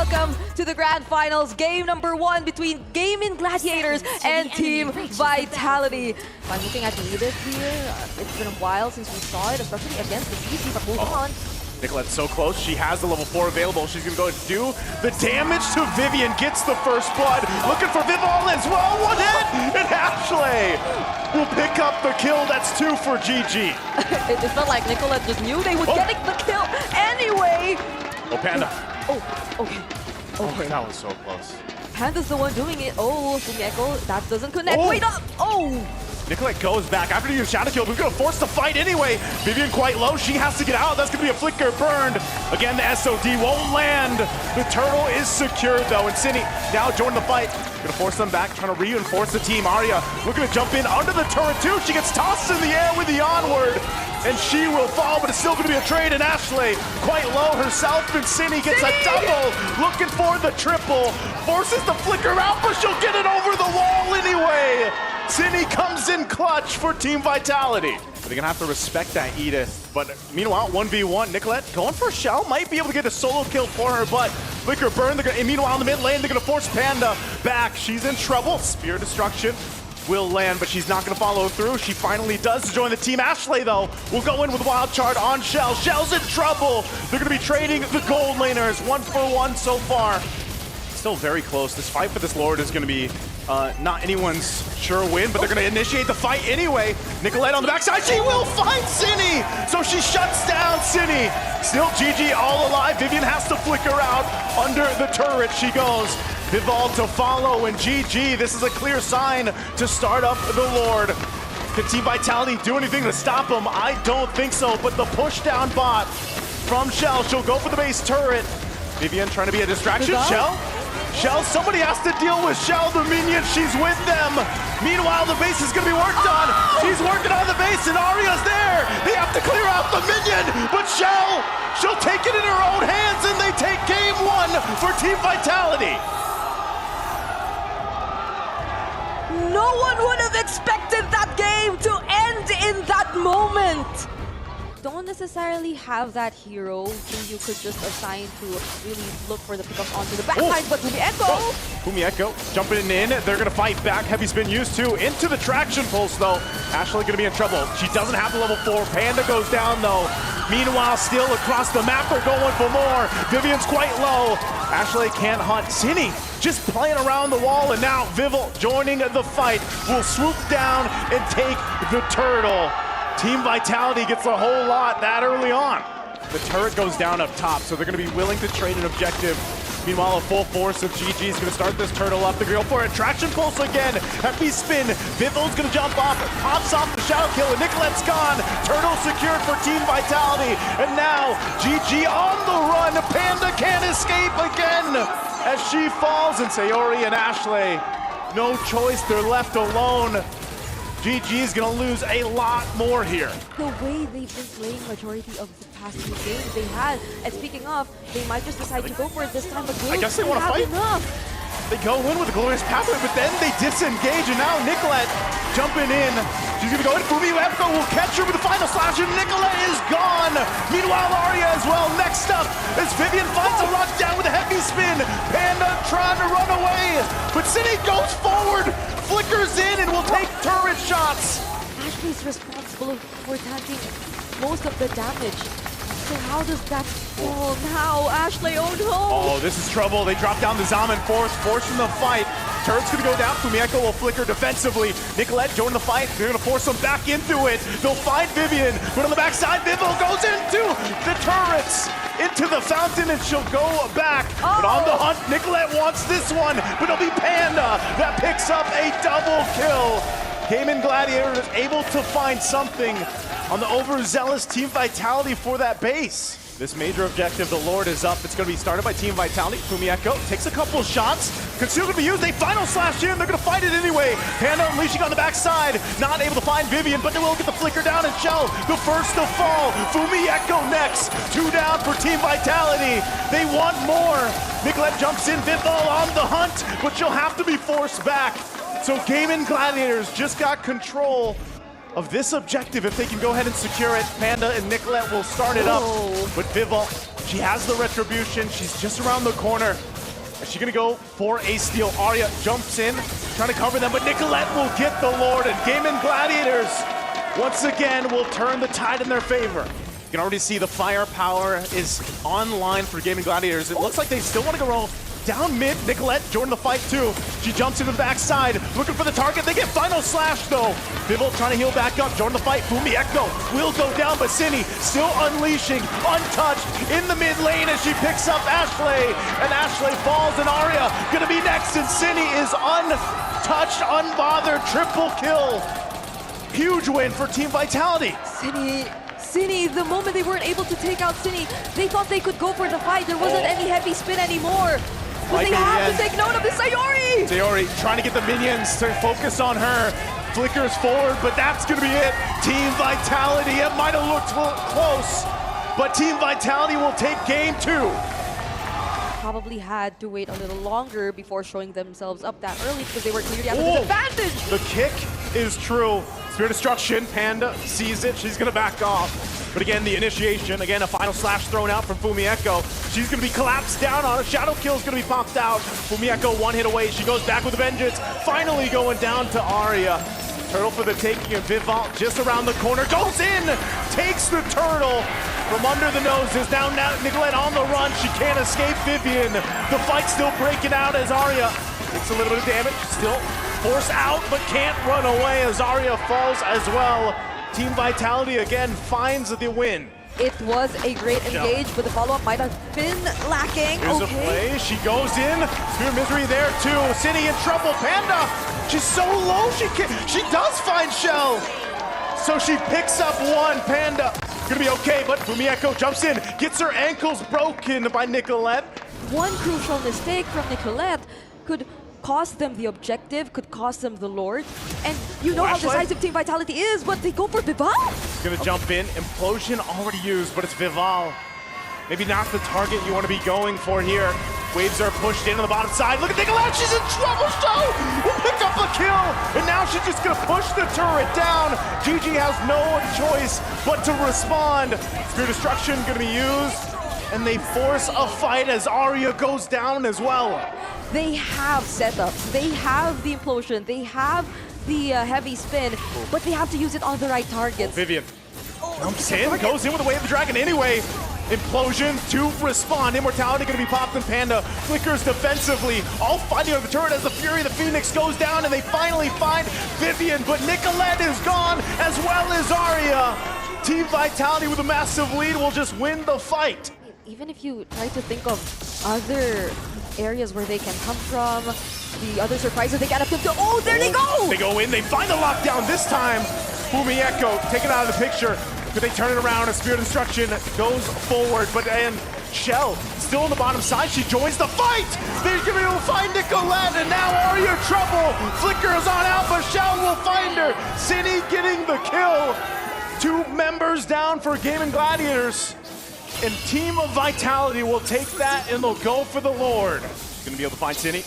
welcome to the Grand Finals, game number 1 between Gaming Gladiators and Team Vitality. I'm looking at Edith here. It's been a while since we saw it, especially against the CC, but moving on. Nicolette's so close. She has the level 4 available. She's going to go and do the damage to Vivian. Gets the first blood. Looking for Vivol as well. One hit! And Ashley will pick up the kill. That's 2 for GG. It felt like Nicolette just knew they were getting the kill anyway. Oh, Panda. Oh, okay. Okay, that was so close. Panda's the one doing it. Oh, Echo, that doesn't connect. Oh. Wait up! Oh! Nicolette goes back after the shadow kill. We're going to force the fight anyway. Vivian quite low. She has to get out. That's going to be a flicker burned. Again, the SOD won't land. The turtle is secured though. And Cindy now joining the fight. Going to force them back, trying to reinforce the team. Arya looking to jump in under the turret too. She gets tossed in the air with the onward. And she will fall, but it's still going to be a trade. And Ashley quite low herself. And Cindy gets a double. Looking for the triple. Forces the flicker out, but she'll get it over the wall anyway. Cindy comes in clutch for Team Vitality. But they're gonna have to respect that, Edith. But meanwhile, 1v1, Nicolette going for Shell. Might be able to get a solo kill for her, but flicker burn. And meanwhile, in the mid lane, they're gonna force Panda back. She's in trouble. Spear destruction will land, but she's not gonna follow through. She finally does join the team. Ashley, though, will go in with Wild Charge on Shell. Shell's in trouble. They're gonna be trading the gold laners 1-for-1 so far. Still very close. This fight for this Lord is gonna be not anyone's sure win, but they're going to initiate the fight anyway. Nicolette on the backside, she will find Cindy! So she shuts down Cindy. Still GG all alive. Vivian has to flicker out under the turret. She goes. Vivol to follow, and GG. This is a clear sign to start up the Lord. Can Team Vitality do anything to stop them? I don't think so, but the push down bot from Shell. She'll go for the base turret. Vivian trying to be a distraction. Shell, somebody has to deal with Shell, the minion. She's with them. Meanwhile, the base is going to be worked on. She's working on the base, and Arya's there. They have to clear out the minion, but she'll take it in her own hands, and they take game 1 for Team Vitality. No one would have expected that game to end in that moment. Don't necessarily have that hero who you could just assign to really look for the pickup onto the backside, but Fumi Echo jumping in. They're going to fight back. Heavy spin used to. Into the traction pulse, though. Ashley going to be in trouble. She doesn't have the level 4. Panda goes down, though. Meanwhile, still across the map, they're going for more. Vivian's quite low. Ashley can't hunt. Cindy just playing around the wall, and now Vivol joining the fight will swoop down and take the turtle. Team Vitality gets a whole lot that early on. The turret goes down up top, so they're going to be willing to trade an objective. Meanwhile, a full force of GG is going to start this turtle up. They're going to go for a traction pulse again. Heavy spin. Vivol's going to jump off. Pops off the shadow kill, and Nicolette's gone. Turtle secured for Team Vitality. And now, GG on the run. Panda can't escape again as she falls. And Sayori and Ashley, no choice. They're left alone. GG is going to lose a lot more here. The way they've been playing majority of the past 2 games they had, and speaking of, they might just decide to go for it this time, but I guess they want to fight. Enough. They go in with a glorious pathway, but then they disengage, and now Nicolette jumping in. She's going to go in. Fumi Echo will catch her with the final slash, and Nicolette is gone. Meanwhile, Arya as well. Next up as Vivian finds a lockdown with a heavy spin. Panda trying to run away, but Cindy goes forward, flickers in, and will take turret shots. Ashley's responsible for taking most of the damage. So how does that fall now? Ashley, oh no! Oh, this is trouble. They drop down the Zaman forcing the fight. Turret's gonna go down. Fumi Echo will flicker defensively. Nicolette joining the fight. They're gonna force them back into it. They'll find Vivian, but on the backside, Vivol goes into the turrets, into the fountain, and she'll go back. But on the hunt, Nicolette wants this one, but it'll be Panda that picks up a double kill. Gaming Gladiators able to find something on the overzealous Team Vitality for that base. This major objective, the Lord, is up. It's going to be started by Team Vitality. Fumi Echo takes a couple shots. Conceal going to be used. They final slash in. They're going to fight it anyway. Panda unleashing on the backside. Not able to find Vivian, but they will get the flicker down and Shell the first to fall. Fumi Echo next. 2 down for Team Vitality. They want more. Nicolette jumps in. Vivol on the hunt, but she'll have to be forced back. So Gaming Gladiators just got control of this objective. If they can go ahead and secure it, Panda and Nicolette will start it up. But Vivol, she has the retribution. She's just around the corner. Is she gonna go for a steal? Arya jumps in, trying to cover them, but Nicolette will get the Lord, and Gaming Gladiators once again will turn the tide in their favor. You can already see the firepower is online for Gaming Gladiators. It looks like they still want to go down mid. Nicolette joined the fight too. She jumps in the backside, looking for the target. They get final slash though. Bivol trying to heal back up, join the fight. Fumi Echo will go down, but Cindy still unleashing, untouched in the mid lane as she picks up Ashley. And Ashley falls, and Arya gonna be next, and Cindy is untouched, unbothered, triple kill. Huge win for Team Vitality. Cine, the moment they weren't able to take out Cine, they thought they could go for the fight. There wasn't any heavy spin anymore. But they have to take note of the Sayori! Sayori trying to get the minions to focus on her. Flickers forward, but that's gonna be it. Team Vitality, it might have looked close, but Team Vitality will take game 2. Probably had to wait a little longer before showing themselves up that early because they were clearly at a disadvantage. The kick is true. Spear Destruction, Panda sees it, she's gonna back off. But again, the initiation, again, a final slash thrown out from Fumi Echo. She's gonna be collapsed down on her. Shadow Kill is gonna be popped out. Fumi Echo one hit away, she goes back with a vengeance. Finally going down to Arya. Turtle for the taking, and Vivalt just around the corner, goes in, takes the turtle from under the noses. Now Nicolette on the run, she can't escape Vivian. The fight's still breaking out as Arya takes a little bit of damage, still force out, but can't run away as Arya falls as well. Team Vitality again finds the win. It was a great engage, but the follow-up might have been lacking. Here's a play, she goes in, Spear of Misery there too. City in trouble, Panda, she's so low, she does find Shell. So she picks up one, Panda, gonna be okay, but Fumi Echo jumps in, gets her ankles broken by Nicolette. One crucial mistake from Nicolette could cost them the objective, could cost them the Lord. And you know how decisive Team Vitality is, but they go for Vival. He's gonna jump in, Implosion already used, but it's Vival. Maybe not the target you want to be going for here. Waves are pushed in on the bottom side. Look at Nicolette, she's in trouble, Show! Will pick up a kill, and now she's just gonna push the turret down. GG has no choice but to respond. Spear Destruction gonna be used, and they force a fight as Arya goes down as well. They have setups, they have the implosion, they have the heavy spin, but they have to use it on the right targets. Vivian jumps in, goes in with the Way of the Dragon anyway. Implosion to respond. Immortality gonna be popped, and Panda flickers defensively, all fighting on the turret as the Fury of the Phoenix goes down, and they finally find Vivian, but Nicolette is gone as well as Arya. Team Vitality with a massive lead will just win the fight. Even if you try to think of other areas where they can come from, the other surprises they get up to, oh, there they go! They go in, they find the lockdown this time. Fumi Echo taken out of the picture. Could they turn it around? A Spirit Destruction goes forward, but then Shell still on the bottom side. She joins the fight. They're going to find Nicolette, and now Arya trouble. Flickers on out, but Shell will find her. Cine getting the kill. 2 members down for Gaming Gladiators. And Team of Vitality will take that, and they'll go for the Lord. Gonna be able to find Cine.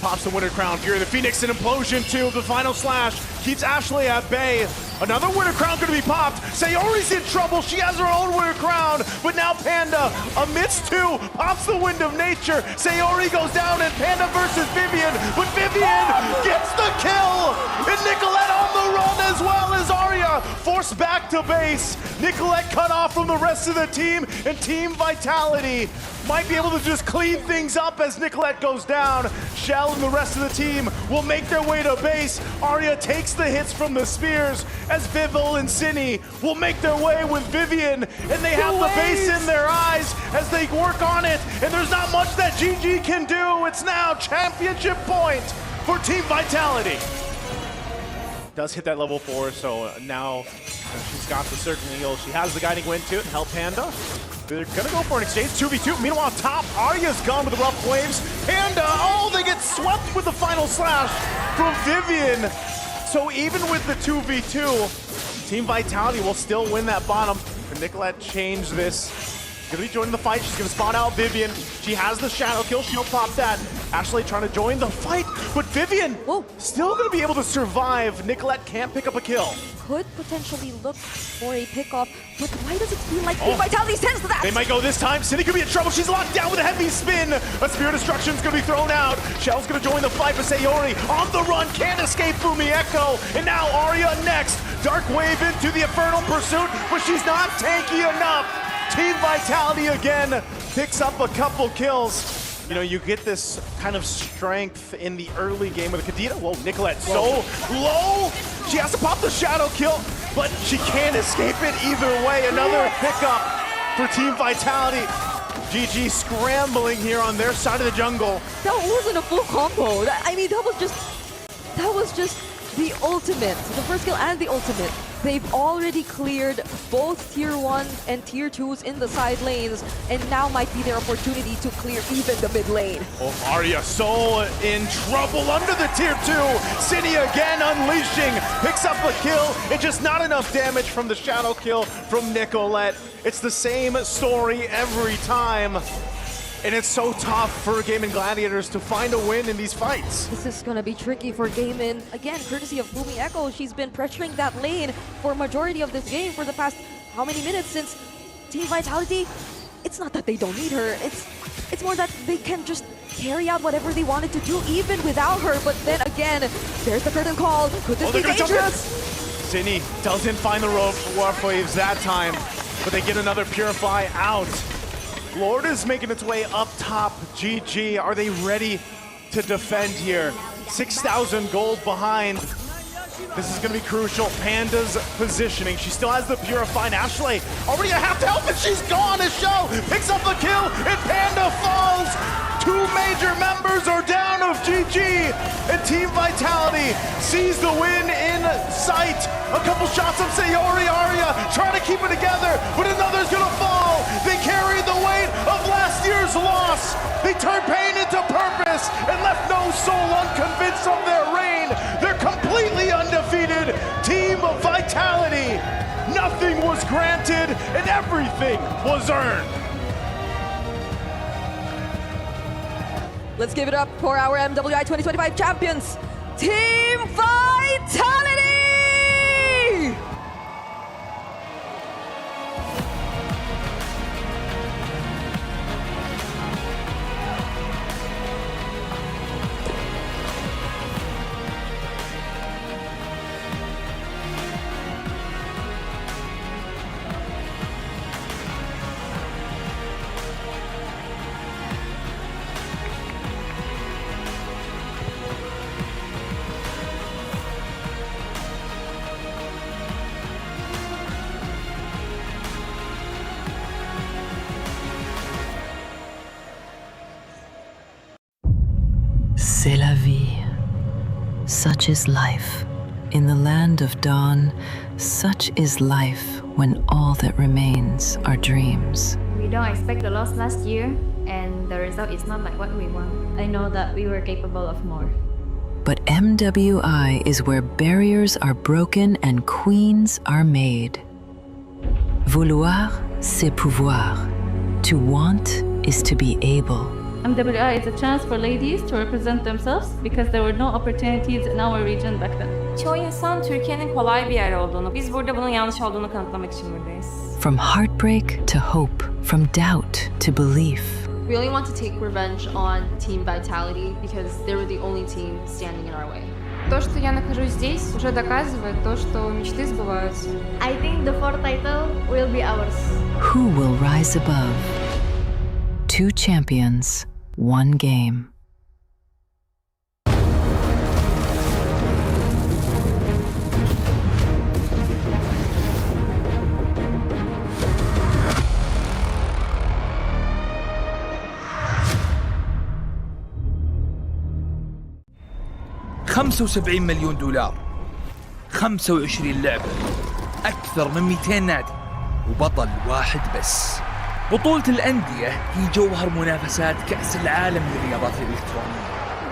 Pops the Winter Crown. Fury of the Phoenix, an Implosion too. The final slash keeps Ashley at bay. Another Winter Crown gonna be popped. Sayori's in trouble. She has her own Winter Crown. But now Panda, amidst 2, pops the Wind of Nature. Sayori goes down, and Panda versus Vivian. But Vivian gets the kill. And Nicolette on the run as well as Arya. Forced back to base. Nicolette cut off from the rest of the team. And Team Vitality might be able to just clean things up as Nicolette goes down. Shell and the rest of the team will make their way to base. Arya takes the hits from the spears as Vivol and Cine will make their way with Vivian, and they have the base in their eyes as they work on it, and there's not much that GG can do. It's now championship point for Team Vitality. Does hit that level 4, so now she's got the certain heal. She has the guiding wind too, and help Panda. They're gonna go for an exchange, 2v2. Meanwhile, top, Arya's gone with the rough waves. Panda, oh, they get swept with the final slash from Vivian. So even with the 2v2, Team Vitality will still win that bottom. Can Nicolette change this? Gonna be joining the fight. She's gonna spawn out Vivian. She has the shadow kill. She'll pop that. Ashley trying to join the fight, but Vivian Whoa. still going to be able to survive. Nicolette can't pick up a kill. Could potentially look for a pickoff, but why does it feel like Team Vitality sends that? They might go this time. Cindy could be in trouble. She's locked down with a heavy spin. A Spear of Destruction's going to be thrown out. Shell's going to join the fight, but Sayori on the run. Can't escape Fumi Echo. And now Arya next. Dark Wave into the Infernal Pursuit, but she's not tanky enough. Team Vitality again picks up a couple kills. You know, you get this kind of strength in the early game with Kadena. Whoa, Nicolette so low. She has to pop the shadow kill, but she can't escape it either way. Another pickup for Team Vitality. GG scrambling here on their side of the jungle. That wasn't a full combo. I mean, that was just the ultimate. The first kill and the ultimate. They've already cleared both tier 1 and tier 2s in the side lanes, and now might be their opportunity to clear even the mid lane. Oh, Arya so in trouble under the tier 2. Cini again unleashing, picks up a kill, and just not enough damage from the shadow kill from Nicolette. It's the same story every time. And it's so tough for Gaming Gladiators to find a win in these fights. This is gonna be tricky for Gaming. Again, courtesy of Fumi Echo, she's been pressuring that lane for a majority of this game for the past how many minutes since Team Vitality. It's not that they don't need her, it's more that they can just carry out whatever they wanted to do even without her. But then again, there's the curtain call. Could this be dangerous? Cini doesn't find the Warp Waves that time, but they get another Purify out. Lord is making its way up top. GG, are they ready to defend here? 6,000 gold behind. This is gonna be crucial. Panda's positioning. She still has the Purify. Ashley already a half to health, and she's gone. A show picks up the kill, and Panda falls. 2 major members are down of GG, and Team Vitality sees the win in sight. A couple shots of Sayori Arya trying to keep it together, but another's gonna fall. They carried the weight of last year's loss. They turned pain into purpose and left no soul unconvinced of their reign. They're completely undefeated. Team Vitality. Nothing was granted and everything was earned. Let's give it up for our MWI 2025 champions, Team Vitality! C'est la vie. Such is life. In the land of dawn, such is life when all that remains are dreams. We don't expect the loss last year, and the result is not like what we want. I know that we were capable of more. But MWI is where barriers are broken and queens are made. Vouloir, c'est pouvoir. To want is to be able. MWI is a chance for ladies to represent themselves because there were no opportunities in our region back then. Çoğu insan Türkiye'nin kolay bir yer olduğunu, biz burada bunun yanlış olduğunu kanıtlamak için buradayız. From heartbreak to hope, from doubt to belief. We only want to take revenge on Team Vitality because they were the only team standing in our way. То, что я нахожусь здесь, уже доказывает то, что мечты сбываются. I think the 4th title will be ours. Who will rise above? 2 champions, 1 game. $75 مليون، 25 لعبة، أكثر من 200 نادي، وبطل واحد بس. بطولة الأندية هي جوهر منافسات كأس العالم للرياضات الإلكترونية.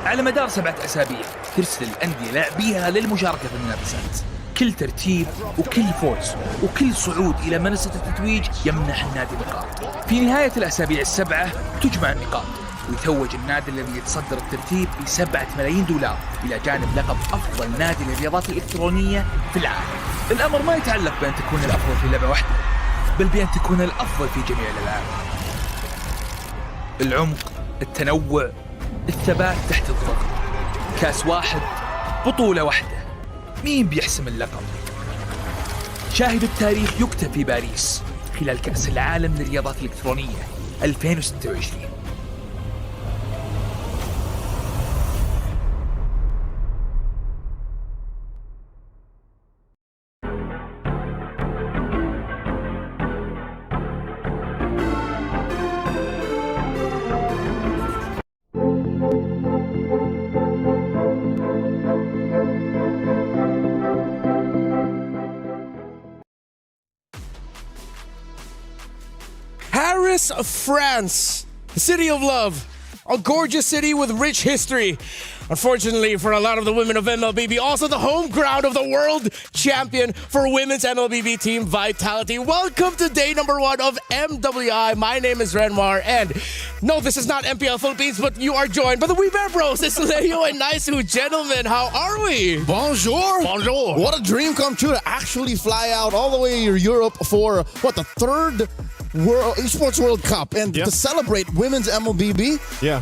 على مدار 7 أسابيع ترسل الأندية لاعبيها للمشاركة في المنافسات. كل ترتيب وكل فوز وكل صعود إلى منصة التتويج يمنح النادي نقاط. في نهاية الأسابيع ال7 تجمع النقاط ويتوج النادي الذي يتصدر الترتيب ب$7 ملايين إلى جانب لقب أفضل نادي للرياضات الإلكترونية في العالم. الأمر ما يتعلق بأن تكون الأفضل في لعبة واحدة، بل بأن تكون الأفضل في جميع الألعاب. العمق، التنوع، الثبات تحت الضغط. كاس واحد، بطولة واحدة، مين بيحسم اللقب؟ شاهد التاريخ يكتب في باريس خلال كأس العالم للرياضات الإلكترونية 2026. Paris, France, the city of love, a gorgeous city with rich history. Unfortunately for a lot of the women of MLBB, also the home ground of the world champion for women's MLBB team Vitality. Welcome to day number 1 of MWI. My name is Renmar, and no, this is not MPL Philippines, but you are joined by the We Bear Bros. It's Leo and Naisu. Gentlemen, how are we? Bonjour. Bonjour. What a dream come true to actually fly out all the way to Europe for, what, the third Esports World Cup, and to celebrate women's MLBB,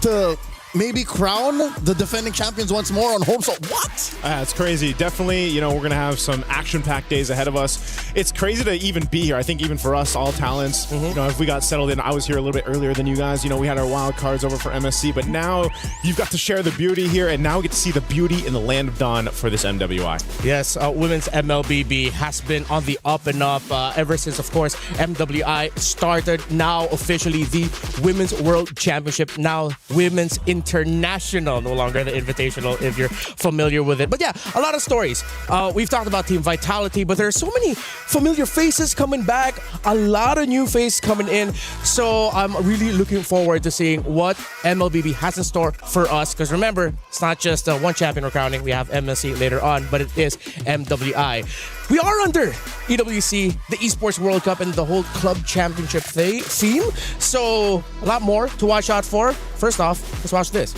to maybe crown the defending champions once more on home. So what? It's crazy. Definitely, you know, we're going to have some action-packed days ahead of us. It's crazy to even be here. I think even for us, all talents, you know, if we got settled in, I was here a little bit earlier than you guys. You know, we had our wild cards over for MSC, but now you've got to share the beauty here, and now we get to see the beauty in the land of dawn for this MWI. Yes, women's MLBB has been on the up and up ever since, of course, MWI started. Now officially the Women's World Championship, now Women's International, no longer the Invitational if you're familiar with it. But yeah, a lot of stories. We've talked about Team Vitality, but there are so many familiar faces coming back, a lot of new faces coming in. So I'm really looking forward to seeing what MLBB has in store for us. Because remember, it's not just one champion we're crowning. We have MSC later on, but it is MWI. We are under EWC, the Esports World Cup, and the whole club championship theme. So a lot more to watch out for. First off, let's watch this.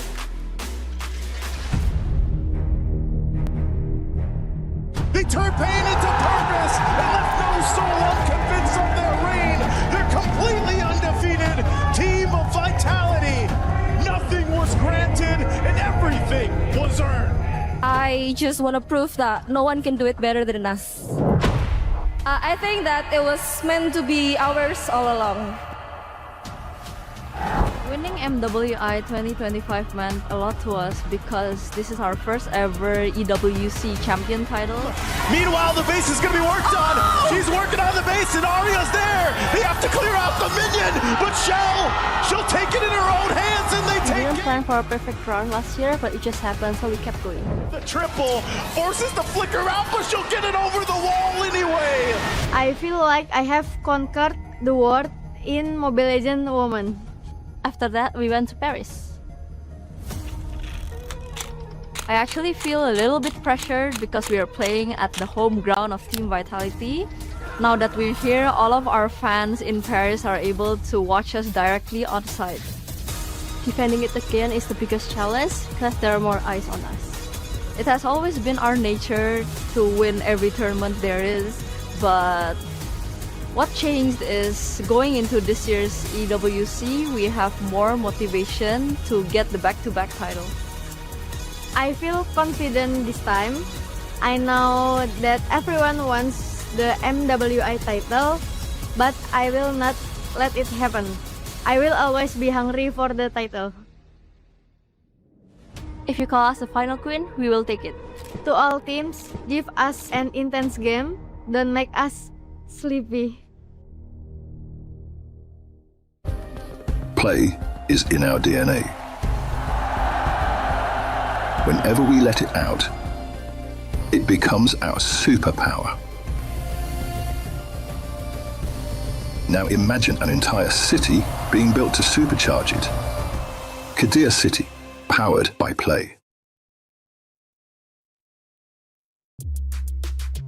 They turned pain into purpose and left no soul unconvinced of their reign. They're completely undefeated. Team of Vitality. Nothing was granted and everything was earned. I just want to prove that no one can do it better than us. I think that it was meant to be ours all along. Winning MWI 2025 meant a lot to us because this is our first ever EWC champion title. Meanwhile, the base is going to be worked on. She's working on the base and Aria's there. They have to clear out the minion, but she'll take it in her own hands and they take it. We didn't plan for a perfect run last year, but it just happened, so we kept going. The triple forces the flicker out, but she'll get it over the wall anyway. I feel like I have conquered the world in Mobile Legends Women. After that, we went to Paris. I actually feel a little bit pressured because we are playing at the home ground of Team Vitality. Now that we're here, all of our fans in Paris are able to watch us directly on site. Defending it again is the biggest challenge because there are more eyes on us. It has always been our nature to win every tournament there is, but what changed is going into this year's EWC, we have more motivation to get the back-to-back title. I feel confident this time. I know that everyone wants the MWI title, but I will not let it happen. I will always be hungry for the title. If you call us the final queen, we will take it. To all teams, give us an intense game. Don't make us sleepy. Play is in our DNA. Whenever we let it out, it becomes our superpower. Now imagine an entire city being built to supercharge it. Kadir City, powered by Play.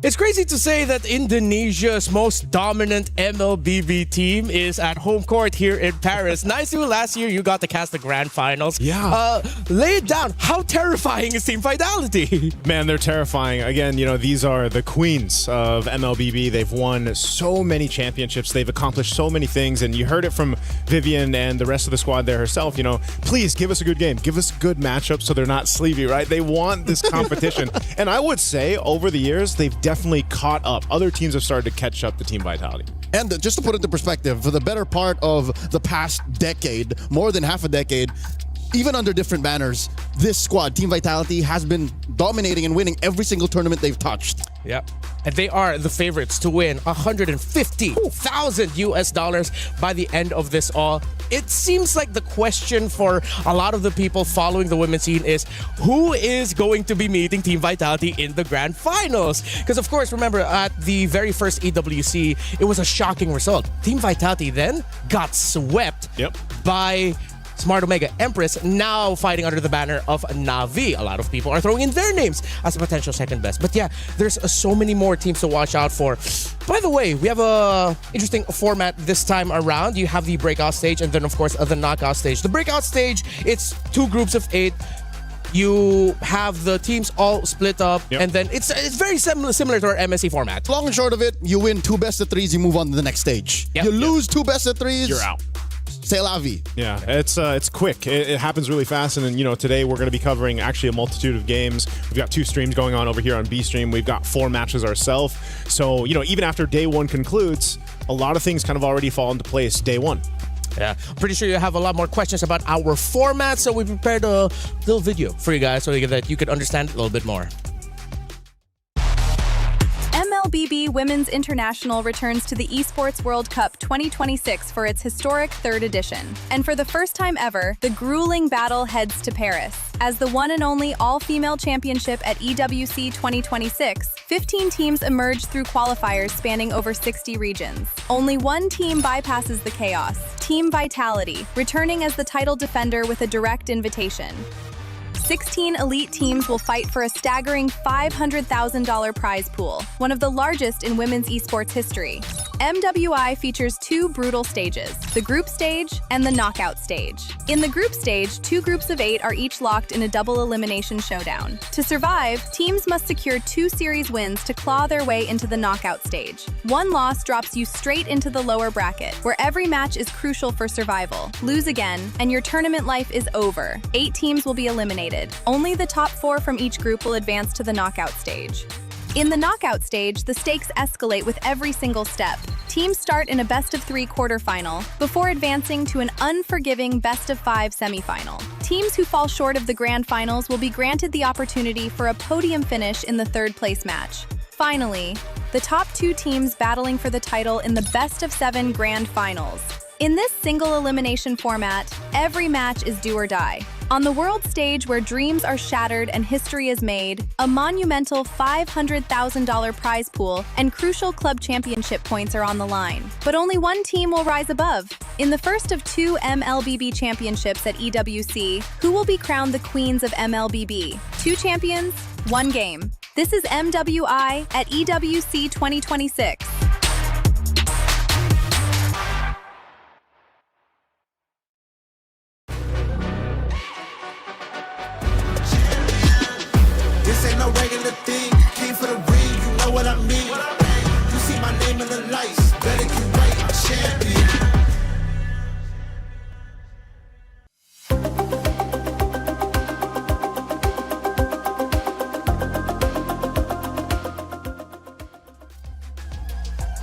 It's crazy to say that Indonesia's most dominant MLBB team is at home court here in Paris. Nice of you. Last year, you got to cast the grand finals. Yeah. Lay it down. How terrifying is Team Vitality? Man, they're terrifying. Again, these are the queens of MLBB. They've won so many championships. They've accomplished so many things. And you heard it from Vivian and the rest of the squad there herself. Please give us a good game. Give us good matchups so they're not sleepy, right? They want this competition. And I would say over the years, they've definitely caught up. Other teams have started to catch up to Team Vitality. And just to put it into perspective, for the better part of the past decade, more than half a decade, even under different banners, this squad, Team Vitality, has been dominating and winning every single tournament they've touched. Yep. And they are the favorites to win $150,000 by the end of this all. It seems like the question for a lot of the people following the women's scene is who is going to be meeting Team Vitality in the grand finals? Because of course, remember at the very first EWC, it was a shocking result. Team Vitality then got swept by Smart Omega Empress, now fighting under the banner of Na'Vi. A lot of people are throwing in their names as a potential second best. But yeah, there's so many more teams to watch out for. By the way, we have a interesting format this time around. You have the breakout stage and then, of course, the knockout stage. The breakout stage, it's 2 groups of 8. You have the teams all split up, and then it's very similar to our MSC format. Long and short of it, you win 2 best of 3s, you move on to the next stage. You lose 2 best of 3s, you're out. C'est la vie. Yeah, it's quick. It happens really fast. And then, today we're going to be covering actually a multitude of games. We've got 2 streams going on over here on B Stream. We've got 4 matches ourselves. So, even after day 1 concludes, a lot of things kind of already fall into place day 1. Yeah, I'm pretty sure you have a lot more questions about our format. So we prepared a little video for you guys so that you could understand it a little bit more. MLBB Women's International returns to the Esports World Cup 2026 for its historic 3rd edition. And for the first time ever, the grueling battle heads to Paris. As the one and only all-female championship at EWC26, 15 teams emerge through qualifiers spanning over 60 regions. Only one team bypasses the chaos, Team Vitality, returning as the title defender with a direct invitation. 16 elite teams will fight for a staggering $500,000 prize pool, one of the largest in women's esports history. MWI features 2 brutal stages, the group stage and the knockout stage. In the group stage, 2 groups of 8 are each locked in a double elimination showdown. To survive, teams must secure 2 series wins to claw their way into the knockout stage. One loss drops you straight into the lower bracket, where every match is crucial for survival. Lose again, and your tournament life is over. 8 teams will be eliminated. Only the top 4 from each group will advance to the knockout stage. In the knockout stage, the stakes escalate with every single step. Teams start in a best-of-3 quarterfinal before advancing to an unforgiving best-of-5 semifinal. Teams who fall short of the grand finals will be granted the opportunity for a podium finish in the 3rd-place match. Finally, the top 2 teams battling for the title in the best-of-7 grand finals. In this single elimination format, every match is do or die. On the world stage where dreams are shattered and history is made, a monumental $500,000 prize pool and crucial club championship points are on the line. But only one team will rise above. In the first of 2 MLBB championships at EWC, who will be crowned the queens of MLBB? 2 champions, 1 game. This is MWI at EWC 2026. This ain't no regular thing. Came for the ring, you know what I mean. You see my name in the lights, better get right, I'm champion.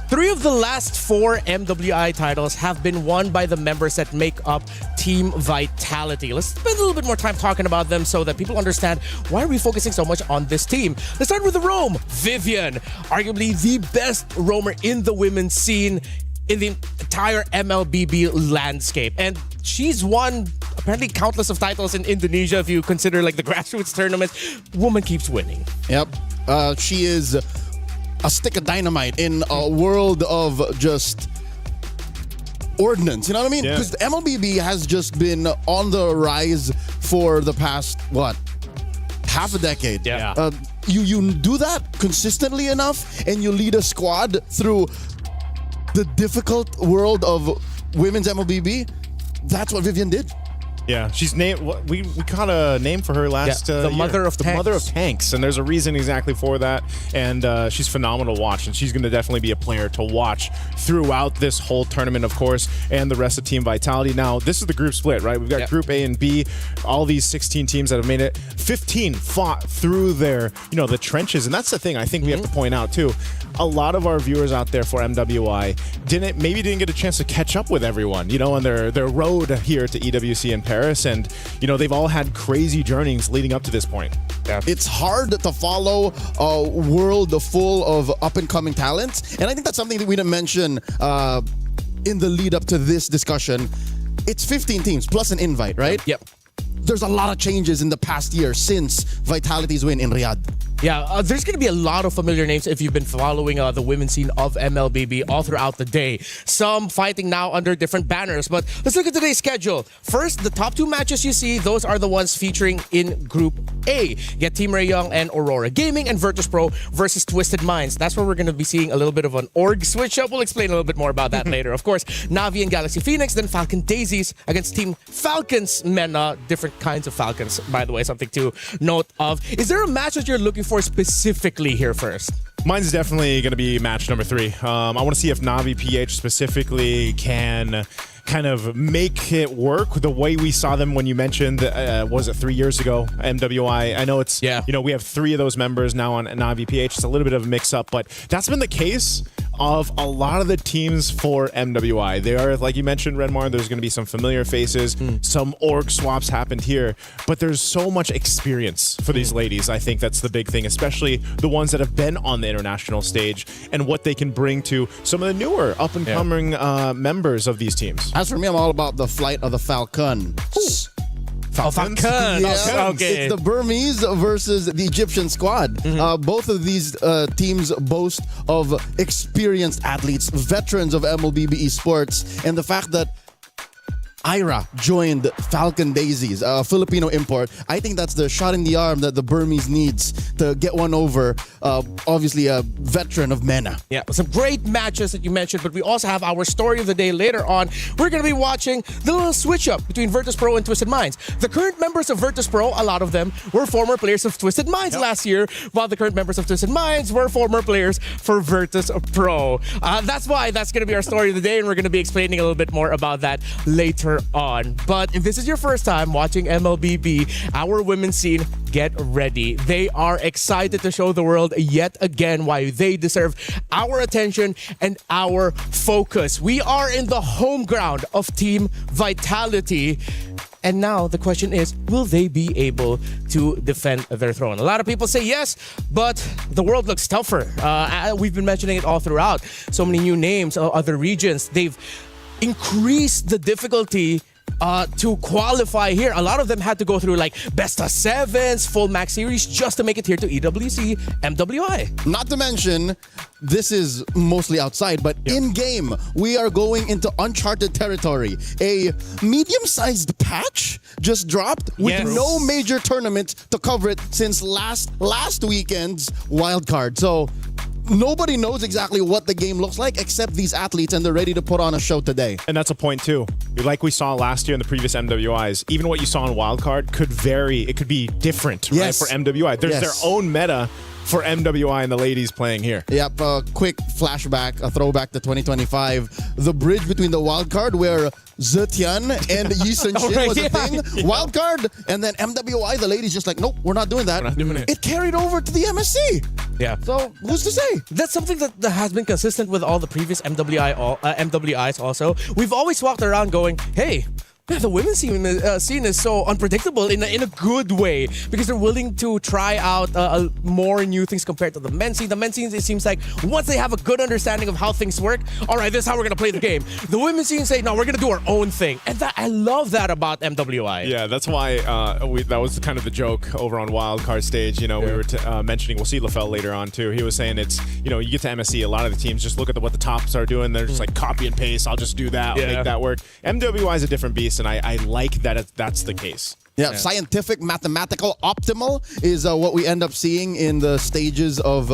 Three of the last 4 MWI titles have been won by the members that make up Team Vitality. Let's spend a little bit more time talking about them so that people understand why are we focusing so much on this team. Let's start with the roam. Vivian, arguably the best roamer in the women's scene in the entire MLBB landscape. And she's won apparently countless of titles in Indonesia if you consider like the grassroots tournaments. Woman keeps winning. Yep. She is a stick of dynamite in a world of just ordnance. You know what I mean? Because the MLBB has just been on the rise for the past, half a decade. Yeah. you do that consistently enough, and you lead a squad through the difficult world of women's MLBB. That's what Vivian did. Yeah, she's named. We got a name for her last. the Mother of the Tanks. Mother of Tanks, and there's a reason exactly for that. And she's phenomenal to watch, and she's going to definitely be a player to watch throughout this whole tournament, of course, and the rest of Team Vitality. Now, this is the group split, right? We've got Group A and B. All these 16 teams that have made it. 15 fought through their, the trenches, and that's the thing I think we have to point out too. A lot of our viewers out there for MWI didn't get a chance to catch up with everyone, on their road here to EWC in Paris, and they've all had crazy journeys leading up to this point. Yeah. It's hard to follow a world full of up-and-coming talents, and I think that's something that we didn't mention in the lead up to this discussion. It's 15 teams plus an invite, right? Yep. There's a lot of changes in the past year since Vitality's win in Riyadh. Yeah, there's going to be a lot of familiar names if you've been following the women's scene of MLBB all throughout the day. Some fighting now under different banners. But let's look at today's schedule. First, the top 2 matches you see, those are the ones featuring in Group A. You get Team Ray Young and Aurora Gaming and Virtus Pro versus Twisted Minds. That's where we're going to be seeing a little bit of an org switch up. We'll explain a little bit more about that later. Of course, Navi and Galaxy Phoenix, then Falcon Daisies against Team Falcons Mena. Different kinds of Falcons, by the way, something to note of. Is there a match that you're looking for specifically here first? Mine's definitely going to be match number 3. I want to see if Navi PH specifically can kind of make it work the way we saw them when you mentioned, was it 3 years ago, MWI? I know it's, we have 3 of those members now on Navi PH. It's a little bit of a mix-up, but that's been the case of a lot of the teams for MWI. They are, like you mentioned, Redmar, there's going to be some familiar faces, some org swaps happened here, but there's so much experience for these ladies. I think that's the big thing, especially the ones that have been on the international stage and what they can bring to some of the newer up-and-coming members of these teams. As for me, I'm all about the flight of the Falcon. Falcons? Yeah. Okay. It's the Burmese versus the Egyptian squad. Both of these teams boast of experienced athletes, veterans of MLBB esports, and the fact that Ira joined Falcon Daisies, a Filipino import. I think that's the shot in the arm that the Burmese needs to get one over, obviously a veteran of MENA. Yeah, some great matches that you mentioned, but we also have our story of the day later on. We're going to be watching the little switch-up between Virtus Pro and Twisted Minds. The current members of Virtus Pro, a lot of them, were former players of Twisted Minds last year, while the current members of Twisted Minds were former players for Virtus Pro. That's why that's going to be our story of the day, and we're going to be explaining a little bit more about that later on. But if this is your first time watching MLBB, our women's scene, get ready. They are excited to show the world yet again why they deserve our attention and our focus. We are in the home ground of Team Vitality. And now the question is, will they be able to defend their throne? A lot of people say yes, but the world looks tougher. We've been mentioning it all throughout. So many new names, other regions. They've increased the difficulty to qualify here. A lot of them had to go through like best of sevens, full max series just to make it here to EWC MWI. Not to mention, this is mostly outside, but in-game, we are going into uncharted territory. A medium-sized patch just dropped with no major tournament to cover it since last weekend's wildcard. So nobody knows exactly what the game looks like except these athletes, and they're ready to put on a show today. And that's a point too. Like we saw last year in the previous MWIs, even what you saw in Wildcard could vary. It could be different right, for MWI. There's their own meta for MWI and the ladies playing here. Yep, a quick flashback, a throwback to 2025. The bridge between the wildcard where Zetian and Yi Sun Shin was a thing. Wildcard, and then MWI, the ladies just like, nope, we're not doing that. We're not doing it. It carried over to the MSC. Yeah. So who's to say? That's something that has been consistent with all the previous MWIs also. We've always walked around going, hey, the women's scene is so unpredictable in a good way because they're willing to try out more new things compared to the men's scene. The men's scene, it seems like once they have a good understanding of how things work, all right, this is how we're going to play the game. The women's scene say, no, we're going to do our own thing. And I love that about MWI. Yeah, that's why that was kind of the joke over on Wildcard stage. You know, we were mentioning, we'll see LaFell later on too. He was saying it's, you know, you get to MSC, a lot of the teams just look at what the tops are doing. They're just like copy and paste. I'll just do that. I'll make that work. MWI is a different beast. case, and I like that that's the case. Yeah, scientific, mathematical, optimal is what we end up seeing in the stages of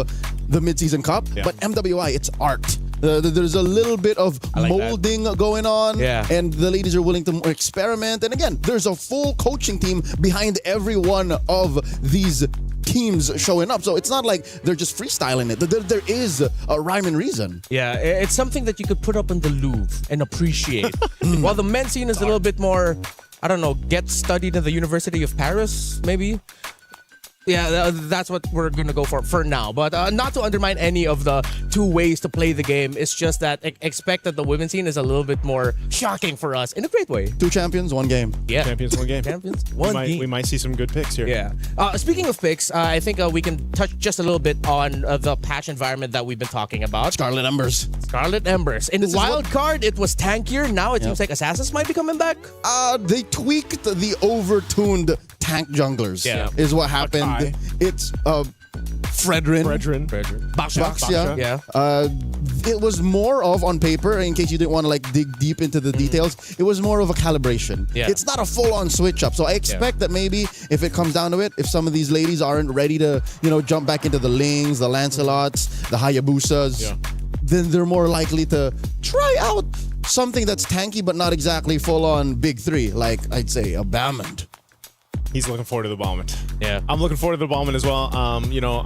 the Mid-Season Cup. Yeah. But MWI, it's art. There's a little bit of molding going on, and the ladies are willing to experiment. And again, there's a full coaching team behind every one of these teams showing up. So it's not like they're just freestyling it. There is a rhyme and reason. Yeah, it's something that you could put up in the Louvre and appreciate. While the men's scene is a little bit more, I don't know, get studied at the University of Paris, maybe? Yeah, that's what we're going to go for now. But not to undermine any of the two ways to play the game. It's just that expect that the women's scene is a little bit more shocking for us in a great way. 2 champions, 1 game. Yeah. Champions, 1 game. Champions, 1 game. We might see some good picks here. Yeah. Speaking of picks, I think we can touch just a little bit on the patch environment that we've been talking about. Scarlet Embers. Scarlet Embers. In Wild Card, it was tankier. Now it seems like Assassins might be coming back. They tweaked the overtuned tank junglers. Is what happened. It's Fredrin. Baxia. Yeah. It was more of, on paper, in case you didn't want to like dig deep into the details, it was more of a calibration. Yeah. It's not a full-on switch up. So I expect that maybe if it comes down to it, if some of these ladies aren't ready to, jump back into the Lings, the Lancelots, the Hayabusas, then they're more likely to try out something that's tanky but not exactly full-on big 3, like I'd say a Bamond. He's looking forward to the Balmond. Yeah. I'm looking forward to the Balmond as well.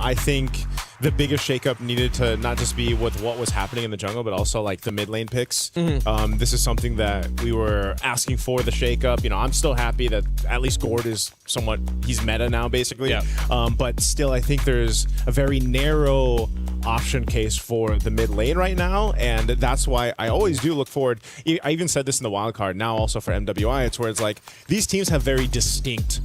I think the biggest shakeup needed to not just be with what was happening in the jungle, but also like the mid lane picks. This is something that we were asking for, the shakeup. I'm still happy that at least Gord is somewhat, he's meta now basically. Yeah. But still, I think there's a very narrow option case for the mid lane right now, and that's why I always do look forward. I even said this in the wild card, now also for MWI, it's where it's like these teams have very distinct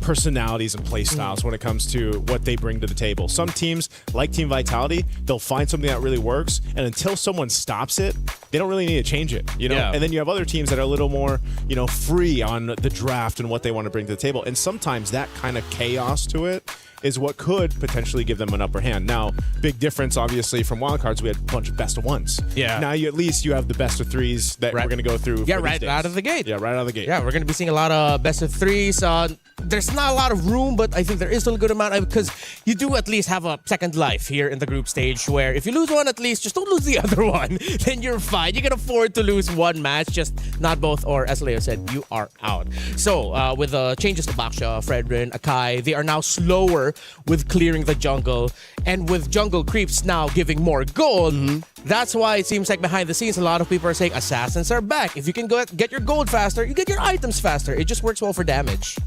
personalities and play styles when it comes to what they bring to the table. Some teams, like Team Vitality, they'll find something that really works, and until someone stops it, they don't really need to change it, And then you have other teams that are a little more, free on the draft and what they want to bring to the table, and sometimes that kind of chaos to it is what could potentially give them an upper hand. Now, big difference, obviously, from wildcards, we had a bunch of best of ones. Yeah. Now, at least you have the best of 3s that we're going to go through. Yeah, right out of the gate. Yeah, right out of the gate. Yeah, we're going to be seeing a lot of best of 3s. There's not a lot of room, but I think there is still a good amount because you do at least have a second life here in the group stage where if you lose one, at least just don't lose the other one. Then you're fine. You can afford to lose one match, just not both, or as Leo said, you are out. So, with the changes to Baxia, Fredrin, Akai, they are now slower with clearing the jungle, and with jungle creeps now giving more gold. That's why it seems like behind the scenes a lot of people are saying Assassins are back. If you can get your gold faster, you get your items faster. It just works well for damage.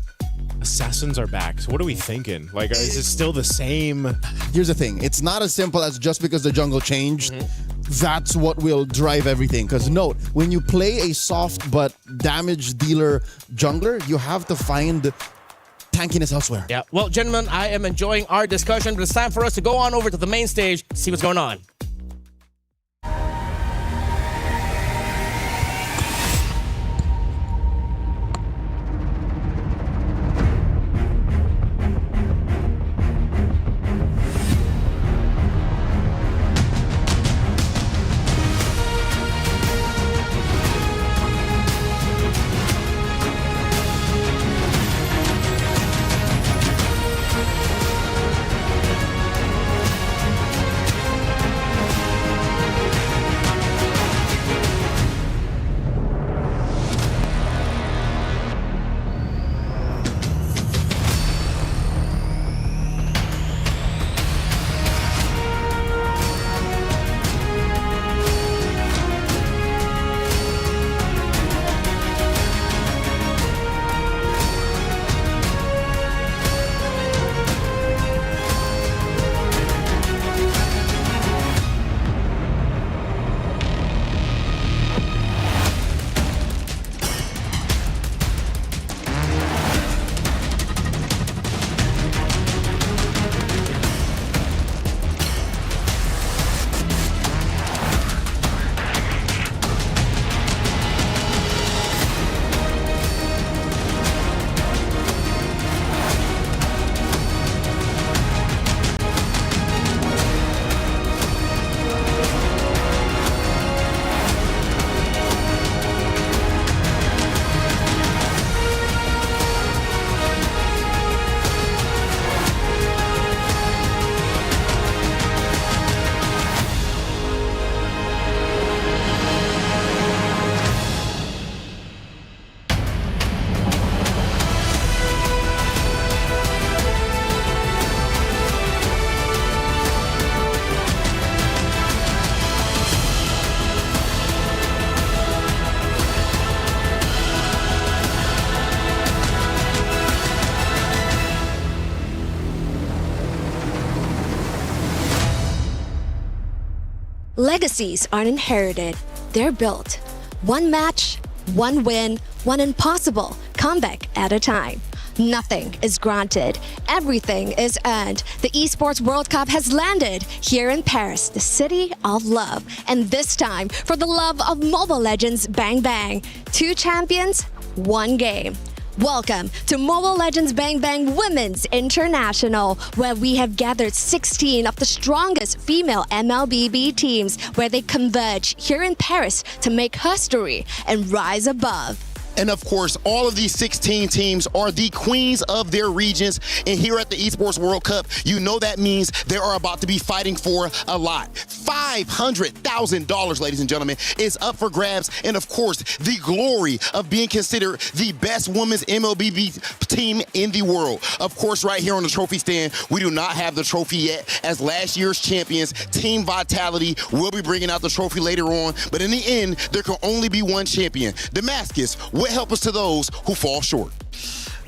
Assassins are back. So what are we thinking? Like, is it still the same? Here's the thing. It's not as simple as just because the jungle changed, that's what will drive everything. Because note, when you play a soft but damage dealer jungler, you have to find tankiness elsewhere. Yeah. Well, gentlemen, I am enjoying our discussion, but it's time for us to go on over to the main stage, see what's going on. Legacies aren't inherited, they're built. One match, one win, one impossible comeback at a time. Nothing is granted. Everything is earned. The Esports World Cup has landed here in Paris, the city of love. And this time, for the love of Mobile Legends Bang Bang. 2 champions, 1 game. Welcome to Mobile Legends Bang Bang Women's International, where we have gathered 16 of the strongest female MLBB teams, where they converge here in Paris to make history and rise above. And of course, all of these 16 teams are the queens of their regions. And here at the Esports World Cup, you know that means they are about to be fighting for a lot. $500,000, ladies and gentlemen, is up for grabs. And of course, the glory of being considered the best women's MLBB team in the world. Of course, right here on the trophy stand, we do not have the trophy yet, as last year's champions, Team Vitality, will be bringing out the trophy later on. But in the end, there can only be one champion. Damascus, what help us to those who fall short?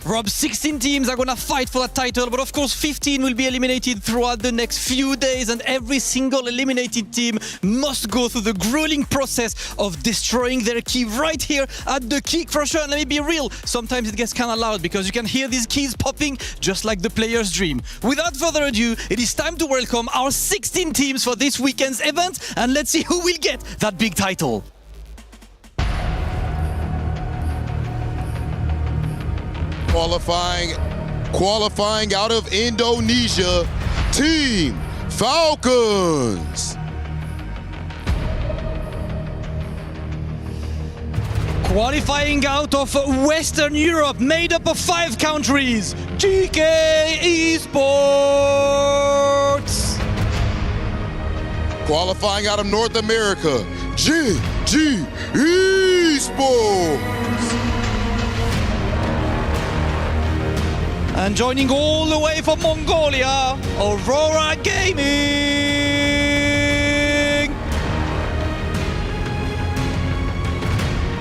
Rob, 16 teams are going to fight for that title, but of course 15 will be eliminated throughout the next few days, and every single eliminated team must go through the grueling process of destroying their key right here at the Key Crusher. And let me be real, sometimes it gets kind of loud because you can hear these keys popping just like the player's dream. Without further ado, it is time to welcome our 16 teams for this weekend's event, and let's see who will get that big title. Qualifying out of Indonesia, Team Falcons. Qualifying out of Western Europe, made up of 5 countries, GK Esports. Qualifying out of North America, GG Esports. And joining all the way from Mongolia, Aurora Gaming.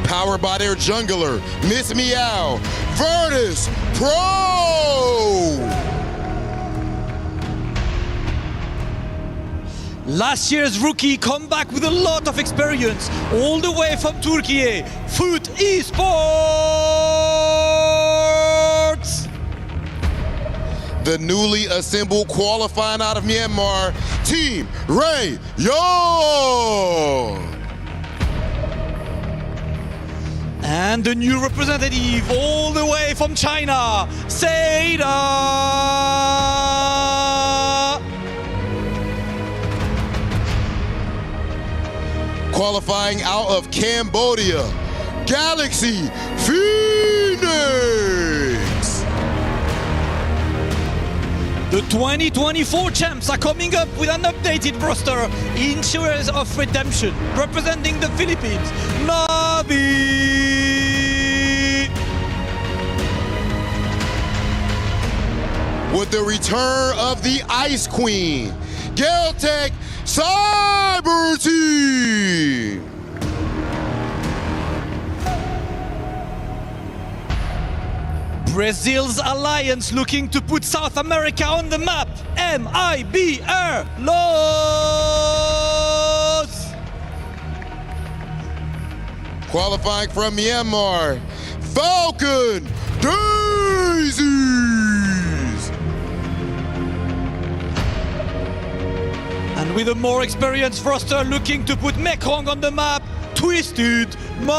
Powered by their jungler, Miss Meow, Virtus Pro. Last year's rookie come back with a lot of experience, all the way from Turkey, Foot Esports. The newly assembled qualifying out of Myanmar, Team Ray Young. And the new representative all the way from China, Seda. Qualifying out of Cambodia, Galaxy Phoenix. The 2024 champs are coming up with an updated roster in Shares of Redemption, representing the Philippines, Navi. With the return of the Ice Queen, Galtech Cyber Team. Brazil's alliance looking to put South America on the map, MIBR Los. Qualifying from Myanmar, Falcon Daisies. And with a more experienced roster looking to put Mekong on the map, Twisted Minds.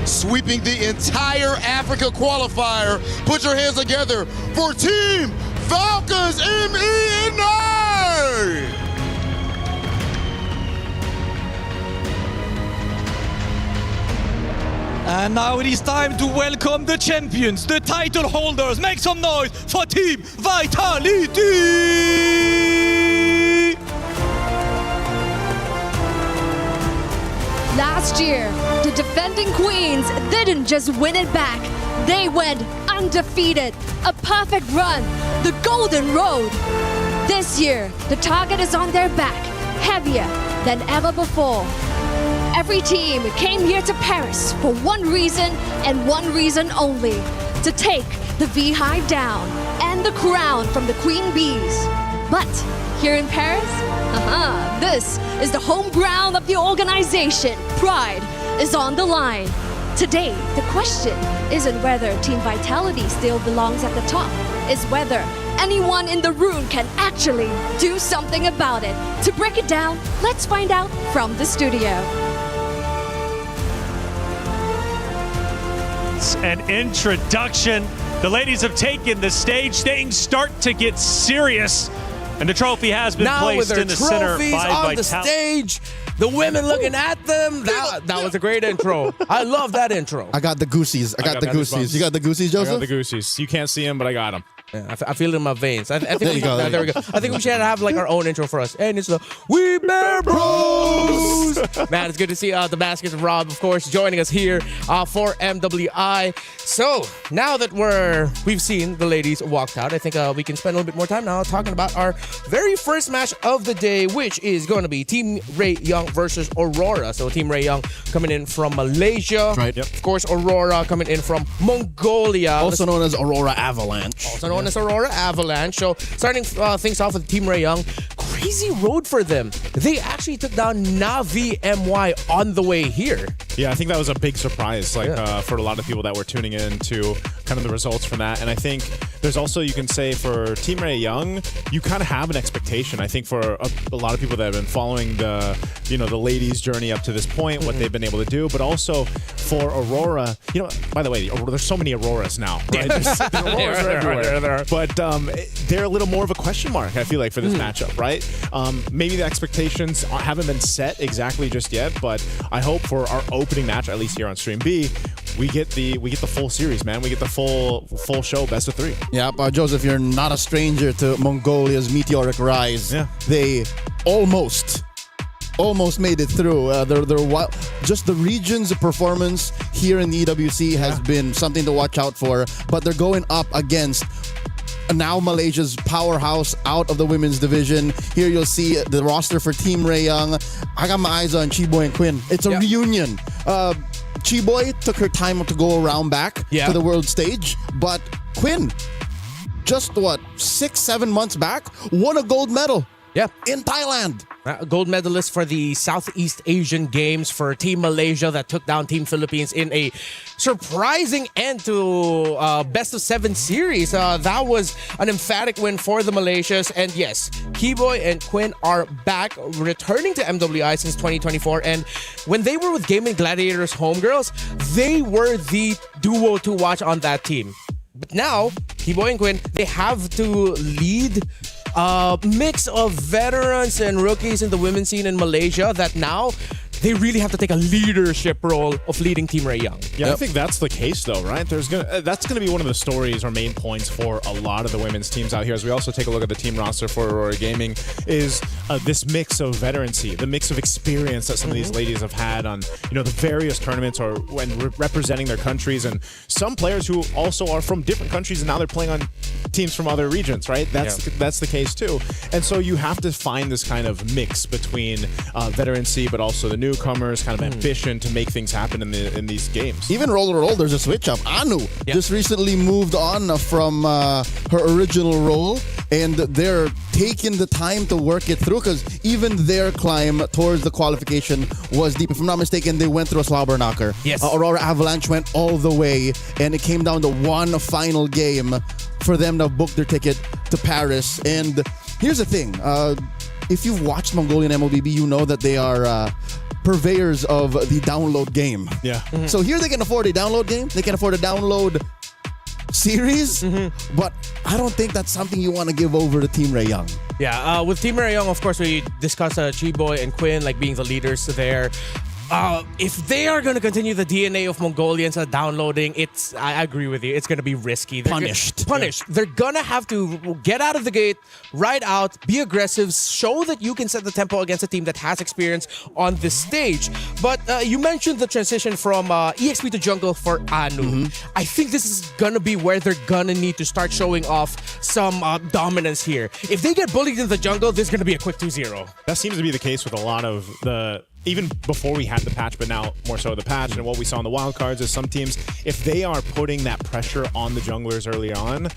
Sweeping the entire Africa qualifier, put your hands together for Team Falcons MENA! And now it is time to welcome the champions, the title holders. Make some noise for Team Vitality! Last year, the defending queens didn't just win it back. They went undefeated. A perfect run. The golden road. This year, the target is on their back, heavier than ever before. Every team came here to Paris for one reason and one reason only: to take the beehive down, and the crown from the queen bees. But here in Paris, this is the home ground of the organization. Pride is on the line. Today, the question isn't whether Team Vitality still belongs at the top, it's whether anyone in the room can actually do something about it. To break it down, let's find out from the studio. An introduction. The ladies have taken the stage. Things start to get serious. And the trophy has been placed in the center by on the stage. The women looking at them. That was a great intro. I love that intro. I got the goosies. I got the goosies. You got the goosies, Joseph? I got the goosies. You can't see them, but I got them. Yeah, I feel it in my veins. I think There you go. there we go. I think we should have like our own intro for us. And it's the We Bear Bros. Man, it's good to see the Baskets of Rob, of course, joining us here for MWI. So now that we've seen the ladies walked out, I think we can spend a little bit more time now talking about our very first match of the day, which is going to be Team Ray Young versus Aurora. So Team Ray Young coming in from Malaysia. Right. Yep. Of course, Aurora coming in from Mongolia. Also known as Aurora Avalanche. Also known as Aurora Avalanche. So starting things off with Team Ray Young, crazy road for them. They actually took down Navi MY on the way here. Yeah, I think that was a big surprise, for a lot of people that were tuning in to kind of the results from that. And I think there's also, you can say, for Team Ray Young, you kind of have an expectation. I think for a lot of people that have been following the ladies' journey up to this point, what they've been able to do, but also for Aurora, by the way, there's so many Auroras now, right? There's Auroras are everywhere. But they're a little more of a question mark, I feel like, for this matchup, right? Maybe the expectations haven't been set exactly just yet, but I hope for our opening match, at least here on Stream B, we get the full series, man. We get the full show, best of 3. Yeah, Joseph, you're not a stranger to Mongolia's meteoric rise. Yeah. They almost made it through. Just the region's performance here in the EWC has been something to watch out for, but they're going up against now Malaysia's powerhouse out of the women's division. Here you'll see the roster for Team Ray Young. I got my eyes on Chiboy and Quinn. It's a reunion. Chiboy took her time to go around back to the world stage, but Quinn, just 6-7 months back, won a gold medal. Yeah, in Thailand. Gold medalist for the Southeast Asian Games for Team Malaysia that took down Team Philippines in a surprising end to best of 7 series. That was an emphatic win for the Malaysians. And yes, Keyboy and Quinn are back, returning to MWI since 2024. And when they were with Gaming Gladiators Homegirls, they were the duo to watch on that team. But now, Keyboy and Quinn, they have to lead mix of veterans and rookies in the women's scene in Malaysia that now they really have to take a leadership role of leading Team Ray Young. Yeah, I think that's the case, though, right? That's gonna be one of the stories or main points for a lot of the women's teams out here. As we also take a look at the team roster for Aurora Gaming, is this mix of veterancy, the mix of experience that some of these ladies have had on the various tournaments or when representing their countries, and some players who also are from different countries and now they're playing on teams from other regions, right? That's the case too. And so you have to find this kind of mix between veterancy, but also the newcomers, kind of ambition to make things happen in these games. Even Roll, there's a switch up. Anu just recently moved on from her original role, and they're taking the time to work it through because even their climb towards the qualification was deep. If I'm not mistaken, they went through a slobber knocker. Yes. Aurora Avalanche went all the way, and it came down to one final game for them to book their ticket to Paris. And here's the thing. If you've watched Mongolian MLBB, you know that they are purveyors of the download game. Yeah. So here they can afford a download game. They can afford a download series. But I don't think that's something you want to give over to Team Ray Young. Yeah, with Team Ray Young, of course, we discussed Chiboy and Quinn like being the leaders there. If they are going to continue the DNA of Mongolians downloading, I agree with you. It's going to be risky. Punished. They're going to have to get out of the gate, ride out, be aggressive, show that you can set the tempo against a team that has experience on this stage. But you mentioned the transition from EXP to jungle for Anu. I think this is going to be where they're going to need to start showing off some dominance here. If they get bullied in the jungle, this is going to be a quick 2-0. That seems to be the case with a lot of the even before we had the patch, but now more so the patch, and what we saw in the wildcards is some teams, if they are putting that pressure on the junglers early on,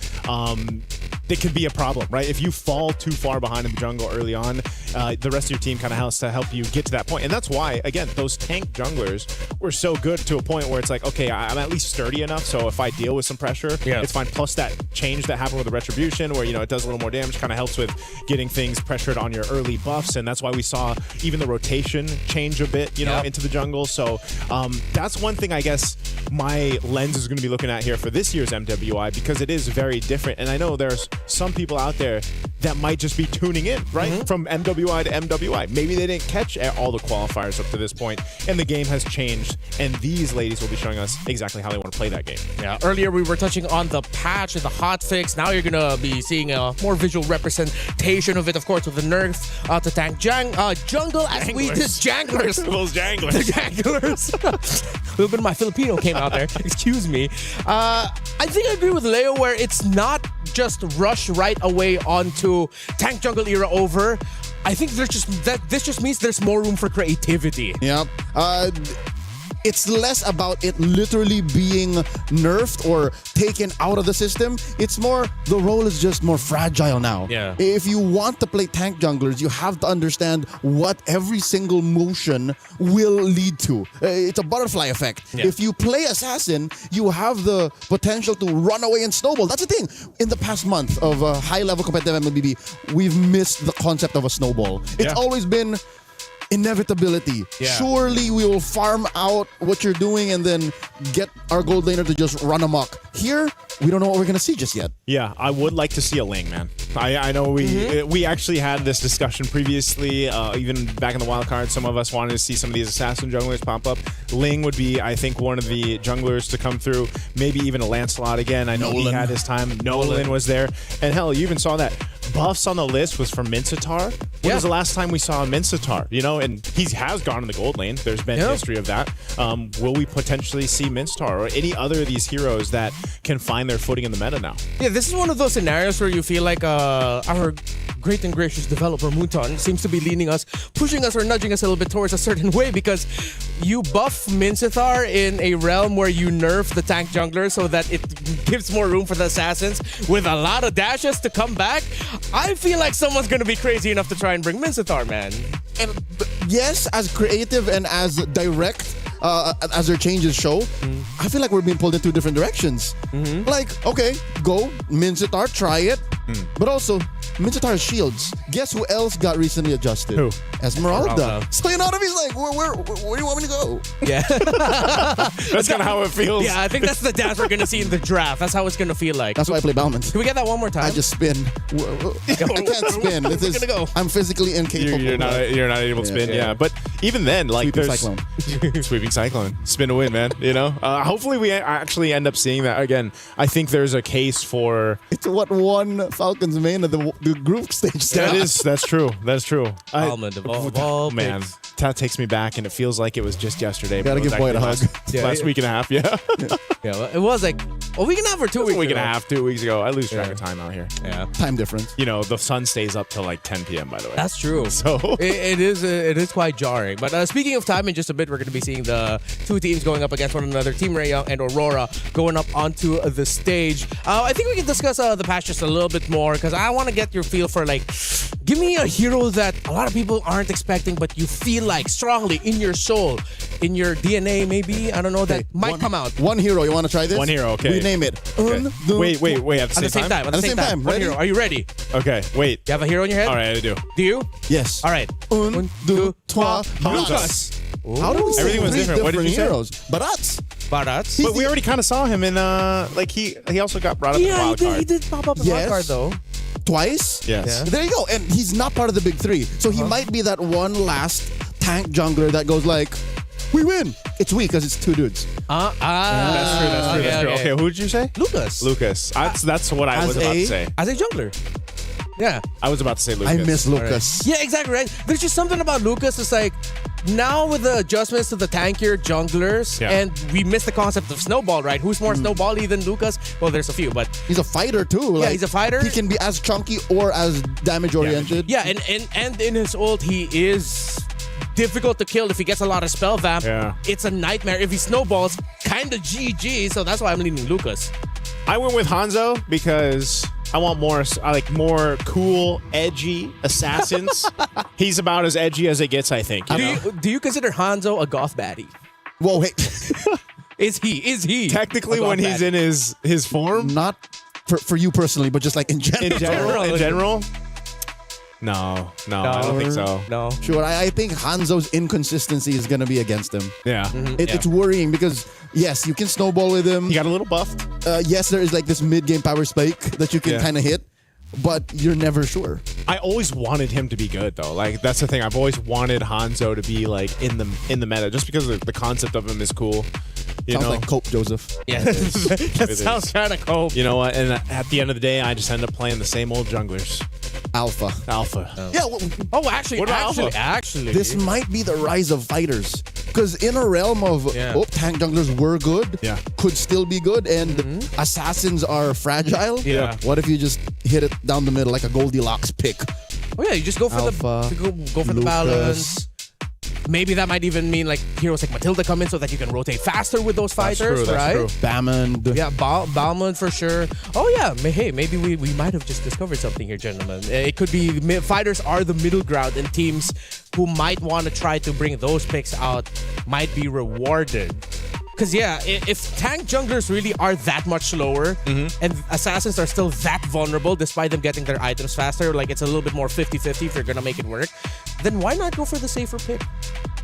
it could be a problem, right? If you fall too far behind in the jungle early on, the rest of your team kind of has to help you get to that point. And that's why, again, those tank junglers were so good to a point where it's like, okay, I'm at least sturdy enough, so if I deal with some pressure, it's fine. Plus that change that happened with the Retribution, where, it does a little more damage, kind of helps with getting things pressured on your early buffs, and that's why we saw even the rotation change a bit, into the jungle. So that's one thing I guess my lens is going to be looking at here for this year's MWI, because it is very different. And I know there's some people out there that might just be tuning in, right? From MWI to MWI. Maybe they didn't catch all the qualifiers up to this point, and the game has changed, and these ladies will be showing us exactly how they want to play that game. Yeah, earlier we were touching on the patch and the hotfix. Now you're going to be seeing a more visual representation of it, of course, with the nerf to tank jungle, as we did janglers. Those janglers. The janglers. A little bit of my Filipino came out there. Excuse me. I think I agree with Leo where it's not just rush right away onto tank jungle era over. I think this just means there's more room for creativity. Yep. It's less about it literally being nerfed or taken out of the system. It's more, the role is just more fragile now. Yeah. If you want to play tank junglers, you have to understand what every single motion will lead to. It's a butterfly effect. Yeah. If you play assassin, you have the potential to run away and snowball. That's the thing. In the past month of high-level competitive MLBB, we've missed the concept of a snowball. It's always been inevitability. Yeah. Surely we will farm out what you're doing and then get our gold laner to just run amok. Here, we don't know what we're going to see just yet. Yeah, I would like to see a Ling, man. I know we actually had this discussion previously, even back in the wild card. Some of us wanted to see some of these assassin junglers pop up. Ling would be, I think, one of the junglers to come through. Maybe even a Lancelot again. I know he had his time. Nolan was there. And hell, you even saw that buffs on the list was from Mincetar. When was the last time we saw Mincetar? And he has gone in the gold lane. There's been history of that. Will we potentially see Mincetar or any other of these heroes that can find their footing in the meta now? Yeah, this is one of those scenarios where you feel like our great and gracious developer Muton seems to be leaning us, pushing us or nudging us a little bit towards a certain way, because you buff Mincetar in a realm where you nerf the tank jungler so that it gives more room for the assassins with a lot of dashes to come back. I feel like someone's going to be crazy enough to try and bring Mincetar, man. And yes, as creative and as direct as their changes show, I feel like we're being pulled in two different directions. Like, okay, go, Mincetar, try it. But also, Mincetar's shields. Guess who else got recently adjusted? Who? Esmeralda. So he's like, where do you want me to go? Yeah. That's kind of how it feels. Yeah, I think that's the dance we're going to see in the draft. That's how it's going to feel like. That's why I play Balmond. Can we get that one more time? I just spin. I can't spin. I'm physically incapable. You're not able to spin, yeah. But even then, like, Sweeping Cyclone. Sweeping Cyclone. Spin to win, man. Hopefully we actually end up seeing that again. I think there's a case for... It's what won Falcons main at the group stage. That's true. That's true. Almond of all man. That takes me back, and it feels like it was just yesterday. Gotta give Boyd a hug. Last week and a half, yeah. Well, it was like a week and a half or 2 weeks ago. A week and a half, 2 weeks ago. I lose track of time out here. Yeah. Time difference. The sun stays up till like 10 p.m., by the way. That's true. So it is quite jarring. But speaking of time, in just a bit, we're going to be seeing the two teams going up against one another. Team Rayyoung and Aurora going up onto the stage. I think we can discuss the patch just a little bit more, because I want to get your feel for, like, give me a hero that a lot of people aren't expecting, but you feel like strongly in your soul, in your DNA, maybe. I don't know, that might come out. One hero. You want to try this? One hero, okay. We name it. Okay. Wait. At the same time? At the same time. One hero. Are you ready? Okay, wait. You have a hero in your head? All right, I do. Do you? Yes. All right. Un, deux, trois, Lucas. How do we say Everything was different. What did you say? heroes? Barats. Barats. But we already kind of saw him in, he also got brought up in the wild card. He did pop up in wild card, though. Twice? Yes. There you go. And he's not part of the big three. So he might be that one last tank jungler that goes like, we win. It's weak because it's two dudes. That's true. Okay, who did you say? Lucas. That's what I was about to say. As a jungler. Yeah. I was about to say Lucas. I miss Lucas. Right. Yeah, exactly right. There's just something about Lucas. It's like, now with the adjustments to the tankier junglers, and we missed the concept of snowball, right? Who's more snowball-y than Lucas? Well, there's a few, but... He's a fighter, too. Yeah, he's a fighter. He can be as chunky or as damage-oriented. Yeah, and in his ult, he is difficult to kill if he gets a lot of spell vamp. Yeah. It's a nightmare. If he snowballs, kind of GG. So that's why I'm leaning Lucas. I went with Hanzo because I want more cool, edgy assassins. He's about as edgy as it gets, I think. Do you consider Hanzo a goth baddie? Whoa, hey. Is he? Technically, when he's in his form? Not for you personally, but just like in general. In general? No, I don't think so. No. Sure, I think Hanzo's inconsistency is going to be against him. Yeah. It's worrying because, yes, you can snowball with him. He got a little buffed. Yes, there is like this mid-game power spike that you can kind of hit, but you're never sure. I always wanted him to be good, though. Like, that's the thing. I've always wanted Hanzo to be, like, in the meta, just because the concept of him is cool. Sounds like Cope, Joseph. Yeah, that sounds kind of Cope. You know what? And at the end of the day, I just end up playing the same old junglers. Alpha. Yeah. Actually, this might be the rise of fighters. Because in a realm of tank junglers were good, could still be good, and assassins are fragile. Yeah. What if you just hit it down the middle like a Goldilocks pick? Oh yeah, you just go for Alpha, go for the balance. Maybe that might even mean like heroes like Matilda come in so that you can rotate faster with those fighters, right? That's true. Balmond. Yeah, Balmond for sure. Oh yeah, hey, maybe we might have just discovered something here, gentlemen. It could be fighters are the middle ground, and teams who might want to try to bring those picks out might be rewarded. Because if tank junglers really are that much slower and assassins are still that vulnerable despite them getting their items faster, like it's a little bit more 50-50 if you're going to make it work, then why not go for the safer pick?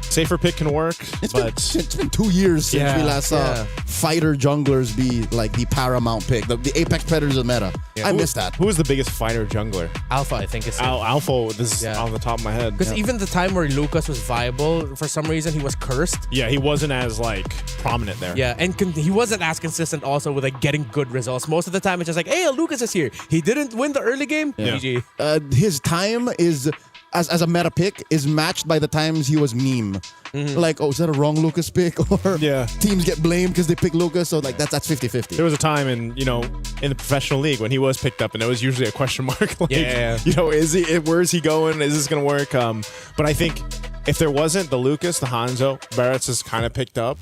Safer pick can work, It's been 2 years since we last saw fighter junglers be like the paramount pick, the Apex Predators of meta. I miss that. Who is the biggest fighter jungler? Alpha, I think. Alpha, this is on the top of my head. Because even the time where Lucas was viable, for some reason he was cursed. Yeah, he wasn't as like prominent there. Yeah, and he wasn't as consistent also with like getting good results. Most of the time it's just like, hey, Lucas is here. He didn't win the early game. GG. His time is as a meta pick is matched by the times he was meme. Like, is that a wrong Lucas pick? Or teams get blamed because they pick Lucas. So like that's 50-50. There was a time in the professional league when he was picked up, and it was usually a question mark. Like, where is he going? Is this gonna work? But I think if there wasn't the Lucas, the Hanzo, Barrett's is kind of picked up.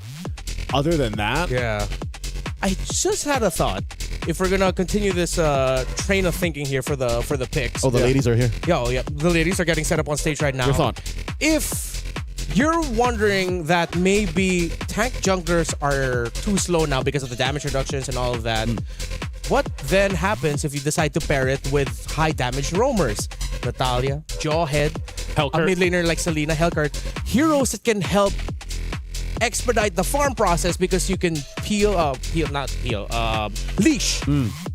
Other than that, I just had a thought. If we're gonna continue this train of thinking here for the picks. Oh, the ladies are here. The ladies are getting set up on stage right now. Your thought? If you're wondering that maybe tank junglers are too slow now because of the damage reductions and all of that, what then happens if you decide to pair it with high damage roamers? Natalia, Jawhead, Hellcurt. a mid laner like Selena, Hellcurt, heroes that can help expedite the farm process because you can leash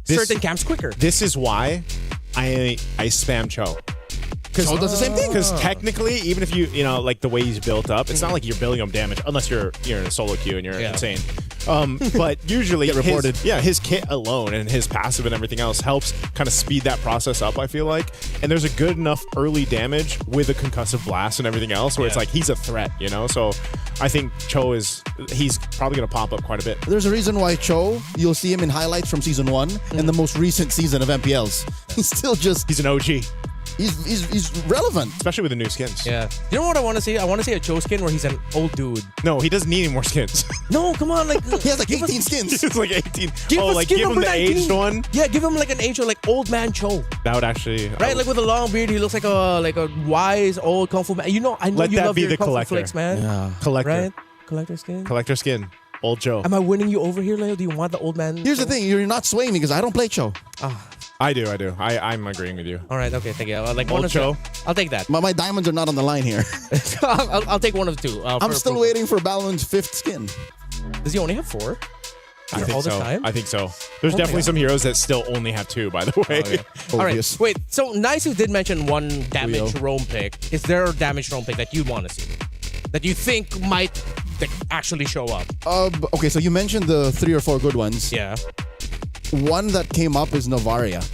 certain camps quicker. This is why I spam Cho. Cho does the same thing. Because technically, even if you like the way he's built up, it's not like you're building him damage unless you're in a solo queue and you're insane. But usually, his kit alone and his passive and everything else helps kind of speed that process up, I feel like. And there's a good enough early damage with a concussive blast and everything else where it's like he's a threat, So I think Cho he's probably going to pop up quite a bit. There's a reason why Cho, you'll see him in highlights from Season 1 and the most recent season of MPLs. He's an OG. He's relevant. Especially with the new skins. Yeah. You know what I want to see? I want to see a Cho skin where he's an old dude. No, he doesn't need any more skins. No, come on. Like he has like 18 skins. It's like 18. Give him the 19. aged one? Yeah, give him like an aged one, like old man Cho. That would actually... Right, like with a long beard, he looks like a wise old kung fu man. I know Let you that love be your the kung fu collector. flicks, man. Yeah. Collector. Right? Collector skin. Collector skin. Old Cho. Am I winning you over here, Leo? Do you want the old man? Here's the thing. You're not swaying me because I don't play Cho. I do. I'm agreeing with you. All right, okay, thank you. Like Old Cho. I'll take that. My diamonds are not on the line here. I'll take one of the two. I'm still waiting for Balon's 5th skin. Does he only have 4? I think all so. the time? I think so. There's definitely some heroes that still only have 2, by the way. All right, wait. So Nice did mention one damage roam pick. Is there a damage roam pick that you want to see? That you think might actually show up? Okay, so you mentioned the 3 or 4 good ones. Yeah. One that came up is Navaria.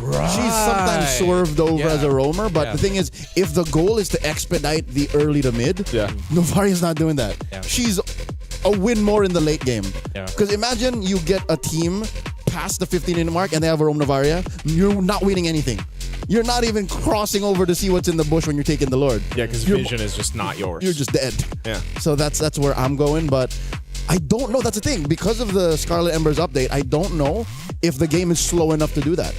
Right. She's sometimes swerved over as a roamer, but the thing is, if the goal is to expedite the early to mid, Novaria's not doing that. Yeah. She's a win more in the late game. Yeah. Because imagine you get a team past the 15-minute mark and they have a roam Navaria, you're not winning anything. you're not even crossing over to see what's in the bush when you're taking the Lord. Yeah, because vision is just not yours. You're just dead. Yeah. So that's where I'm going, but I don't know. That's the thing. Because of the Scarlet Embers update, I don't know if the game is slow enough to do that.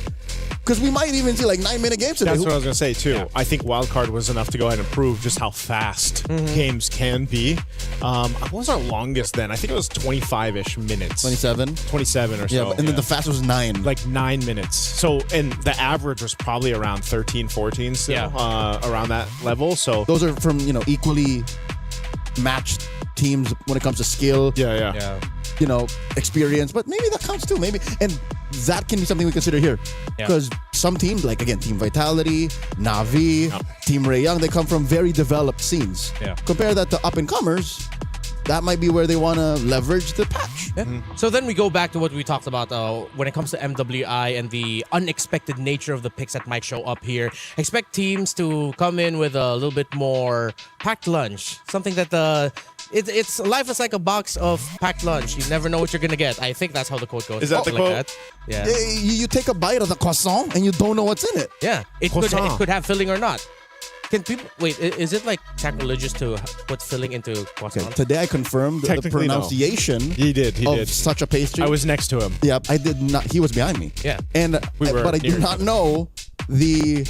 Because we might even see like 9-minute games today. That's what I was going to say, too. Yeah. I think Wildcard was enough to go ahead and prove just how fast games can be. What was our longest then? I think it was 25-ish minutes. 27? 27 or so. Yeah, and then the fastest was 9. Like 9 minutes. So, and the average was probably around 13, 14 still, around that level. So those are from, equally matched teams when it comes to skill. Yeah. Experience, but maybe that counts too. Maybe, and that can be something we consider here, because some teams, like again, Team Vitality, Na'Vi, Team Ray Young, they come from very developed scenes. Yeah. Compare that to up and comers. That might be where they want to leverage the patch. Yeah. So then we go back to what we talked about when it comes to MWI and the unexpected nature of the picks that might show up here. Expect teams to come in with a little bit more packed lunch, something that it's life is like a box of packed lunch. You never know what you're gonna get. I think that's how the quote goes. Is that the quote? Like that. Yeah. You take a bite of the croissant and you don't know what's in it. Yeah. It could have filling or not. Can people wait? Is it like sacrilegious to put filling into croissant? Okay, today I confirmed the pronunciation. No. He did. Such a pastry. I was next to him. Yeah, I did not. He was behind me. Yeah, but I do not know the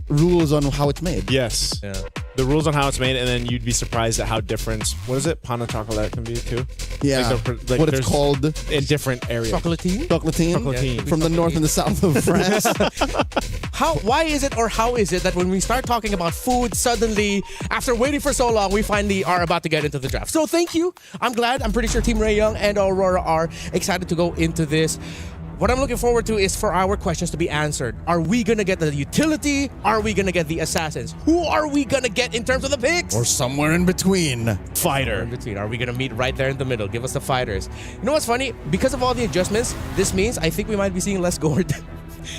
rules on how it's made. Yes. Yeah. The rules on how it's made, and then you'd be surprised at how different. What is it? Pan au chocolat can be too. Yeah. Like what it's called in different areas. Chocolatine. Yeah, from the north and the south of France. Why is it, or how is it that when we start talking about food, suddenly, after waiting for so long, we finally are about to get into the draft? So thank you. I'm glad. I'm pretty sure Team Ray Young and Aurora are excited to go into this. What I'm looking forward to is for our questions to be answered. Are we going to get the utility? Are we going to get the assassins? Who are we going to get in terms of the picks? Or somewhere in between. Fighter. In between. Are we going to meet right there in the middle? Give us the fighters. You know what's funny? Because of all the adjustments, this means I think we might be seeing less Gord.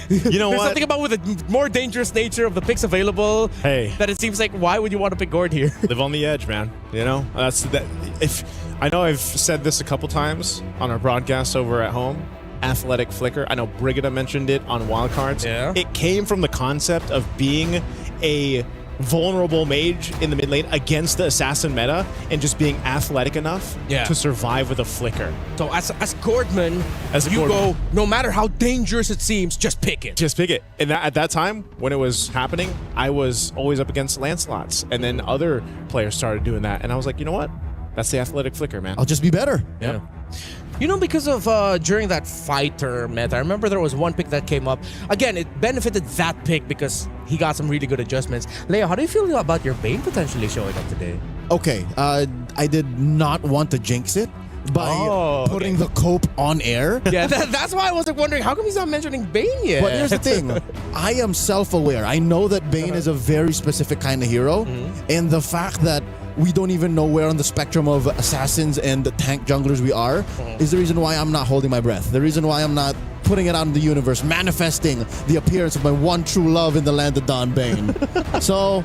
You know There's what? something about with the more dangerous nature of the picks available. Hey. That it seems like, why would you want to pick Gord here? Live on the edge, man. That's that. If I know I've said this a couple times on our broadcasts over at home. Athletic flicker. I know Brigida mentioned it on Wildcards. Yeah. It came from the concept of being a vulnerable mage in the mid lane against the assassin meta and just being athletic enough to survive with a flicker. So as Gordman, go, no matter how dangerous it seems, just pick it. Just pick it. And at that time, when it was happening, I was always up against Lancelots. And then other players started doing that. And I was like, you know what? That's the athletic flicker, man. I'll just be better. Yeah. Because of during that fighter meta, I remember there was one pick that came up. Again, it benefited that pick because he got some really good adjustments. Leo, how do you feel about your Bane potentially showing up today? Okay, I did not want to jinx it by putting the cope on air. Yeah, that's why I was wondering, how come he's not mentioning Bane yet? But here's the thing. I am self-aware. I know that Bane is a very specific kind of hero. And the fact that we don't even know where on the spectrum of assassins and the tank junglers we are is the reason why I'm not holding my breath. The reason why I'm not putting it out in the universe, manifesting the appearance of my one true love in the land of Don Bane. So,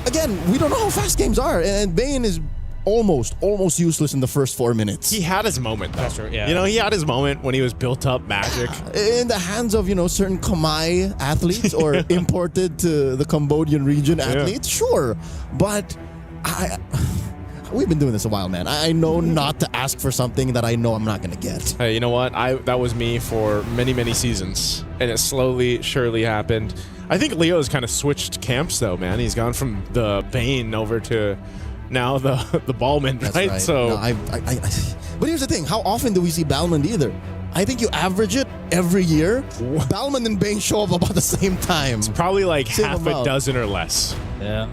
again, we don't know how fast games are. And Bane is almost useless in the first 4 minutes. He had his moment, though. That's true, yeah. He had his moment when he was built up magic. In the hands of, certain Khmer athletes or imported to the Cambodian region athletes, sure. But we've been doing this a while, man. I know not to ask for something that I know I'm not going to get. Hey, you know what? That was me for many, many seasons. And it slowly, surely happened. I think Leo's kind of switched camps, though, man. He's gone from the Bane over to now the Balmond, That's right? So, no, but here's the thing. How often do we see Balmond either? I think you average it every year. Balmond and Bane show up about the same time. It's probably like Same half amount. a dozen or less. Yeah.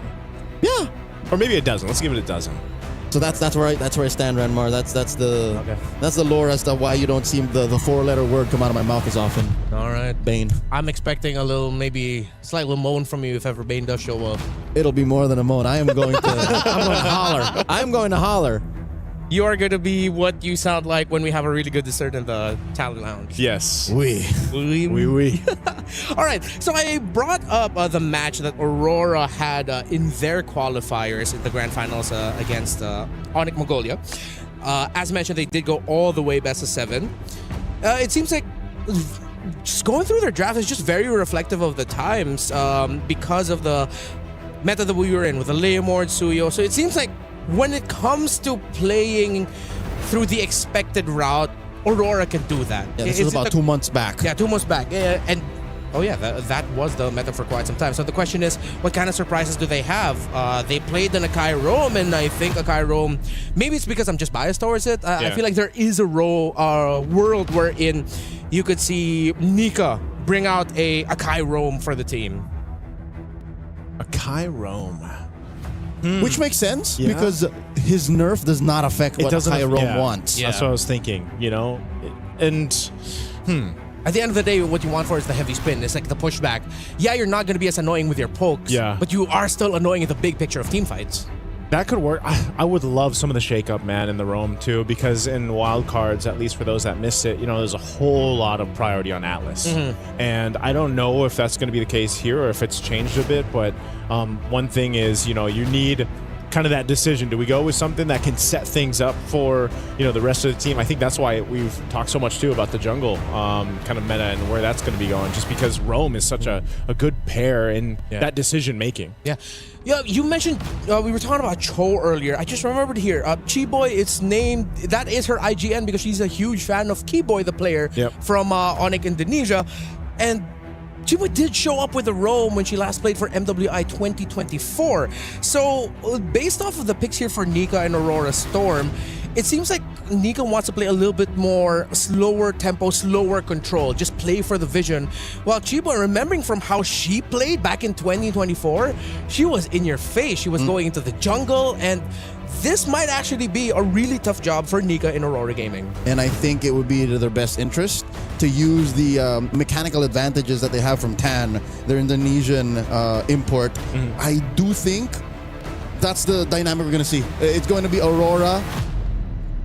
Or maybe a dozen. Let's give it a dozen. So that's where I stand, Ranmar. That's the lore as to why you don't see the 4-letter word come out of my mouth as often. All right. Bane. I'm expecting a little, maybe slight little moan from you if ever Bane does show up. It'll be more than a moan. I'm going to holler. I'm going to holler. You are going to be what you sound like when we have a really good dessert in the Talent Lounge. Yes. Oui. All right, so I brought up the match that Aurora had in their qualifiers in the grand finals against Onyx Mongolia. As mentioned, they did go all the way best of 7. It seems like just going through their draft is just very reflective of the times because of the meta that we were in with the Leomord, Suyo. So it seems like when it comes to playing through the expected route, Aurora can do that. Yeah, this is about 2 months back. Yeah, 2 months back. And oh yeah, that was the meta for quite some time. So the question is, what kind of surprises do they have? They played an Akai Rome, and I think Akai Rome, maybe it's because I'm just biased towards it. I feel like there is a world wherein you could see Nika bring out a Akai Rome for the team. Akai Rome. Which makes sense because his nerf does not affect what Akai Rome wants. That's what I was thinking, you know? And, At the end of the day, what you want for is the heavy spin. It's like the pushback. Yeah, you're not going to be as annoying with your pokes, but you are still annoying in the big picture of team fights. That could work. I would love some of the shake-up, man, in the Rome, too, because in wildcards, at least for those that missed it, you know, there's a whole lot of priority on Atlas. And I don't know if that's going to be the case here or if it's changed a bit, but one thing is, you know, you need kind of that decision. Do we go with something that can set things up for, you know, the rest of the team? I think that's why we've talked so much, too, about the jungle kind of meta and where that's going to be going, just because Rome is such a good pair in that decision-making. Yeah, you mentioned, we were talking about Cho earlier. I just remembered here, Chiboy, it's named, that is her IGN because she's a huge fan of Kiboy, the player from Onyx Indonesia. And Chiboy did show up with a Rome when she last played for MWI 2024. So, based off of the picks here for Nika and Aurora Storm, it seems like Nika wants to play a little bit more slower tempo, slower control, just play for the vision. While Chiboy, remembering from how she played back in 2024, she was in your face. She was going into the jungle, and this might actually be a really tough job for Nika in Aurora Gaming. And I think it would be to their best interest to use the mechanical advantages that they have from Tan, their Indonesian import. I do think that's the dynamic we're going to see. It's going to be Aurora.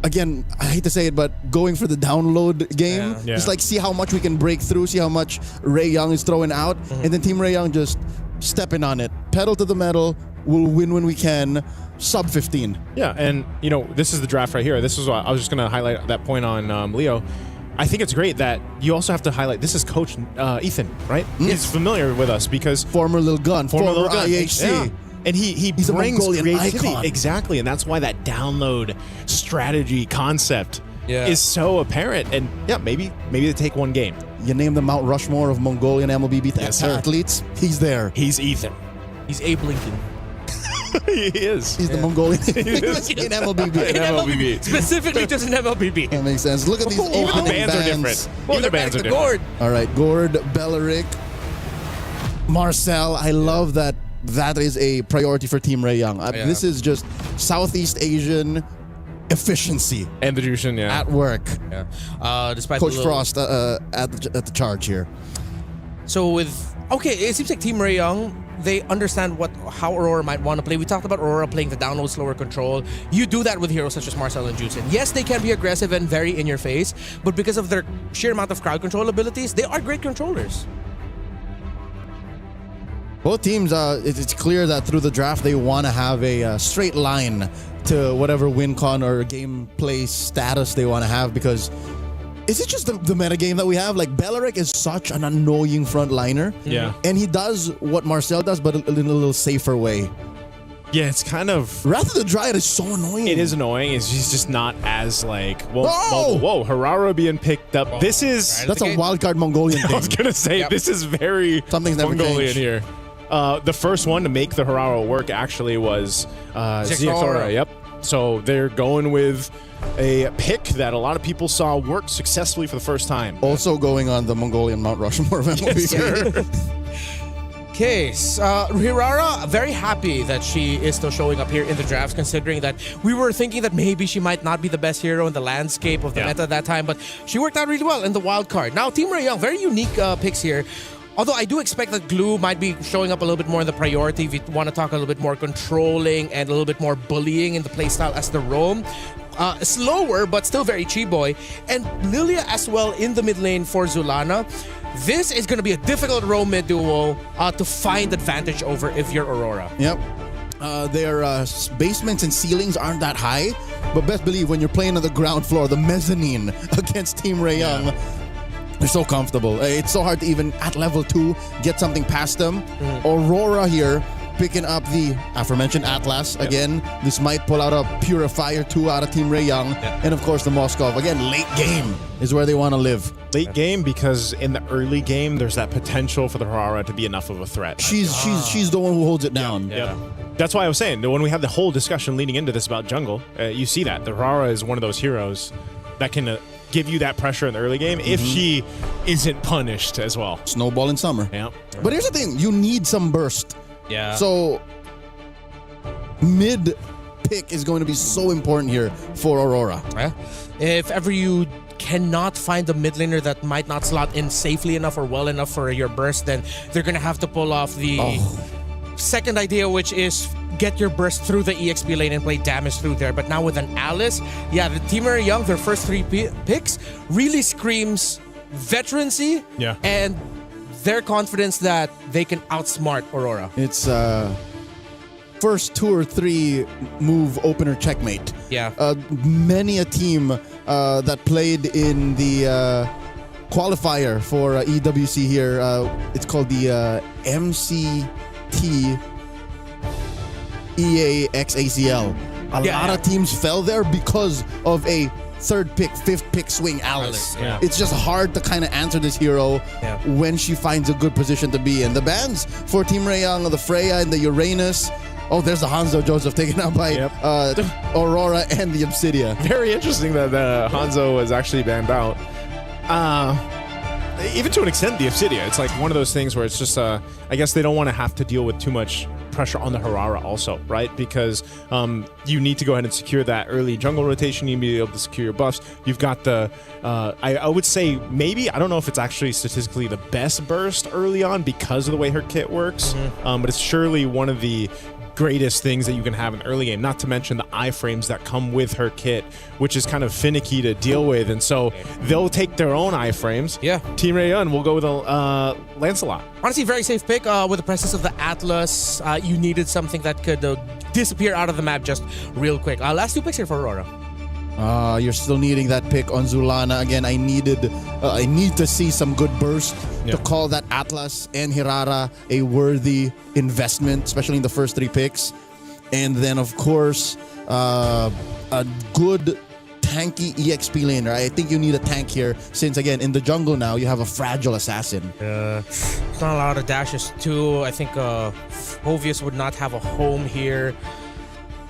Again, I hate to say it, but going for the download game, just like see how much we can break through, see how much Ray Young is throwing out, and then Team Ray Young just stepping on it. Pedal to the metal, we'll win when we can, sub 15. Yeah, and you know, this is the draft right here. This is what I was just going to highlight that point on Leo. I think it's great that you also have to highlight, this is Coach Ethan, right? He's familiar with us because... Former Little Gun, former IHC. Yeah. And he He's brings a creativity. icon. Exactly, and that's why that download strategy concept is so apparent. And yeah, maybe they take one game. You name the Mount Rushmore of Mongolian MLBB athletes. He's there. He's Ethan. He's Abe Lincoln. He is. He's the Mongolian in MLBB. In MLBB. Specifically just in MLBB. That makes sense. Look at these Even opening the bands are different. Even the bands are different. Gord. All right, Gord, Belleric, Marcel. I love that. That is a priority for Team Ray Young. This is just Southeast Asian efficiency and the Jushin, at work. Despite Coach Frost at the charge here. So it seems like Team Ray Young, they understand how Aurora might want to play. We talked about Aurora playing the download, slower control. You do that with heroes such as Marcel and Juicin. Yes, they can be aggressive and very in your face, but because of their sheer amount of crowd control abilities, they are great controllers. Both teams, it's clear that through the draft, they want to have a straight line to whatever win con or gameplay status they want to have, because is it just the meta game that we have? Like, Belleric is such an annoying frontliner. Yeah. And he does what Marcel does, but in a little safer way. Yeah, it's kind of... Wrath of the Dryad is so annoying. It is annoying. He's just not as like... Whoa, Harara being picked up. This is... That's a wildcard Mongolian thing. I was going to say, this is very Something's never Mongolian changed. here. The first one to make the Harara work actually was Ziatora. Yep. So they're going with a pick that a lot of people saw work successfully for the first time. Also going on the Mongolian Mount Rushmore of MLBB. Okay, Hirara, very happy that she is still showing up here in the drafts, considering that we were thinking that maybe she might not be the best hero in the landscape of the meta at that time, but she worked out really well in the wild card. Now, Team Ray Young, very unique picks here. Although I do expect that Glue might be showing up a little bit more in the priority if you want to talk a little bit more controlling and a little bit more bullying in the playstyle as the roam. Slower, but still very Chiboy. And Lilia as well in the mid lane for Zulana. This is going to be a difficult roam mid duo to find advantage over if you're Aurora. Yep. Their basements and ceilings aren't that high, but best believe when you're playing on the ground floor, the mezzanine against Team Ray Young, They're so comfortable. It's so hard to even, at level 2, get something past them. Aurora here, picking up the aforementioned Atlas. Again, this might pull out a Purifier 2 out of Team Ray Young. And of course, the Moskov. Again, late game is where they want to live. Late game because in the early game, there's that potential for the Harara to be enough of a threat. She's the one who holds it down. Yeah. That's why I was saying, when we have the whole discussion leading into this about jungle, you see that. The Harara is one of those heroes that can give you that pressure in the early game if she isn't punished as well. Snowball in summer. Yeah. But here's the thing, you need some burst. Yeah. So mid pick is going to be so important here for Aurora. Yeah. If ever you cannot find a mid laner that might not slot in safely enough or well enough for your burst, then they're gonna have to pull off the second idea, which is get your burst through the EXP lane and play damage through there. But now with an Alice, the Team Ray Young, their first 3 picks really screams veterancy and their confidence that they can outsmart Aurora. It's first 2 or 3 move opener checkmate. Yeah. Many a team that played in the qualifier for EWC here, it's called the MCT EAXACL. A lot of teams fell there because of a 3rd pick, 5th pick swing Alice. It's just hard to kind of answer this hero when she finds a good position to be in. The bans for Team Ray Young, the Freya and the Uranus. Oh, there's the Hanzo Joseph taken out by Aurora and the Obsidia. Very interesting that Hanzo was actually banned out. Even to an extent, the Obsidia. It's like one of those things where it's just, I guess they don't want to have to deal with too much pressure on the Harara also, right? Because you need to go ahead and secure that early jungle rotation. You need to be able to secure your buffs. You've got the, I would say maybe, I don't know if it's actually statistically the best burst early on because of the way her kit works, but it's surely one of the greatest things that you can have in the early game, not to mention the iframes that come with her kit, which is kind of finicky to deal with, and so they'll take their own iframes. Team Ray Young will go with a Lancelot. Honestly, very safe pick with the presence of the Atlas. You needed something that could disappear out of the map just real quick. Last 2 picks here for Aurora. You're still needing that pick on Zulana. Again, I need to see some good burst to call that Atlas and Hirara a worthy investment, especially in the first 3 picks. And then, of course, a good tanky EXP laner. I think you need a tank here since, again, in the jungle now, you have a fragile assassin. It's not a lot of dashes, too. I think Hovius would not have a home here.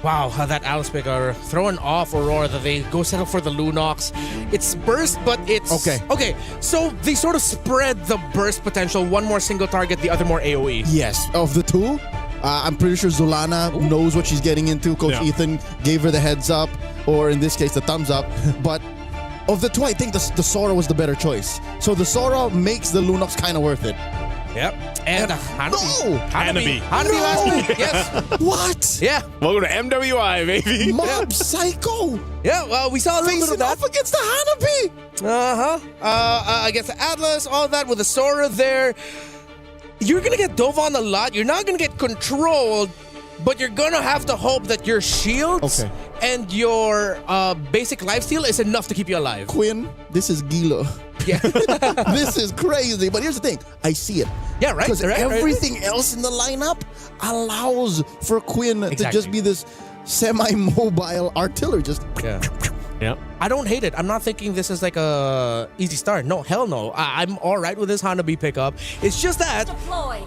Wow, that Alice pick are throwing off Aurora that they go settle for the Lunox. It's burst, but it's... Okay, so they sort of spread the burst potential. One more single target, the other more AoE. Yes, of the 2, I'm pretty sure Zulana knows what she's getting into. Coach Ethan gave her the heads up, or in this case, the thumbs up. But of the 2, I think the Sora was the better choice. So the Sora makes the Lunox kind of worth it. Yep. And Hanabi. Hanabi last pick, yes. What? Yeah. Welcome to MWI, baby. Mob Psycho. Yeah, well, we saw a little bit of that. Off against the Hanabi. Against the Atlas, all that with the Sora there. You're going to get dove on a lot. You're not going to get controlled, but you're going to have to hope that your shields and your basic lifesteal is enough to keep you alive. Quinn, this is Gila. Yeah. This is crazy. But here's the thing. I see it. Yeah, right. Because everything else in the lineup allows for Quinn to just be this semi-mobile artillery. Just... Yeah. I don't hate it. I'm not thinking this is like a easy start. No, hell no. I'm all right with this Hanabi pickup. It's just that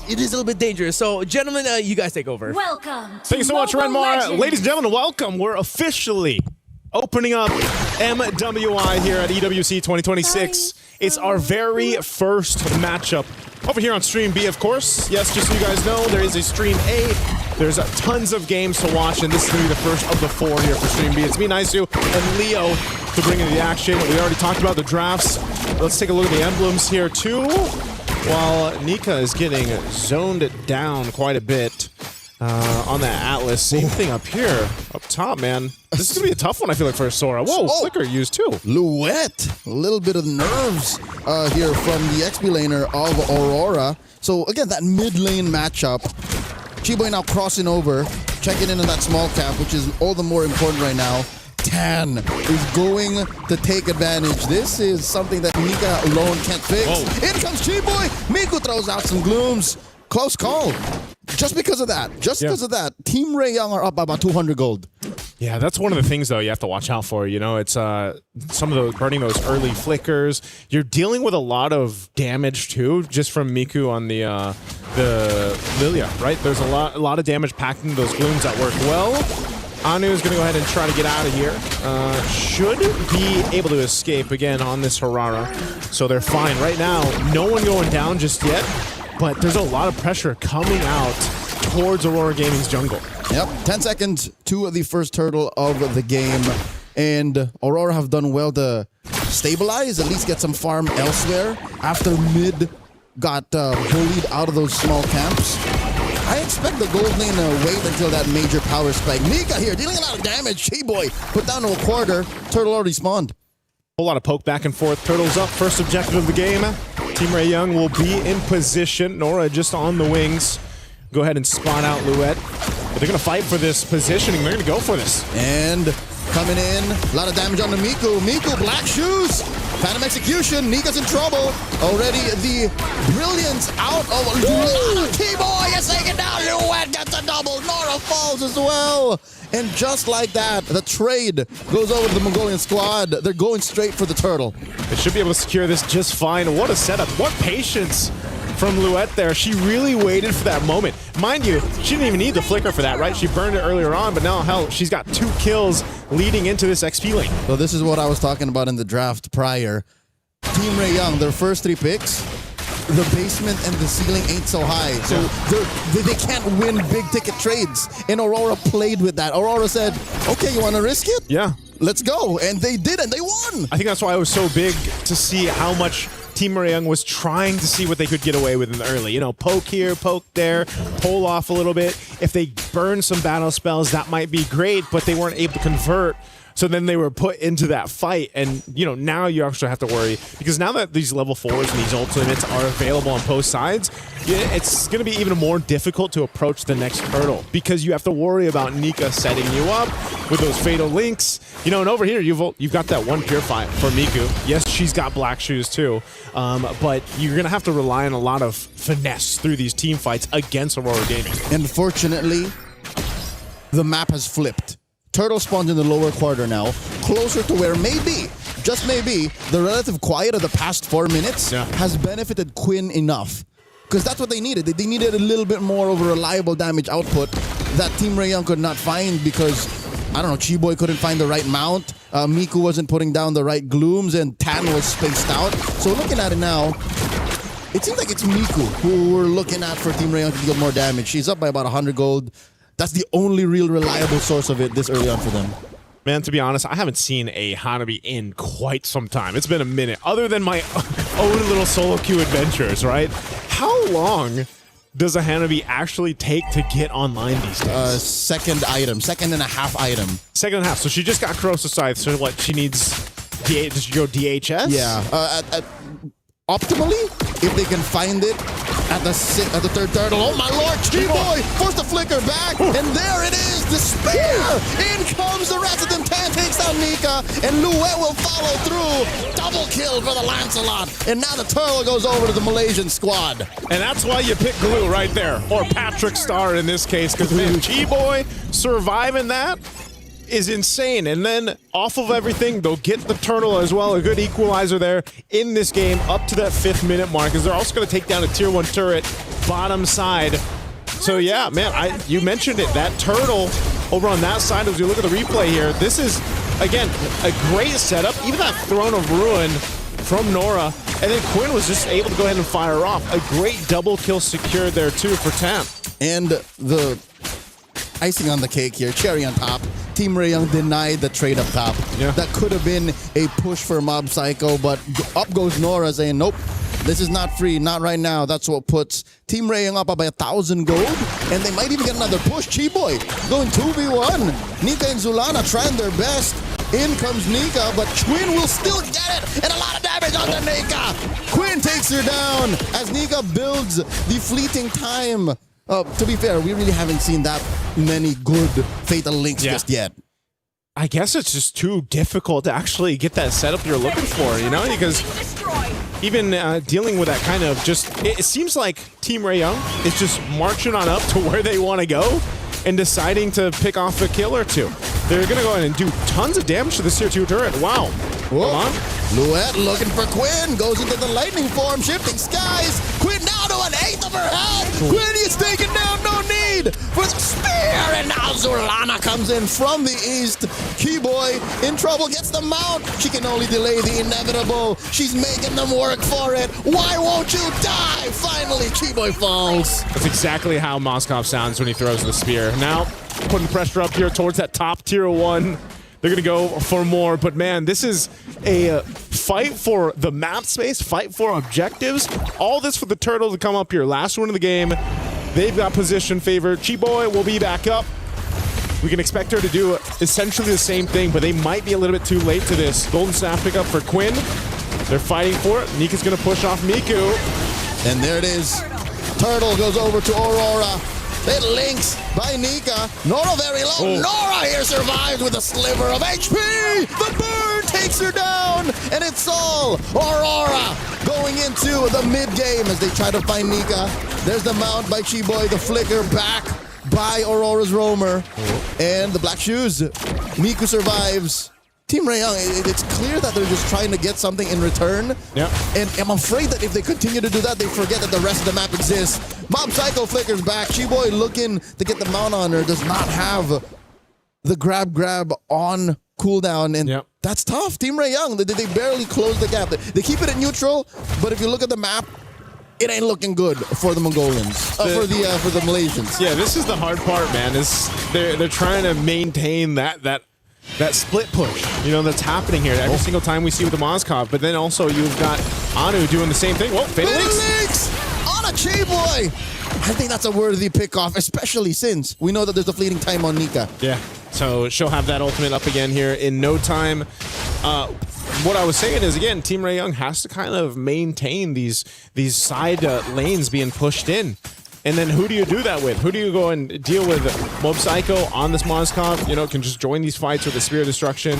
it is a little bit dangerous. So, gentlemen, you guys take over. Welcome. Thank you so much, Renmar. Ladies and gentlemen, welcome. We're officially opening up MWI here at EWC 2026. It's our very first matchup over here on Stream B, of course. Yes, just so you guys know, there is a Stream A. There's tons of games to watch, and this is going to be the first of the 4 here for Stream B. It's me, Naisu, and Leo to bring in the action. We already talked about the drafts. Let's take a look at the emblems here, too. While Nika is getting zoned down quite a bit on that Atlas. Same thing up here, up top, man. This is going to be a tough one, I feel like, for Sora. Whoa, Flicker used, too. Luette. A little bit of nerves here from the XP laner of Aurora. So, again, that mid lane matchup. Chiboy now crossing over, checking in on that small cap, which is all the more important right now. Tan is going to take advantage. This is something that Nika alone can't fix. Whoa. In comes Chiboy. Miku throws out some glooms. Close call. Just because of that. Because of that. Team Ray Young are up by about 200 gold. Yeah, that's one of the things, though, you have to watch out for. You know, it's some of those burning those early flickers. You're dealing with a lot of damage, too, just from Miku on the Lilia, right? There's a lot of damage packed into those glooms that work well. Anu is going to go ahead and try to get out of here. Should be able to escape again on this Harara. So they're fine. Right now, no one going down just yet, but there's a lot of pressure coming out towards Aurora Gaming's jungle. Yep, 10 seconds to the first turtle of the game. And Aurora have done well to stabilize, at least get some farm elsewhere after mid got bullied out of those small camps. I expect the gold lane to wait until that major power spike. Nika here dealing a lot of damage. She-Boy put down to a quarter. Turtle already spawned. Whole lot of poke back and forth. Turtles up. First objective of the game. Team Ray Young will be in position. Nora just on the wings. Go ahead and spawn out Luette. But they're going to fight for this positioning. They're going to go for this. And coming in, a lot of damage on the Miku. Miku, black shoes. Phantom execution. Nika's in trouble. Already the brilliance out of T-Boy gets taken down. Luette gets a double. Nora falls as well. And just like that, the trade goes over to the Mongolian squad. They're going straight for the turtle. They should be able to secure this just fine. What a setup. What patience from Luette there. She really waited for that moment. Mind you, she didn't even need the flicker for that, right? She burned it earlier on, but now, hell, she's got 2 kills leading into this XP lane. So this is what I was talking about in the draft prior. Team Ray Young, their first 3 picks, the basement and the ceiling ain't so high. So they can't win big ticket trades. And Aurora played with that. Aurora said, okay, you want to risk it? Yeah. Let's go. And they did, and they won. I think that's why it was so big to see how much Team Ray Young was trying to see what they could get away with in the early. You know, poke here, poke there, pull off a little bit. If they burn some battle spells, that might be great, but they weren't able to convert. So then they were put into that fight, and you know, now you actually have to worry, because now that these level 4s and these ultimates are available on both sides, it's going to be even more difficult to approach the next turtle, because you have to worry about Nika setting you up with those fatal links. You know, and over here you've got that one purify for Miku. Yes, she's got black shoes too, but you're going to have to rely on a lot of finesse through these team fights against Aurora Gaming. Unfortunately, the map has flipped. Turtle spawns in the lower quarter now, closer to where maybe, just maybe, the relative quiet of the past 4 minutes has benefited Quinn enough. Because that's what they needed. They needed a little bit more of a reliable damage output that Team Ray Young could not find because, I don't know, Chiboy couldn't find the right mount, Miku wasn't putting down the right glooms, and Tan was spaced out. So looking at it now, it seems like it's Miku who we're looking at for Team Ray Young to get more damage. She's up by about 100 gold. That's the only real reliable source of it this early on for them. Man, to be honest, I haven't seen a Hanabi in quite some time. It's been a minute, other than my own little solo queue adventures, right? How long does a Hanabi actually take to get online these days? Second and a half item. Second and a half. So she just got Corrosive Scythe, so what, she needs... Does she go DHS? Yeah. Optimally, if they can find it at the third turtle. Oh my lord, Chiboy forced the flicker back, and there it is, despair! In comes the resident Tan, takes down Nika, and Luette will follow through. Double kill for the Lancelot, and now the turtle goes over to the Malaysian squad. And that's why you pick Glue right there, or Patrick Star in this case, because man, Chiboy surviving that is insane. And then off of everything, they'll get the turtle as well. A good equalizer there in this game up to that 5th minute mark, as they're also going to take down a tier 1 turret bottom side. So yeah, man, you mentioned it. That turtle over on that side, as you look at the replay here, this is, again, a great setup. Even that Throne of Ruin from Nora. And then Quinn was just able to go ahead and fire off. A great double kill secured there too for Tam. And the icing on the cake here, cherry on top, Team Ray Young denied the trade up top. That could have been a push for Mob Psycho, but up goes Nora saying, nope, this is not free, not right now. That's what puts Team Ray Young up by 1,000 gold, and they might even get another push. Chiboy going 2v1. Nika and Zulana trying their best. In comes Nika, but Quinn will still get it, and a lot of damage on the Nika. Quinn takes her down as Nika builds the fleeting time. To be fair, we really haven't seen that many good Fatal Links just yet. I guess it's just too difficult to actually get that setup you're looking for, you know? Because even dealing with that kind of it seems like Team Ray Young is just marching on up to where they want to go and deciding to pick off a kill or two. They're going to go in and do tons of damage to this tier 2 turret. Wow. Hold on. Luette looking for Quinn. Goes into the lightning form. Shifting skies. Quinn down to an eighth of her health. Quinn is taken down. No need for the spear. And now Zulana comes in from the east. Keyboy in trouble. Gets the mount. She can only delay the inevitable. She's making them work for it. Why won't you die? Finally, Keyboy falls. That's exactly how Moskov sounds when he throws the spear. Now, putting pressure up here towards that top tier 1. They're going to go for more, but man, this is a fight for the map space, fight for objectives. All this for the Turtle to come up here. Last one of the game. They've got position favor. Chiboy will be back up. We can expect her to do essentially the same thing, but they might be a little bit too late to this. Golden Staff pickup for Quinn. They're fighting for it. Nika's going to push off Miku. And there it is. Turtle goes over to Aurora. It links by Nika. Nora very low. Nora here survives with a sliver of HP. The burn takes her down. And it's all Aurora going into the mid-game as they try to find Nika. There's the mount by Chiboy. The flicker back by Aurora's roamer. And the black shoes. Miku survives. Team Ray Young, it's clear that they're just trying to get something in return. Yeah. And I'm afraid that if they continue to do that, they forget that the rest of the map exists. Mob Psycho flickers back. Chiboy looking to get the mount on her. Does not have the grab on cooldown. And that's tough. Team Ray Young, they barely close the gap. They keep it at neutral, but if you look at the map, it ain't looking good for the Mongolians, for the Malaysians. Yeah, this is the hard part, man. Is they're trying to maintain that split push, you know, that's happening here every single time we see with the Moskov. But then also you've got Anu doing the same thing. Whoa, Fatal Links on a Chiboy. I think that's a worthy pickoff, especially since we know that there's a fleeting time on Nika. Yeah, so she'll have that ultimate up again here in no time. What I was saying is, again, Team Ray Young has to kind of maintain these side lanes being pushed in. And then who do you do that with? Who do you go and deal with? Mob Psycho on this Moskov, you know, can just join these fights with the Spear of Destruction.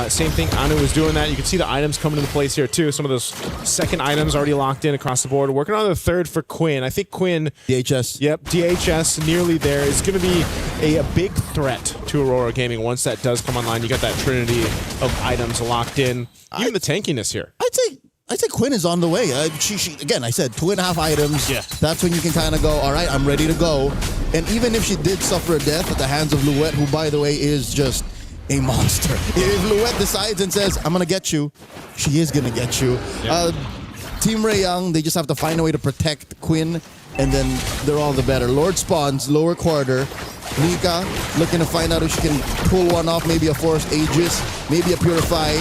Same thing, Anu is doing that. You can see the items coming into place here too. Some of those second items already locked in across the board. Working on the third for Quinn. I think Quinn... DHS. Yep, DHS nearly there. It's going to be a big threat to Aurora Gaming once that does come online. You got that trinity of items locked in. Even the tankiness here. I'd say Quinn is on the way. She again, I said 2.5 items. Yeah. That's when you can kind of go, all right, I'm ready to go. And even if she did suffer a death at the hands of Luette, who, by the way, is just a monster. If Luette decides and says, I'm going to get you, she is going to get you. Yeah. Team Ray Young, they just have to find a way to protect Quinn, and then they're all the better. Lord spawns, lower quarter. Nika looking to find out if she can pull one off, maybe a Force Aegis, maybe a Purify.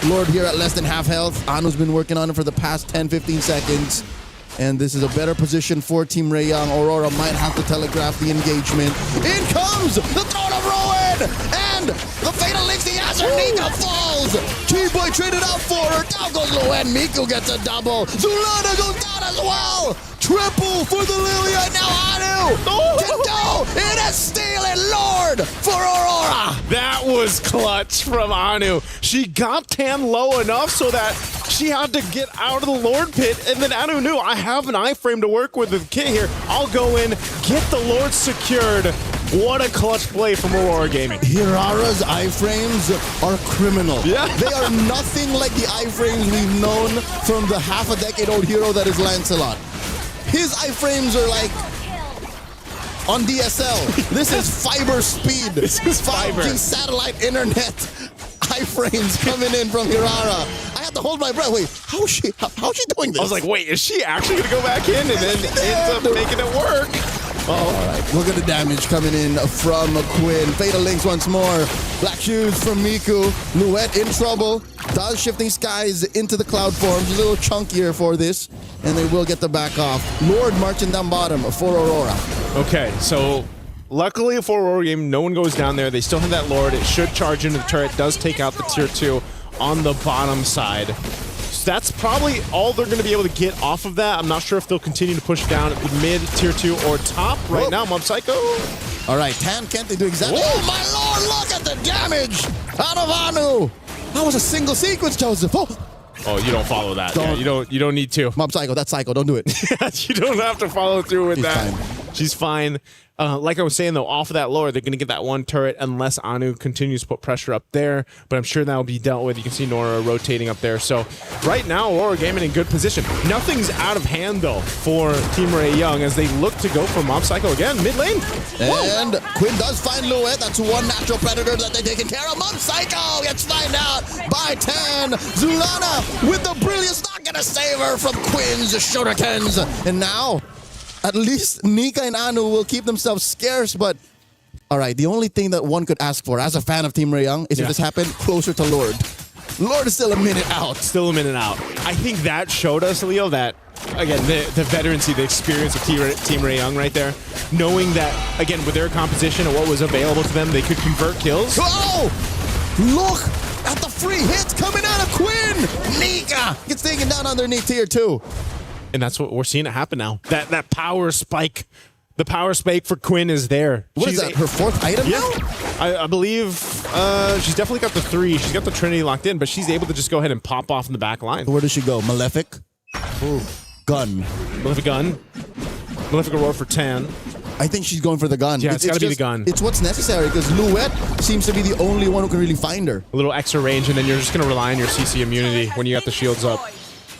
Lord here at less than half health. Anu's been working on it for the past 10-15 seconds. And this is a better position for Team Ray Young. Aurora might have to telegraph the engagement. In comes the Throne of Ruin! And the Fatal Links, he has her. Nika falls! Chiboy traded out for her. Down goes Luen. Miku gets a double. Zulana goes down as well! Triple for the Lilia. Now Anu can go. It is stealing Lord for Aurora. That was clutch from Anu. She got Tan low enough so that she had to get out of the Lord pit, and then Anu knew, I have an iframe to work with the kit here. I'll go in, get the Lord secured. What a clutch play from Aurora Gaming. Hirara's iframes are criminal. Yeah. They are nothing like the iframes we've known from the half-a-decade-old hero that is Lancelot. His iframes are like on DSL. This is fiber speed. This is 5G satellite internet iframes coming in from Hirara. I had to hold my breath. Wait, how's she doing this? I was like, wait, is she actually going to go back in? And then ends up making it work. All right, look at the damage coming in from Quinn. Fatal Links once more. Black shoes from Miku. Luette in trouble. Does shifting skies into the cloud forms. A little chunkier for this. And they will get the back off. Lord marching down bottom for Aurora. Okay, so luckily for Aurora Game, no one goes down there. They still have that Lord. It should charge into the turret. Does take out the tier 2 on the bottom side. So that's probably all they're going to be able to get off of that. I'm not sure if they'll continue to push down at the mid, tier 2, or top. Right now, Mob Psycho. All right, Tan, can't they do exactly? Oh, my Lord, look at the damage damage out of Anu. That was a single sequence, Joseph. Oh, you don't follow that. Yeah, you don't need to. Mob Psycho, that's Psycho. Don't do it. You don't have to follow through with She's that. fine. She's fine. Like I was saying, though, off of that lore, they're going to get that one turret unless Anu continues to put pressure up there. But I'm sure that will be dealt with. You can see Nora rotating up there. So right now, Aurora Gaming in good position. Nothing's out of hand, though, for Team Ray Young as they look to go for Mob Psycho again. Mid lane. And Quinn does find Luet. That's one natural predator that they're taking care of. Mob Psycho gets found out by 10. Zulana with the brilliance, not going to save her from Quinn's shurikens. And now, at least Nika and Anu will keep themselves scarce, but all right, the only thing that one could ask for as a fan of Team Ray Young is if this happened closer to Lord. Lord is still a minute out. Still a minute out. I think that showed us, Leo, that, again, the veterancy, the experience of Team Ray Young right there, knowing that, again, with their composition and what was available to them, they could convert kills. Oh! Look at the free hits coming out of Quinn! Nika gets taken down underneath tier 2. And that's what we're seeing it happen now. That power spike, the power spike for Quinn is there. What is that, her 4th item now? I believe she's definitely got the 3. She's got the Trinity locked in, but she's able to just go ahead and pop off in the back line. Where does she go? Malefic? Ooh. Gun. Malefic gun. Malefic Aurora for 10. I think she's going for the gun. Yeah, it's got to be the gun. It's what's necessary because Luet seems to be the only one who can really find her. A little extra range, and then you're just going to rely on your CC immunity when you got the shields up.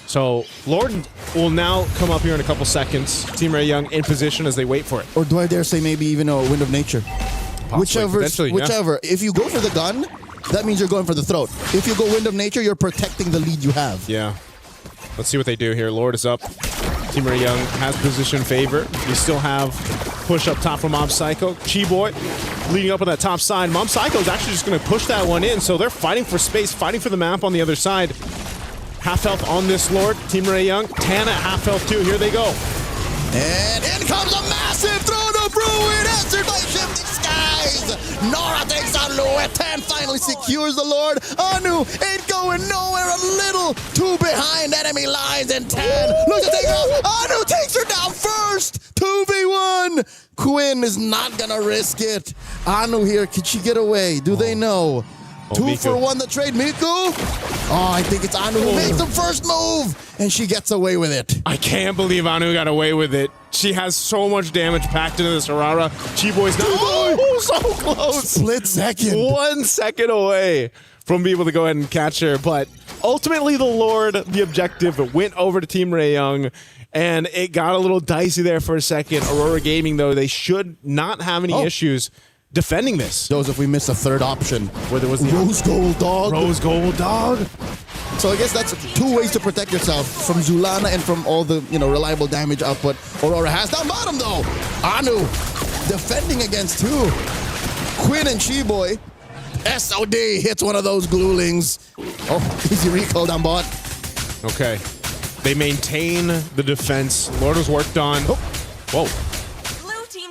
So Lord will now come up here in a couple seconds. Team Ray Young in position as they wait for it. Or do I dare say maybe even a Wind of Nature? Possibly, whichever. If you go for the gun, that means you're going for the throat. If you go Wind of Nature, you're protecting the lead you have. Yeah. Let's see what they do here. Lord is up. Team Ray Young has position favor. You still have push up top from Mob Psycho. Chi-Boy leading up on that top side. Mob Psycho is actually just going to push that one in. So they're fighting for space, fighting for the map on the other side. Half health on this Lord. Team Ray Young. Tan at half health too. Here they go. And in comes a massive throw to Bruin, answered by Shifting Skies. Nora takes on Luet. Tan finally secures the Lord. Anu ain't going nowhere. A little too behind enemy lines. And Tan looks to take her out. Anu takes her down first. 2v1. Quinn is not going to risk it. Anu here. Can she get away? Do they know? 2 for 1 the trade, Miku. Oh, I think it's Anu who makes the first move, and she gets away with it. I can't believe Anu got away with it. She has so much damage packed into this Aurora. Chi-Boy's not so close. Split second. 1 second away from being able to go ahead and catch her. But ultimately, the Lord, the objective, went over to Team Ray Young, and it got a little dicey there for a second. Aurora Gaming, though, they should not have any issues defending this. Joseph, we missed a third option. Where there was the Rose Gold Dog. Rose Gold Dog. So I guess that's 2 ways to protect yourself from Zulana and from all the reliable damage output Aurora has. Down bottom though, Anu defending against 2. Quinn and Chi-Boy. SOD hits one of those glulings. Oh, easy recall down bot. Okay. They maintain the defense. Lord was worked on. Oh. Whoa.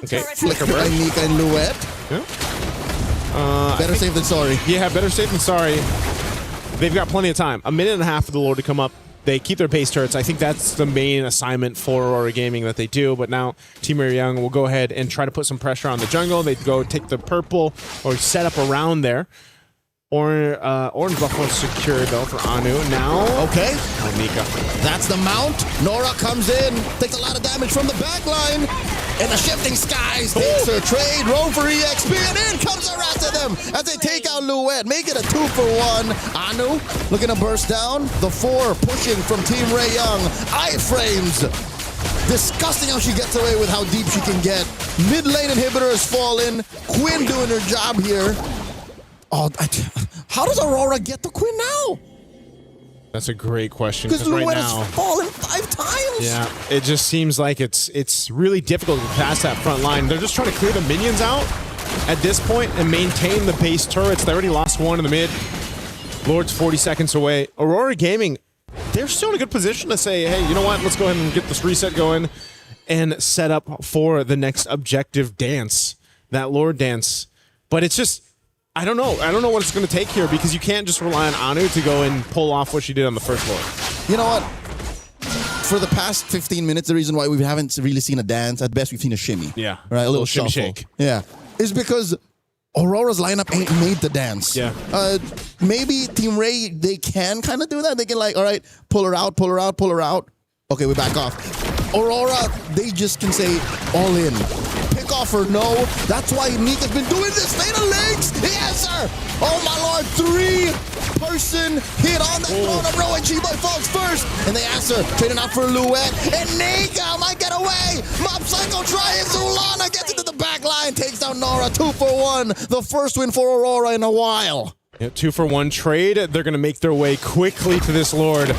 Okay, Flicker by Nika and Luet. Yeah. Better safe than sorry. Yeah, better safe than sorry. They've got plenty of time. A minute and a half for the Lord to come up. They keep their base turrets. I think that's the main assignment for Aurora Gaming that they do. But now Team Ray Young will go ahead and try to put some pressure on the jungle. They go take the purple or set up around there. Orange Buffalo secured though for Anu. Now, okay. Nika. That's the mount. Nora comes in, takes a lot of damage from the back line. And the Shifting Skies takes her trade, roam for EXP, and in comes the rest of them as they take out Luet. Make it a 2 for 1. Anu looking to burst down. The 4 pushing from Team Ray Young. Iframes. Disgusting how she gets away with how deep she can get. Mid lane inhibitor has fallen. Quinn doing her job here. Oh, how does Aurora get to Quinn now? That's a great question. Because right Luet now, has fallen 5 times. Yeah, it just seems like it's really difficult to pass that front line. They're just trying to clear the minions out at this point and maintain the base turrets. They already lost one in the mid. Lord's 40 seconds away. Aurora Gaming, they're still in a good position to say, hey, you know what? Let's go ahead and get this reset going and set up for the next objective dance, that Lord dance. But it's just, I don't know. I don't know what it's going to take here because you can't just rely on Anu to go and pull off what she did on the first Lord. You know what? For the past 15 minutes, the reason why we haven't really seen a dance, at best we've seen a shimmy. Yeah. Right? A little shimmy shuffle. shake. Yeah. Is because Aurora's lineup ain't made to dance. Yeah. Maybe Team Ray, they can kind of do that. They can like, all right, pull her out, pull her out, pull her out. Okay, we back off. Aurora, they just can say all in. Pick off or no. That's why Nika's been doing this. Fatal links. He has her. Oh my lord, 3-person hit on the throne of Row, and Chiboy falls first. And they answer, trading out for Luet. And Nika might get away. Mob Psycho trying. Zulana gets into the back line, takes down Nora. 2 for 1. The first win for Aurora in a while. Yeah, 2 for 1 trade. They're going to make their way quickly to this Lord.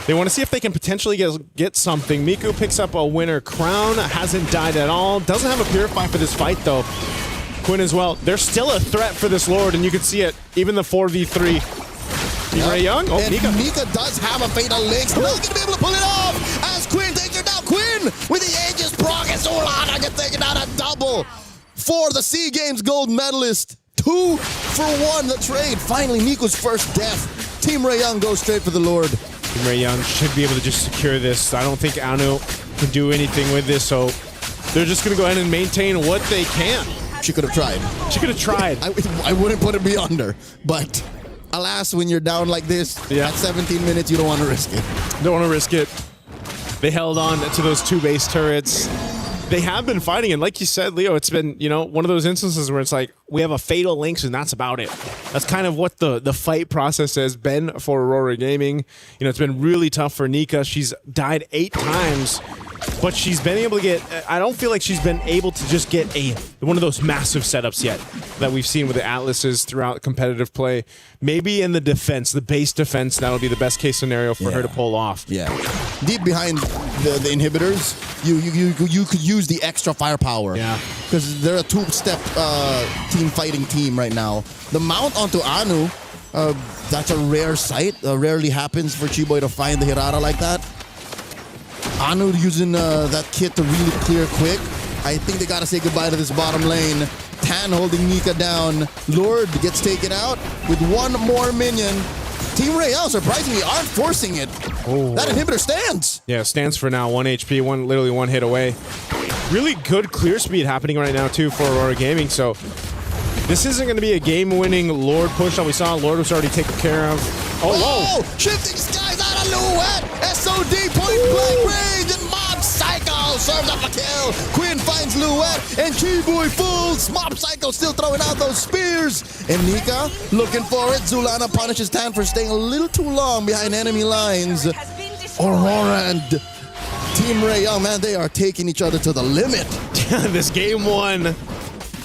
They want to see if they can potentially get something. Miku picks up a winner crown. Hasn't died at all. Doesn't have a Purify for this fight, though. Quinn as well. They're still a threat for this Lord, and you can see it. Even the 4v3. Team Ray Young. Oh, and Nika does have a Fatal Links. Not going to be able to pull it off as Quinn takes her down. Quinn with the Aegis proc, and Solana gets taken down a double for the SEA Games gold medalist. 2 for 1 the trade. Finally, Miku's first death. Team Ray Young goes straight for the Lord. Team Ray Young should be able to just secure this. I don't think Anu can do anything with this, so they're just going to go ahead and maintain what they can. She could have tried. She could have tried. I wouldn't put it beyond her, but alas, when you're down like this, at 17 minutes, you don't want to risk it. Don't want to risk it. They held on to those 2 base turrets. They have been fighting, and like you said, Leo, it's been, you know, one of those instances where it's like, we have a Fatal Links, and that's about it. That's kind of what the fight process has been for Aurora Gaming. You know, it's been really tough for Nika. She's died 8 times, but she's been able to get, I don't feel like she's been able to just get one of those massive setups yet that we've seen with the Atlases throughout competitive play. Maybe in the defense, the base defense, that'll be the best case scenario for her to pull off. Yeah. Deep behind the inhibitors, you could use the extra firepower. Yeah. Because they're a 2-step team fighting team right now. The mount onto Anu, that's a rare sight. Rarely happens for Chiboy to find the Hirara like that. Anu using that kit to really clear quick. I think they got to say goodbye to this bottom lane. Tan holding Nika down. Lord gets taken out with 1 more minion. Team Ray Young surprisingly aren't forcing it. That inhibitor stands. Yeah, stands for now. 1 HP, literally 1 hit away. Really good clear speed happening right now, too, for Aurora Gaming. So this isn't going to be a game-winning Lord push that we saw. Lord was already taken care of. Oh, shifting skies out of Luet. SOD point blank range, and Mob Psycho serves up a kill. Quinn finds Luet, and Chiboy falls. Mob Psycho still throwing out those spears. And Nika looking for it. Zulana punishes Tan for staying a little too long behind enemy lines. Aurora and Team Ray Young, man, they are taking each other to the limit. This game 1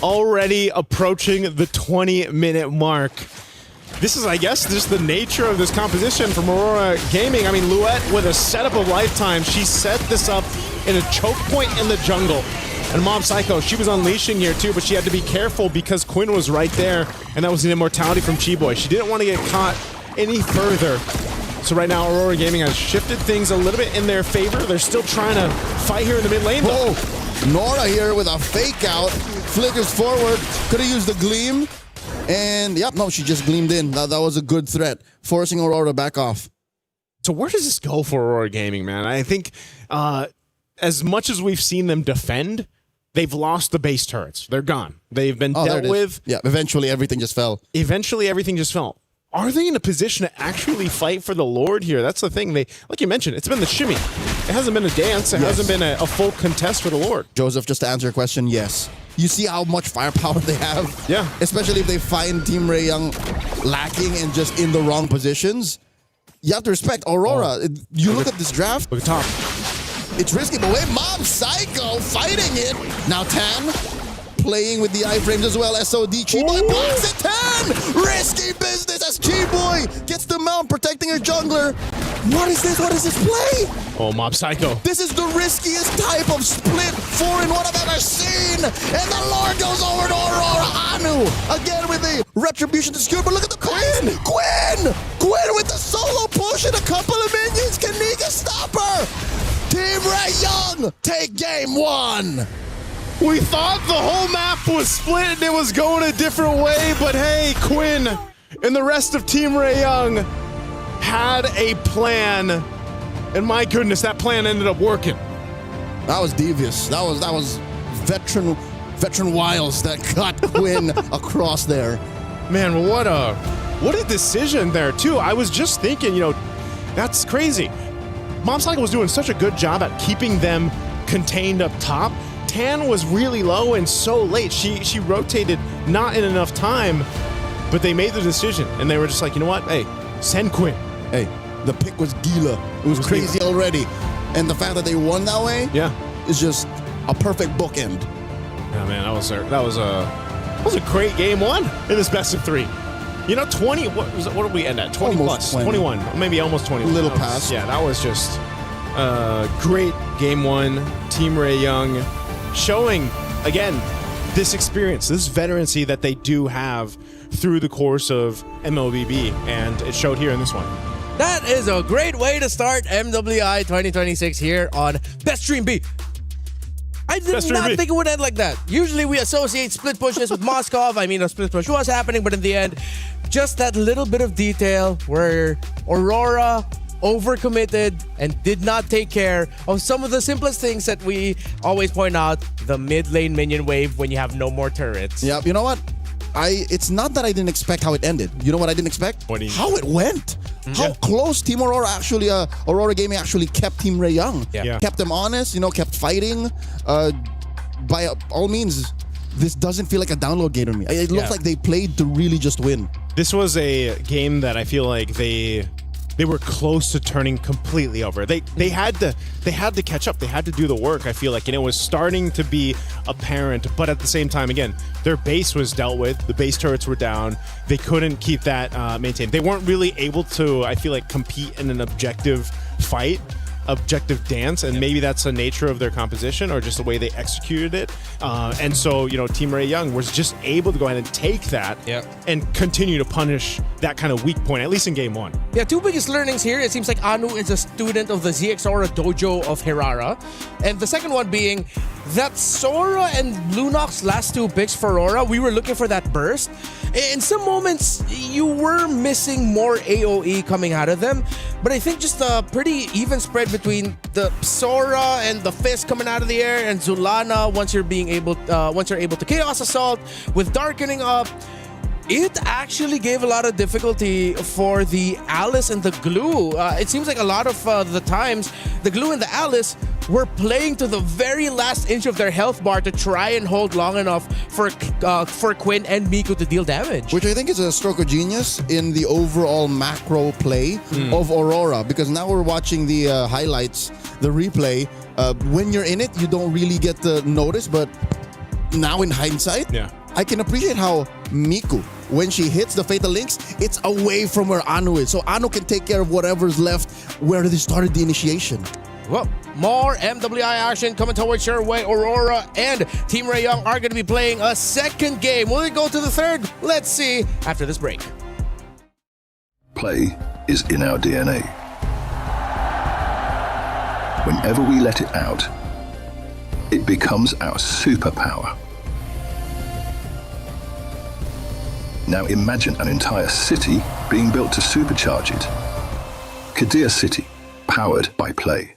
already approaching the 20-minute mark. This is, I guess, just the nature of this composition from Aurora Gaming. I mean, Luet with a setup of lifetime. She set this up in a choke point in the jungle. And Mob Psycho, she was unleashing here too, but she had to be careful because Quinn was right there, and that was an immortality from Chiboy. She didn't want to get caught any further. So right now, Aurora Gaming has shifted things a little bit in their favor. They're still trying to fight here in the mid lane, though. Nora here with a fake out. Flickers forward. Could have used the gleam. And, yep, no, she just gleamed in. That was a good threat, forcing Aurora to back off. So where does this go for Aurora Gaming, man? I think as much as we've seen them defend, they've lost the base turrets. They're gone. They've been dealt with. Yeah, eventually everything just fell. Are they in a position to actually fight for the Lord here? That's the thing. They, like you mentioned, it's been the shimmy. It hasn't been a dance. It hasn't been a full contest for the Lord. Joseph, just to answer your question, yes. You see how much firepower they have? Yeah. Especially if they find Team Ray Young lacking and just in the wrong positions. You have to respect Aurora. You look at this draft. Look at top. It's risky, but wait, Mob Psycho fighting it. Now Tan playing with the iframes as well. SOD, Chiboy blocks it. Tan! Risky business as Chiboy gets the mount, protecting her jungler. What is this? What is this play? Oh, Mob Psycho. This is the riskiest type of split 4-in-1 I've ever seen. And the Lord goes over to Aurora. Anu again with the retribution to secure, but look at the Quinn! Quinn with the solo push and a couple of minions. Can Nika stop her? Team Ray Young take game 1. We thought the whole map was split and it was going a different way, but hey, Quinn and the rest of Team Ray Young had a plan, and my goodness, that plan ended up working. That was devious. That was veteran veteran Wiles that got Quinn across there. Man, what a decision there, too. I was just thinking, that's crazy. Momcycle was doing such a good job at keeping them contained up top. Tan was really low and so late. She rotated not in enough time, but they made the decision, and they were just like, you know what? Hey, send Quinn. Hey, the pick was Gila. It was crazy already. And the fact that they won that way is just a perfect bookend. Yeah, man, that was a great game one in this best of 3. 20, what did we end at? 20 almost plus, 21, maybe almost 20. A little past. Yeah, that was just great game one. Team Ray Young showing, again, this experience, this veterancy that they do have through the course of MLBB, and it showed here in this one. That is a great way to start MWI 2026 here on Best Stream B. I did not think it would end like that. Usually we associate split pushes with Moskov. I mean, a split push was happening, but in the end, just that little bit of detail where Aurora overcommitted and did not take care of some of the simplest things that we always point out, the mid lane minion wave when you have no more turrets. Yeah, you know what? It's not that I didn't expect how it ended. You know what I didn't expect? How it went. How close Team Aurora actually, Aurora Gaming actually kept Team Ray Young. Yeah. Kept them honest, kept fighting. By all means, this doesn't feel like a download game to me. It looks like they played to really just win. This was a game that I feel like they were close to turning completely over. They had to catch up. They had to do the work, I feel like, and it was starting to be apparent, but at the same time, again, their base was dealt with. The base turrets were down. They couldn't keep that maintained. They weren't really able to, I feel like, compete in an objective fight, objective dance, and maybe that's the nature of their composition or just the way they executed it. And so, Team Ray Young was just able to go ahead and take that and continue to punish that kind of weak point, at least in game one. Yeah, 2 biggest learnings here. It seems like Anu is a student of the ZX Aura dojo of Hirara. And the second one being that Sora and Lunox last 2 picks for Aurora, we were looking for that burst. In some moments, you were missing more AoE coming out of them, but I think just a pretty even spread between the Sora and the Fist coming out of the air and Zulana once you're able to Chaos Assault with Darkening up. It actually gave a lot of difficulty for the Alice and the Glue. It seems like a lot of the times, the Glue and the Alice were playing to the very last inch of their health bar to try and hold long enough for Quinn and Miku to deal damage. Which I think is a stroke of genius in the overall macro play of Aurora, because now we're watching the highlights, the replay. When you're in it, you don't really get to notice, but now in hindsight, I can appreciate how Miku, when she hits the Fatal Links, it's away from where Anu is. So Anu can take care of whatever's left where they started the initiation. Well, more MWI action coming towards your way. Aurora and Team Ray Young are going to be playing a second game. Will it go to the third? Let's see after this break. Play is in our DNA. Whenever we let it out, it becomes our superpower. Now imagine an entire city being built to supercharge it. Kadir City, powered by Play.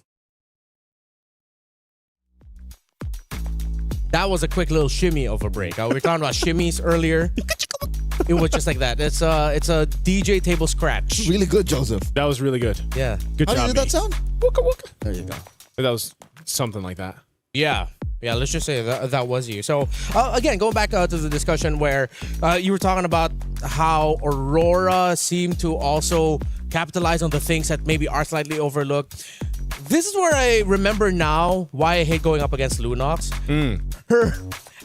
That was a quick little shimmy of a break. We were talking about shimmies earlier. It was just like that. It's a DJ table scratch. Really good, Joseph. That was really good. Yeah. Good job. How did that sound? Wooka wooka. There you go. That was something like that. Yeah. Yeah, let's just say that was you. So, again, going back to the discussion where you were talking about how Aurora seemed to also capitalize on the things that maybe are slightly overlooked. This is where I remember now why I hate going up against Lunox. Her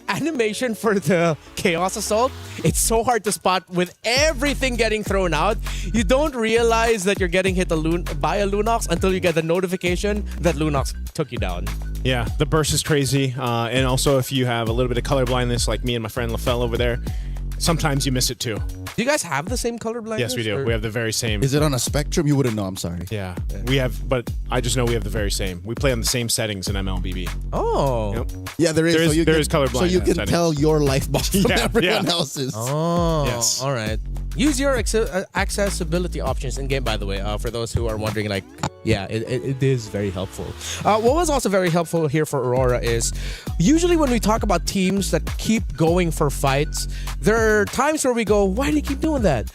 animation for the Chaos Assault, it's so hard to spot with everything getting thrown out. You don't realize that you're getting hit by a Lunox until you get the notification that Lunox took you down. Yeah, the burst is crazy. And also, if you have a little bit of color blindness like me and my friend LaFell over there, sometimes you miss it too. Do you guys have the same color blindness? Yes, we do. Or? We have the very same. Is it on a spectrum? You wouldn't know. I'm sorry. Yeah, we have, but I just know we have the very same. We play on the same settings in MLBB. Oh. Yep. Yeah, there is. There is color blindness. So you can tell your life box from everyone yeah. else's. Oh. Yes. All right. Use your accessibility options in game, by the way, for those who are wondering. Like, yeah, it is very helpful. What was also very helpful here for Aurora is usually when we talk about teams that keep going for fights, there are times where we go, why do you keep doing that?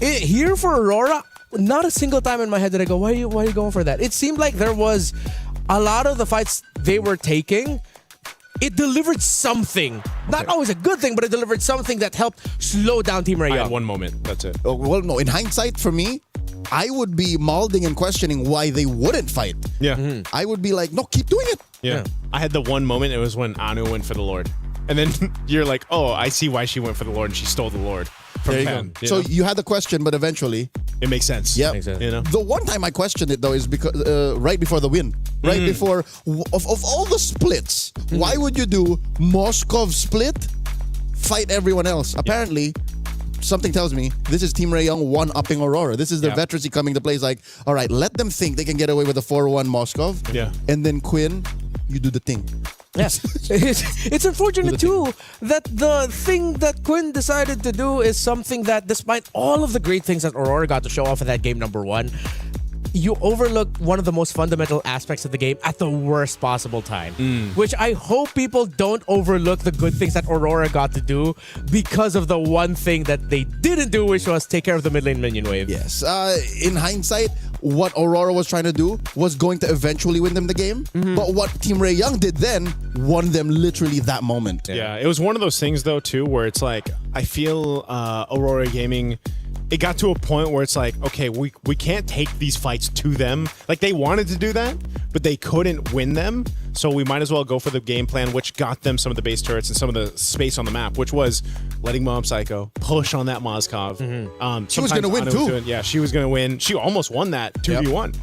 Here for Aurora, not a single time in my head did I go, why are you going for that? It seemed like there was a lot of the fights they were taking, it delivered something. Not always a good thing, but it delivered something that helped slow down Team Ray Young. I had one moment. That's it. Oh, well, no. In hindsight, for me, I would be molding and questioning why they wouldn't fight. Yeah. I would be like, no, keep doing it. Yeah. I had the one moment. It was when Anu went for the Lord. And then you're like, oh, I see why she went for the Lord and she stole the Lord from There you Pam. go. So you had the question, but eventually... It makes sense. Yeah. You know? The one time I questioned it, though, is because right before the win. Right before... Of all the splits, why would you do Moskov split, fight everyone else? Apparently... Something tells me this is Team Ray Young one-upping Aurora. This is the veterancy coming to play. It's like, all right, let them think they can get away with a 4-1 Moskov. Yeah. And then Quinn, you do the thing. Yes. It's unfortunate, too, that the thing that Quinn decided to do is something that, despite all of the great things that Aurora got to show off in that game number 1, you overlook one of the most fundamental aspects of the game at the worst possible time. Which I hope people don't overlook the good things that Aurora got to do because of the one thing that they didn't do, which was take care of the mid lane minion wave. Yes. In hindsight, what Aurora was trying to do was going to eventually win them the game. But what Team Ray Young did then won them literally that moment. Yeah, it was one of those things, though, too, where it's like, I feel Aurora Gaming... It got to a point where it's like, okay, we can't take these fights to them. Like, they wanted to do that, but they couldn't win them. So we might as well go for the game plan, which got them some of the base turrets and some of the space on the map, which was letting Mob Psycho push on that Moskov. She was going to win, too. She was going to win. She almost won that 2v1.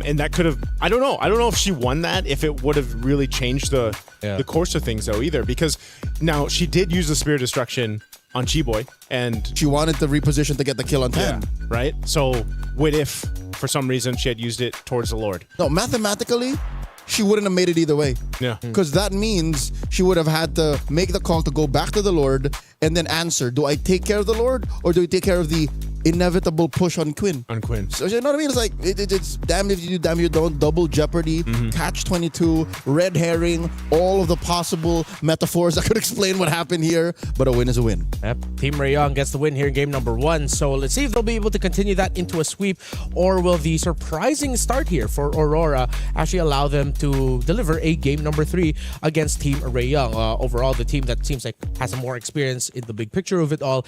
And that could have... I don't know. I don't know if she won that, if it would have really changed the course of things, though, either. Because now she did use the Spear of Destruction on G-Boy, and she wanted to reposition to get the kill on 10. Yeah, right? So what if, for some reason, she had used it towards the Lord? No, mathematically, she wouldn't have made it either way. Yeah. Because that means she would have had to make the call to go back to the Lord and then answer, do I take care of the Lord or do I take care of the inevitable push on Quinn? On Quinn. So you know what I mean? It's like, it's damn if you do, damn if you don't, double jeopardy, catch-22, red herring, all of the possible metaphors that could explain what happened here, but a win is a win. Yep. Team Ray Young gets the win here in game number 1. So let's see if they'll be able to continue that into a sweep, or will the surprising start here for Aurora actually allow them to deliver a game number 3 against Team Ray Young. Overall, the team that seems like has some more experience in the big picture of it all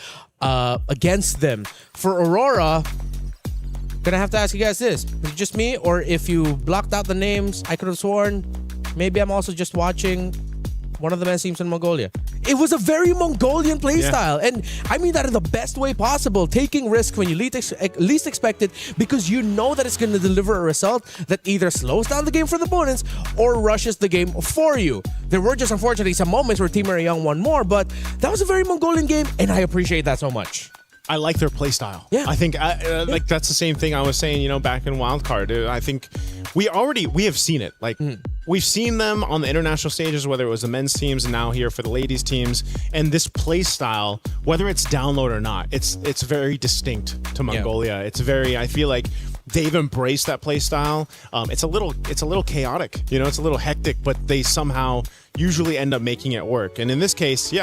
against them. For Aurora, gonna have to ask you guys this. Is it just me, or if you blocked out the names, I could have sworn maybe I'm also just watching one of the men's teams in Mongolia. It was a very Mongolian playstyle. And I mean that in the best way possible. Taking risk when you least expect it, because you know that it's going to deliver a result that either slows down the game for the opponents or rushes the game for you. There were just unfortunately some moments where Team Ray Young won more, but that was a very Mongolian game, and I appreciate that so much. I like their play style. Yeah. I think like that's the same thing I was saying, back in Wildcard. I think we have seen it. Like we've seen them on the international stages, whether it was the men's teams and now here for the ladies teams. And this play style, whether it's download or not, it's very distinct to Mongolia. It's very, I feel like they've embraced that play style. It's a little chaotic, it's a little hectic, but they somehow usually end up making it work. And in this case,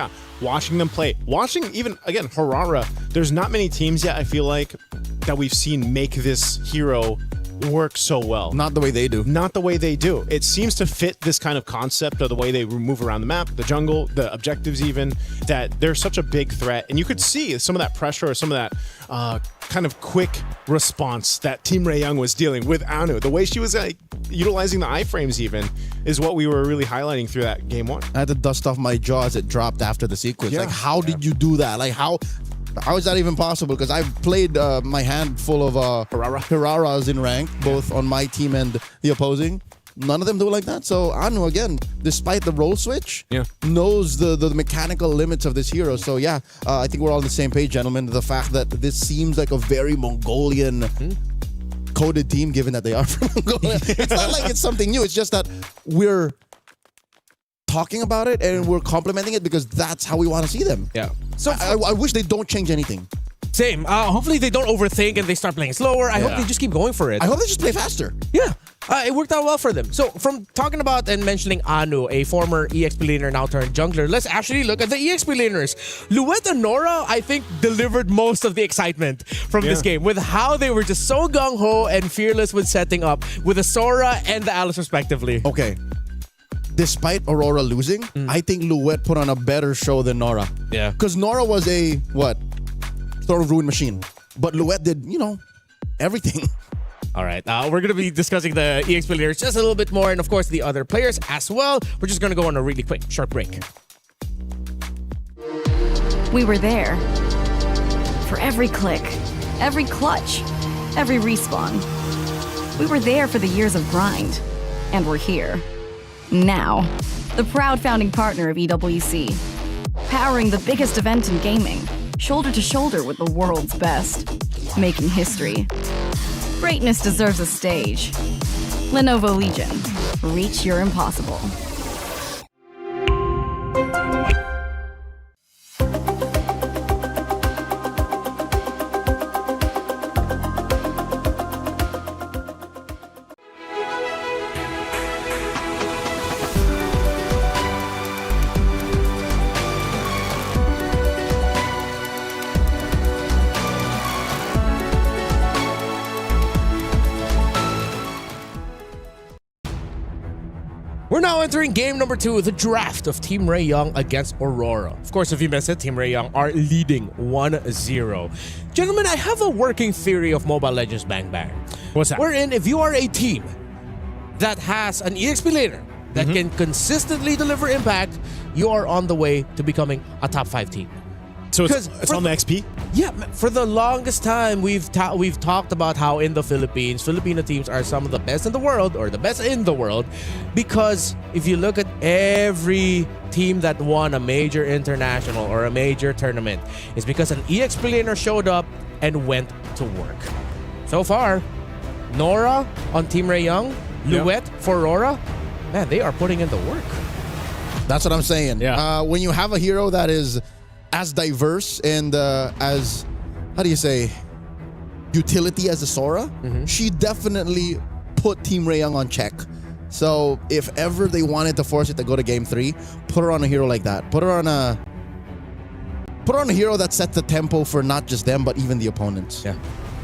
watching them play, watching even again Harara, there's not many teams yet I feel like that we've seen make this hero work so well. Not the way they do. Not the way they do. It seems to fit this kind of concept of the way they move around the map, the jungle, the objectives even, that they're such a big threat. And you could see some of that pressure or some of that kind of quick response that Team Ray Young was dealing with Anu. The way she was utilizing the iframes even is what we were really highlighting through that game 1. I had to dust off my jaw as it dropped after the sequence. Like, how did you do that? Like, how is that even possible? Because I've played my hand full of Hararas in rank, both on my team and the opposing. None of them do it like that. So Anu, again, despite the role switch, knows the mechanical limits of this hero. So I think we're all on the same page, gentlemen. The fact that this seems like a very Mongolian coded team, given that they are from Mongolia. It's not like it's something new. It's just that we're talking about it and we're complimenting it because that's how we want to see them. Yeah. So I wish they don't change anything. Same. Hopefully they don't overthink and they start playing slower. I hope they just keep going for it. I hope they just play faster. Yeah. It worked out well for them. So from talking about and mentioning Anu, a former EXP laner now turned jungler, let's actually look at the EXP laners. Luet and Nora, I think, delivered most of the excitement from this game with how they were just so gung-ho and fearless with setting up with the Sora and the Alice respectively. Okay. Despite Aurora losing, I think Luet put on a better show than Nora. Yeah. Because Nora was a, Storm of Ruin machine. But Luet did, everything. All right, we're going to be discussing the EXP players just a little bit more and, of course, the other players as well. We're just going to go on a really quick, short break. We were there. For every click, every clutch, every respawn. We were there for the years of grind. And we're here. Now. The proud founding partner of EWC. Powering the biggest event in gaming. Shoulder to shoulder with the world's best. Making history. Greatness deserves a stage. Lenovo Legion. Reach your impossible. We're now entering game number 2, the draft of Team Ray Young against Aurora. Of course, if you missed it, Team Ray Young are leading 1-0. Gentlemen, I have a working theory of Mobile Legends Bang Bang. What's that? Wherein, if you are a team that has an EXP laner that can consistently deliver impact, you are on the way to becoming a top 5 team. So it's on the XP? Yeah, for the longest time, we've talked about how in the Philippines, Filipino teams are some of the best in the world, or the best in the world, because if you look at every team that won a major international or a major tournament, it's because an EXP laner showed up and went to work. So far, Nora on Team Ray Young, Luet for Aurora, man, they are putting in the work. That's what I'm saying. Yeah. When you have a hero that is as diverse and as, how do you say, utility as a Sora, she definitely put Team Ray Young on check. So if ever they wanted to force it to go to game 3, put her on a hero like that. Put her on a hero that sets the tempo for not just them, but even the opponents. Yeah.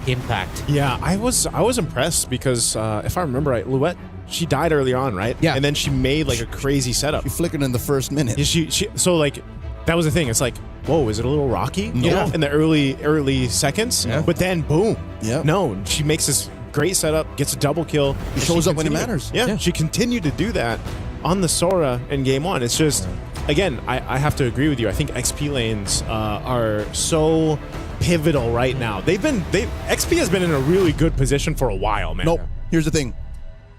Impact. Yeah, I was impressed because if I remember right, Luet, she died early on, right? Yeah. And then she made like a crazy setup. She flickered in the first minute. Yeah, so like, that was the thing. It's like, whoa, is it a little rocky? You know, in the early seconds. Yeah. But then, boom. Yeah. No, she makes this great setup, gets a double kill. She shows up when it matters. Yeah, she continued to do that on the Sora in game 1. It's just, again, I have to agree with you. I think XP lanes are so pivotal right now. XP has been in a really good position for a while, man. Nope. Here's the thing.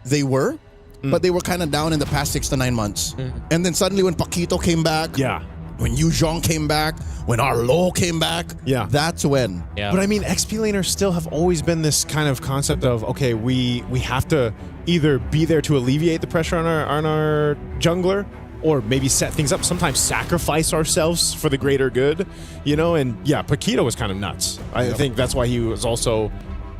They were, but they were kind of down in the past 6 to 9 months. And then suddenly when Paquito came back, when Yu Zhong came back, when Arlo came back, that's when. Yeah. But I mean, XP laners still have always been this kind of concept of, okay, we have to either be there to alleviate the pressure on our jungler, or maybe set things up, sometimes sacrifice ourselves for the greater good, you know? And yeah, Paquito was kind of nuts. I think that's why he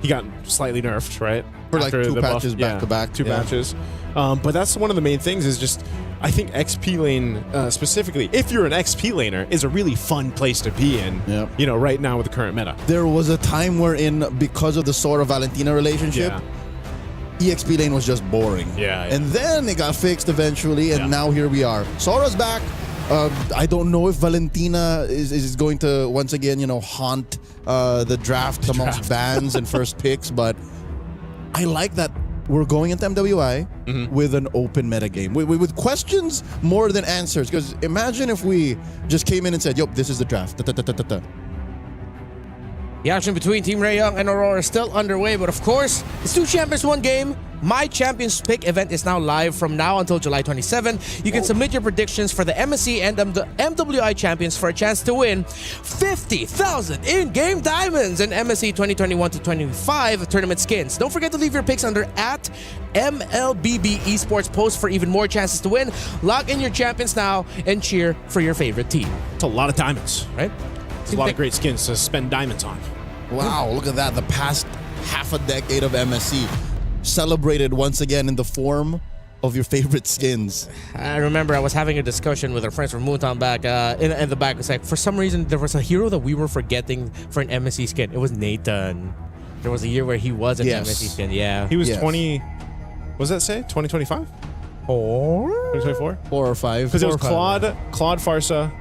got slightly nerfed, right? For like 2 patches back to back. 2 patches. But that's one of the main things is just, I think XP lane specifically, if you're an XP laner, is a really fun place to be in, you know, right now with the current meta. There was a time wherein, because of the Sora-Valentina relationship, EXP lane was just boring. And then it got fixed eventually, and now here we are. Sora's back. I don't know if Valentina is going to, once again, you know, haunt the draft amongst bans and first picks, but I like that we're going into MWI with an open meta game. With questions more than answers. Because imagine if we just came in and said, yup, this is the draft. The action between Team Ray Young and Aurora is still underway, but of course, it's 2 champions, 1 game. My Champions Pick event is now live from now until July 27. You can submit your predictions for the MSC and the MWI champions for a chance to win 50,000 in-game diamonds and MSC 2021-25 tournament skins. Don't forget to leave your picks under @MLBB Esports post for even more chances to win. Lock in your champions now and cheer for your favorite team. It's a lot of diamonds, right? There's a lot of great skins to spend diamonds on. Wow, look at that. The past half a decade of MSC celebrated once again in the form of your favorite skins. I remember I was having a discussion with our friends from Moontown back in the back. It's like, for some reason, there was a hero that we were forgetting for an MSC skin. It was Nathan. There was a year where he was an MSC skin. Yeah. He was 20... What does that say? 2025? 2024? 4 or 5. Because it was Claude, Farsa.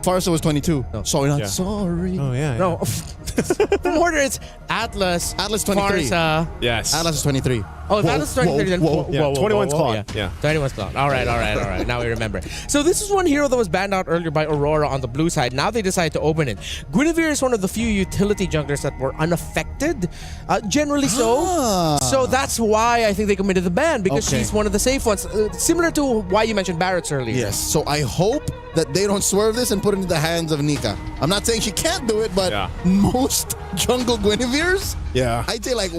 Farsa was 22. No. Sorry, not sorry. Oh, yeah. No. From order, it's Atlas. Atlas 23. Farsa. Yes. Atlas is 23. Oh, Atlas 23. Then whoa. 21's Claude. Yeah. 21's Claude. All right. Now we remember. So this is one hero that was banned out earlier by Aurora on the blue side. Now they decide to open it. Guinevere is one of the few utility junglers that were unaffected. Generally so. So that's why I think they committed the ban, because she's one of the safe ones. Similar to why you mentioned Barrett's earlier. Yes. So I hope that they don't swerve this and put it into the hands of Nika. I'm not saying she can't do it, but most jungle Guineveres, I'd say like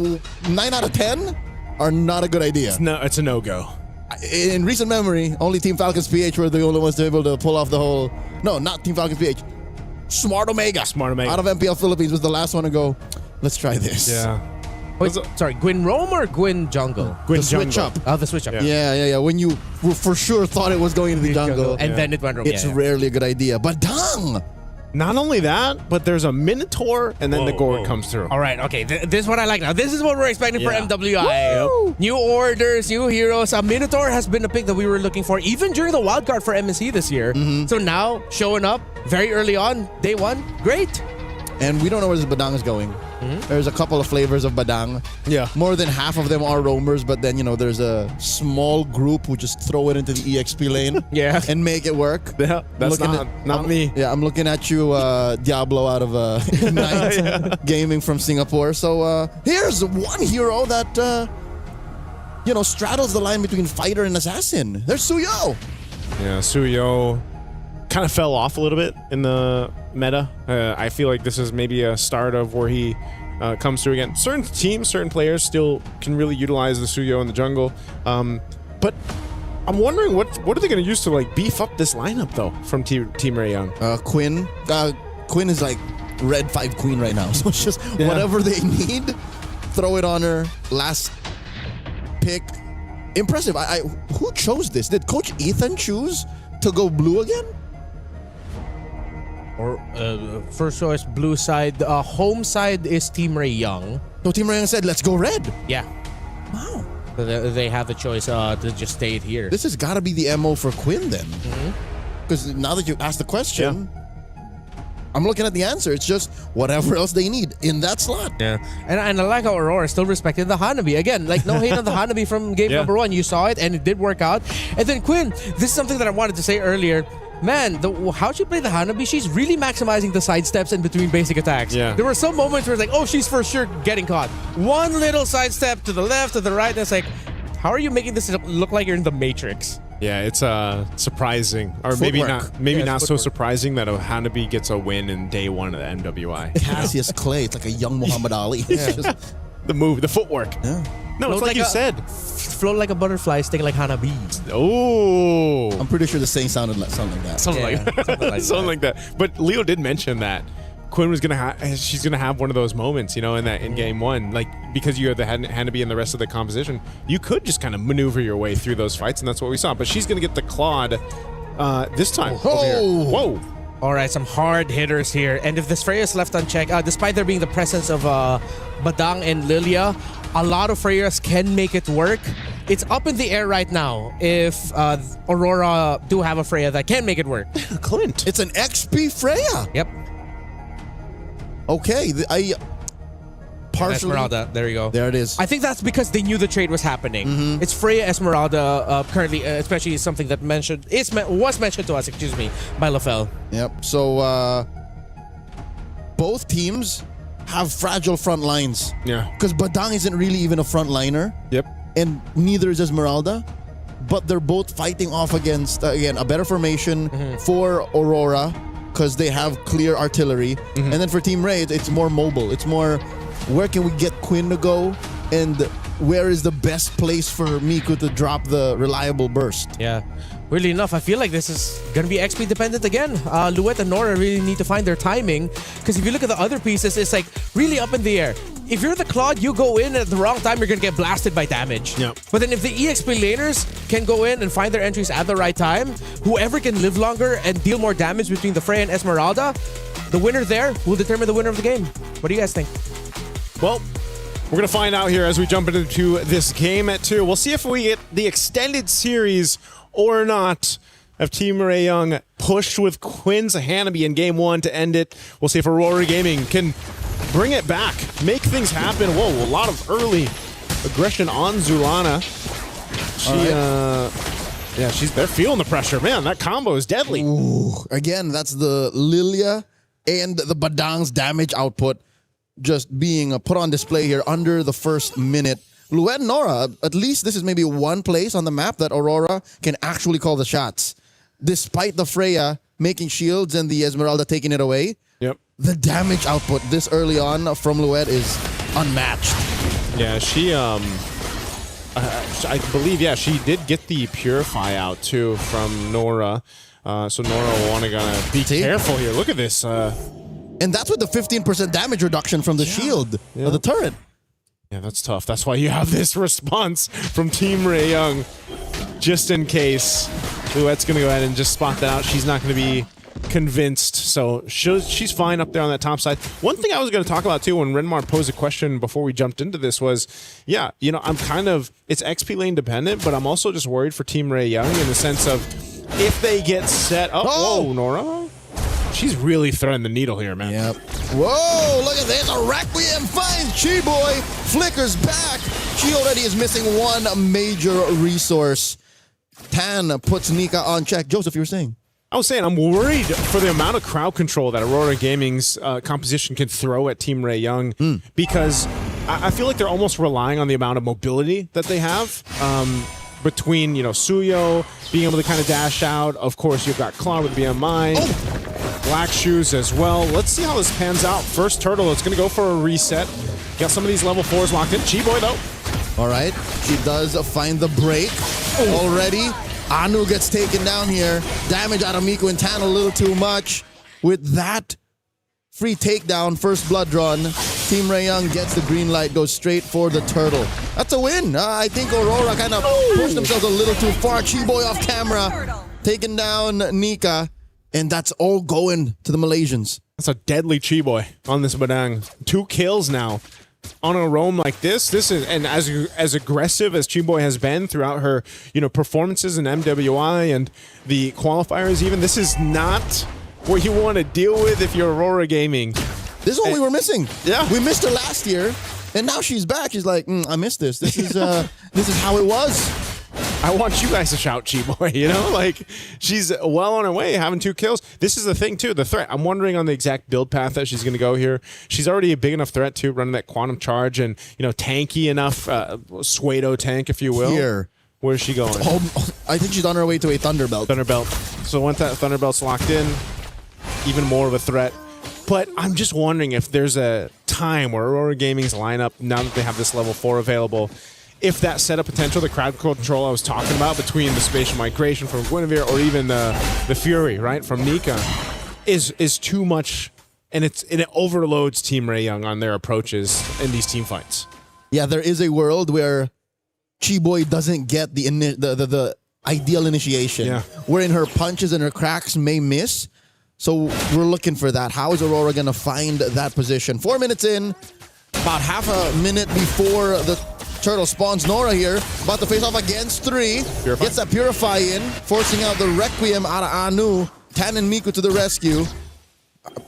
9 out of 10 are not a good idea. It's a no-go. In recent memory, only Team Falcons PH were the only ones to be able to pull off the whole... No, not Team Falcons PH. Smart Omega. Out of MPL Philippines was the last one to go, let's try this. Yeah. Wait, sorry, Gwyn Rome or Gwyn Jungle? Gwyn Switch Up. Oh, the switch up. Yeah. When you for sure thought it was going into the jungle. And then it went wrong. It's rarely a good idea. But dang! Not only that, but there's a Minotaur, and then the Gourd comes through. All right, okay. This is what I like now. This is what we're expecting for MWI. New orders, new heroes. Minotaur has been a pick that we were looking for, even during the wildcard for MSC this year. So now, showing up very early on, day one, great. And we don't know where this Badang is going. There's a couple of flavors of Badang. Yeah. More than half of them are roamers, but then, there's a small group who just throw it into the EXP lane and make it work. Yeah, that's not me. Yeah, I'm looking at you, Diablo out of Ignite Gaming from Singapore. So here's one hero that, straddles the line between fighter and assassin. There's Suyo. Yeah, Suyo kind of fell off a little bit in the meta. I feel like this is maybe a start of where he comes through again. Certain teams, certain players still can really utilize the Suyo in the jungle. But I'm wondering what are they going to use to beef up this lineup though from Team Rayon? Quinn. Quinn is like red 5 queen right now. So it's just whatever they need, throw it on her. Last pick. Impressive. Who chose this? Did Coach Ethan choose to go blue again? Or first choice, blue side. Home side is Team Ray Young. So Team Ray Young said, let's go red. Yeah. Wow. So they have the choice to just stay it here. This has got to be the MO for Quinn then. Because now that you asked the question, I'm looking at the answer. It's just whatever else they need in that slot. Yeah. And I like how Aurora still respected the Hanabi. Again, no hate on the Hanabi from game number 1. You saw it and it did work out. And then Quinn, this is something that I wanted to say earlier. Man, how she played the Hanabi, she's really maximizing the sidesteps in between basic attacks. Yeah. There were some moments where it's like, oh, she's for sure getting caught. One little sidestep to the left, to the right, and it's like, how are you making this look like you're in the Matrix? Yeah, it's surprising. Or Footwork. maybe not so surprising that a Hanabi gets a win in day 1 of the MWI. Cassius Clay, it's like a young Muhammad Ali. It's just the move, the footwork. Yeah. No, it's like you said. Float like a butterfly, sting like Hanabi. Oh. I'm pretty sure the saying sounded like something like that. Something like that. But Leo did mention that Quinn was she's gonna have one of those moments, in game 1, because you have the Hanabi and the rest of the composition, you could just kind of maneuver your way through those fights, and that's what we saw. But she's gonna get the Claude this time. Whoa! All right, some hard hitters here. And if this Freya is left unchecked, despite there being the presence of Badang and Lilia, a lot of Freyas can make it work. It's up in the air right now if Aurora do have a Freya that can make it work. Clint. It's an XP Freya. Yep. Okay, partially. Esmeralda, there you go. There it is. I think that's because they knew the trade was happening. It's Freya Esmeralda currently, especially something that was mentioned to us, by LaFell. Yep. So both teams have fragile front lines. Yeah. Because Badang isn't really even a front liner. Yep. And neither is Esmeralda. But they're both fighting off against, again, a better formation for Aurora because they have clear artillery. And then for Team Ray, it's more mobile. It's more, where can we get Quinn to go? And where is the best place for Miku to drop the reliable burst? Yeah. Weirdly enough, I feel like this is going to be XP dependent again. Luet and Nora really need to find their timing, because if you look at the other pieces, it's like really up in the air. If you're the Claude, you go in at the wrong time, you're going to get blasted by damage. Yep. But then if the EXP laners can go in and find their entries at the right time, whoever can live longer and deal more damage between the Freya and Esmeralda, the winner there will determine the winner of the game. What do you guys think? Well, we're going to find out here as we jump into this game at 2. We'll see if we get the extended series or not. Of Team Ray Young pushed with Quinn's Hanabi in game 1 to end it. We'll see if Aurora Gaming can bring it back, make things happen. Whoa, a lot of early aggression on Zulana. They're feeling the pressure. Man, that combo is deadly. Ooh, again, that's the Lilia and the Badang's damage output just being put on display here under the first minute. Luet and Nora, at least this is maybe one place on the map that Aurora can actually call the shots. Despite the Freya making shields and the Esmeralda taking it away, the damage output this early on from Luet is unmatched. Yeah, she, I believe, she did get the Purify out too from Nora. So Nora will want to be careful here. Look at this. And that's with the 15% damage reduction from the shield of the turret. Yeah, that's tough. That's why you have this response from Team Ray Young. Just in case Luet's going to go ahead and just spot that out. She's not going to be convinced. So she's fine up there on that top side. One thing I was going to talk about too when Renmar posed a question before we jumped into this was, I'm it's XP lane dependent, but I'm also just worried for Team Ray Young in the sense of if they get set up. Whoa, Nora. She's really threading the needle here, man. Yep. Whoa, look at this. A Requiem finds Chi-Boy. Flickers back. She already is missing one major resource. Tan puts Nika on check. Joseph, you were saying? I was saying I'm worried for the amount of crowd control that Aurora Gaming's composition can throw at Team Ray Young because I feel like they're almost relying on the amount of mobility that they have. Between, Suyo being able to kind of dash out. Of course, you've got Claw with BMI. Black Shoes as well. Let's see how this pans out. First Turtle, it's going to go for a reset. Got some of these level 4s locked in. Chi-Boy, though. All right. She does find the break already. Anu gets taken down here. Damage out of Miku and Tan a little too much. With that free takedown, first blood drawn, Team Ray Young gets the green light, goes straight for the turtle. That's a win. I think Aurora kind of pushed themselves a little too far. Chi-Boy off camera, taking down Nika, and that's all going to the Malaysians. That's a deadly Chi-Boy on this Badang. 2 kills now on a roam like this. This is, and as aggressive as Chi-Boy has been throughout her, performances in MWI and the qualifiers even, this is not what you want to deal with if you're Aurora Gaming. This is what we were missing. Yeah. We missed her last year, and now she's back. She's like, I missed this. This is how it was. I want you guys to shout Chi-Boy, she's well on her way, having 2 kills. This is the thing, too, the threat. I'm wondering on the exact build path that she's going to go here. She's already a big enough threat, too, running that Quantum Charge and, tanky enough, Suedo tank, if you will. Here. Where's she going? I think she's on her way to a Thunderbelt. So once that Thunderbelt's locked in, even more of a threat. But I'm just wondering if there's a time where Aurora Gaming's lineup, now that they have this level 4 available, if that setup potential, the crowd control I was talking about between the spatial migration from Guinevere or even the Fury, right, from Nika, is too much, and it overloads Team Ray Young on their approaches in these team fights. Yeah, there is a world where Chi-Boy doesn't get the ideal initiation, wherein her punches and her cracks may miss. So we're looking for that. How is Aurora going to find that position? 4 minutes in, about half a minute before the turtle spawns. Nora here, about to face off against 3. Purify. Gets that Purify in, forcing out the Requiem out of Anu. Tan and Miku to the rescue.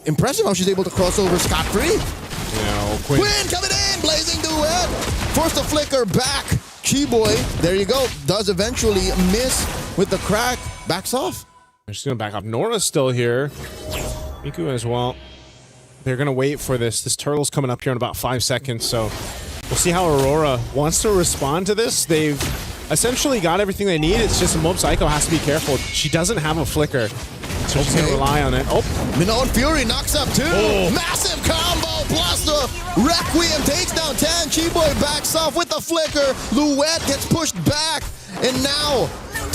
Impressive how she's able to cross over scot-free. Quinn coming in, blazing duet. Forced the flicker back. Chi-Boy, there you go, does eventually miss with the crack. Backs off. She's going to back off. Nora's still here. Miku as well. They're going to wait for this. This turtle's coming up here in about 5 seconds, so we'll see how Aurora wants to respond to this. They've essentially got everything they need. It's just Mob Psycho has to be careful. She doesn't have a flicker, so she's going to rely on it. Minoan Fury knocks up 2. Massive combo plus the Requiem takes down Tan. Chi-Boy backs off with the flicker. Luet gets pushed back, and now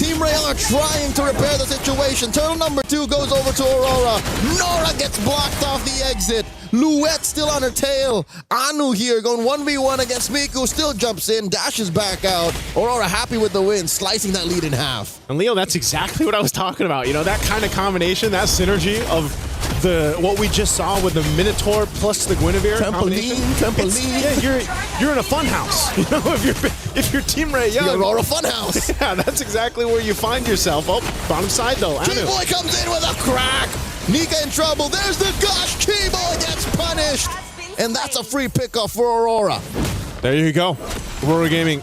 Team Ray are trying to repair the situation. Turtle number 2 goes over to Aurora. Nora gets blocked off the exit. Louette still on her tail. Anu here going 1v1 against Miku. Still jumps in, dashes back out. Aurora happy with the win, slicing that lead in half. And Leo, that's exactly what I was talking about. You know, that kind of combination, that synergy of what we just saw with the Minotaur plus the Guinevere Trampoline. Yeah, you're in a fun house. You know, if you're Team Ray Young. The Aurora fun house. Yeah, that's exactly where you find yourself. Oh, bottom side though. Chi-Boy comes in with a crack. Nika in trouble. There's the gush. Chi-Boy gets punished. And that's a free pickoff for Aurora. There you go. Aurora Gaming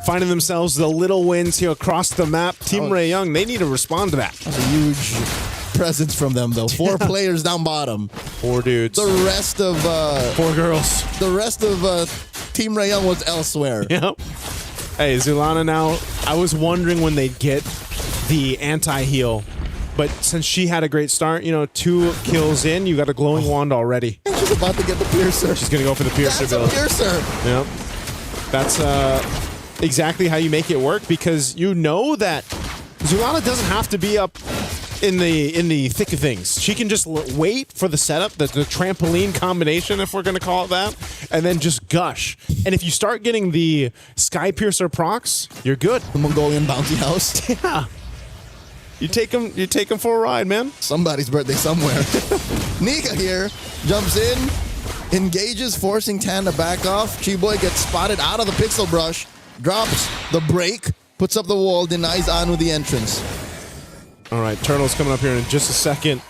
finding themselves the little wins here across the map. Team Ray Young, they need to respond to that. That's a huge presence from them, though. 4 players down bottom. 4 dudes. The rest of 4 girls. The rest of Team Ray Young was elsewhere. Yep. Hey, Zulana now, I was wondering when they'd get the anti-heal. But since she had a great start, you know, 2 kills in, you got a glowing wand already. And she's about to get the piercer. She's going to go for the piercer build. That's a piercer. Yep. That's exactly how you make it work, because you know that Zulana doesn't have to be up in the thick of things. She can just wait for the setup, the trampoline combination, if we're going to call it that, and then just gush. And if you start getting the Sky Piercer procs, you're good. The Mongolian bounty house. Yeah. You take him for a ride, man. Somebody's birthday somewhere. Nika here jumps in, engages, forcing Tan to back off. Chi-Boy gets spotted out of the pixel brush, drops the break, puts up the wall, denies Anu the entrance. All right, Turtle's coming up here in just a second.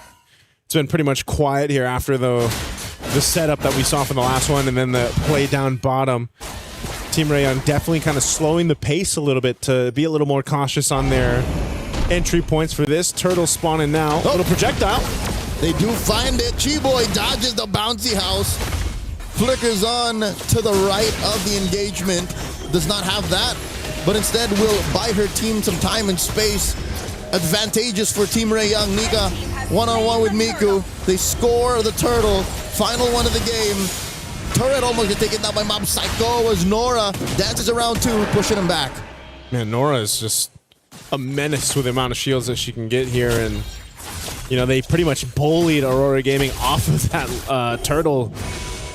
It's been pretty much quiet here after the setup that we saw from the last one, and then the play down bottom. Team Rayon definitely kind of slowing the pace a little bit to be a little more cautious on their entry points for this. Turtle spawning now. Oh. Little projectile. They do find it. Chi-Boy dodges the bouncy house. Flickers on to the right of the engagement. Does not have that, but instead will buy her team some time and space. Advantageous for Team Ray Young. Nika one-on-one with Miku. They score the turtle. Final one of the game. Turret almost gets taken down by Mob Psycho as Nora dances around 2, pushing him back. Man, Nora is just a menace with the amount of shields that she can get here, and you know, they pretty much bullied Aurora Gaming off of that turtle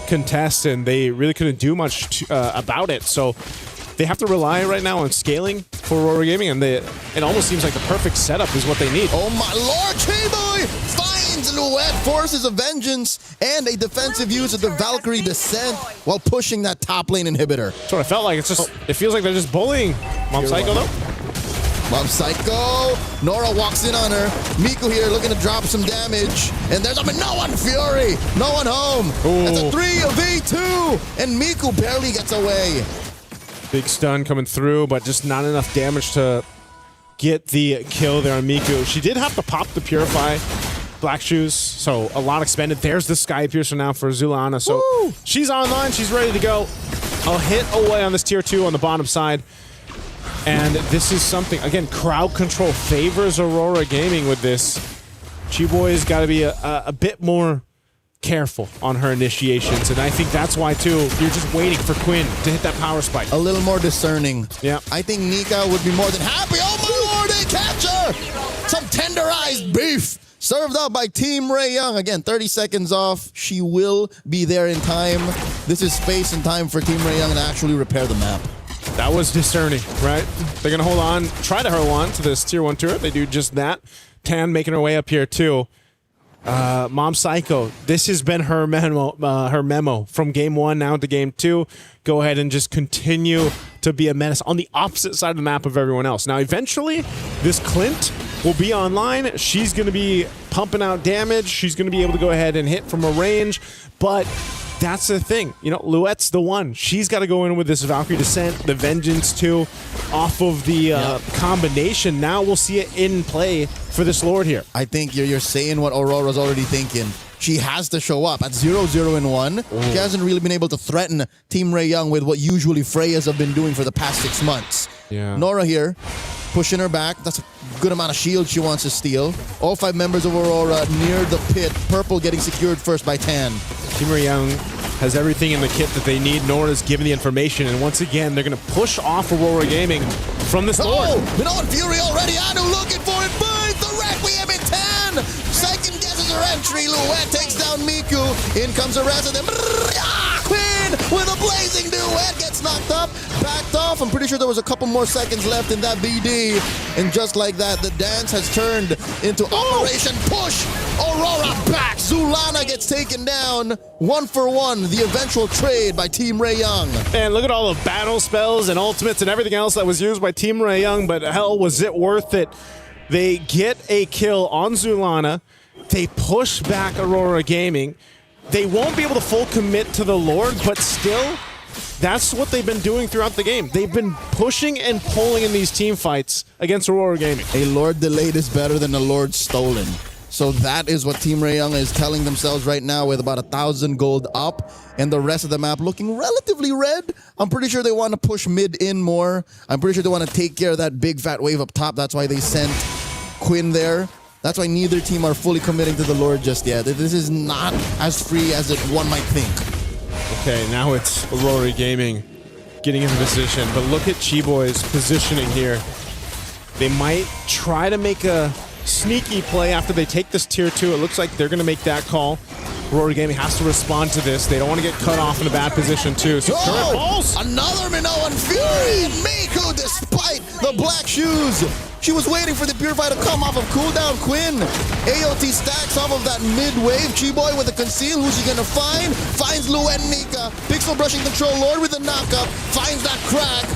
contest, and they really couldn't do much about it. So they have to rely right now on scaling for Aurora Gaming, and it almost seems like the perfect setup is what they need. Oh my lord, Chi-Boy finds Louette, forces a vengeance, and a defensive use of the Valkyrie Descent while pushing that top lane inhibitor. That's what I felt like. It's just, it feels like they're just bullying Mob Psycho though. Mob Psycho. Nora walks in on her. Miku here looking to drop some damage. And there's no one Fury. No one home. Ooh. That's a 3v2. And Miku barely gets away. Big stun coming through, but just not enough damage to get the kill there on Miku. She did have to pop the Purify Black Shoes, so a lot expended. There's the Sky Piercer now for Zulana. So Woo! She's online. She's ready to go. A hit away on this tier 2 on the bottom side. And this is something, again, crowd control favors Aurora Gaming with this. Chi-Boy's got to be a bit more careful on her initiations, and I think that's why, too, you're just waiting for Quinn to hit that power spike. A little more discerning. Yeah. I think Nika would be more than happy. Oh my lord, they catch her! Some tenderized beef served up by Team Ray Young. Again, 30 seconds off. She will be there in time. This is space and time for Team Ray Young to actually repair the map. That was discerning, right? They're going to hold on, try to hold on to this tier 1 turret. They do just that. Tan making her way up here, too. Mom Psycho, this has been her memo from game 1 now to game 2. Go ahead and just continue to be a menace on the opposite side of the map of everyone else. Now, eventually, this Clint will be online. She's going to be pumping out damage. She's going to be able to go ahead and hit from a range, but that's the thing. You know, Louette's the one. She's got to go in with this Valkyrie Descent, the Vengeance too, off of the combination. Now we'll see it in play for this Lord here. I think you're saying what Aurora's already thinking. She has to show up at 0-0-1. She hasn't really been able to threaten Team Ray Young with what usually Freyas have been doing for the past 6 months. Yeah. Nora here, pushing her back. That's a good amount of shield she wants to steal. All 5 members of Aurora near the pit. Purple getting secured first by Tan. Team Ray Young has everything in the kit that they need. Nora's given the information, and once again, they're going to push off Aurora Gaming from this Lord. Oh, Minoan Fury already. Anu looking for it. Finds the Requiem in 10. Second guesses her entry. Luet takes down Miku. In comes the rest of them. Quinn with a blazing duet gets knocked up, backed off. I'm pretty sure there was a couple more seconds left in that BD. And just like that, the dance has turned into Operation Push. Aurora back. Zulana gets taken down. 1-for-1, the eventual trade by Team Ray Young. And look at all the battle spells and ultimates and everything else that was used by Team Ray Young, but hell, was it worth it? They get a kill on Zulana. They push back Aurora Gaming. They won't be able to full commit to the Lord, but still, that's what they've been doing throughout the game. They've been pushing and pulling in these team fights against Aurora Gaming. A Lord delayed is better than a Lord stolen. So that is what Team Ray Young is telling themselves right now with about 1,000 gold up and the rest of the map looking relatively red. I'm pretty sure they want to push mid in more. I'm pretty sure they want to take care of that big fat wave up top. That's why they sent Quinn there. That's why neither team are fully committing to the Lord just yet. This is not as free as one might think. Okay, now it's Aurora Gaming getting into position, but look at Chiboy's positioning here. They might try to make a sneaky play after they take this tier 2. It looks like they're going to make that call. Aurora Gaming has to respond to this. They don't want to get cut off in a bad position too. So turret balls. Another Minoan Fury. Miku, despite the black shoes, she was waiting for the Purify to come off of cooldown. Quinn, AOT stacks off of that mid-wave. Chiboy with a conceal. Who's she going to find? Finds Luen Nika. Pixel brushing control. Lord with a knockup. Finds that crack.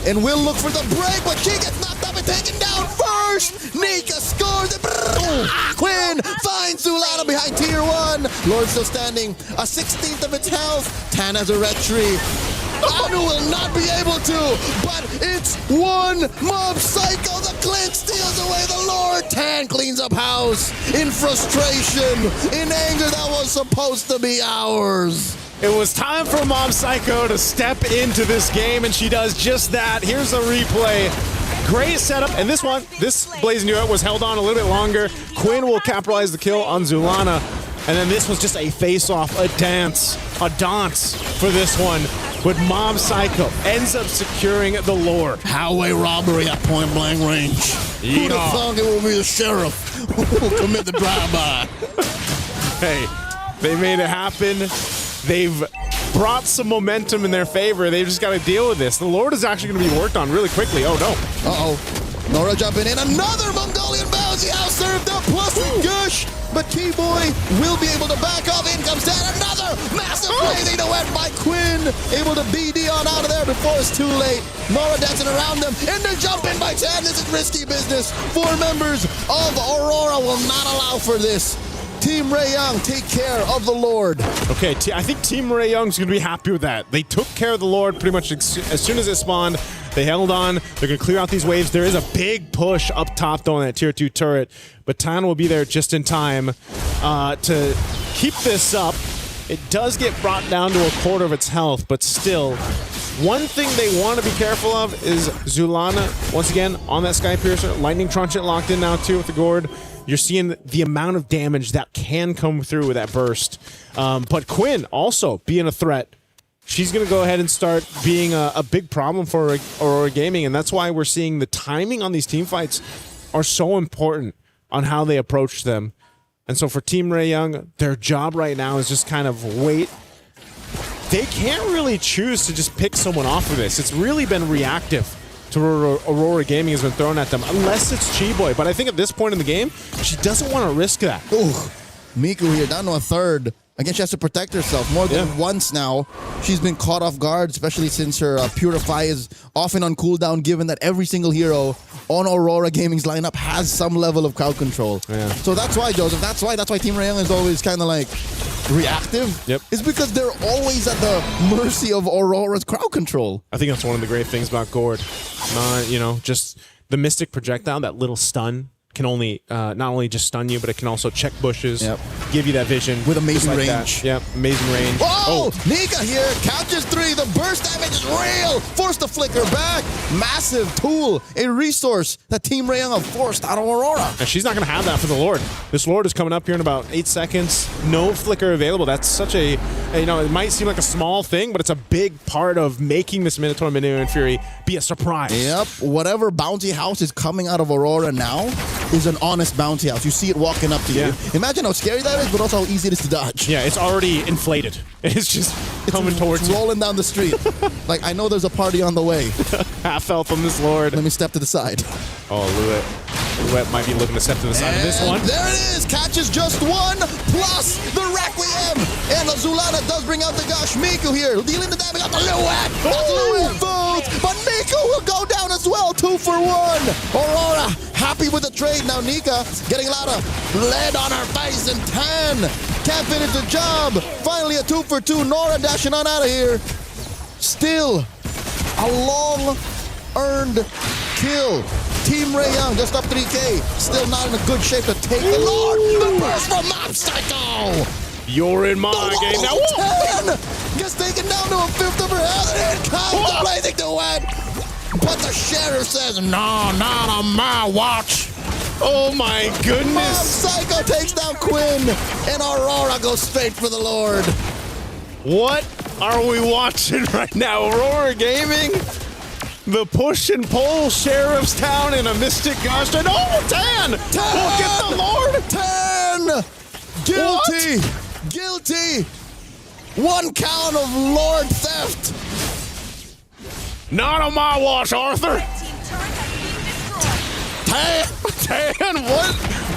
And will look for the break, but she gets knocked up and taken down first. Nika scores. Quinn finds Zulana behind tier 1. Lord still standing. A 16th of its health. Tan has a red tree. Anu will not be able to, but it's one Mob Psycho. The Clint steals away the Lord. Tan cleans up house in frustration, in anger that was supposed to be ours. It was time for Mob Psycho to step into this game, and she does just that. Here's a replay. Great setup, and this Blazing Duet was held on a little bit longer. Quinn will capitalize the kill on Zulana, and then this was just a face-off, a dance for this one. But Mob Psycho ends up securing the Lord. Highway robbery at point-blank range. Who'd have thought it would be the sheriff who will commit the drive-by? Hey, they made it happen. They've brought some momentum in their favor. They've just got to deal with this. The Lord is actually going to be worked on really quickly. Oh, no. Uh-oh. Nora jumping in. Another Mongolian bouncy house served up, plus with Gush. But T-Boy will be able to back off. In comes down another massive blazing duet by Quinn. Able to BD on out of there before it's too late. Nora dancing around them. And they're jumping by 10. This is risky business. 4 members of Aurora will not allow for this. Team Ray Young, take care of the Lord. Okay, I think Team Ray Young's going to be happy with that. They took care of the Lord pretty much as soon as it spawned. They held on. They're going to clear out these waves. There is a big push up top, though, on that tier 2 turret. But Tan will be there just in time to keep this up. It does get brought down to a quarter of its health, but still, one thing they want to be careful of is Zulana, once again, on that Sky Piercer. Lightning Trunchet locked in now, too, with the Gourd. You're seeing the amount of damage that can come through with that burst. But Quinn also being a threat. She's going to go ahead and start being a big problem for Aurora Gaming, and that's why we're seeing the timing on these team fights are so important on how they approach them. And so for Team Ray Young, their job right now is just kind of wait. They can't really choose to just pick someone off of this. It's really been reactive to Aurora Gaming has been thrown at them, unless it's Chiboy. But I think at this point in the game, she doesn't want to risk that. Ooh, Miku here down to a third. Again, she has to protect herself more than once now. She's been caught off guard, especially since her Purify is often on cooldown, given that every single hero on Aurora Gaming's lineup has some level of crowd control. Yeah. So that's why, Joseph, that's why Team Ray Young is always kind of like reactive. Yep. It's because they're always at the mercy of Aurora's crowd control. I think that's one of the great things about Gourd. Just the Mystic Projectile, that little stun can only not only just stun you, but it can also check bushes, give you that vision with amazing like range. That. Yep, amazing range. Oh, Nika here catches 3. The burst damage is real. Forced the flicker back. Massive tool, a resource that Team Rayong have forced out of Aurora. And she's not going to have that for the Lord. This Lord is coming up here in about 8 seconds. No flicker available. That's such a, you know, it might seem like a small thing, but it's a big part of making this Minotaur and Fury be a surprise. Yep, whatever bounty house is coming out of Aurora now is an honest bounty house. You see it walking up to you. Imagine how scary that is, but also how easy it is to dodge. Yeah, it's already inflated. It's just coming towards you. Rolling down the street. Like, I know there's a party on the way. Half health on this Lord. Let me step to the side. Oh, Louet might be looking to step to the side of this one. There it is. Catches just 1 plus the Requiem. And Zulana does bring out the Gush. Miku here dealing the damage on the Louet. Louet votes, but Miku will go down as well. 2 for 1. Aurora happy with the trade. Now Nika getting a lot of lead on her face and 10. Can't finish the job. Finally a 2 for 2. Nora dashing on out of here. Still a long earned kill. Team Rayong just up 3K. Still not in a good shape to take the Lord. The burst from Mob Psycho. You're in my game now. 10 gets taken down to a 5th of her health. And it comes the blazing duet. But the sheriff says, no, not on my watch. Oh my goodness. Mob Psycho takes down Quinn. And Aurora goes straight for the Lord. What are we watching right now? Aurora Gaming? The push and pull Sheriff's Town in a Mystic Gush. And 10! Look at the Lord! 10! Guilty! What? Guilty! 1 count of Lord theft. Not on my watch, Arthur. 10!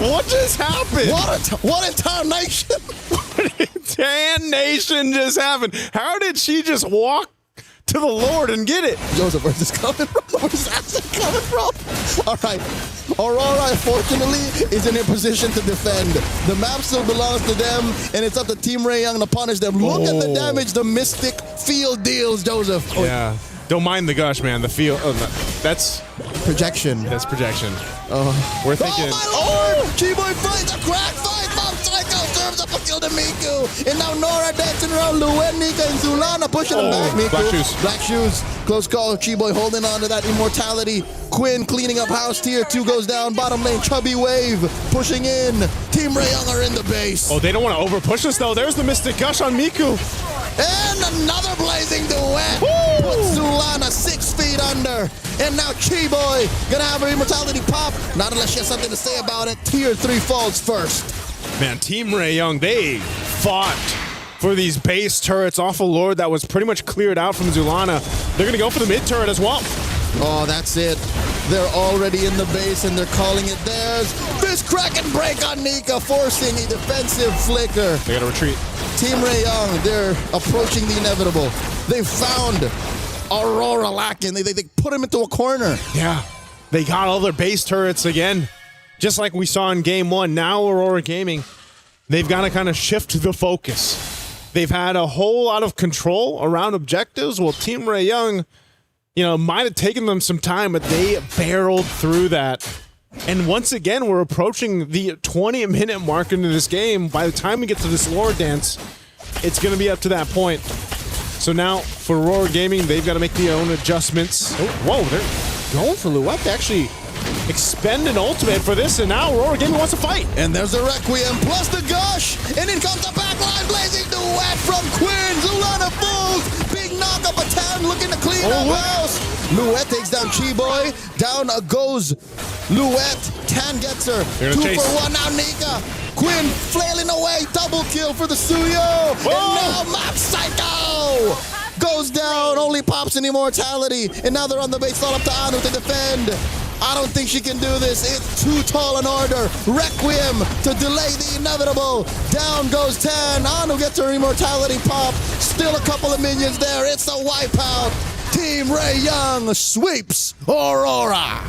What just happened? What in Town Nation? Tan Nation just happened. How did she just walk to the Lord and get it? Joseph, where's this coming from? Where's that coming from? All right. Aurora, unfortunately, is in a position to defend. The map still belongs to them, and it's up to Team Rayong to punish them. Look at the damage the Mystic Field deals, Joseph. Yeah. Don't mind the gush, man. The field. Oh, no. That's projection. That's projection. We're thinking. Oh, my Lord! Chiboy fights a crack fight. Mob Psycho serves up a kill to Miku. And now Nora dancing around Louet, Nika, and Zulana pushing him back. Miku. Black shoes. Black shoes. Close call. Chiboy holding on to that immortality. Quinn cleaning up house. Tier 2 goes down. Bottom lane. Chubby Wave pushing in. Team Rayong are in the base. Oh, they don't want to over push us though. There's the Mystic Gush on Miku. And another blazing duet. Puts Zulana 6 feet under. And now Chiboy gonna have her immortality pop. Not unless she has something to say about it. Tier 3 falls first. Man, Team Rayong, they fought for these base turrets off a Lord that was pretty much cleared out from Zulana. They're gonna go for the mid turret as well. Oh, that's it. They're already in the base and they're calling it theirs. Fist crack and break on Nika, forcing a defensive flicker. They gotta retreat. Team Rayong, they're approaching the inevitable. They found Aurora lacking. They put him into a corner. Yeah, they got all their base turrets again. Just like we saw in game 1, now Aurora Gaming, they've got to kind of shift the focus. They've had a whole lot of control around objectives. Well, Team Rayong, you know, might have taken them some time, but they barreled through that. And once again, we're approaching the 20-minute mark into this game. By the time we get to this Lord dance, it's going to be up to that point. So now, for Aurora Gaming, they've got to make their own adjustments. Oh, whoa, they're going for Louet to actually expend an ultimate for this, and now Aurora Gaming wants to fight. And there's the Requiem plus the Gush, and in comes the backline blazing duet from Quinn. Zulana falls, big knock up a 10, looking to clean up house. Louet takes down Chiboy, down goes Louet, 10 gets her, 2 for 1 now Nika. Quinn flailing away, double kill for the Suyo, and now Mob Psycho goes down, only pops in immortality, and now they're on the base, all up to Anu to defend. I don't think she can do this. It's too tall an order. Requiem to delay the inevitable. Down goes 10. Anu gets her immortality pop. Still a couple of minions there. It's a wipeout. Team Rayong sweeps Aurora.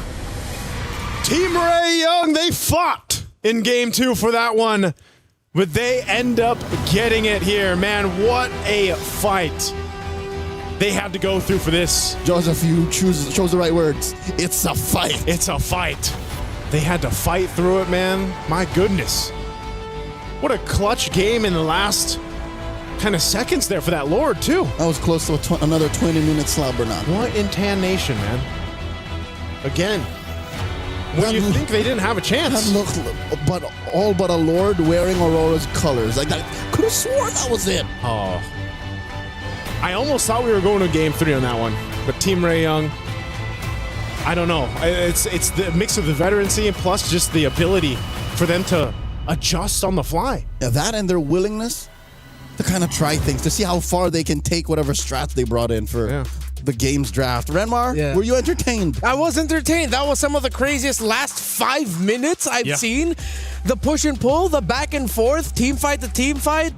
Team Rayong, they fought in game 2 for that one, but they end up getting it here. Man, what a fight they had to go through for this. Joseph, you chose the right words. It's a fight. It's a fight. They had to fight through it, man. My goodness. What a clutch game in the last kind of seconds there for that Lord, too. That was close to another 20-minute slobber knock. What in Tan Nation, man? Again, when you think they didn't have a chance. But all but a Lord wearing Aurora's colors. Like, I could have sworn that was it. Oh. I almost thought we were going to game 3 on that one. But Team Ray Young, I don't know. It's the mix of the veterancy and plus just the ability for them to adjust on the fly. Yeah, that and their willingness to kind of try things, to see how far they can take whatever strats they brought in for the game's draft. Renmar, were you entertained? I was entertained. That was some of the craziest last 5 minutes I've seen. The push and pull, the back and forth, team fight to team fight.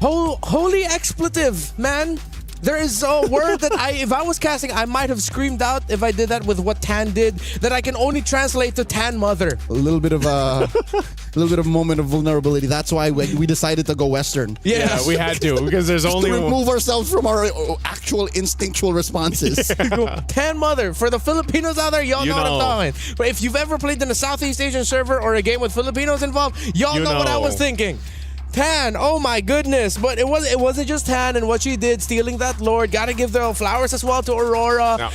Holy expletive, man. There is a word that if I was casting, I might have screamed out if I did that with what Tan did, that I can only translate to Tan Mother. A little bit of a moment of vulnerability. That's why we decided to go Western. Yeah, we had to, because there's only to remove ourselves from our actual instinctual responses. Tan Mother. For the Filipinos out there, y'all know what I'm talking. But if you've ever played in a Southeast Asian server or a game with Filipinos involved, y'all know what I was thinking. Tan, oh my goodness. But it wasn't just Tan and what she did, stealing that Lord. Gotta give the flowers as well to Aurora. No.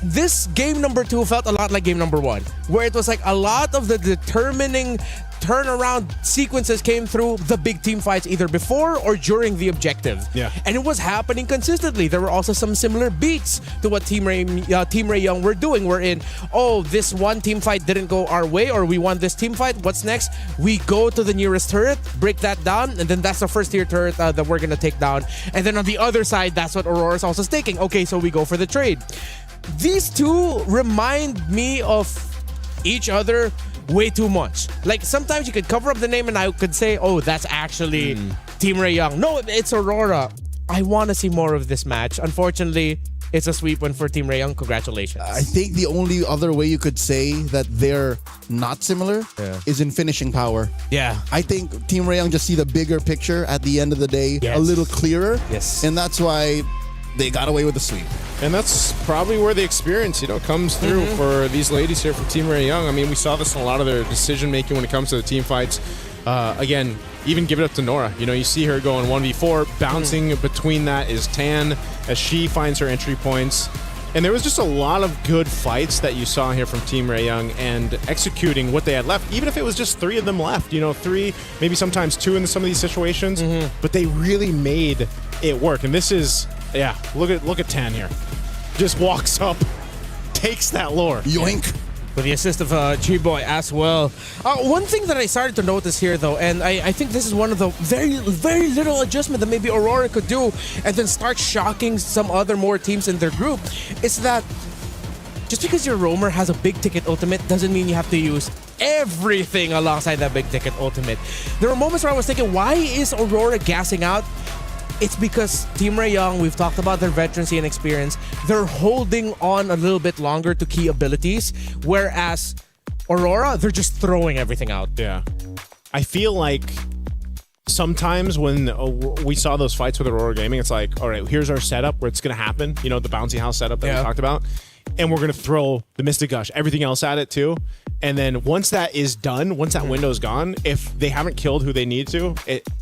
This game number 2 felt a lot like game number 1, where it was like a lot of the determining turnaround sequences came through the big team fights either before or during the objective. Yeah. And it was happening consistently. There were also some similar beats to what Team Ray Young were doing. We're in, this one team fight didn't go our way, or we won this team fight. What's next? We go to the nearest turret, break that down, and then that's the first tier turret that we're going to take down. And then on the other side, that's what Aurora's also staking. Okay, so we go for the trade. These two remind me of each other way too much. Like, sometimes you could cover up the name and I could say, that's actually Team Ray Young. No, it's Aurora. I want to see more of this match. Unfortunately, it's a sweep win for Team Ray Young. Congratulations. I think the only other way you could say that they're not similar is in finishing power. Yeah. I think Team Ray Young just see the bigger picture at the end of the day a little clearer. Yes. And that's why they got away with the sweep. And that's probably where the experience, comes through for these ladies here for Team Ray Young. I mean, we saw this in a lot of their decision-making when it comes to the team fights. Again, even give it up to Nora. You see her going 1v4. Bouncing between that is Tan as she finds her entry points. And there was just a lot of good fights that you saw here from Team Ray Young and executing what they had left, even if it was just 3 of them left. 3, maybe sometimes 2 in some of these situations. But they really made it work. And this is... Yeah, look at Tan here. Just walks up, takes that lore. Yoink. With the assist of G-Boy as well. One thing that I started to notice here, though, and I think this is one of the very, very little adjustment that maybe Aurora could do and then start shocking some other more teams in their group, is that just because your roamer has a big-ticket ultimate doesn't mean you have to use everything alongside that big-ticket ultimate. There were moments where I was thinking, why is Aurora gassing out? It's because Team Ray Young, we've talked about their veterancy and experience, they're holding on a little bit longer to key abilities, whereas Aurora, they're just throwing everything out. Yeah. I feel like sometimes when we saw those fights with Aurora Gaming, it's like, all right, here's our setup where it's going to happen, the bouncy house setup that we talked about, and we're going to throw the Mystic Gush, everything else at it too. And then once that is done, once that window's gone, if they haven't killed who they need to,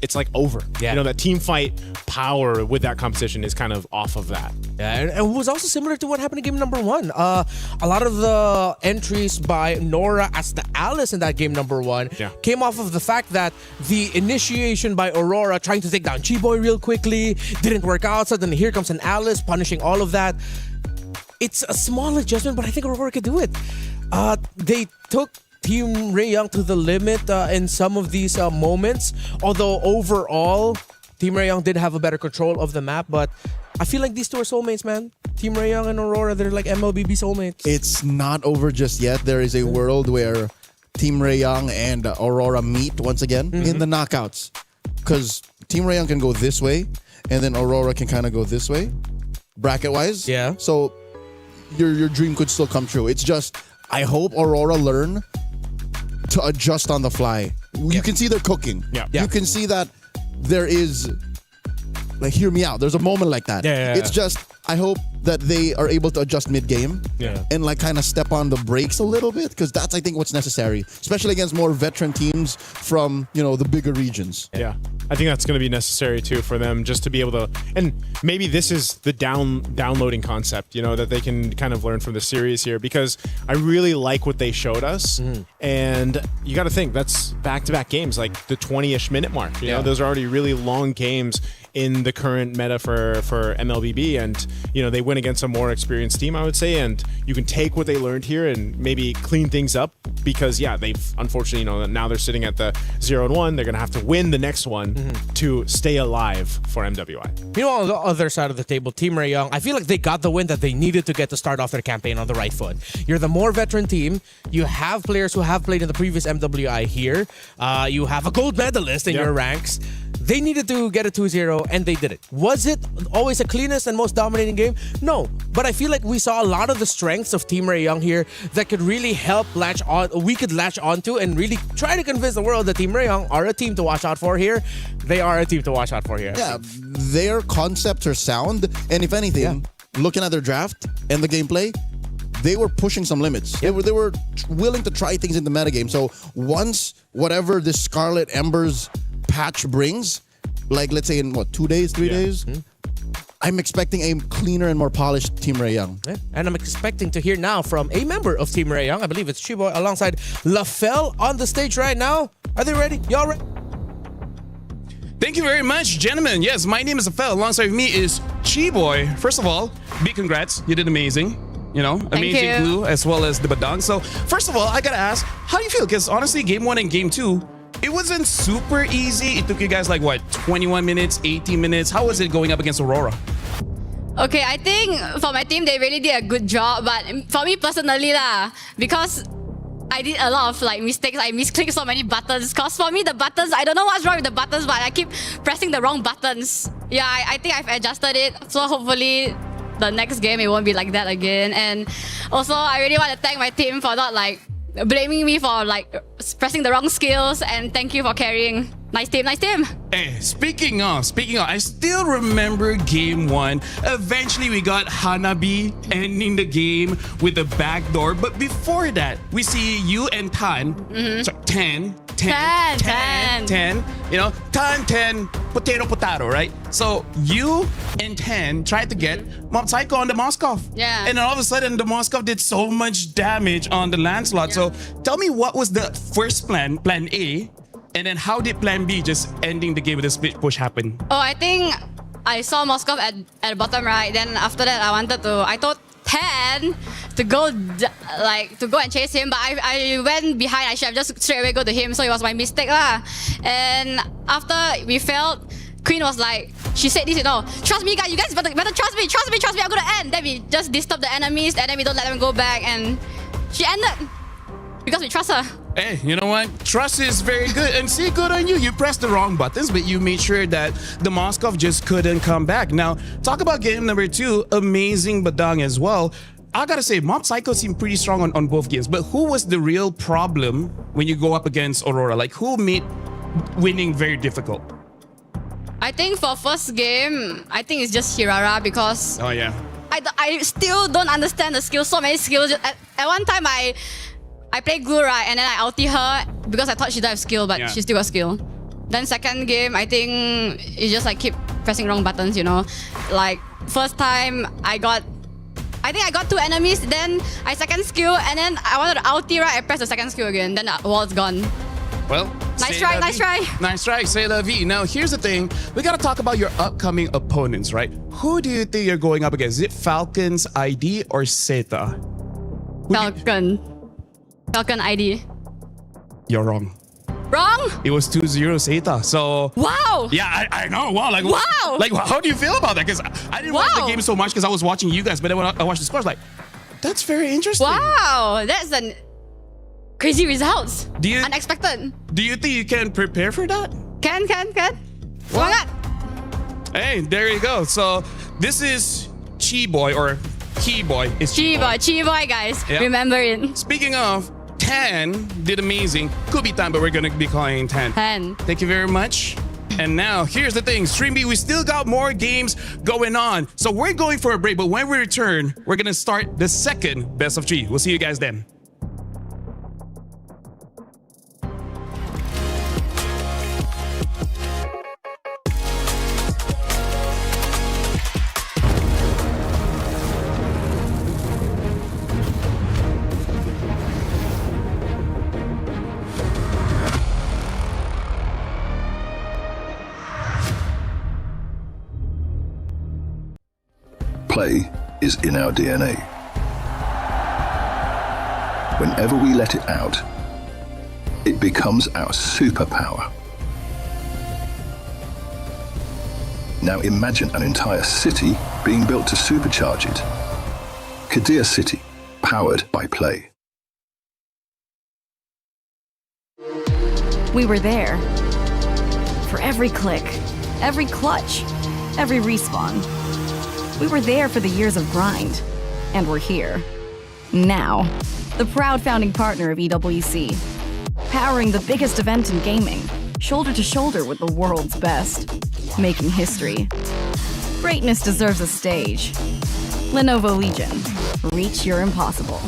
it's like over. Yeah. That team fight power with that competition is kind of off of that. Yeah, and it was also similar to what happened in game number 1. A lot of the entries by Nora as the Alice in that game number 1 came off of the fact that the initiation by Aurora trying to take down G-Boy real quickly didn't work out. So then here comes an Alice punishing all of that. It's a small adjustment, but I think Aurora could do it. They took Team Ray Young to the limit in some of these moments. Although overall, Team Ray Young did have a better control of the map. But I feel like these two are soulmates, man. Team Ray Young and Aurora, they're like MLBB soulmates. It's not over just yet. There is a world where Team Ray Young and Aurora meet once again in the knockouts. Because Team Ray Young can go this way, and then Aurora can kind of go this way, bracket-wise. Yeah. So your dream could still come true. It's just... I hope Aurora learn to adjust on the fly. You can see they're cooking. Yeah. You can see that there is, like, hear me out. There's a moment like that. Yeah. It's just, I hope that they are able to adjust mid-game and like kind of step on the brakes a little bit, because that's, I think, what's necessary, especially against more veteran teams from, you know, the bigger regions. Yeah, I think that's going to be necessary too for them, just to be able to, and maybe this is the downloading concept, you know, that they can kind of learn from the series here, because I really like what they showed us. And you got to think, that's back-to-back games, like the 20-ish minute mark. You know, those are already really long games in the current meta for MLBB, and you know, they win against a more experienced team, I would say, and you can take what they learned here and maybe clean things up, because they've unfortunately, you know, now they're sitting at the 0-1. They're gonna have to win the next one to stay alive for MWI. Meanwhile, on the other side of the table, Team Ray Young, I feel like they got the win that they needed to get to start off their campaign on the right foot. You're the more veteran team. You have players who have played in the previous MWI here. You have a gold medalist in your ranks. They needed to get a 2-0, and they did it. Was it always the cleanest and most dominating game? No. But I feel like we saw a lot of the strengths of Team Ray Young here that could really help we could latch onto and really try to convince the world that Team Ray Young are a team to watch out for here. They are a team to watch out for here. Yeah, their concepts are sound, and if anything, looking at their draft and the gameplay, they were pushing some limits. They were willing to try things in the metagame. So once whatever this Scarlet Embers patch brings, like let's say in 2 days, 3 days, I'm expecting a cleaner and more polished Team Ray Young. And I'm expecting to hear now from a member of Team Ray Young. I believe it's Chiboy alongside LaFell on the stage right now. Are they ready? Y'all ready? Thank you very much, gentlemen. Yes, my name is LaFell. Alongside me is Chiboy. First of all, big congrats. You did amazing. You know, amazing glue as well as the badang. So first of all, I gotta ask, how do you feel? Because honestly, game 1 and game 2, it wasn't super easy. It took you guys like what, 21 minutes, 18 minutes? How was it going up against Aurora? Okay, I think for my team, they really did a good job. But for me personally, because I did a lot of like mistakes. I misclicked so many buttons. Because for me, the buttons, I don't know what's wrong with the buttons, but I keep pressing the wrong buttons. Yeah, I think I've adjusted it. So hopefully the next game, it won't be like that again. And also, I really want to thank my team for not like blaming me for like pressing the wrong skills, and thank you for carrying. Nice team, nice team. Hey, speaking of, I still remember game 1. Eventually, we got Hanabi ending the game with a backdoor. But before that, we see you and Tan. Sorry, 10. You know, Tan, 10, potato, right? So you and 10 tried to get Mob Psycho on the Moskov. Yeah. And then all of a sudden, the Moskov did so much damage on the Lancelot. So tell me, what was the first plan A? And then how did plan B, just ending the game with a split push, happen? Oh, I think I saw Moskov at the bottom right. Then after that, I told 10 to go and chase him, but I went behind. I should have just straight away go to him, so it was my mistake lah. And after we failed, Queen was like, she said this, you know, trust me guys, you guys better trust me, I'm gonna end. Then we just disturb the enemies, and then we don't let them go back, and she ended because we trust her. Hey, you know what? Trust is very good. And see, good on you. You pressed the wrong buttons, but you made sure that the Moskov just couldn't come back. Now, talk about game number 2. Amazing badang as well. I gotta say, Mob Psycho seemed pretty strong on both games. But who was the real problem when you go up against Aurora? Like, who made winning very difficult? I think for first game, I think it's just Hirara, because I still don't understand the skills. So many skills. At one time, I played glue, right, and then I ulti her because I thought she didn't have skill, but she still got skill. Then second game, I think it's just like keep pressing wrong buttons, you know. Like first time I think I got 2 enemies, then I second skill, and then I wanted to ulti, right, I pressed the second skill again, then the wall's gone. Well, nice try. Nice try, c'est la vie. Now, here's the thing. We gotta talk about your upcoming opponents, right? Who do you think you're going up against? Is it Falcons ID or Zeta? Falcon ID. You're wrong. Wrong? It was 2-0 Zeta. So wow. Yeah, I know. Wow. Like wow. Like how do you feel about that? Because I didn't watch the game so much because I was watching you guys, but then when I watched the scores, like that's very interesting. Wow, that's an crazy results. Unexpected. Do you think you can prepare for that? Can. Why not? Hey, there you go. So this is Chiboy or Keyboy. It's Chiboy, guys. Yep. Remember it. Speaking of, 10 did amazing. Could be 10, but we're gonna be calling 10. 10. Thank you very much. And now, here's the thing, Stream B, we still got more games going on. So we're going for a break, but when we return, we're gonna start the second best of 3. We'll see you guys then. Play is in our DNA. Whenever we let it out, it becomes our superpower. Now imagine an entire city being built to supercharge it. Kadir City, powered by play. We were there. For every click, every clutch, every respawn. We were there for the years of grind, and we're here. Now, the proud founding partner of EWC, powering the biggest event in gaming, shoulder to shoulder with the world's best, making history. Greatness deserves a stage. Lenovo Legion, reach your impossible.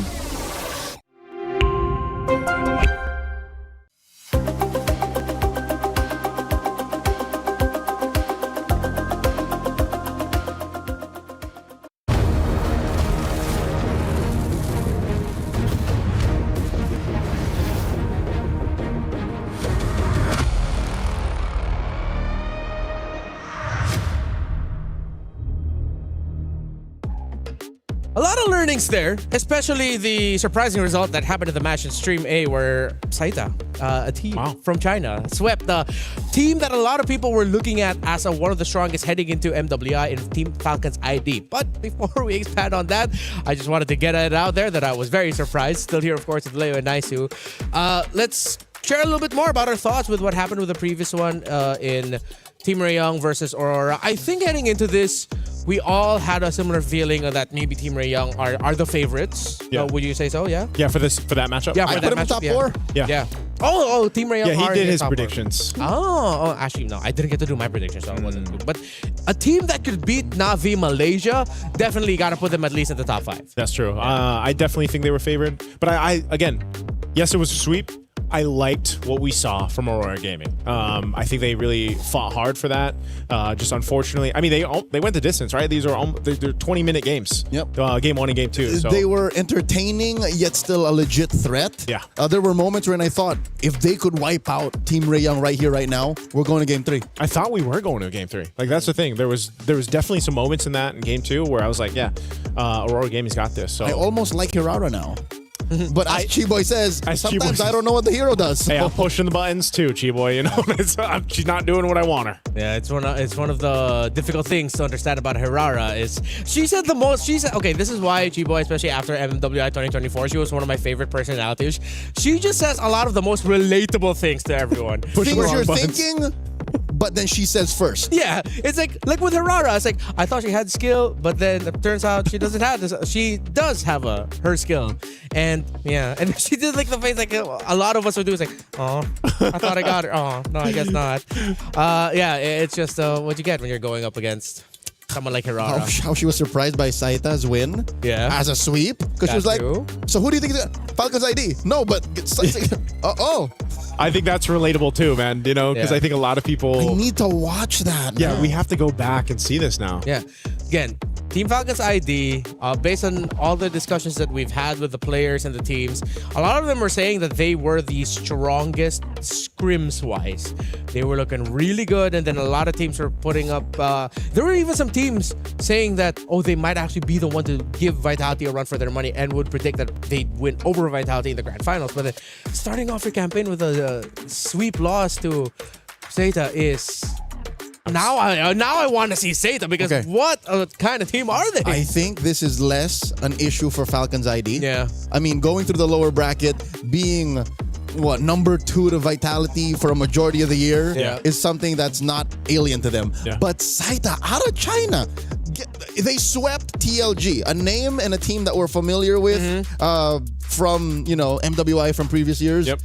A lot of learnings there, especially the surprising result that happened in the match in Stream A where Saita, a team from China, swept the team that a lot of people were looking at as one of the strongest heading into MWI in Team Falcon's ID. But before we expand on that, I just wanted to get it out there that I was very surprised. Still here, of course, with Leo and Naisu. Let's share a little bit more about our thoughts with what happened with the previous one in Team Rayong versus Aurora. I think heading into this, we all had a similar feeling that maybe Team Rayong are the favorites. Yeah. Would you say so? Yeah. Yeah, for that matchup. Yeah, for I that put him in matchup, top yeah. 4. Yeah. Oh, Team Rayong. Yeah, he are did in his top predictions. Oh, actually no, I didn't get to do my prediction, so it wasn't good. But a team that could beat Navi Malaysia definitely got to put them at least in the top 5. That's true. I definitely think they were favored. But I again, yes, it was a sweep. I liked what we saw from Aurora Gaming. I think they really fought hard for that. Just unfortunately, I mean, they went the distance, right? They're 20-minute games. Yep. Game 1 and game 2. So. They were entertaining, yet still a legit threat. Yeah. There were moments when I thought, if they could wipe out Team Rayong right here, right now, we're going to game 3. I thought we were going to game 3. Like, that's the thing. There was definitely some moments in that in game 2 where I was like, yeah, Aurora Gaming's got this. So I almost like Hirara now. But as Chiboy says, sometimes I don't know what the hero does. So. Hey, I'm pushing the buttons too, Chiboy. You know, she's not doing what I want her. Yeah, it's one of the difficult things to understand about Hirara is she said the most. She said, okay, this is why Chiboy, especially after MWI 2024, she was one of my favorite personalities. She just says a lot of the most relatable things to everyone. Things you're thinking, but then she says first. Yeah, it's like with Hirara, it's like I thought she had skill, but then it turns out she doesn't have this. She does have her skill, and yeah, and she did like the face like a lot of us would do. It's like, oh, I thought I got her. Oh, no, I guess not. Yeah, it's just what you get when you're going up against someone like Hirara. How she was surprised by Saita's win. Yeah. As a sweep, because she was like, so who do you think is Falcon's ID? No, but I think that's relatable too, man. You know, because I think a lot of people. I need to watch that. Yeah, we have to go back and see this now. Yeah. Again, Team Falcon's ID, based on all the discussions that we've had with the players and the teams, a lot of them were saying that they were the strongest scrims-wise. They were looking really good, and then a lot of teams were putting up... there were even some teams saying that, they might actually be the one to give Vitality a run for their money and would predict that they'd win over Vitality in the Grand Finals. But then starting off your campaign with a sweep loss to Zeta is... Now I want to see Zeta because what kind of team are they? I think this is less an issue for Falcon's ID. Yeah. I mean, going through the lower bracket, being number 2 to Vitality for a majority of the year is something that's not alien to them. Yeah. But Zeta out of China, they swept TLG, a name and a team that we're familiar with from MWI from previous years. Yep.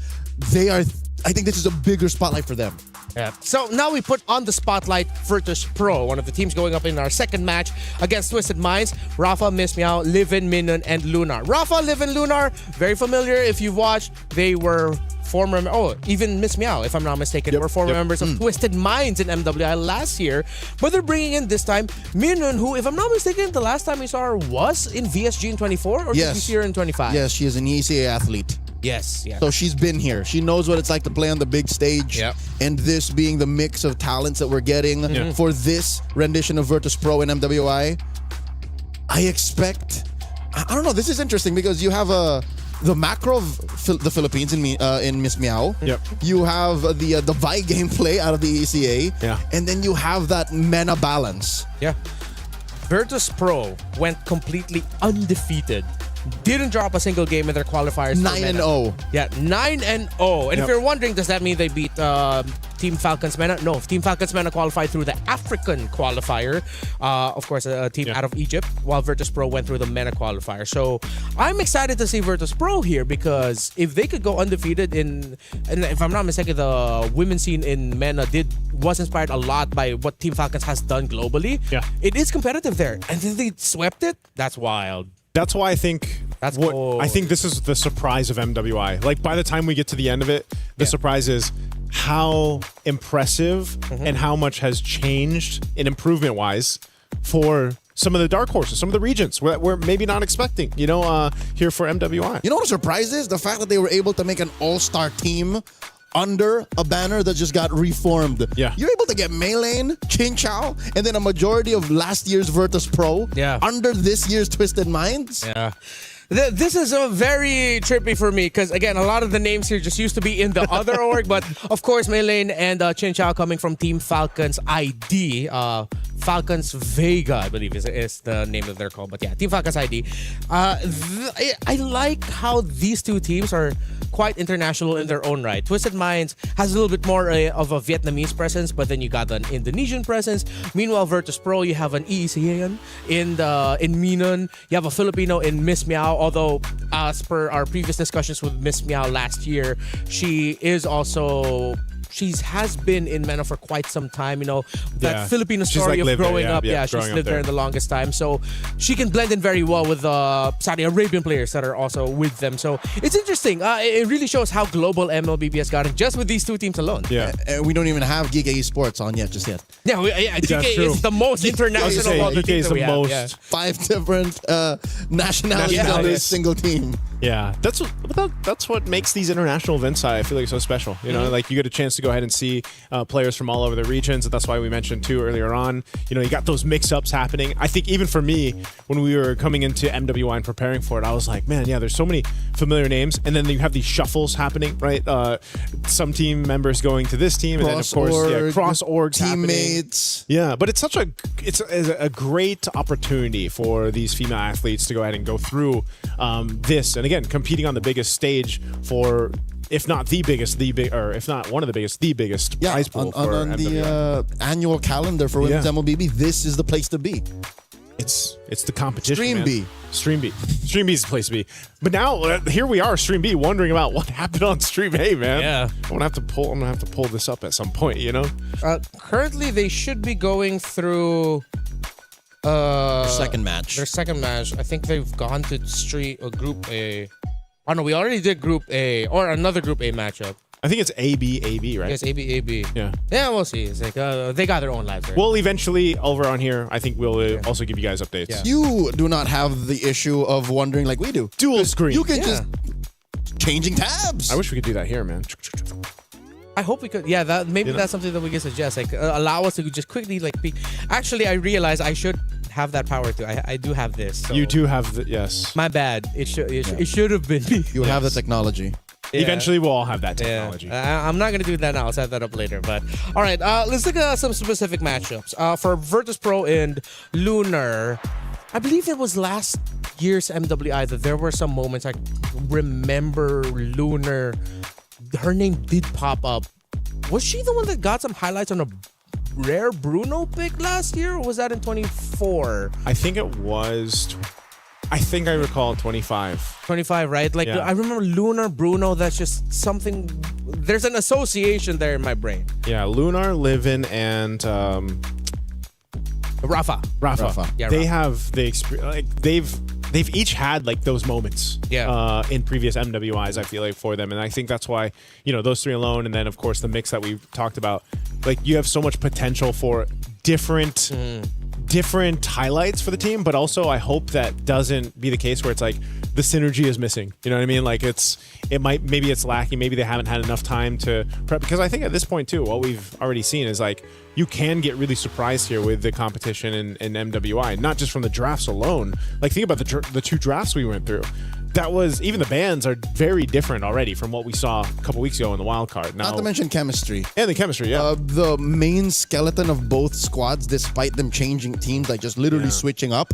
They are. I think this is a bigger spotlight for them. Yeah. So now we put on the spotlight Virtus Pro, one of the teams going up in our second match against Twisted Minds. Rafa, Miss Meow, Livin, Minun, and Lunar. Rafa, Livin, Lunar, very familiar if you've watched. They were former, even Miss Meow, if I'm not mistaken, were former members of Twisted Minds in MWI last year. But they're bringing in this time Minun, who, if I'm not mistaken, the last time we saw her was in VSG in 24, or did we see her in 25? Yes, she is an ECA athlete. Yes. So she's been here. She knows what it's like to play on the big stage. And this being the mix of talents that we're getting for this rendition of Virtus Pro and MWI, I expect... I don't know. This is interesting because you have the macro of the Philippines in Miss Meow. You have the Vi gameplay out of the ECA. And then you have that MENA balance. Virtus Pro went completely undefeated. Didn't drop a single game in their qualifiers. 9-0. Yeah, 9-0. And if you're wondering, does that mean they beat Team Falcons MENA? No, Team Falcons MENA qualified through the African qualifier. Of course, a team out of Egypt, while Virtus Pro went through the MENA qualifier. So I'm excited to see Virtus Pro here because if they could go undefeated and if I'm not mistaken, the women's scene in MENA was inspired a lot by what Team Falcons has done globally. It is competitive there. And then they swept it? That's wild. That's why I think I think this is the surprise of MWI. Like by the time we get to the end of it, the surprise is how impressive and how much has changed in improvement wise for some of the dark horses, some of the regions we're maybe not expecting, here for MWI. You know what the surprise is? The fact that they were able to make an all-star team under a banner that just got reformed. You're able to get Maylane, Chin Chow, and then a majority of last year's Virtus Pro under this year's Twisted Minds. This is very trippy for me because, again, a lot of the names here just used to be in the other org. But, of course, Maylane and Chin Chow coming from Team Falcons ID. Falcons Vega, I believe, is the name that they're called. But, yeah, Team Falcons ID. I like how these two teams are quite international in their own right. Twisted Minds has a little bit more of a Vietnamese presence, but then you got an Indonesian presence. Meanwhile, Virtus Pro, you have an ECAN in Minun. You have a Filipino in Miss Meow. Although, as per our previous discussions with Miss Meow last year, she has been in MENA for quite some time. That Filipino story of growing up. She's lived there the longest time. So she can blend in very well with Saudi Arabian players that are also with them. So it's interesting. It really shows how global MLBB has gotten just with these two teams alone. We don't even have Giga Esports on yet, just yet. GK is the most international of all the teams that we have. 5 different nationalities on this single team. Yeah, that's what makes these international events, I feel like, so special. Like you get a chance to go ahead and see players from all over the regions. And that's why we mentioned too earlier on. You got those mix-ups happening. I think even for me, when we were coming into MWI and preparing for it, I was like, man, there's so many familiar names. And then you have these shuffles happening, right? Some team members going to this team, and then of course, cross orgs teammates. Happening. But it's a great opportunity for these female athletes to go ahead and go through this. And again, competing on the biggest stage for, if not the biggest, or if not one of the biggest, the biggest prize pool for on the annual calendar for women's MLBB. This is the place to be. It's the competition. Stream B is the place to be. But now here we are, Stream B, wondering about what happened on Stream A, man. I'm gonna have to pull this up at some point. Currently, they should be going through. Their second match. I think they've gone to Group A. Oh no, we already did Group A or another Group A matchup. I think it's AB, right? Yes, AB. Yeah, we'll see. It's like they got their own lives. Right? Well, eventually over on here, I think we'll also give you guys updates. Yeah. You do not have the issue of wondering like we do. Dual screen. You can just changing tabs. I wish we could do that here, man. I hope we could. Yeah, that's something that we can suggest. Like, allow us to just quickly peek. Actually, I realize I should have that power too. I do have this. So. You do have yes. My bad. It should have been me. You have the technology. Eventually, we'll all have that technology. I'm not gonna do that now. I'll set that up later. But all right, let's look at some specific matchups. For Virtus Pro and Lunar, I believe it was last year's MWI that there were some moments I remember Lunar. Her name did pop up. Was she the one that got some highlights on a rare Bruno pick last year, or was that in 24? I think it was I think I recall 25. 25, right? Like, I remember Lunar, Bruno, that's just something... There's an association there in my brain. Yeah, Lunar, Livin, and... Rafa. Yeah, they Rafa. have the experience. Like, they've each had like those moments in previous MWIs, I feel like, for them. And I think that's why, those three alone, and then, of course, the mix that we talked about, like, you have so much potential for different highlights for the team, but also I hope that doesn't be the case where it's like the synergy is missing. You know what I mean? Like maybe it's lacking. Maybe they haven't had enough time to prep, because I think at this point too, what we've already seen is like you can get really surprised here with the competition in MWI, not just from the drafts alone. Like think about the two drafts we went through. That was, even the bands are very different already from what we saw a couple weeks ago in the wild card. Now, not to mention chemistry. And the chemistry, yeah. The main skeleton of both squads, despite them changing teams, like just literally switching up,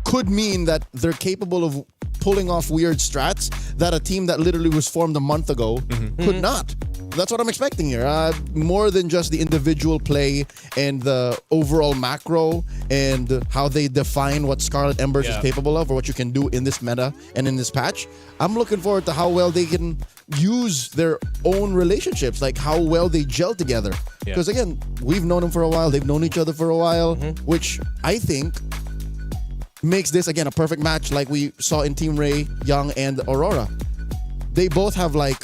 could mean that they're capable of pulling off weird strats that a team that literally was formed a month ago could not. That's what I'm expecting here. More than just the individual play and the overall macro and how they define what Scarlet Embers is capable of or what you can do in this meta and in this patch. I'm looking forward to how well they can use their own relationships, like how well they gel together. Because again, we've known them for a while. They've known each other for a while, which I think makes this, again, a perfect match like we saw in Team Ray, Young, and Aurora. They both have like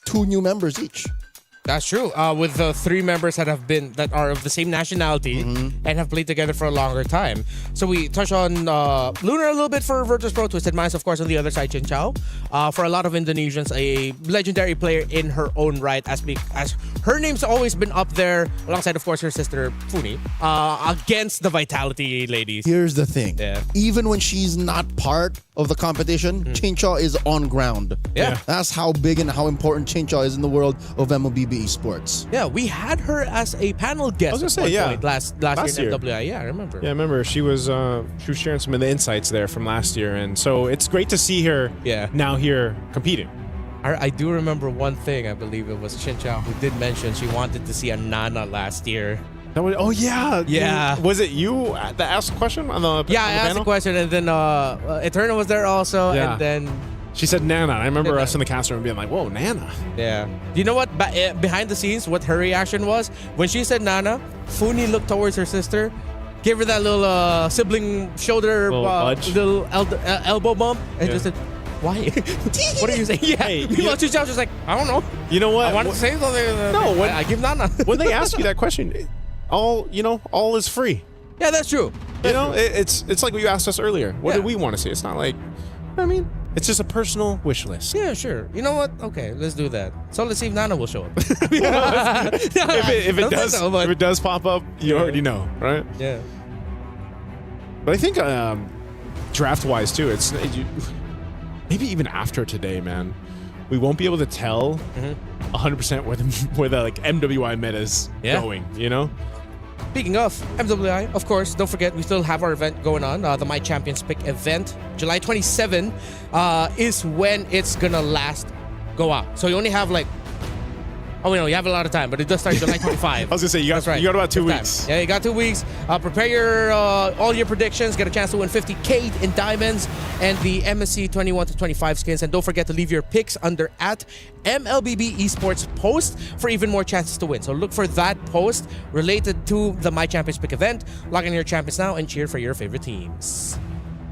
2 new members each. That's true. With the 3 members that are of the same nationality and have played together for a longer time. So we touch on Lunar a little bit for Virtus Pro, Twisted Minds, of course, on the other side, Chin Chow. For a lot of Indonesians, a legendary player in her own right, as her name's always been up there, alongside, of course, her sister Funi, against the Vitality ladies. Here's the thing. Even when she's not part of the competition, Chinchaw is on ground. That's how big and how important Chinchaw is in the world of MLBB esports. Yeah, we had her as a panel guest. I was gonna say, point last year in MWI. Yeah, I remember. Yeah, I remember she was sharing some of the insights there from last year, and so it's great to see her now here competing. I do remember one thing. I believe it was Chincha who did mention she wanted to see a Nana last year. Yeah. Was it you that asked the question on the I asked the question, and then Eterna was there also, and then she said Nana. I remember us in the cast room being like, "Whoa, Nana!" Yeah. Do you know what? Behind the scenes, what her reaction was when she said Nana? Funi looked towards her sister, gave her that little sibling shoulder, little elbow bump, and just said, "Why? What are you saying?" Yeah. Hey, meanwhile, Chincha was like, "I don't know. You know what? I wanted to say something. No, I give Nana." When they ask you that question, all is free. Yeah, that's true. It's like what you asked us earlier. What do we want to see? It's not like, it's just a personal wish list. Yeah, sure. You know what? Okay, let's do that. So let's see if Nana will show up. if it does pop up, you already know, right? Yeah. But I think draft-wise too, it's maybe even after today, man, we won't be able to tell 100% where the like MWI meta is going. Speaking of MWI, of course, don't forget we still have our event going on, the My Champions Pick event. July 27 is when it's gonna go out. So you only have you have a lot of time, but it does start July 25. I was gonna say you got about 2 weeks. Yeah, you got 2 weeks. Prepare all your predictions. Get a chance to win 50K in diamonds and the MSC 21 to 25 skins. And don't forget to leave your picks under at MLBB Esports post for even more chances to win. So look for that post related to the My Champions Pick event. Log in your champions now and cheer for your favorite teams.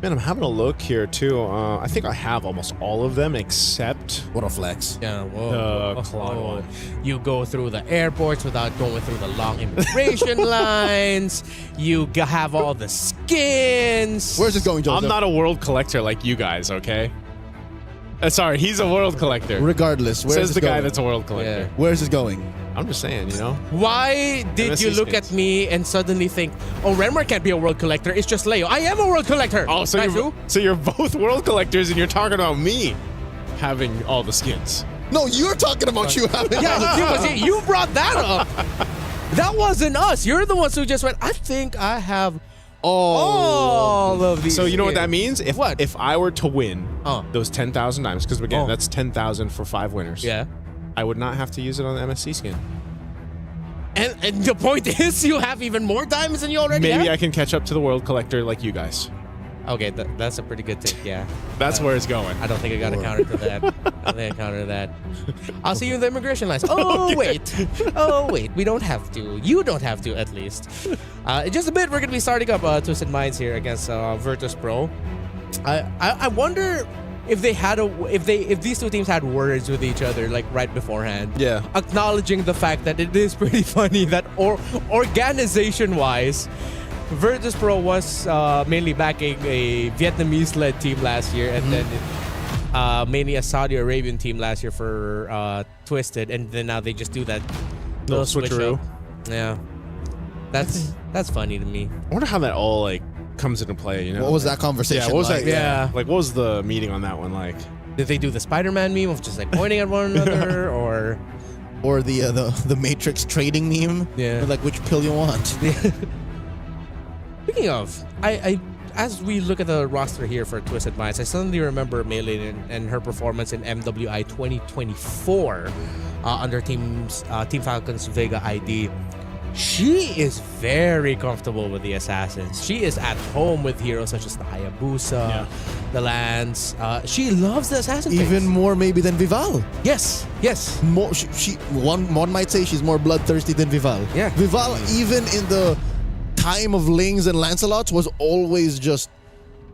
Man, I'm having a look here too. I think I have almost all of them except what a flex. Yeah, the Claude one. You go through the airports without going through the long immigration lines. You have all the skins. Where's it going, Joseph? I'm not a world collector like you guys, okay? Sorry, he's a world collector. Regardless, where's says the guy that's a world collector. Yeah. Where's it going? I'm just saying, Why did you look at me and suddenly think, oh, Renmar can't be a world collector, it's just Leo. I am a world collector. Oh, so you're both world collectors and you're talking about me having all the skins. No, you're talking about you having you brought that up. That wasn't us. You're the ones who just went, I think I have all of these. So you know what that means? If I were to win those 10,000 diamonds, because again, that's 10,000 for 5 winners. Yeah. I would not have to use it on the MSC skin. And the point is, you have even more diamonds than you already have? Maybe I can catch up to the world collector like you guys. Okay, that's a pretty good take. Yeah, that's where it's going. I don't think I got a counter to that. I think I counter that. I'll see you in the immigration lines. Oh wait, we don't have to. You don't have to, at least. In just a bit, we're gonna be starting up Twisted Minds here against Virtus Pro. I wonder if these two teams had words with each other like right beforehand. Yeah. Acknowledging the fact that it is pretty funny that organization-wise, Virtus Pro was mainly backing a Vietnamese-led team last year, and then mainly a Saudi Arabian team last year for Twisted, and then now they just do that little switcheroo. Yeah, that's funny to me. I wonder how that all like comes into play. You know, what was that conversation? Yeah, what was like? that? Yeah, like what was the meeting on that one like? Did they do the Spider-Man meme of just like pointing at one another, or the Matrix trading meme? Yeah, like which pill you want? Speaking of, I as we look at the roster here for Twisted Minds, I suddenly remember Meilin and her performance in MWI 2024 under Team Falcons Vega ID. She is very comfortable with the Assassins. She is at home with heroes such as the Hayabusa, the Lance. She loves the Assassin Even phase. more maybe than Vival. Yes. More, one might say she's more bloodthirsty than Vival. Yeah. Vival, even in the time of Lings and Lancelots, was always just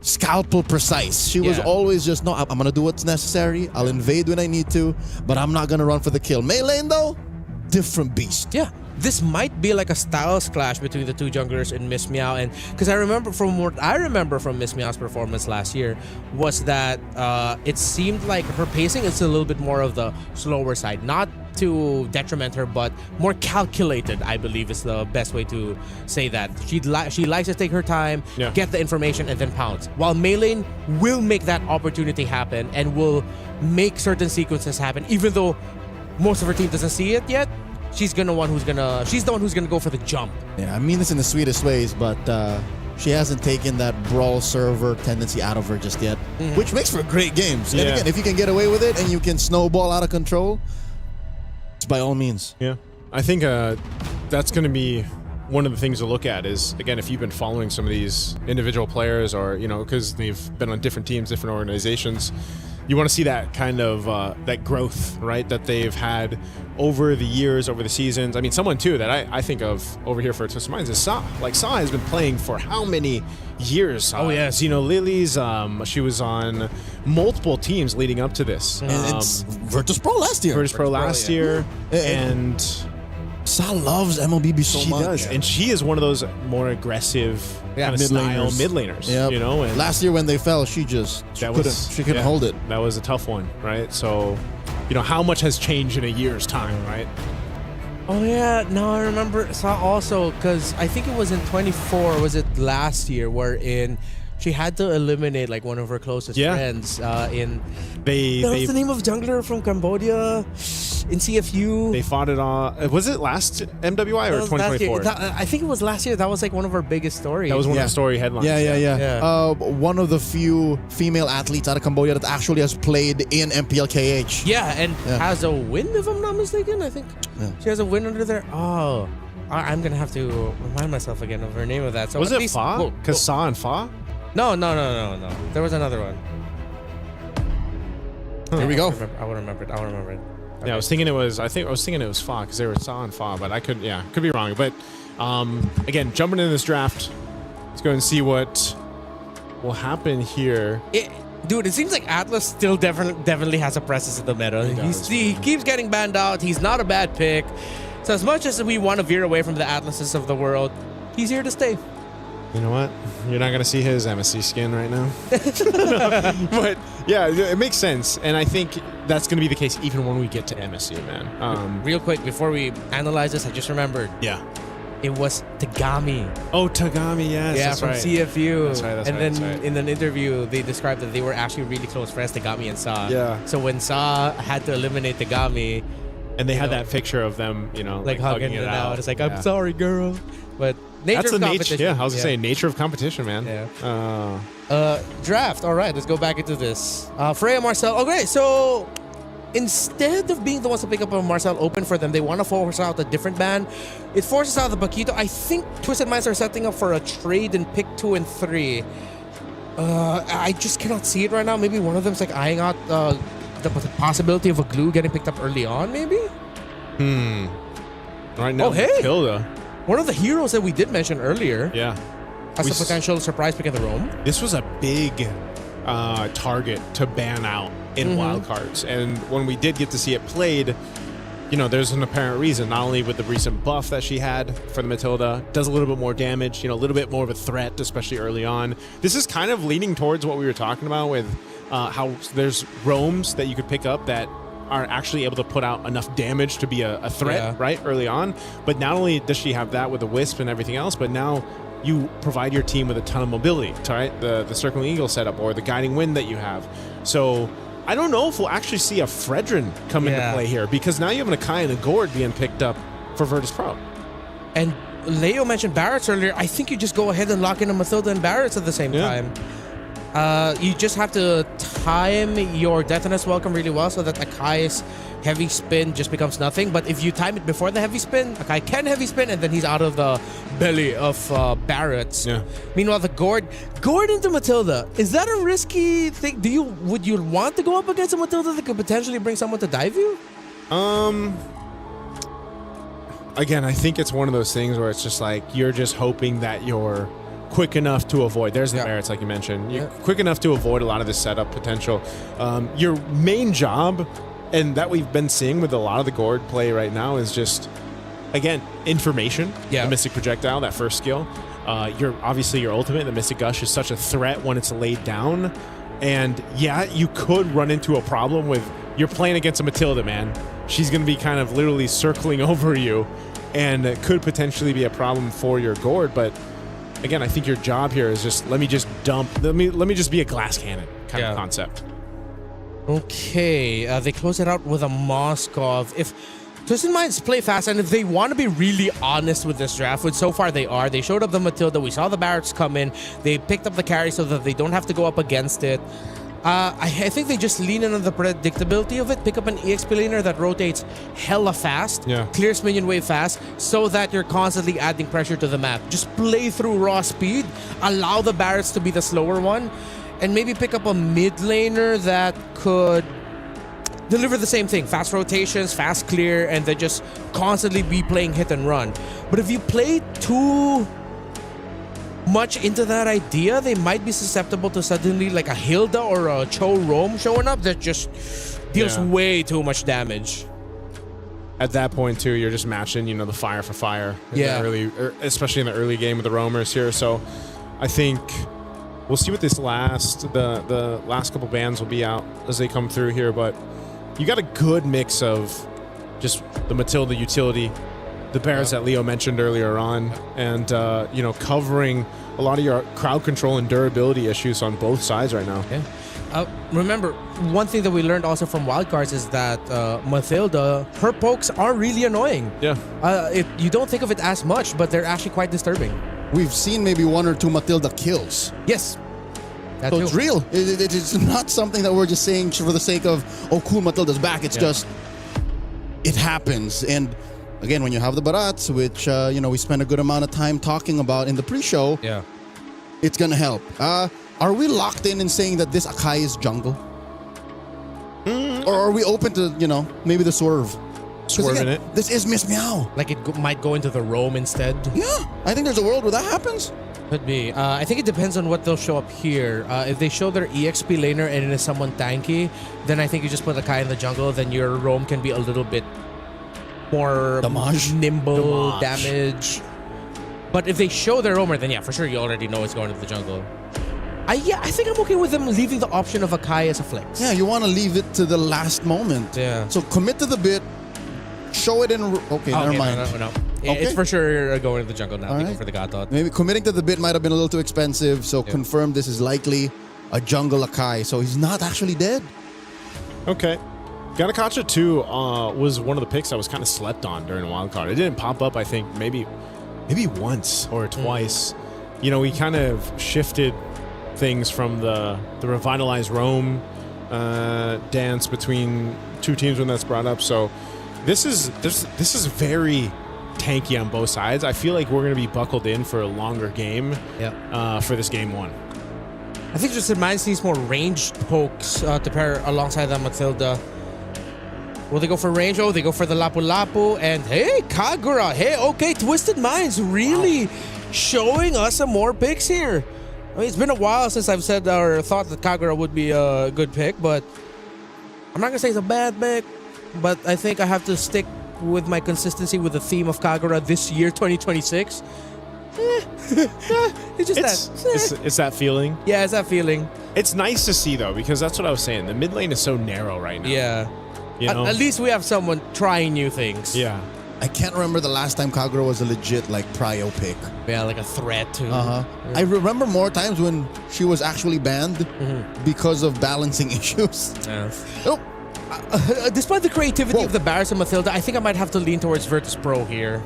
scalpel precise. She was always just, no, I'm gonna do what's necessary. I'll invade when I need to, but I'm not gonna run for the kill. Mei Lane though, different beast. Yeah. This might be like a styles clash between the two junglers in Miss Meow, and because I remember from Miss Meow's performance last year was that it seemed like her pacing is a little bit more of the slower side, not to detriment her, but more calculated, I believe is the best way to say that. She likes to take her time, get the information, and then pounce. While Mei Lane will make that opportunity happen and will make certain sequences happen, even though most of her team doesn't see it yet. She's the one who's gonna go for the jump. Yeah, I mean this in the sweetest ways, but she hasn't taken that brawl server tendency out of her just yet, which makes for great games. And again, if you can get away with it and you can snowball out of control, it's by all means. Yeah, I think that's going to be one of the things to look at is, again, if you've been following some of these individual players or, because they've been on different teams, different organizations, you want to see that kind of that growth, right, that they've had over the years, over the seasons. I mean, someone too that I think of over here for Twisted Minds is Sa. Like Sa has been playing for how many years? Oh yes, Lilies. She was on multiple teams leading up to this. And it's Virtus Pro last year. Virtus Pro last year, and Sa loves MLBB so much. She does, and she is one of those more aggressive kind of style mid laners. Yep. And last year when they fell, she couldn't hold it. That was a tough one, right? So, how much has changed in a year's time, right? Oh yeah, no, I remember Sa also because I think it was in 24. Was it last year? Wherein she had to eliminate like one of her closest friends. What's the name of jungler from Cambodia? In CFU. They fought it on. Was it last MWI or 2024? I think it was last year. That was like one of our biggest stories. That was one of the story headlines. Yeah. One of the few female athletes out of Cambodia that actually has played in MPLKH. Yeah, and has a win, if I'm not mistaken. I think she has a win under there. Oh, I'm gonna have to remind myself again of her name of that. So was it Fa? Because Sa and Fa? No. There was another one. Here we go. I will remember it. Okay. Yeah, I was thinking it was Fa because they were Sa and Fa, but could be wrong. But again, jumping into this draft, let's go and see what will happen here. Dude, it seems like Atlas still definitely has a presence in the meta. He keeps getting banned out. He's not a bad pick. So as much as we want to veer away from the Atlases of the world, he's here to stay. You know what? You're not going to see his MSC skin right now. But yeah, it makes sense. And I think that's going to be the case even when we get to MSC, man. Real quick, before we analyze this, I just remembered. Yeah. It was Tagami. Oh, Tagami, yes. Yeah, from CFU. That's right. And then in an interview, they described that they were actually really close friends, Tagami and Sa. Yeah. So when Sa had to eliminate Tagami, and they had that picture of them, like hugging it out. It's like, I'm sorry, girl. But nature of competition. I was going to say nature of competition, man. Yeah. Draft. All right, let's go back into this. Freya, Marcel. Okay, so instead of being the ones to pick up a Marcel Open for them, they want to force out a different ban. It forces out the Paquito. I think Twisted Minds are setting up for a trade in pick 2 and 3. I just cannot see it right now. Maybe one of them's like eyeing out the possibility of a glue getting picked up early on, maybe? Right now, oh, hey! Matilda. One of the heroes that we did mention earlier. Yeah. As a potential surprise pick of the Rome. This was a big target to ban out in wildcards. And when we did get to see it played, you know, there's an apparent reason, not only with the recent buff that she had for the Matilda, does a little bit more damage, you know, a little bit more of a threat, especially early on. This is kind of leaning towards what we were talking about with how there's roams that you could pick up that are actually able to put out enough damage to be a threat, right, early on. But not only does she have that with the Wisp and everything else, but now you provide your team with a ton of mobility, right? The Circling Eagle setup or the Guiding Wind that you have. So I don't know if we'll actually see a Fredrin come into play here, because now you have an Akai and a Gord being picked up for Virtus Pro. And Leo mentioned Barretts earlier. I think you just go ahead and lock in a Matilda and Barretts at the same time. You just have to time your Detonus Welcome really well so that Akai's heavy spin just becomes nothing. But if you time it before the heavy spin, Akai can heavy spin, and then he's out of the belly of Barretts. Meanwhile, the Gord into Matilda, is that a risky thing? Would you want to go up against a Matilda that could potentially bring someone to dive you? Again, I think it's one of those things where it's just like you're just hoping that you're quick enough to avoid. There's the Barretts, like you mentioned. You're quick enough to avoid a lot of the setup potential. Your main job, and that we've been seeing with a lot of the Gord play right now, is just, again, information. The Mystic Projectile, that first skill. Obviously your ultimate, the Mystic Gush, is such a threat when it's laid down. And yeah, you could run into a problem with, you're playing against a Matilda, man. She's going to be kind of literally circling over you, and it could potentially be a problem for your Gord. But again, I think your job here is just, let me just be a glass cannon kind of concept. Okay, they close it out with a Moskov. If Twisted Minds play fast, and if they want to be really honest with this draft, which so far they are, they showed up the Matilda, we saw the Barretts come in, they picked up the carry so that they don't have to go up against it. I think they just lean in on the predictability of it, pick up an EXP laner that rotates hella fast, clears minion wave fast, so that you're constantly adding pressure to the map. Just play through raw speed, allow the Barretts to be the slower one, and maybe pick up a mid laner that could deliver the same thing. Fast rotations, fast clear, and then just constantly be playing hit and run. But if you play too much into that idea, they might be susceptible to suddenly like a Hilda or a Cho Roam showing up that just deals way too much damage. At that point, too, you're just matching, you know, the fire for fire. Especially in the early game with the roamers here. So I think we'll see what this the last couple bans will be out as they come through here, but you got a good mix of just the Matilda utility, the Barretts that Leo mentioned earlier on, and you know, covering a lot of your crowd control and durability issues on both sides right now. Remember, one thing that we learned also from wildcards is that Matilda, her pokes are really annoying. You don't think of it as much, but they're actually quite disturbing. We've seen maybe one or two Matilda kills. Yes. So it's real. It's not something that we're just saying for the sake of, oh, cool, Matilda's back. It's just, it happens. And again, when you have the Barretts, which, you know, we spent a good amount of time talking about in the pre-show, it's going to help. Are we locked in saying that this Akai is jungle? Or are we open to, you know, maybe the swerve? Swerving it. This is Miss Meow. Like it might go into the Roam instead. Yeah, I think there's a world where that happens. Could be. I think it depends on what they'll show up here. If they show their EXP laner and it is someone tanky, then I think you just put Akai in the jungle, then your Roam can be a little bit more nimble damage. But if they show their roamer, then yeah, for sure you already know it's going to the jungle. I think I'm okay with them leaving the option of Akai as a flex. Yeah, you want to leave it to the last moment. Yeah. So commit to the bit, show it in... Okay, never mind. No. Okay. It's for sure going to the jungle now. Right. For the Gatot. Maybe committing to the bit might have been a little too expensive, so confirm this is likely a jungle Akai. So he's not actually dead. Okay. Ganakacha 2 was one of the picks that was kind of slept on during the wildcard. It didn't pop up, I think, maybe once or twice. You know, we kind of shifted things from the revitalized Roam dance between two teams when that's brought up. So this is very tanky on both sides. I feel like we're going to be buckled in for a longer game for this game one. I think Twisted Minds needs more ranged pokes to pair alongside that Matilda. Will they go for range? Oh, they go for the Lapu Lapu. And hey, Kagura. Hey, okay, Twisted Minds really showing us some more picks here. I mean, it's been a while since I've said or thought that Kagura would be a good pick, but I'm not going to say it's a bad pick, but I think I have to stick with my consistency with the theme of Kagura this year, 2026. It's just it's that feeling. Yeah, it's that feeling. It's nice to see, though, because that's what I was saying. The mid lane is so narrow right now. Yeah. You know? At least we have someone trying new things. Yeah. I can't remember the last time Kagura was a legit like prio pick. Yeah, like a threat too. Yeah. I remember more times when she was actually banned because of balancing issues. Yeah. Oh, despite the creativity of the Barris and Matilda, I think I might have to lean towards Virtus Pro here,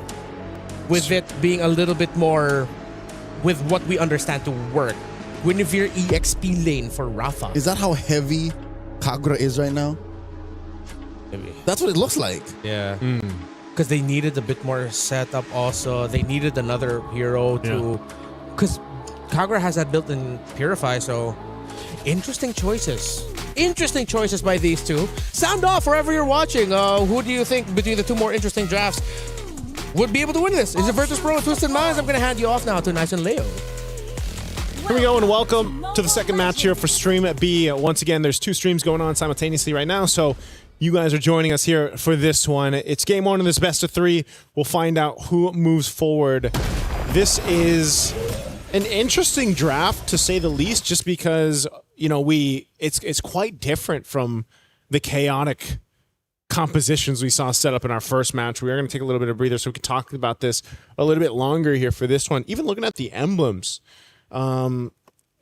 with it being a little bit more with what we understand to work. Guinevere EXP lane for Rafa. Is that how heavy Kagura is right now? Maybe. That's what it looks like. Yeah. Because they needed a bit more setup also. They needed another hero to... Because Kagura has that built-in Purify, so... Interesting choices. Interesting choices by these two. Sound off wherever you're watching. Who do you think between the two more interesting drafts would be able to win this? Is it Virtus Pro or Twisted Minds? I'm going to hand you off now to Nice and Leo. Here we go, and welcome to the second match here for Stream B. Once again, there's two streams going on simultaneously right now, so you guys are joining us here for this one. It's game one of this best of three. We'll find out who moves forward. This is an interesting draft, to say the least, just because, you know, it's quite different from the chaotic compositions we saw set up in our first match. We are going to take a little bit of breather so we can talk about this a little bit longer here for this one. Even looking at the emblems.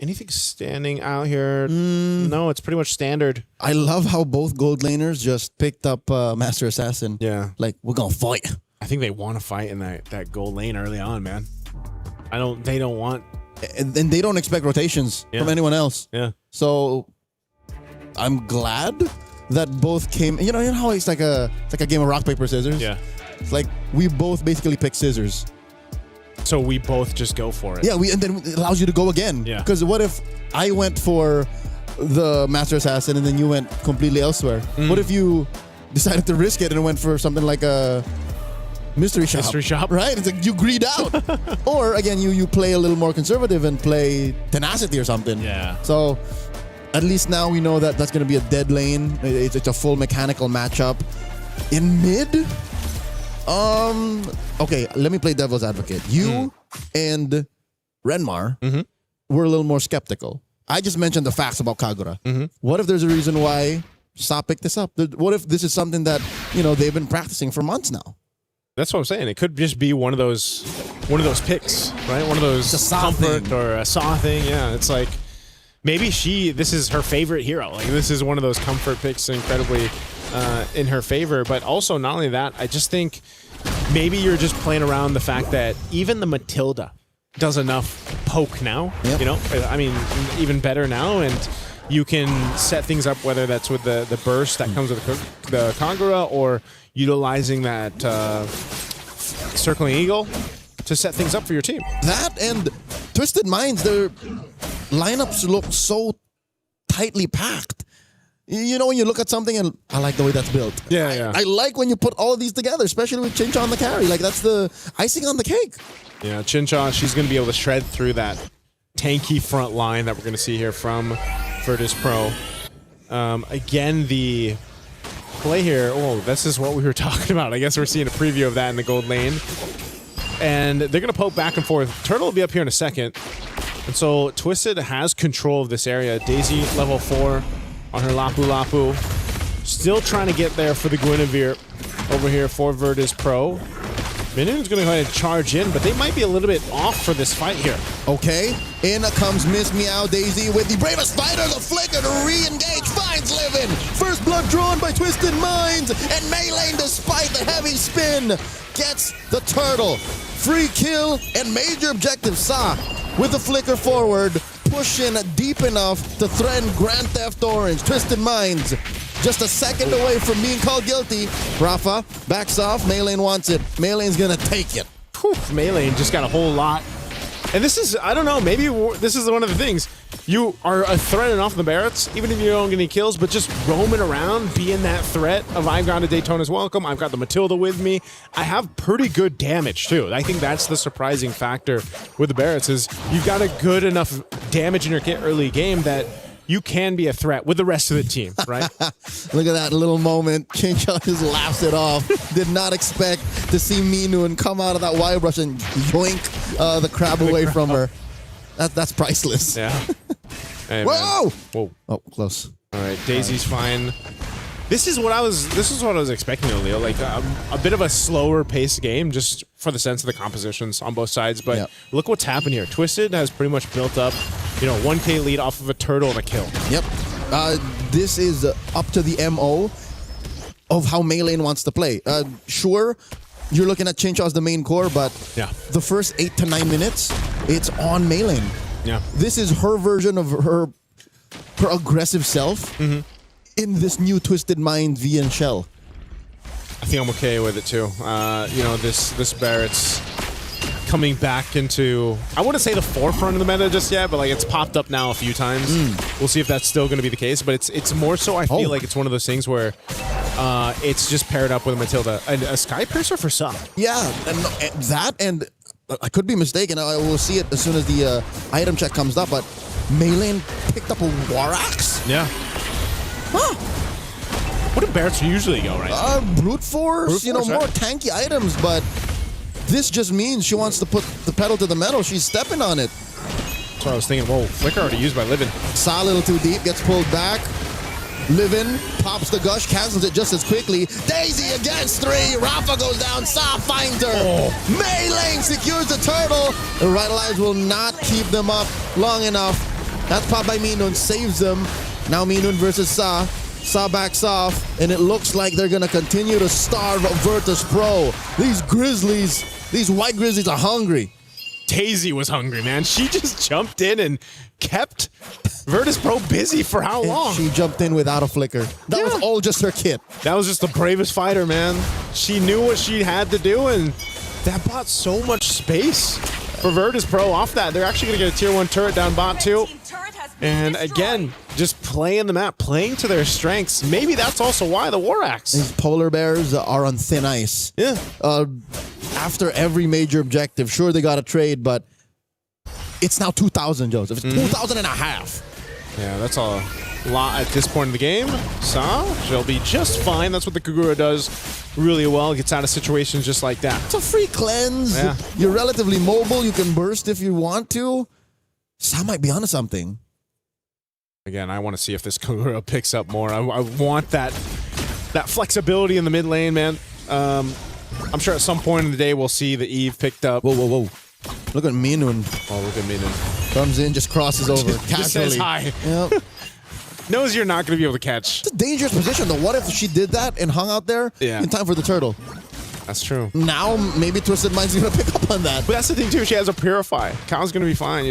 Anything standing out here? No, it's pretty much standard. I love how both gold laners just picked up Master Assassin. Yeah. Like, we're going to fight. I think they want to fight in that gold lane early on, man. They don't want... And they don't expect rotations from anyone else. Yeah. So, I'm glad that both came... You know how it's like a game of rock, paper, scissors? Yeah. It's like, we both basically pick scissors. So we both just go for it. Yeah, and then it allows you to go again. Yeah. Because what if I went for the Master Assassin and then you went completely elsewhere? What if you decided to risk it and went for something like a mystery shop? Mystery shop. Right? It's like you greed out. Or again, you play a little more conservative and play Tenacity or something. Yeah. So at least now we know that that's going to be a dead lane. It's a full mechanical matchup. In mid... Okay, let me play devil's advocate. You and Renmar were a little more skeptical. I just mentioned the facts about Kagura. What if there's a reason why Sa picked this up? What if this is something that, you know, they've been practicing for months now? That's what I'm saying. It could just be one of those picks, right? One of those comfort or a Sa thing. Yeah, it's like maybe this is her favorite hero. Like this is one of those comfort picks, incredibly in her favor. But also, not only that, I just think maybe you're just playing around the fact that even the Matilda does enough poke now. You know, I mean, even better now, and you can set things up, whether that's with the burst that comes with the Kagura or utilizing that circling eagle to set things up for your team. That and Twisted Minds, their lineups look so tightly packed. You know, when you look at something and I like the way that's built. Yeah. I like when you put all of these together, especially with Chincha on the carry. Like, that's the icing on the cake. Yeah, Chincha, she's going to be able to shred through that tanky front line that we're going to see here from Virtus Pro. Again, the play here, this is what we were talking about. I guess we're seeing a preview of that in the gold lane. And they're going to poke back and forth. Turtle will be up here in a second. And so Twisted has control of this area. Daisy, level 4. On her Lapu Lapu. Still trying to get there for the Guinevere over here for Virtus Pro. Minion's going to go ahead and charge in, but they might be a little bit off for this fight here. Okay, in comes Miss Meow Daisy with the bravest fighter, the flicker to re-engage, finds Livin. First blood drawn by Twisted Minds, and Melee, despite the heavy spin, gets the turtle. Free kill and major objective Sa with the flicker forward, pushing deep enough to threaten Grand Theft Orange. Twisted Minds just a second away from being called guilty. Rafa backs off. Melee wants it. Melee's gonna take it. Melee just got a whole lot And this is, I don't know, maybe this is one of the things. You are a threat enough in the Barretts, even if you don't get any kills, but just roaming around, being that threat of I've gone to Daytona's welcome, I've got the Matilda with me. I have pretty good damage, too. I think that's the surprising factor with the Barretts is you've got a good enough damage in your kit early game that you can be a threat with the rest of the team, right? Look at that little moment. Chincha just laughs it off. Did not expect to see Minun come out of that wire brush and yoink the crab away from her. That's priceless. Yeah. Hey, Whoa! Man. Whoa! Oh, close. All right, Daisy's fine. This is what I was expecting, Leo. Like a bit of a slower paced game, just for the sense of the compositions on both sides. But look what's happened here. Twisted has pretty much built up, 1K lead off of a turtle and a kill. Yep. This is up to the MO of how Maylane wants to play. Sure, you're looking at Chincha as the main core, but the first 8 to 9 minutes, it's on Maylane. Yeah. This is her version of her aggressive self. In this new Twisted Mind VN Shell. I think I'm okay with it too. This Barrett's coming back into, I wouldn't say the forefront of the meta just yet, but like it's popped up now a few times. We'll see if that's still going to be the case, but it's more so I feel like it's one of those things where it's just paired up with Matilda. And a Sky Piercer for some. Yeah, and I could be mistaken. I will see it as soon as the item check comes up, but Maylane picked up a War Axe? Yeah. Huh. What do Barretts usually go, right? Brute Force, more tanky items, but this just means she wants to put the pedal to the metal. She's stepping on it. That's what I was thinking. Whoa, Flicker already used by Livin. Saw a little too deep, gets pulled back. Livin pops the gush, cancels it just as quickly. Daisy against 3. Rafa goes down. Saw finds her. Maylane secures the turtle. The Revitalize will not keep them up long enough. That's popped by Minun, saves them. Now Minun versus Sa. Sa backs off, and it looks like they're going to continue to starve Virtus Pro. These Grizzlies, these white Grizzlies are hungry. Daisy was hungry, man. She just jumped in and kept Virtus Pro busy for how long? She jumped in without a flicker. That was all just her kit. That was just the bravest fighter, man. She knew what she had to do, and that bought so much space for Virtus Pro off that. They're actually going to get a tier 1 turret down bot too. And again, just playing the map, playing to their strengths. Maybe that's also why the War Axe. These polar bears are on thin ice. Yeah. After every major objective, sure they got a trade, but it's now 2,000, Joseph. It's 2,000 and a half. Yeah, that's a lot at this point in the game. Sa, she'll be just fine. That's what the Kagura does really well. Gets out of situations just like that. It's a free cleanse. Yeah. You're relatively mobile. You can burst if you want to. Sa might be onto something. Again, I want to see if this Kagura picks up more. I want that flexibility in the mid lane, man. I'm sure at some point in the day we'll see the Eve picked up. Whoa. Look at Minun. Oh, look at Minun. Comes in, just crosses over. Just says hi. Yep. Knows you're not going to be able to catch. It's a dangerous position, though. What if she did that and hung out there in time for the turtle? That's true. Now, maybe Twisted Mind's going to pick up on that. But that's the thing, too. She has a Purify. Cal's going to be fine,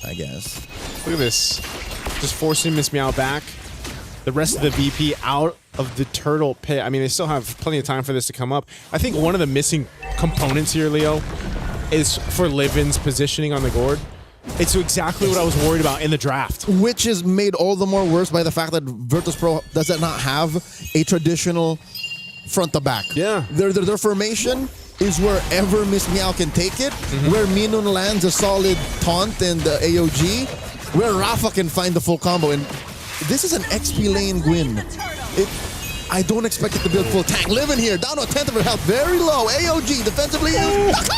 I guess. Look at this. Just forcing Miss Meow back. The rest of the VP out of the turtle pit. I mean, they still have plenty of time for this to come up. I think one of the missing components here, Leo, is for Livin's positioning on the board. It's exactly what I was worried about in the draft. Which is made all the more worse by the fact that Virtus Pro does not have a traditional front to back. Yeah. Their formation is wherever Miss Meow can take it, where Minun lands a solid taunt and AOG, where Rafa can find the full combo. And this is an XP lane win. I don't expect it to build full tank. Livin here, down to a 10th of her health, very low. AOG defensively used.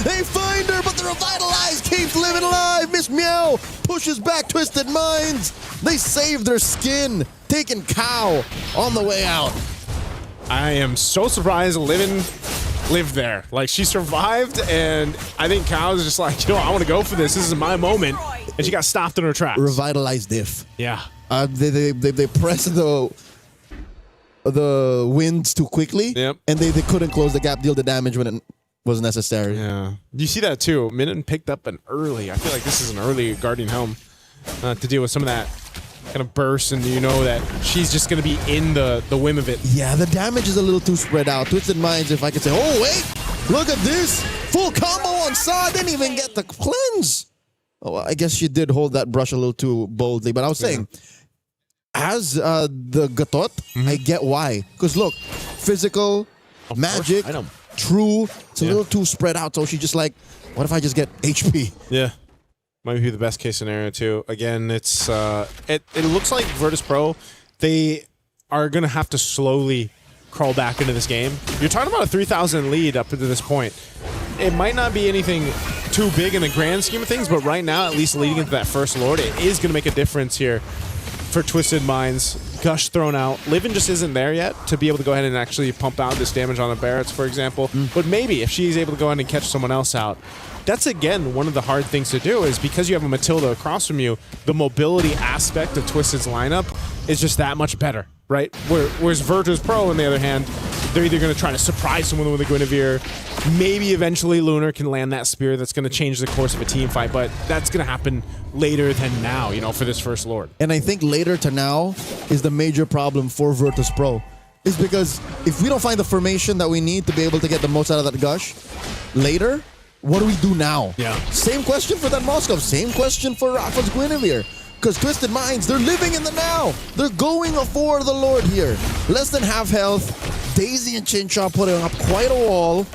They find her, but the Revitalize keeps Livin alive. Miss Meow pushes back Twisted Minds. They save their skin, taking Cow on the way out. I am so surprised Livin lived there. Like, she survived, and I think Cow is just like, I want to go for this. This is my moment. And she got stopped in her tracks. Revitalized diff. Yeah. They pressed the winds too quickly, and they couldn't close the gap, deal the damage when it was necessary. Yeah. You see that too. Minun picked up an early. I feel like this is an early Guardian Helm to deal with some of that kind of burst, and that she's just going to be in the whim of it. Yeah, the damage is a little too spread out. Twisted Minds, if I could say, oh, wait! Look at this. Full combo on Sa. Didn't even get the cleanse. Oh, I guess she did hold that brush a little too boldly. But I was saying, as the Gatot, I get why. Because look, physical, magic, true. It's a little too spread out. So she's just like, what if I just get HP? Yeah. Might be the best case scenario too. Again, it's it looks like Virtus Pro, they are gonna have to slowly crawl back into this game. You're talking about a 3,000 lead up to this point. It might not be anything too big in the grand scheme of things, but right now, at least leading into that first Lord, it is gonna make a difference here for Twisted Minds. Gush thrown out. Livin just isn't there yet to be able to go ahead and actually pump out this damage on the Barretts, for example. But maybe if she's able to go ahead and catch someone else out, that's, again, one of the hard things to do is because you have a Matilda across from you, the mobility aspect of Twisted's lineup is just that much better, right? Whereas Virtus Pro, on the other hand, they're either going to try to surprise someone with a Guinevere. Maybe eventually Lunar can land that spear that's going to change the course of a team fight, but that's going to happen later than now, you know, for this first Lord. And I think later to now is the major problem for Virtus Pro. Is because if we don't find the formation that we need to be able to get the most out of that Gush later, what do we do now? Yeah. Same question for that Moskov. Same question for Rafa's Guinevere. Because Twisted Minds, they're living in the now. They're going for the Lord here. Less than half health. Daisy and Chincha putting up quite a wall.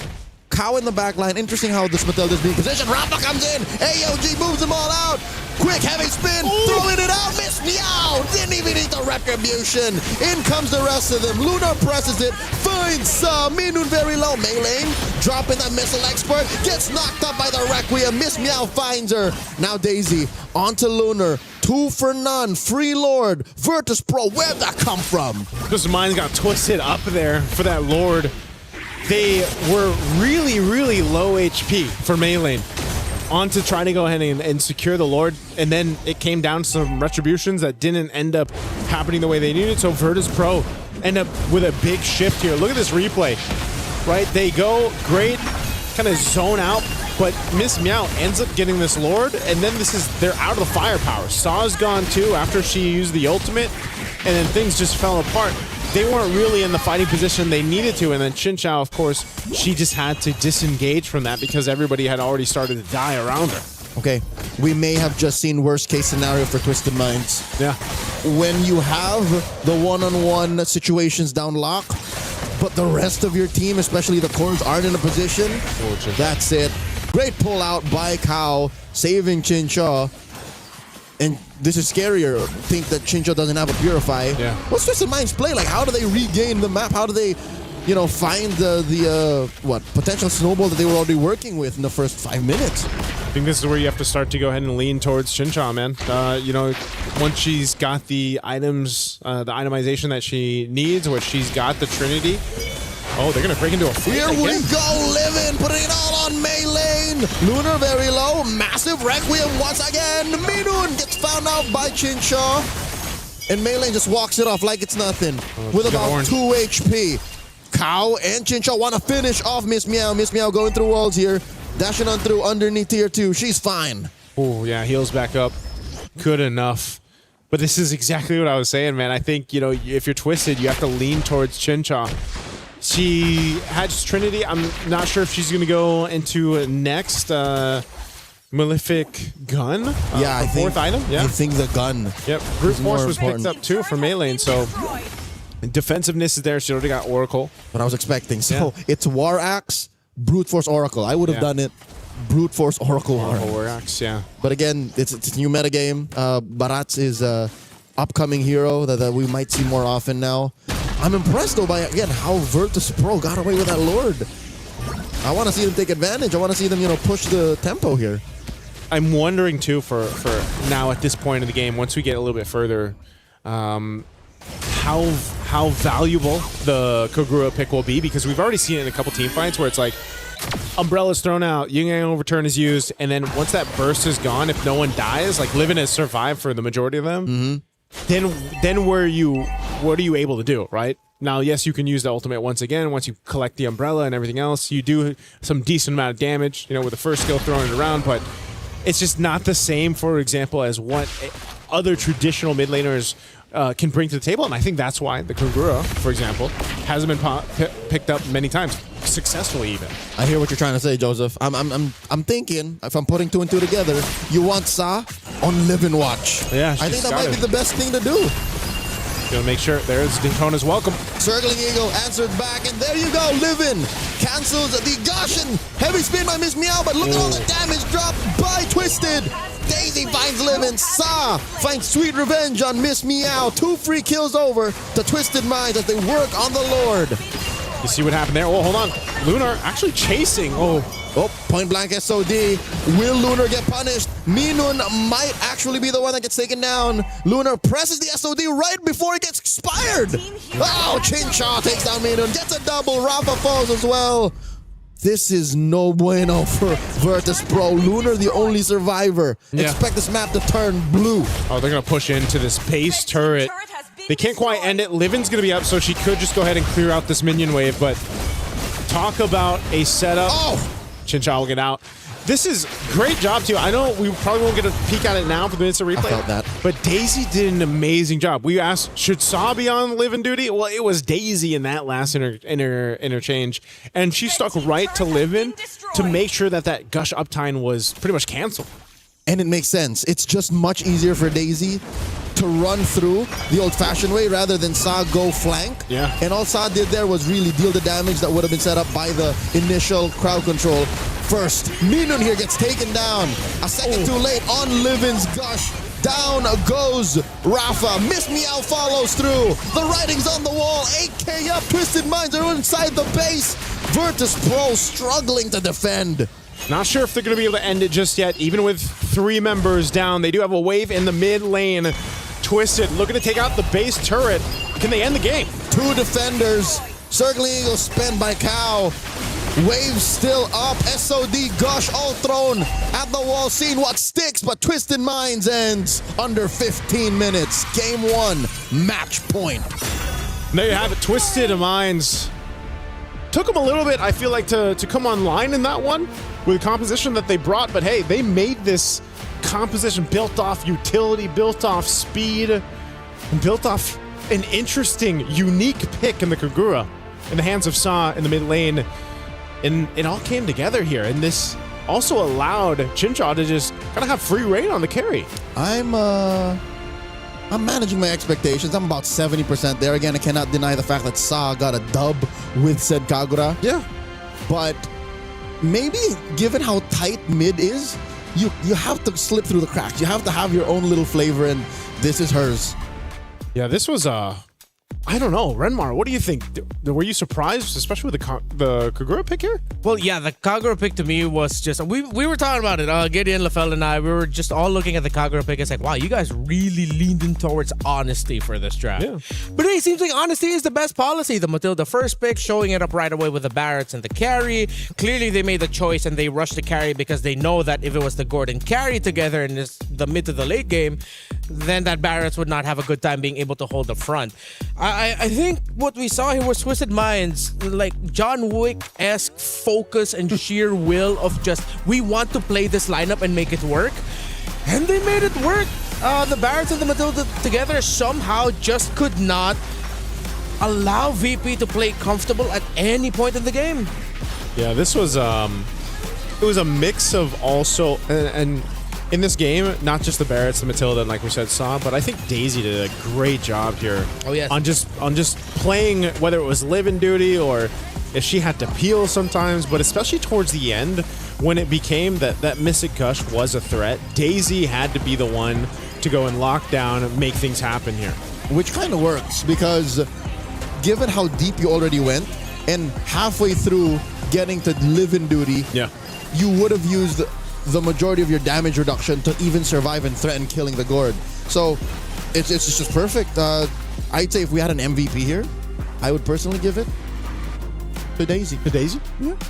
Cow in the back line. Interesting how this Matilda is being positioned. Rafa comes in. AOG moves them all out. Quick, heavy spin. Throwing it out. Miss Meow. Didn't even need the retribution. In comes the rest of them. Luna presses it. Finds Minun very low. Melee dropping that missile expert. Gets knocked up by the Requiem. Miss Meow finds her. Now Daisy onto Lunar. 2 for none. Free Lord. Virtus Pro. Where'd that come from? Twisted Minds got twisted up there for that Lord. They were really, really low HP for Melee on to try to go ahead and secure the Lord, and then it came down to some retributions that didn't end up happening the way they needed, so Virtus Pro end up with a big shift here. Look at this replay, right? They go great, kind of zone out, but Miss Meow ends up getting this Lord, and then they're out of the firepower. Saw's gone too after she used the ultimate, and then things just fell apart. They weren't really in the fighting position they needed to, and then Chinchao, of course, she just had to disengage from that because everybody had already started to die around her. Okay, we may have just seen worst case scenario for Twisted Minds. Yeah. When you have the one-on-one situations down lock, but the rest of your team, especially the cores, aren't in a position, that's it. Great pull out by Cow, saving Chincha. And this is scarier. Think that Chincha doesn't have a Purify. Yeah. What's Twisted Minds play? Like, how do they regain the map? How do they, find the potential snowball that they were already working with in the first 5 minutes? I think this is where you have to start to go ahead and lean towards Chincha, man. Once she's got the items, the itemization that she needs, where she's got the Trinity. Oh, they're going to break into a fight. Here we go, Livin, putting it all on Melee. Lunar very low. Massive Requiem once again. Minun gets found out by Chincha. And Melee just walks it off like it's nothing. With about 2 HP. Cow and Chincha want to finish off Miss Meow. Miss Meow going through walls here. Dashing on through underneath tier 2. She's fine. Oh, yeah, heals back up. Good enough. But this is exactly what I was saying, man. I think, if you're Twisted, you have to lean towards Chincha. She has Trinity. I'm not sure if she's going to go into next Malefic Gun. Yeah, I think. 4th item. Yeah, I think the gun. Yep. Brute Force was picked up too for Melee, so defensiveness is there. She already got Oracle. What I was expecting. So it's War Axe, Brute Force Oracle. I would have done it. Brute Force Oracle War Axe, yeah. But again, it's a new metagame. Barats is a upcoming hero that we might see more often now. I'm impressed though by again how Virtus Pro got away with that Lord. I want to see them take advantage. I want to see them, push the tempo here. I'm wondering too for now at this point in the game, once we get a little bit further, how valuable the Kogura pick will be, because we've already seen it in a couple team fights where it's like Umbrella's thrown out, Yin Yang Overturn is used, and then once that burst is gone, if no one dies, like Livin has survived for the majority of them. Then what are you able to do, right? Now, yes, you can use the ultimate once again. Once you collect the umbrella and everything else, you do some decent amount of damage, with the first skill throwing it around, but it's just not the same, for example, as what other traditional mid laners can bring to the table, and I think that's why the Kogura, for example, hasn't been picked up many times. successfully even. I hear what you're trying to say, Joseph. I'm thinking, if I'm putting 2 and 2 together, you want Sa on live and watch. Yeah, I think that might be the best thing to do. Gonna make sure there's Daytona's welcome. Circling Eagle answered back, and there you go. Livin cancels the gosh and heavy spin by Miss Meow, but look at all the damage dropped by Twisted. Daisy finds Livin. Sa finds sweet revenge on Miss Meow. 2 free kills over to Twisted Minds as they work on the Lord. You see what happened there? Oh, hold on. Lunar actually chasing. Oh, point blank SOD. Will Lunar get punished? Minun might actually be the one that gets taken down. Lunar presses the SOD right before it gets expired. Oh, Chinchaw takes down Minun. Gets a double. Rafa falls as well. This is no bueno for Virtus Pro. Lunar, the only survivor. Yeah. Expect this map to turn blue. Oh, they're going to push into this base turret. They can't quite end it. Livin's going to be up, so she could just go ahead and clear out this minion wave, but talk about a setup. Oh! Chincha will get out. This is great job, too. I know we probably won't get a peek at it now for the minutes of replay. I felt that. But Daisy did an amazing job. We asked, should Saw be on Livin duty? Well, it was Daisy in that last interchange. And she stuck right to Livin to make sure that that Gush uptime was pretty much canceled. And it makes sense. It's just much easier for Daisy to run through the old-fashioned way rather than Sa go flank. Yeah. And all Sa did there was really deal the damage that would have been set up by the initial crowd control. First, Minun here gets taken down. A second too late on Livin's Gush. Down goes Rafa. Miss Meow follows through. The writing's on the wall. 8K up. Twisted Minds are inside the base. Virtus Pro struggling to defend. Not sure if they're going to be able to end it just yet. Even with 3 members down, they do have a wave in the mid lane. Twisted looking to take out the base turret. Can they end the game? 2 defenders. Circling Eagle spent by Cow. Wave still up. SOD Gush all thrown at the wall. Seeing what sticks, but Twisted Minds ends under 15 minutes. Game 1, match point. There you have it. Twisted Minds. Took them a little bit, I feel like, to come online in that one with the composition that they brought. But hey, they made this composition built off utility, built off speed, and built off an interesting, unique pick in the Kagura in the hands of Sa in the mid lane. And it all came together here. And this also allowed Chinchaw to just kind of have free reign on the carry. I'm managing my expectations. I'm about 70% there. Again, I cannot deny the fact that Sa got a dub with said Kagura. Yeah. But maybe given how tight mid is, you have to slip through the cracks. You have to have your own little flavor, and this is hers. Yeah, this was I don't know. Renmar, what do you think? Were you surprised, especially with the Kagura pick here? Well, yeah, the Kagura pick to me was just... We were talking about it. Gideon, Lafell, and I, we were just all looking at the Kagura pick. It's like, wow, you guys really leaned in towards honesty for this draft. Yeah. But hey, it seems like honesty is the best policy. The Matilda first pick, showing it up right away with the Barretts and the carry. Clearly, they made the choice and they rushed the carry because they know that if it was the Gordon carry together in the mid to the late game, then that Barretts would not have a good time being able to hold the front. I think what we saw here was Twisted Minds, like John Wick-esque focus and sheer will of just, we want to play this lineup and make it work. And they made it work. The Barretts and the Matilda together somehow just could not allow VP to play comfortable at any point in the game. Yeah, this was it was a mix of also and in this game, not just the Barretts, the Matilda, and like we said, Saw, but I think Daisy did a great job here. Oh yes. On just playing, whether it was live in duty or if she had to peel sometimes, but especially towards the end when it became that Mystic Gush was a threat, Daisy had to be the one to go and lock down and make things happen here. Which kind of works because given how deep you already went and halfway through getting to live in duty, yeah, you would have used the majority of your damage reduction to even survive and threaten killing the Gord. So it's just perfect. I'd say if we had an MVP here, I would personally give it to Daisy. To Daisy?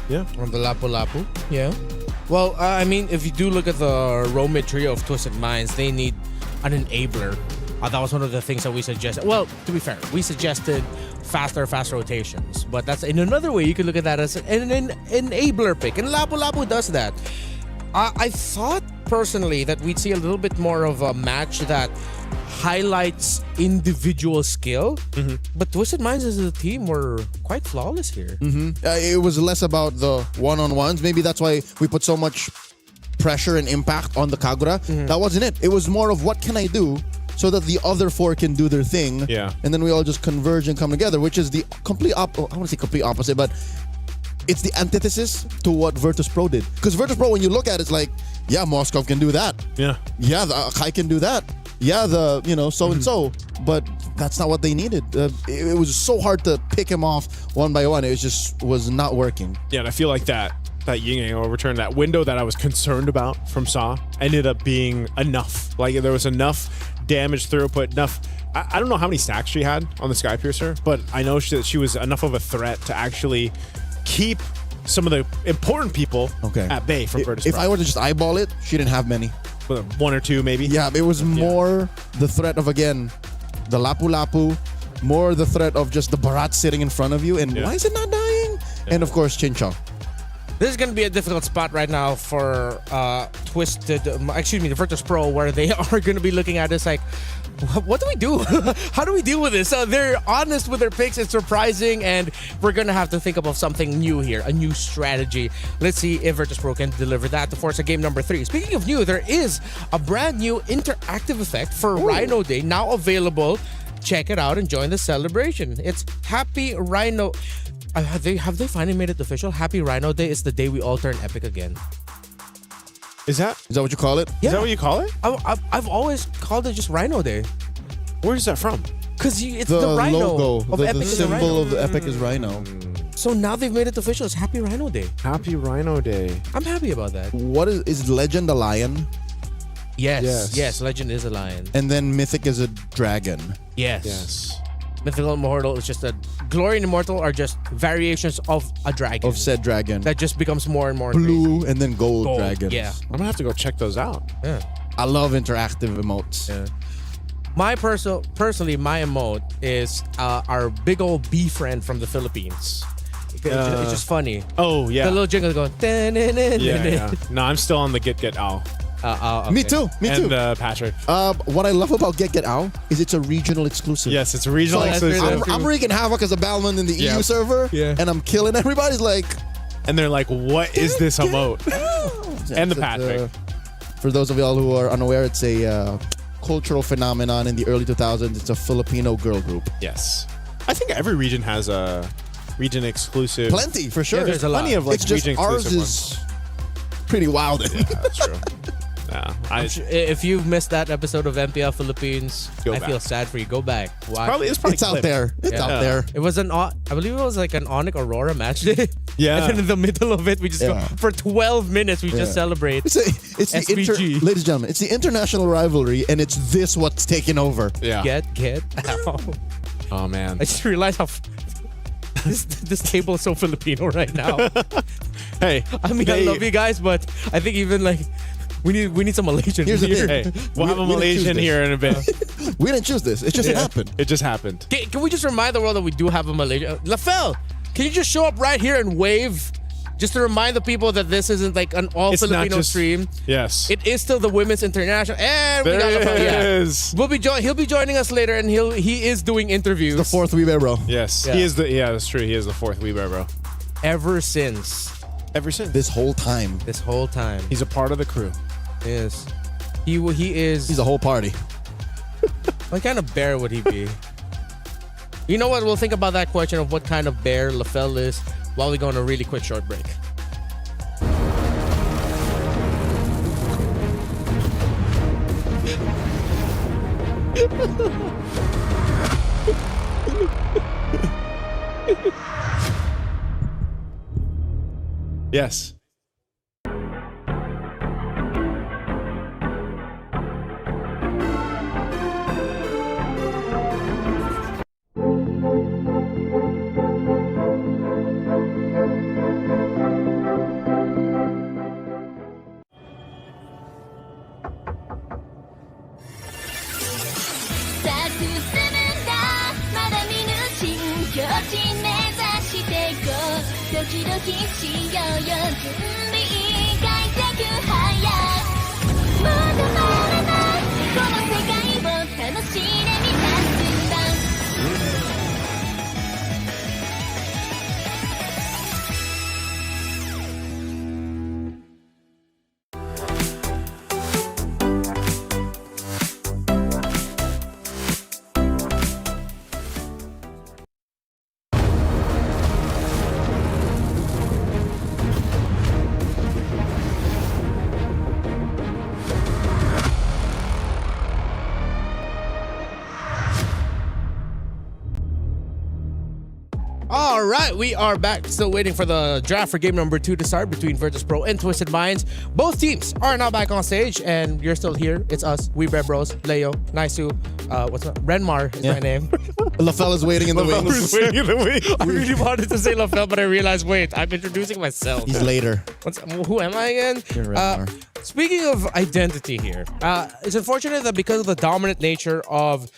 Yeah. On the Lapu Lapu. Yeah. Well, I mean, if you do look at the Romid trio of Twisted Minds, they need an enabler. That was one of the things that we suggested. Well, to be fair, we suggested fast rotations. But that's in another way, you could look at that as an enabler pick. And Lapu Lapu does that. I thought personally that we'd see a little bit more of a match that highlights individual skill. But Twisted Minds as a team were quite flawless here. It was less about the one-on-ones. Maybe that's why we put so much pressure and impact on the Kagura. That wasn't it. It was more of what can I do so that the other four can do their thing. Yeah. And then we all just converge and come together, which is the complete I want to say complete opposite, but it's the antithesis to what Virtus Pro did. Because Virtus Pro, when you look at it, it's like, yeah, Moskov can do that. Yeah. Yeah, the Kai can do that. Yeah, the, so-and-so. But that's not what they needed. It was so hard to pick him off one by one. It just was not working. Yeah, and I feel like that yin yang overturn, that window that I was concerned about from Saw, ended up being enough. Like, there was enough damage throughput, enough. I don't know how many stacks she had on the Skypiercer, but I know she was enough of a threat to actually keep some of the important people at bay from Virtus If Pro. I were to just eyeball it, she didn't have many. One or two, maybe? Yeah, it was more the threat of, again, the Lapu-Lapu, more the threat of just the Barat sitting in front of you, and why is it not dying? And, of course, Chinchong. This is going to be a difficult spot right now for the Virtus Pro, where they are going to be looking at this like, what do we do? How do we deal with this? They're honest with their picks. It's surprising, and we're going to have to think of something new here, a new strategy. Let's see if Virtus Pro can deliver that to force a game number 3. Speaking of new, there is a brand new interactive effect for Rhino Day now available. Check it out and join the celebration. It's Happy Rhino. Have they finally made it official? Happy Rhino Day is the day we all turn epic again. Is that what you call it? Yeah. Is that what you call it? I've always called it just Rhino Day. Where is that from? Because it's the rhino logo, of the Epic is a symbol rhino. of the Epic is Rhino. So now they've made it official. It's Happy Rhino Day. Happy Rhino Day. I'm happy about that. What is Legend a lion? Yes. Legend is a lion. And then Mythic is a dragon. Yes. Mythical and Immortal is just Glory and Immortal are just variations of a dragon. Of said dragon. That just becomes more and more blue crazy. and then gold dragons. Yeah. I'm going to have to go check those out. Yeah. I love interactive emotes. Yeah. My personally, my emote is our big old bee friend from the Philippines. It's just funny. Oh, yeah. The little jingle going. Yeah. No, I'm still on the Get Owl. Okay. Me too. And Patrick. What I love about Get Owl is it's a regional exclusive. Yes, it's a regional exclusive. I'm wreaking havoc as a Balman in the EU server, and I'm killing everybody's like. And they're like, what is this emote? And the Patrick. For those of y'all who are unaware, it's a cultural phenomenon in the early 2000s. It's a Filipino girl group. Yes. I think every region has a region exclusive. Plenty, for sure. Yeah, there's plenty of like it's just region ours exclusive is pretty wild. Yeah, that's true. Yeah, if you've missed that episode of MPL Philippines, I feel sad for you. Go back. Watch. It's out there. It's out there. It was I believe it was like an Onyx Aurora match day. Yeah. And then in the middle of it, we just go for 12 minutes. We just celebrate. It's SVG. ladies and gentlemen, it's the international rivalry, and it's this what's taking over. Yeah. Get out. Oh man. I just realized how this table is so Filipino right now. Hey, I mean, I love you guys, but I think even like we need some Malaysians. Here's the here. thing. Hey, we'll have a Malaysian here in a bit. We didn't choose this. It just happened. It just happened. Can we just remind the world that we do have a Malaysian? Lafel, can you just show up right here and wave? Just to remind the people that this isn't like an all Filipino stream. Yes. It is still the Women's International. And we got There it is. We'll be he'll be joining us later, and he is doing interviews. The fourth Weebear bro. Yes. Yeah. He is that's true. He is the fourth Weebear bro. Ever since. This whole time. He's a part of the crew. Yes. He is. He's a whole party. What kind of bear would he be? You know what? We'll think about that question of what kind of bear LaFell is while we go on a really quick short break. Yes. All right, we are back. Still waiting for the draft for game number 2 to start between Virtus Pro and Twisted Minds. Both teams are now back on stage, and you're still here. It's us, We Red Bros, Leo, Naisu, what's up? Renmar is my name. LaFell is waiting in the wings. Waiting in the wings. I really wanted to say LaFell, but I realized, wait, I'm introducing myself. He's later. Who am I again? You're Renmar. Speaking of identity here, it's unfortunate that because of the dominant nature of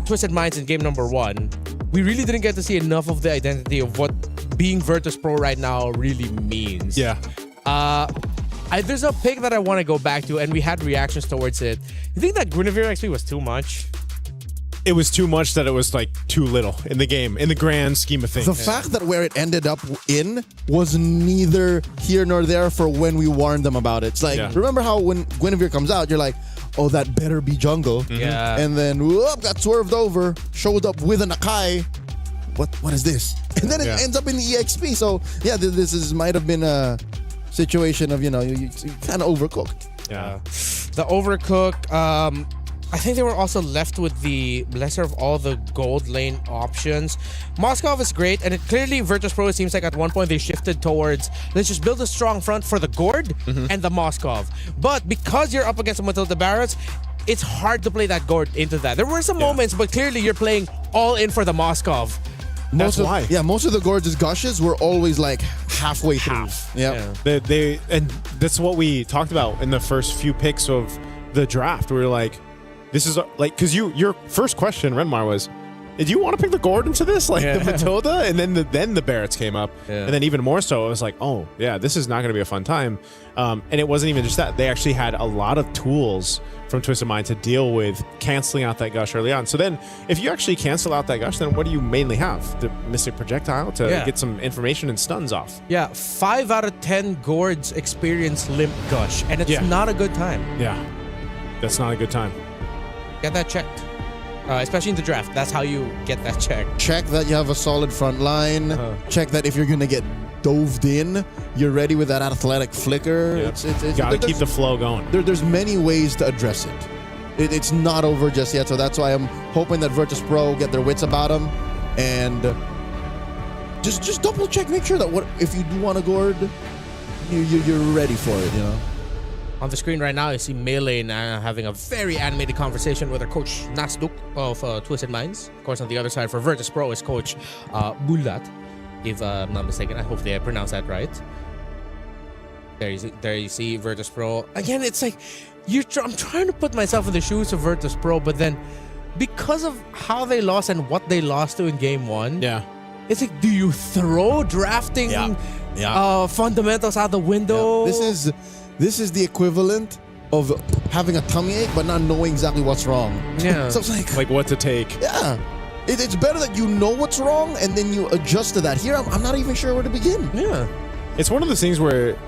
Twisted Minds in game number 1, we really didn't get to see enough of the identity of what being Virtus Pro right now really means. Yeah. There's a pick that I want to go back to, and we had reactions towards it. You think that Guinevere XP was too much? It was too much that it was like too little in the game, in the grand scheme of things. The fact that where it ended up in was neither here nor there for when we warned them about it. It's like, remember how when Guinevere comes out, you're like, oh, that better be jungle. Yeah. And then, whoop, got swerved over, showed up with an Akai. What is this? And then it ends up in the EXP. So, yeah, this might have been a situation of, you kind of overcooked. Yeah. The overcook, I think they were also left with the lesser of all the gold lane options. Moskov is great, and clearly Virtus Pro seems like at one point they shifted towards, let's just build a strong front for the Gord and the Moskov. But because you're up against the Matilda Barretts, it's hard to play that Gord into that. There were some moments, but clearly you're playing all in for the Moskov. Most of the Gorge's gushes were always like halfway through. Yeah. And that's what we talked about in the first few picks of the draft. We were like, this is like, because your first question, Renmar, was, do you want to pick the Gord into this? Like the Matilda? And then the Barretts came up. Yeah. And then even more so, it was like, oh, yeah, this is not going to be a fun time. And it wasn't even just that. They actually had a lot of tools from Twisted Mind to deal with canceling out that gush early on. So then if you actually cancel out that gush, then what do you mainly have? The Mystic Projectile to get some information and stuns off. Yeah, 5 out of 10 Gords experience Limp Gush, and it's not a good time. Yeah, that's not a good time. Get that checked. Especially in the draft. That's how you get that checked. Check that you have a solid front line. Check that if you're going to get doved in, you're ready with that athletic flicker. Yep. Got to keep the flow going. There's many ways to address it. It's not over just yet, so that's why I'm hoping that Virtus Pro get their wits about them and just double check, make sure that if you do want to Gord, you're ready for it, On the screen right now, you see Melee having a very animated conversation with her coach Nasduk of Twisted Minds. Of course, on the other side for Virtus Pro is coach Bulat, if I'm not mistaken. Hopefully I pronounced that right. There you see Virtus Pro. Again, it's like, I'm trying to put myself in the shoes of Virtus Pro, but then because of how they lost and what they lost to in game 1, it's like, do you throw drafting fundamentals out the window? This is the equivalent of having a tummy ache but not knowing exactly what's wrong. Yeah. So it's like what to take. Yeah. It's better that you know what's wrong and then you adjust to that. Here, I'm not even sure where to begin. Yeah. It's one of those things where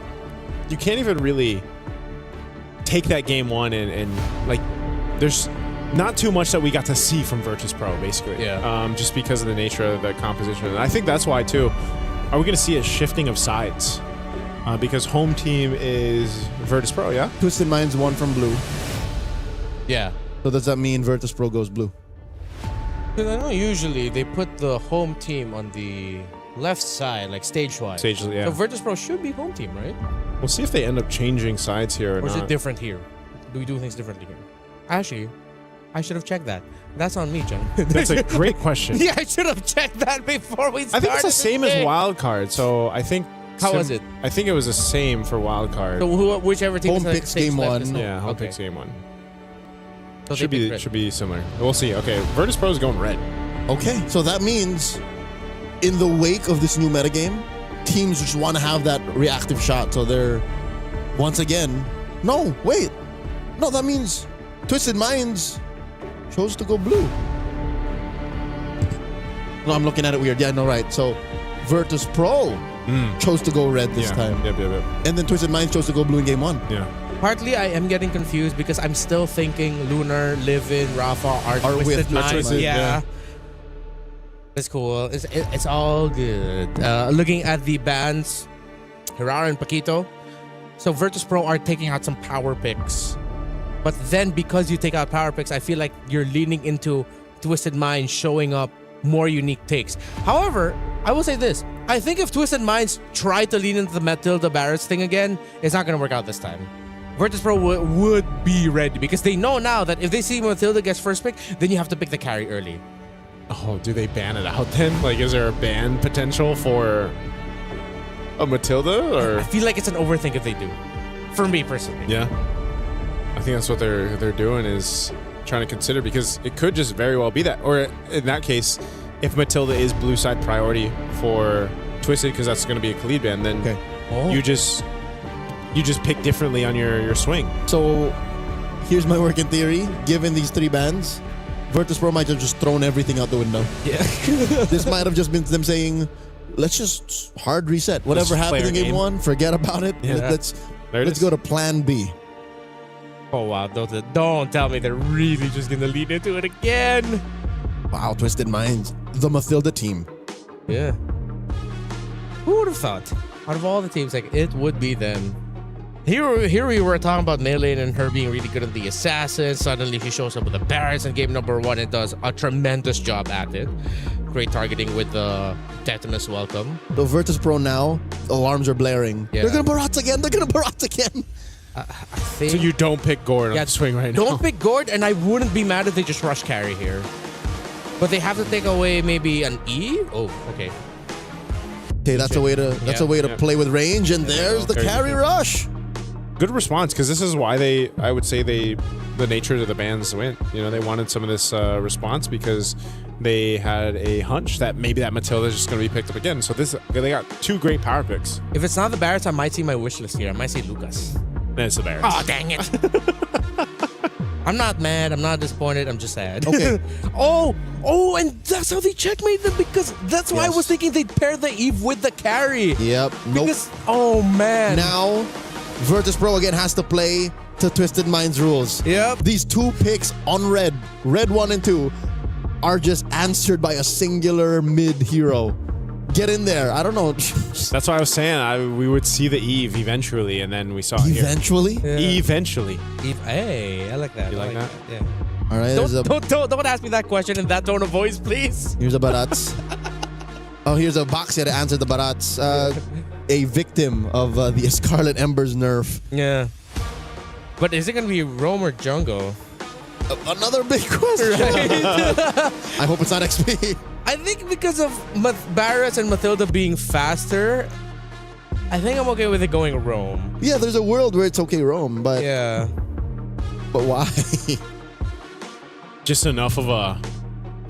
you can't even really take that game 1 and like, there's not too much that we got to see from Virtus Pro, basically. Yeah. Just because of the nature of the composition. And I think that's why, too, are we going to see a shifting of sides? Because home team is Virtus Pro, yeah? Twisted Minds won from blue. Yeah. So does that mean Virtus Pro goes blue? Because I know usually they put the home team on the left side, like stage-wise. Yeah. So Virtus Pro should be home team, right? We'll see if they end up changing sides here or is it different here? Do we do things differently here? Actually, I should have checked that. That's on me, John. That's a great question. Yeah, I should have checked that before we started. I think it's the same as wildcard, so I think... How was it? I think it was the same for wildcard. So whichever team home picks game 1. Yeah, home picks game 1. So should be similar. We'll see. Okay, Virtus Pro is going red. Okay, so that means in the wake of this new metagame, teams just want to have that reactive shot. So they're once again, no, that means Twisted Minds chose to go blue. No, I'm looking at it weird. Yeah, no, right. So Virtus Pro chose to go red this time. Yep. And then Twisted Minds chose to go blue in game 1. Yeah. Partly, I am getting confused because I'm still thinking Lunar, Livin, Rafa are Twisted Minds. Yeah. It's cool. It's all good. Looking at the bans, Hirara and Paquito. So Virtus Pro are taking out some power picks. But then because you take out power picks, I feel like you're leaning into Twisted Minds showing up more unique takes. However, I will say this. I think if Twisted Minds try to lean into the Matilda Barretts thing again, it's not going to work out this time. Virtus Pro would be ready because they know now that if they see Matilda gets first pick, then you have to pick the carry early. Oh, do they ban it out then? Like, is there a ban potential for a Matilda? Or I feel like it's an overthink if they do. For me personally. Yeah. I think that's what they're doing, is trying to consider, because it could just very well be that. Or in that case, if Matilda is blue side priority for Twisted, because that's going to be a Khalid ban, then you just pick differently on your swing. So here's my working theory. Given these 3 bans, Virtus Pro might have just thrown everything out the window. Yeah. This might have just been them saying, let's just hard reset. Whatever happened in game 1, forget about it. Yeah. Let's go to plan B. Oh, wow. Don't tell me they're really just going to lean into it again. Wow, Twisted Minds. The Matilda team. Yeah. Who would have thought? Out of all the teams, like, it would be them. Here we were talking about Melee and her being really good at the Assassins. Suddenly she shows up with the Barretts in game number 1 and does a tremendous job at it. Great targeting with the Tetanus Welcome. The Virtus Pro now, alarms are blaring. Yeah. They're going to Barats again. I think, so you don't pick Gord on the swing right now? Don't pick Gord, and I wouldn't be mad if they just rush carry here. But they have to take away maybe an E? Oh, okay. Okay, that's a way to play with range, and there's the carry rush. Good response, because this is why I would say the nature of the bans went. You know, they wanted some of this response because they had a hunch that maybe that Matilda is just going to be picked up again. So they got 2 great power picks. If it's not the Barretts, I might see my wish list here. I might see Lucas. Then it's the Barretts. Oh, dang it. I'm not mad. I'm not disappointed. I'm just sad. Okay. And that's how they checkmate them, because that's why I was thinking they'd pair the Eve with the carry. Yep. Because, oh, man. Now, Virtus Pro again has to play to Twisted Minds rules. Yep. These 2 picks on red 1 and 2, are just answered by a singular mid hero. Get in there. I don't know. That's why I was saying we would see the Eve eventually, and then we saw it eventually? Here. Yeah. Eventually. Hey, I like that. You like that? Yeah. All right. Don't ask me that question in that tone of voice, please. Here's a Barats. Here's a box here to answer the Barats. A victim of the Scarlet Ember's nerf. Yeah. But is it going to be Rome or Jungle? Another big question. Right? I hope it's not XP. I think because of Barretts and Matilda being faster, I think I'm okay with it going Rome. Yeah, there's a world where it's okay Rome, but yeah. But why? Just enough of a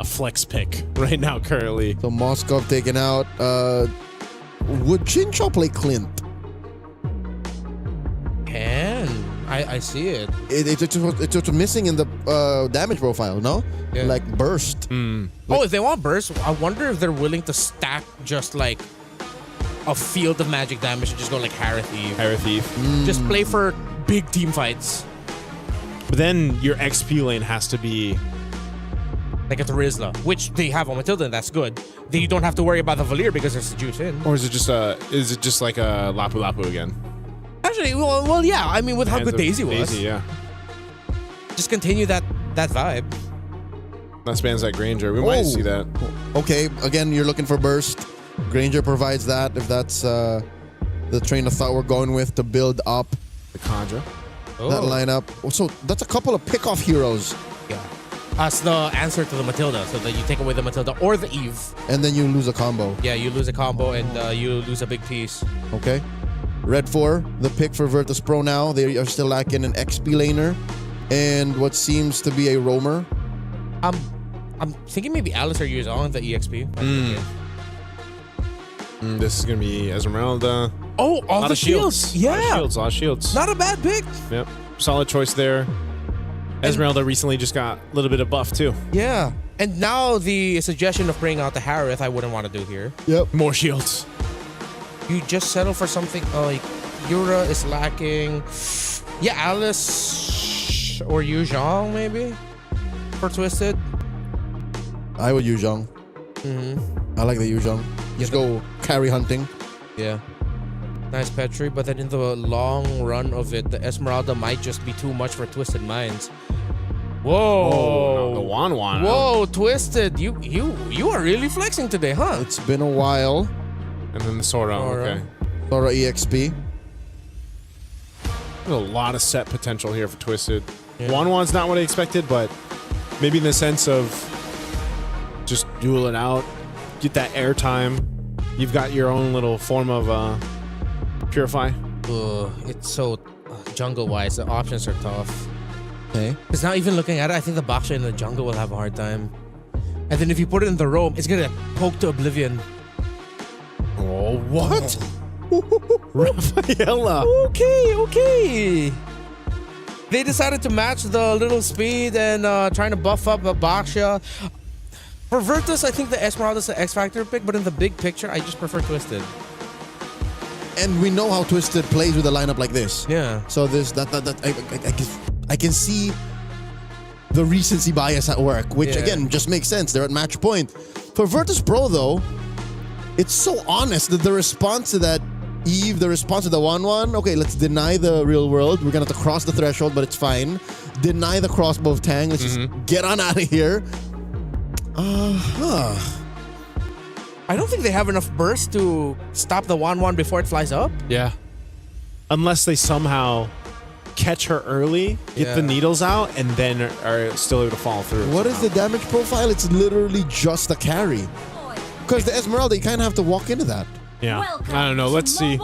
flex pick right now currently. So Moskov taken out. Would Chincho play Clint? I see it. It's just missing in the damage profile, no? Yeah. Like burst. If they want burst, I wonder if they're willing to stack just like a field of magic damage and just go like Harith Eve. Just play for big team fights. But then your XP lane has to be like a Terizla, which they have on Matilda, and that's good. Then you don't have to worry about the Valir because there's the juice in. Or is it just like a Lapu Lapu again? Actually, well, yeah. I mean, with how good Daisy was. Daisy, yeah. Just continue that vibe. That spans that Granger. We might see that. Okay, again, you're looking for burst. Granger provides that, if that's the train of thought we're going with to build up the Kandra. That lineup. So that's a couple of pick-off heroes. Yeah. As the answer to the Matilda, so that you take away the Matilda or the Eve. And then you lose a combo. Yeah, you lose a combo and you lose a big piece. Okay. Red 4, the pick for Virtus Pro now. They are still lacking an XP laner and what seems to be a roamer. I'm thinking maybe Alice or use on the EXP. This is going to be Esmeralda. Oh, all the shields. Yeah. A lot of shields. Not a bad pick. Yep. Solid choice there. Esmeralda recently just got a little bit of buff too. Yeah. And now the suggestion of bringing out the Harith, I wouldn't want to do here. Yep. More shields. You just settle for something. Like Yura is lacking. Yeah, Alice or Yu Zhang maybe for Twisted. I would use Zhang. I like the Yu Zhang. Just go carry hunting. Yeah. Nice Petri, but then in the long run of it, the Esmeralda might just be too much for Twisted Minds. Whoa. Go Wanwan. Whoa, Twisted. You are really flexing today, huh? It's been a while. And then the Sora. Okay. Sora EXP. There's a lot of set potential here for Twisted. Yeah. Wanwan's not what I expected, but maybe in the sense of just duel it out, get that airtime. You've got your own little form of Purify. It's so jungle-wise, the options are tough. Okay. Because now even looking at it, I think the Baksha in the jungle will have a hard time. And then if you put it in the roam, it's gonna poke to oblivion. Oh, what? Rafaela. Okay. They decided to match the little speed and trying to buff up the Baksha. For Virtus, I think the Esmeralda is the X-Factor pick, but in the big picture, I just prefer Twisted. And we know how Twisted plays with a lineup like this. Yeah. So I can see the recency bias at work, which again just makes sense. They're at match point. For Virtus Pro though, it's so honest that the response to that Eve, the response to the 1-1, okay, let's deny the real world. We're gonna have to cross the threshold, but it's fine. Deny the crossbow of Tang. Let's just get on out of here. I don't think they have enough burst to stop the 1-1 before it flies up. Yeah. Unless they somehow catch her early, get the needles out, and then are still able to follow through. What is the damage profile? It's literally just a carry. Because the Esmeralda, you kind of have to walk into that. Yeah. I don't know. Let's see.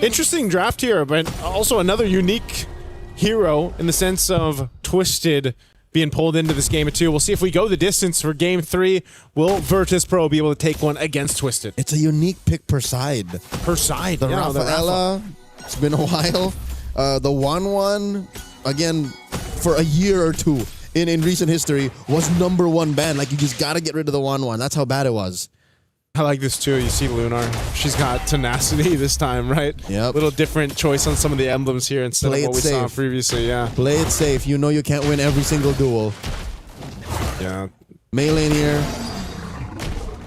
Interesting draft here, but also another unique hero in the sense of Twisted being pulled into this game of 2. We'll see if we go the distance for game 3. Will Virtus Pro be able to take one against Twisted? It's a unique pick per side. Per side. The Rafaela, it's been a while. The 1-1, again, for a year or two in recent history, was #1 ban. Like, you just got to get rid of the 1-1. That's how bad it was. I like this too. You see Lunar. She's got tenacity this time, right? Yep. Little different choice on some of the emblems here instead of what we saw previously, yeah. Play it safe. You know you can't win every single duel. Yeah. Melee here.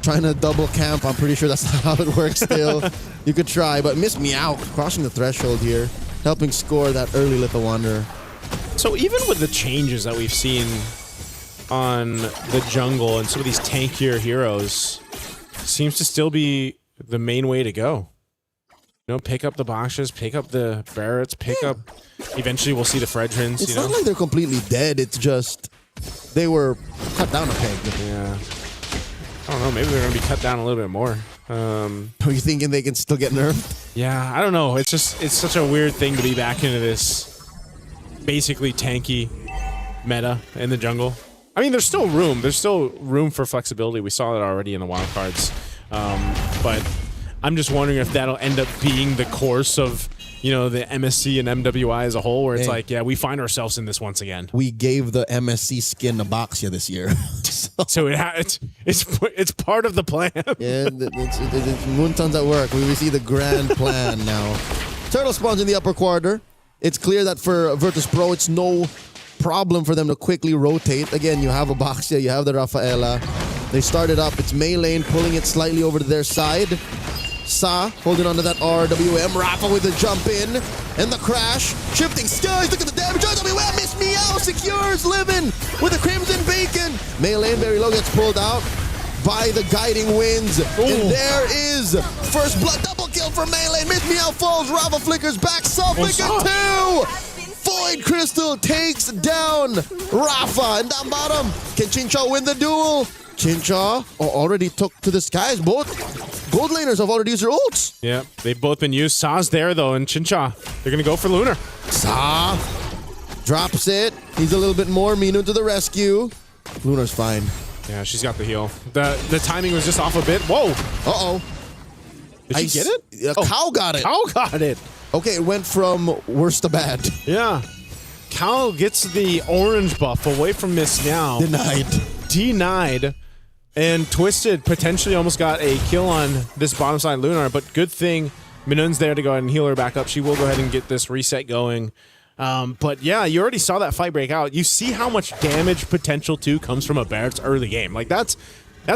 Trying to double camp. I'm pretty sure that's not how it works still. You could try, but miss me out. Crossing the threshold here. Helping score that early Little Wanderer. So even with the changes that we've seen on the jungle and some of these tankier heroes, seems to still be the main way to go. You know, pick up the Bakshas, pick up the Barretts, pick up... Eventually we'll see the Fredrins, It's not like they're completely dead. It's just they were cut down a peg. Yeah. I don't know. Maybe they're going to be cut down a little bit more. Are you thinking they can still get nerfed? Yeah, I don't know. It's such a weird thing to be back into this basically tanky meta in the jungle. I mean, there's still room. There's still room for flexibility. We saw that already in the wild cards. But I'm just wondering if that'll end up being the course of, you know, the MSC and MWI as a whole, where it's like, yeah, we find ourselves in this once again. We gave the MSC skin to Boxia this year. So it's part of the plan. Yeah, it's Moonton's at work. We see the grand plan now. Turtle spawns in the upper quarter. It's clear that for Virtus Pro, it's no problem for them to quickly rotate. Again, you have a Baksha, you have the Rafaela. They started up. It's Mei Lane pulling it slightly over to their side. Sa holding onto that RWM. Rafa with the jump in. And the crash. Shifting skies. Look at the damage. RWM Miss Meow secures Livin with a Crimson Bacon. Mei Lane very low, gets pulled out by the guiding winds. And there is first blood double kill for Mei Lane. Miss Meow falls. Rafa flickers back. Sa flicker 2. Void Crystal takes down Rafa. And down bottom, can Chincha win the duel? Chincha already took to the skies. Both gold laners have already used their ults. Yeah, they've both been used. Sa's there, though, and Chincha, they're going to go for Lunar. Sa drops it. He's a little bit more. Minu to the rescue. Lunar's fine. Yeah, she's got the heal. The timing was just off a bit. Whoa. Uh-oh. Did she get it? Cow got it. Cow got it. Okay, it went from worse to bad. Yeah. Cow gets the orange buff away from Miss Meow. Denied. And Twisted potentially almost got a kill on this bottom side Lunar, but good thing Minun's there to go ahead and heal her back up. She will go ahead and get this reset going. But yeah, you already saw that fight break out. You see how much damage potential too comes from a Barrett's early game. Like that's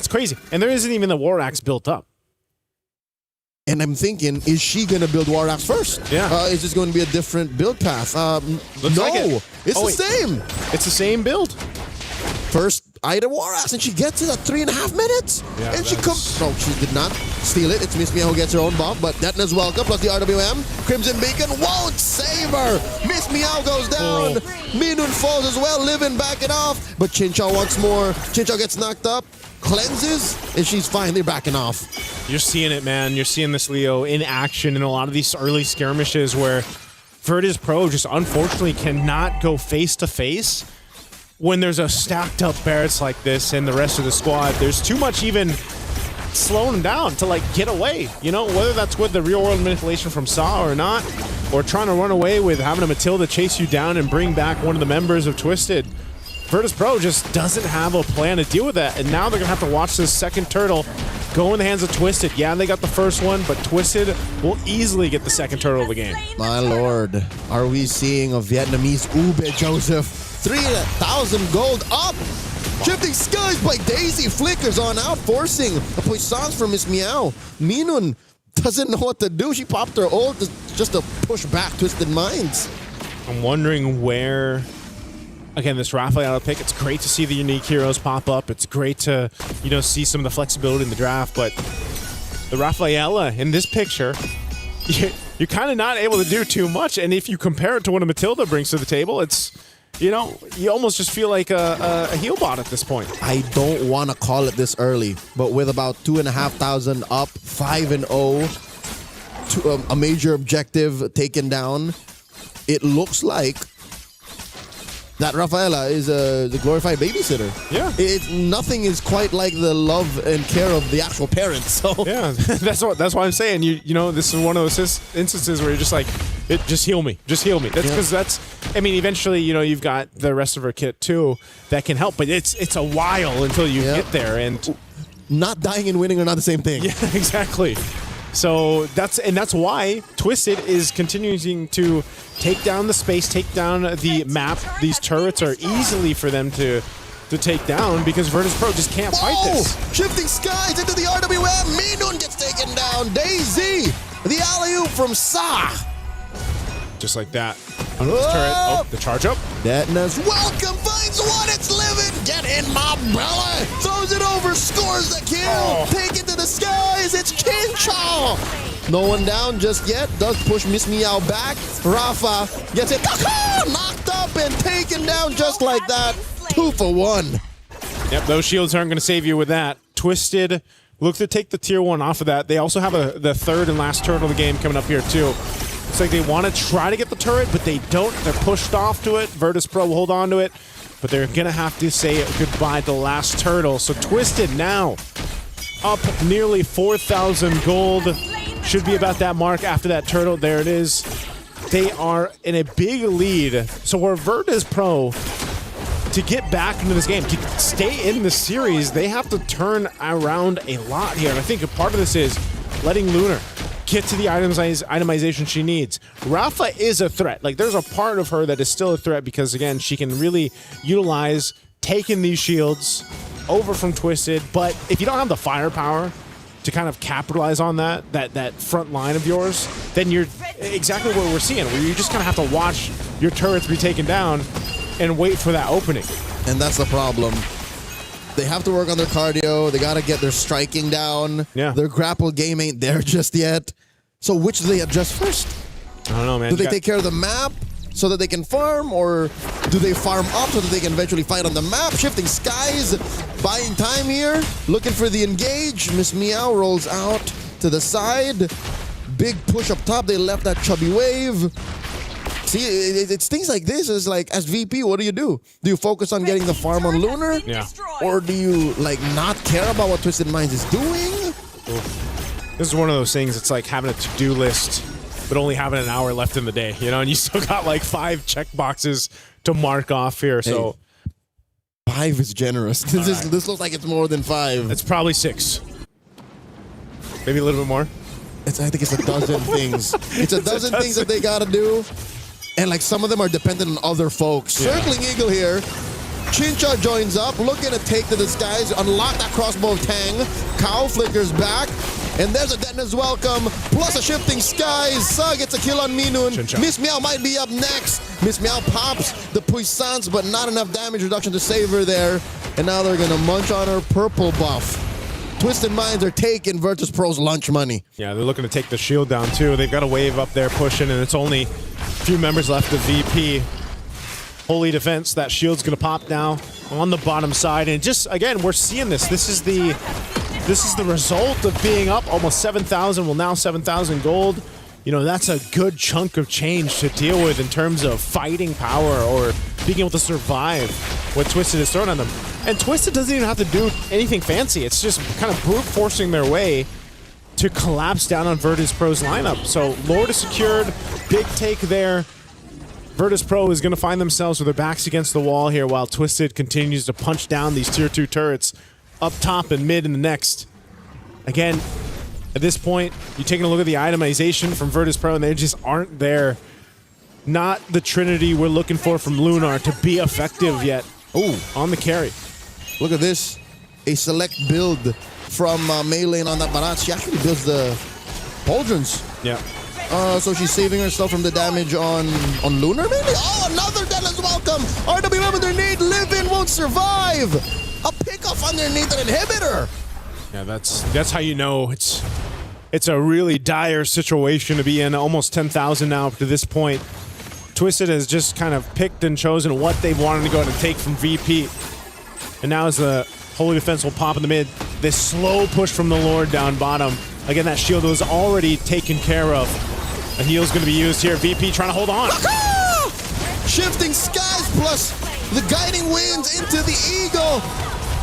crazy. And there isn't even the War Axe built up. And I'm thinking, is she going to build War Axe first? Yeah. Is this going to be a different build path? Looks no, like it. It's the same. It's the same build. First Ida Waras, and she gets it at 3.5 minutes. Yeah, and she comes. No, she did not steal it. It's Miss Meow who gets her own buff, but Detna's welcome, plus the RWM. Crimson Beacon won't save her. Miss Meow goes down. Minun falls as well, Livin back it off, but Chincha wants more. Chincha gets knocked up, cleanses, and she's finally backing off. You're seeing it, man. You're seeing this Leo in action in a lot of these early skirmishes where Virtus Pro just unfortunately cannot go face to face when there's a stacked up Barretts like this and the rest of the squad. There's too much even slowing them down to like get away, you know, whether that's with the real world manipulation from Saw or not, or trying to run away with having a Matilda chase you down and bring back one of the members of Twisted. Virtus Pro just doesn't have a plan to deal with that, and now they're gonna have to watch this second turtle go in the hands of Twisted. Yeah, they got the first one, but Twisted will easily get the second turtle of the game. My lord, are we seeing a Vietnamese Ube, Joseph? 3,000 gold up! Shifting Skies by Daisy flickers on out, forcing a puissance from Miss Meow. Minun doesn't know what to do. She popped her ult just to push back Twisted Minds. I'm wondering where... Again, this Rafaela pick, it's great to see the unique heroes pop up. It's great to, you know, see some of the flexibility in the draft, but the Rafaela in this picture, you're kind of not able to do too much. And if you compare it to what a Matilda brings to the table, it's, you know, you almost just feel like a heal bot at this point. I don't want to call it this early, but with about 2,500 up, 5-0, a major objective taken down, it looks like that Rafaela is the glorified babysitter. Yeah. Nothing is quite like the love and care of the actual parents. So yeah, that's why I'm saying you know, this is one of those instances where you're just like, just heal me. That's because I mean, eventually, you know, you've got the rest of her kit too that can help, but it's a while until you get there, and not dying and winning are not the same thing. Yeah, exactly. So that's why Twisted is continuing to take down the space, take down the map. These turrets are easily for them to take down because Virtus Pro just can't fight this. Shifting Skies into the RWM. Minun gets taken down. Daisy, the alley-oop from Sa. Just like that. Under this turret. Oh, the charge up. Detna's welcome, finds one, it's Livin. Get in my belly. Throws it over, scores the kill. Take it to the skies, it's Chincha. No one down just yet. Does push Miss Meow back. Rafa gets it. Knocked up and taken down just like that. 2 for 1. Yep, those shields aren't going to save you with that. Twisted look to take the tier 1 off of that. They also have the third and last turret of the game coming up here too. It's like they want to try to get the turret, but they don't. They're pushed off to it. Virtus Pro will hold on to it, but they're going to have to say goodbye to the last turtle. So Twisted now up nearly 4,000 gold. Should be about that mark after that turtle. There it is. They are in a big lead. So where Virtus Pro, to get back into this game, to stay in the series, they have to turn around a lot here. And I think a part of this is letting Lunar get to the itemization she needs. Rafa is a threat. Like, there's a part of her that is still a threat because, again, she can really utilize taking these shields over from Twisted. But if you don't have the firepower to kind of capitalize on that front line of yours, then you're exactly what we're seeing, where you just kind of have to watch your turrets be taken down and wait for that opening. And that's the problem. They have to work on their cardio. They got to get their striking down. Yeah. Their grapple game ain't there just yet. So which do they adjust first? I don't know, man. Do they take care of the map so that they can farm, or do they farm up so that they can eventually fight on the map? Shifting Skies, buying time here, looking for the engage. Miss Meow rolls out to the side. Big push up top. They left that chubby wave. See, it's things like this. Is like, as VP, what do? Do you focus on getting the farm on Lunar? Yeah. Or do you, like, not care about what Twisted Minds is doing? This is one of those things, it's like having a to-do list, but only having an hour left in the day, you know, and you still got like 5 check boxes to mark off here, so. Hey, 5 is generous. This looks like it's more than 5. It's probably 6. Maybe a little bit more. I think it's a dozen things. It's a dozen things that they gotta do. And like some of them are dependent on other folks. Yeah. Circling Eagle here. Chincha joins up, looking to take to the skies, unlock that crossbow of Tang. Cow flickers back. And there's a Detna's welcome, plus a shifting skies. Sa gets a kill on Minun. Chincha. Miss Meow might be up next. Miss Meow pops the puissance, but not enough damage reduction to save her there. and now they're going to munch on her purple buff. Twisted Minds are taking Virtus Pro's lunch money. Yeah, they're looking to take the shield down too. They've got a wave up there pushing, and it's only a few members left of VP. Holy Defense, that shield's gonna pop now on the bottom side. And just, again, we're seeing this. This is the result of being up almost 7,000, well now 7,000 gold. You know, that's a good chunk of change to deal with in terms of fighting power or being able to survive what Twisted is throwing on them. And Twisted doesn't even have to do anything fancy. It's just kind of brute forcing their way to collapse down on Virtus Pro's lineup. So Lord is secured, big take there. Virtus Pro is going to find themselves with their backs against the wall here while Twisted continues to punch down these tier 2 turrets up top and mid in the next. Again, at this point, you're taking a look at the itemization from Virtus Pro, and they just aren't there. Not the trinity we're looking for from Lunar to be effective yet. Ooh, on the carry. Look at this. A select build from Melee on that Barat. She actually builds the pauldrons. Yeah. So she's saving herself from the damage on Lunar, maybe? Oh, another Deadlands welcome! RWM underneath, Live-In won't survive! A pickoff underneath an inhibitor! Yeah, that's how you know it's a really dire situation to be in. Almost 10,000 now up to this point. Twisted has just kind of picked and chosen what they wanted to go ahead and take from VP. And now as the Holy Defense will pop in the mid, this slow push from the Lord down bottom. Again, that shield was already taken care of. A heal's going to be used here. VP trying to hold on. Shifting skies plus the guiding winds into the eagle.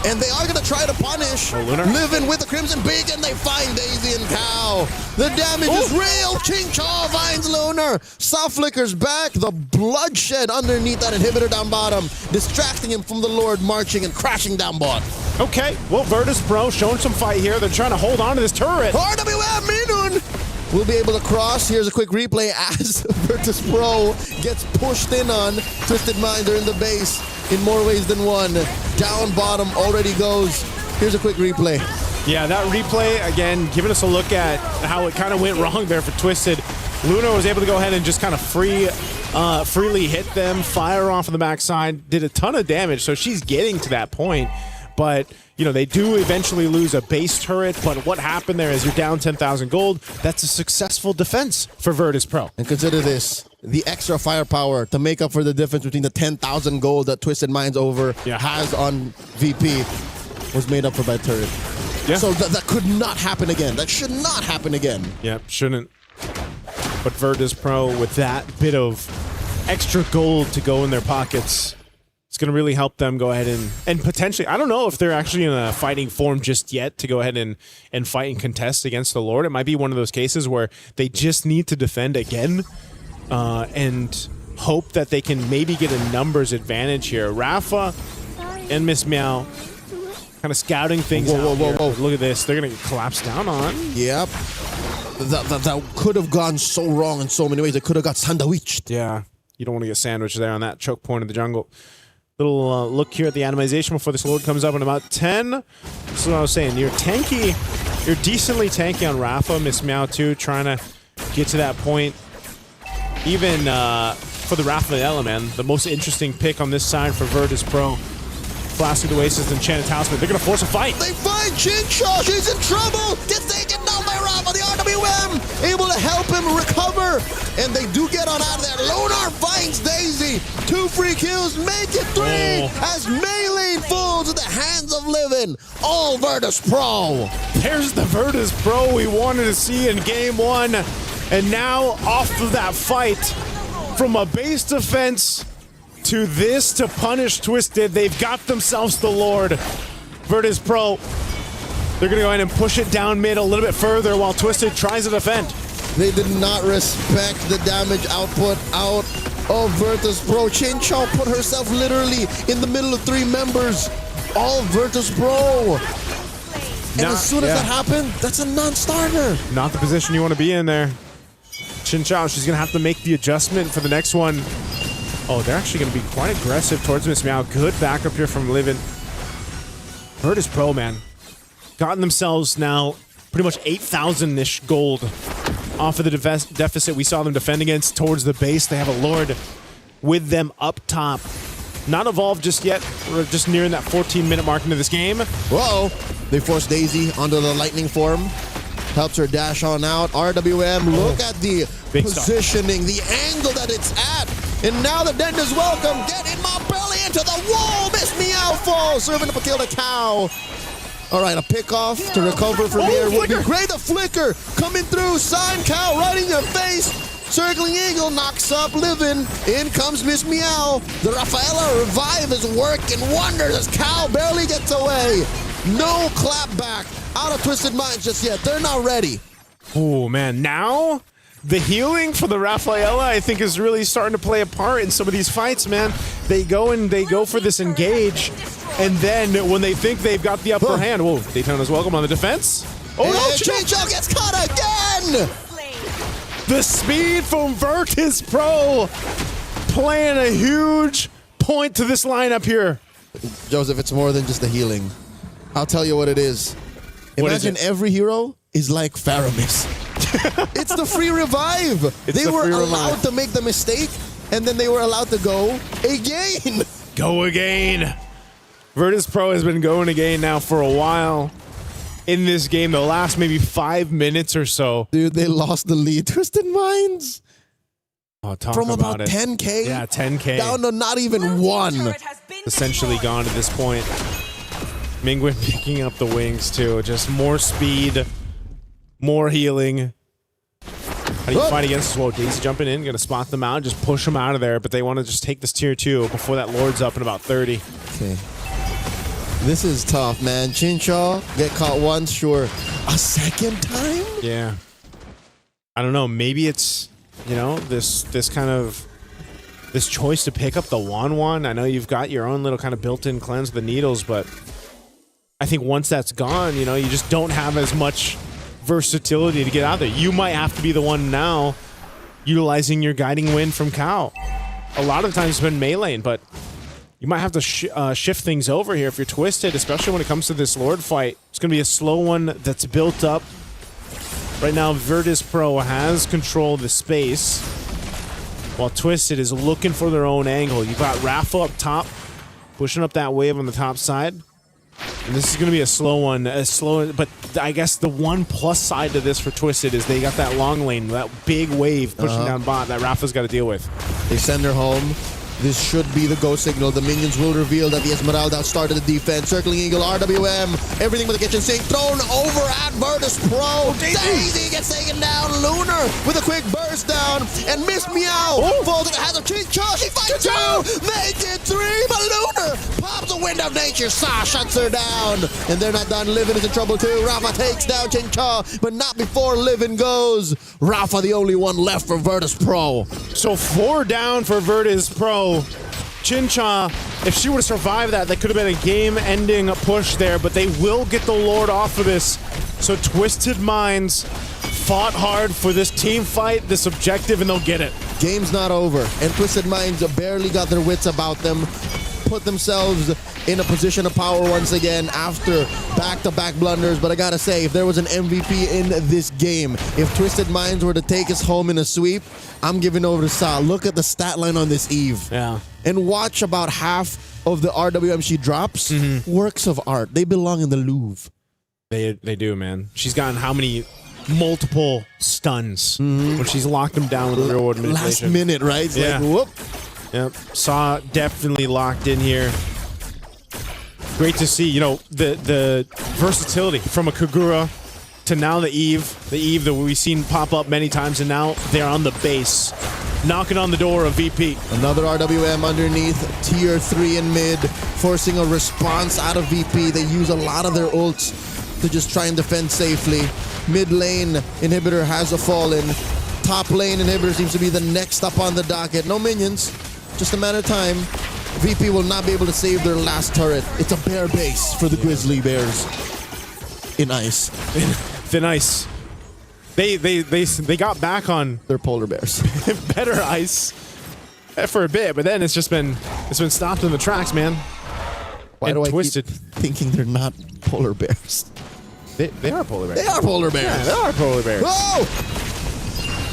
And they are going to try to punish Living with the Crimson Beak, and they find Daisy and Cow. The damage is real. King Chaw finds Lunar. Soft Flicker's back. The bloodshed underneath that inhibitor down bottom, distracting him from the Lord marching and crashing down bot. Okay, well, Virtus Pro showing some fight here. They're trying to hold on to this turret. RWM Minun will be able to cross. Here's a quick replay as Virtus Pro gets pushed in on. Twisted Minds are in the base in more ways than one. Down bottom already goes. Here's a quick replay. Yeah, that replay, again, giving us a look at how it kind of went wrong there for Twisted. Luna was able to go ahead and just kind of freely hit them, fire off on the backside, did a ton of damage, so she's getting to that point. But, you know, they do eventually lose a base turret, but what happened there is you're down 10,000 gold. That's a successful defense for Virtus Pro. And consider this, the extra firepower to make up for the difference between the 10,000 gold that Twisted Minds has on VP was made up for by turret. Yeah. So that could not happen again. That should not happen again. Yeah, shouldn't. But Virtus Pro, with that bit of extra gold to go in their pockets, it's going to really help them go ahead and potentially, I don't know if they're actually in a fighting form just yet to go ahead and fight and contest against the Lord. It might be one of those cases where they just need to defend again and hope that they can maybe get a numbers advantage here. Rafa and Miss Meow kind of scouting things out. Whoa. Look at this. They're going to get collapsed down on. Yep. That could have gone so wrong in so many ways. It could have got sandwiched. Yeah. You don't want to get sandwiched there on that choke point of the jungle. Little look here at the animation before this Lord comes up in about 10. This is what I was saying. You're tanky. You're decently tanky on Rafa. Miss Meow too, trying to get to that point. Even for the Raphael, man, the most interesting pick on this side for Virtus Pro. Flask of Oasis and Enchanted Talisman. They're going to force a fight. They find Chinshaw. She's in trouble. Gets taken down by Rafa. The RWM able to help him recover. And they do get on out of there. Lunar finds Daisy. 2 free kills. Make it 3 as Melee falls in the hands of Livin. All Virtus Pro. There's the Virtus Pro we wanted to see in game 1. And now off of that fight from a base defense to this to punish Twisted. They've got themselves the Lord. Virtus Pro, they're going to go ahead and push it down mid a little bit further while Twisted tries to defend. They did not respect the damage output out of Virtus Pro. Chinchaw put herself literally in the middle of 3 members. All Virtus Pro. And as soon as that happened, that's a non-starter. Not the position you want to be in there. Chinchaw, she's going to have to make the adjustment for the next one. Oh, they're actually going to be quite aggressive towards Miss Meow. Good backup here from Livin. Virtus Pro, man. Gotten themselves now pretty much 8,000-ish gold off of the deficit we saw them defend against towards the base. They have a Lord with them up top. Not evolved just yet. We're just nearing that 14-minute mark into this game. Whoa! They force Daisy onto the lightning form. Helps her dash on out. RWM, look at the positioning, the angle that it's at. And now the Dent is welcome. Get in my belly into the wall. Miss Meow falls. Serving up a kill to Cow. All right, a pick off to recover from here would be great. A flicker coming through. Sign Cow right in your face. Circling Eagle knocks up Livin. In comes Miss Meow. The Rafaela revive is working wonders as Cow barely gets away. No clap back out of Twisted Minds just yet. They're not ready. Oh, man. Now, the healing for the Rafaela, I think, is really starting to play a part in some of these fights, man. They go for this engage, and then when they think they've got the upper hand, whoa, Daytona's welcome on the defense. Oh, no, Chincho gets caught again! The speed from Virtus Pro playing a huge point to this lineup here. Joseph, it's more than just the healing. I'll tell you what it is. Imagine every hero is like Faramis. It's the free revive. They were allowed to make the mistake, and then they were allowed to go again. Go again. Virtus Pro has been going again now for a while. In this game, the last maybe 5 minutes or so. Dude, they lost the lead. Twisted Minds. Oh, talk from about about 10K. Yeah, 10K. Down to not even one. Essentially gone at this point. Mingwen picking up the wings too. Just more speed, more healing. How do you fight against this? Whoa, Daisy jumping in, gonna spot them out, just push them out of there, but they want to just take this tier 2 before that Lord's up in about 30. Okay. This is tough, man. Chinchaw, get caught once, sure. A second time? Yeah. I don't know. Maybe it's, you know, this kind of this choice to pick up the Wan. I know you've got your own little kind of built-in cleanse of the needles, but I think once that's gone, you know, you just don't have as much versatility to get out there. You might have to be the one now utilizing your guiding wind from Cow. A lot of the times it's been meleeing, but you might have to shift things over here if you're Twisted, especially when it comes to this Lord fight. It's going to be a slow one that's built up. Right now, Virtus Pro has control of the space, while Twisted is looking for their own angle. You've got Rafa up top, pushing up that wave on the top side. And this is going to be a slow one, but I guess the one plus side to this for Twisted is they got that long lane, that big wave pushing down bot that Rafa's got to deal with. They send her home. This should be the go signal. The minions will reveal that the Esmeralda started the defense. Circling Eagle, RWM, everything with the kitchen sink thrown over at Virtus Pro. Daisy gets taken down. Lunar with a quick burst down. And Miss Meow falls to the hands of Chincha. She fights two. Make it three. But Lunar pops the wind of nature. Sa shuts her down. And they're not done. Livin is in trouble too. Rafa takes down Chincha, but not before Livin goes. Rafa the only one left for Virtus Pro. So 4 down for Virtus Pro. Chincha, if she would have survived that could have been a game-ending push there, but they will get the Lord off of this. So Twisted Minds fought hard for this team fight, this objective, and they'll get it. Game's not over, and Twisted Minds barely got their wits about them, put themselves in a position of power once again after back-to-back blunders. But I gotta say, if there was an MVP in this game, if Twisted Minds were to take us home in a sweep, I'm giving over to Sa. Look at the stat line on this Eve. Yeah. And watch about half of the RWM she drops. Works of art. They belong in the Louvre. They do, man. She's gotten how many multiple stuns when she's locked them down with the real-world manipulation. Last minute, right? It's like, whoop. Yep. Saw definitely locked in here. Great to see, you know, the versatility from a Kagura to now the Eve that we've seen pop up many times, and now they're on the base, knocking on the door of VP. Another RWM underneath, tier 3 in mid, forcing a response out of VP. They use a lot of their ults to just try and defend safely. Mid lane inhibitor has fallen. Top lane inhibitor seems to be the next up on the docket. No minions, just a matter of time. VP will not be able to save their last turret. It's a bear base for the Grizzly Bears. In ice. Thin ice. They got back on their polar bears. Better ice for a bit, but then it's been stopped in the tracks, man. Why do I Twisted. keep thinking they're not polar bears? They are polar bears. They are polar bears. Yeah, they are polar bears. Whoa!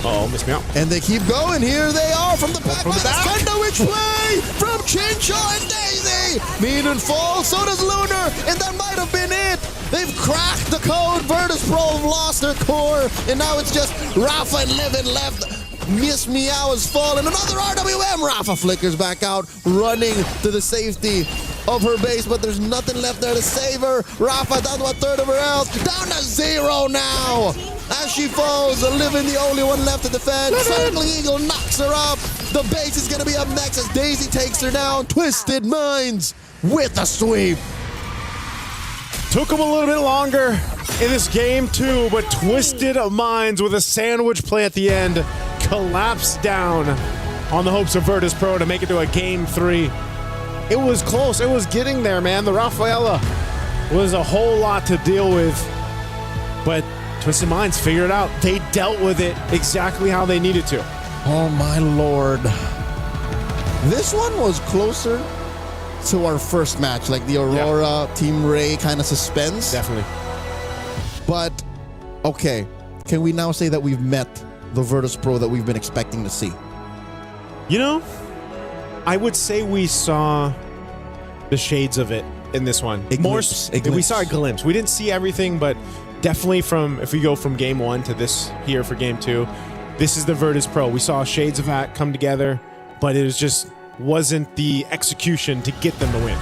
Oh, missed me out. And they keep going. Here they are from the back. From the back. Which way? From Chincho and Daisy. Meaning fall. So does Lunar. And that might have been it. They've cracked the code. Virtus Pro have lost their core. And now it's just Rafa and Levin left. Miss Meow has fallen. Another RWM. Rafa flickers back out, running to the safety of her base, but there's nothing left there to save her. Rafa down to a third of her health. Down to 0 now. As she falls, Livin the only one left to defend. Circling Eagle knocks her up. The base is going to be up next as Daisy takes her down. Twisted Minds with a sweep. Took them a little bit longer in this game too, but Twisted Minds with a sandwich play at the end collapsed down on the hopes of Virtus Pro to make it to a game 3. It was close. It was getting there, man. The Rafaela was a whole lot to deal with, but Twisted Minds figured it out. They dealt with it exactly how they needed to. Oh my lord. This one was closer to our first match, like the Aurora Team Ray kind of suspense. Definitely. But, okay, can we now say that we've met the Virtus Pro that we've been expecting to see? You know, I would say we saw the shades of it in this one. We saw a glimpse. We didn't see everything, but definitely if we go from game 1 to this here for game 2, this is the Virtus Pro. We saw shades of that come together, but it wasn't the execution to get them the win.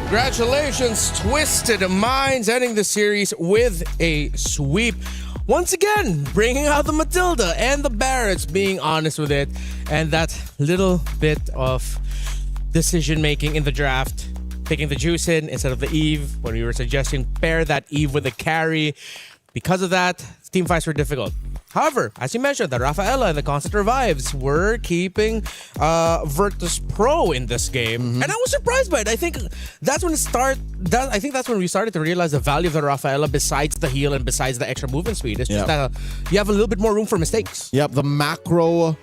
Congratulations, Twisted Minds, ending the series with a sweep. Once again, bringing out the Matilda and the Barretts, being honest with it, and that little bit of decision-making in the draft, picking the Juice in instead of the Eve, when we were suggesting pair that Eve with a carry. Because of that, team fights were difficult. However, as you mentioned, the Rafaela and the Constant Revives were keeping Virtus Pro in this game. And I was surprised by it. I think that's when we started to realize the value of the Rafaela besides the heal and besides the extra movement speed. It's just that you have a little bit more room for mistakes. Yep, the macro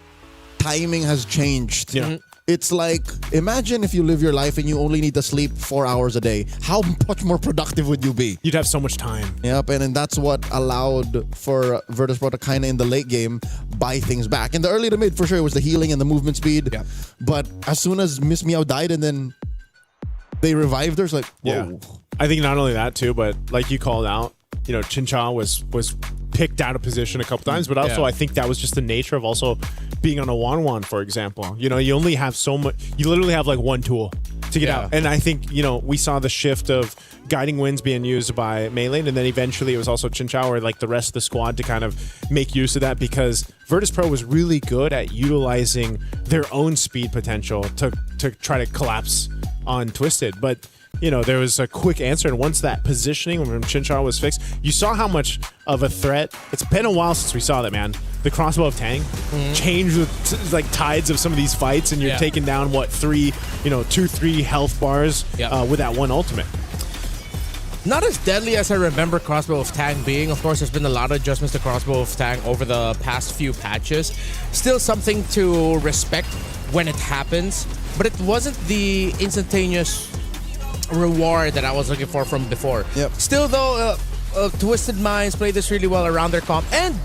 timing has changed. Yeah. It's like, imagine if you live your life and you only need to sleep 4 hours a day. How much more productive would you be? You'd have so much time. Yep, and that's what allowed for Virtus Pro to kind of in the late game buy things back. In the early to mid, for sure, it was the healing and the movement speed. Yep. But as soon as Miss Meow died and then they revived her, it's like, whoa. Yeah. I think not only that too, but like you called out, you know, Chincha was picked out of position a couple times, but also I think that was just the nature of also being on a 1-1, for example. You know, you only have so much, you literally have like one tool to get out. And I think, you know, we saw the shift of guiding winds being used by Maylin, and then eventually it was also Chincha or like the rest of the squad to kind of make use of that, because Virtus Pro was really good at utilizing their own speed potential to try to collapse on Twisted. But you know, there was a quick answer, and once that positioning from Chincha was fixed, you saw how much of a threat. It's been a while since we saw that, man. The crossbow of Tang changed with like tides of some of these fights, and you're taking down 2-3 health bars with that one ultimate. Not as deadly as I remember Crossbow of Tang being. Of course, there's been a lot of adjustments to Crossbow of Tang over the past few patches. Still something to respect when it happens, but it wasn't the instantaneous reward that I was looking for from before. Still though, Twisted Minds played this really well around their comp, and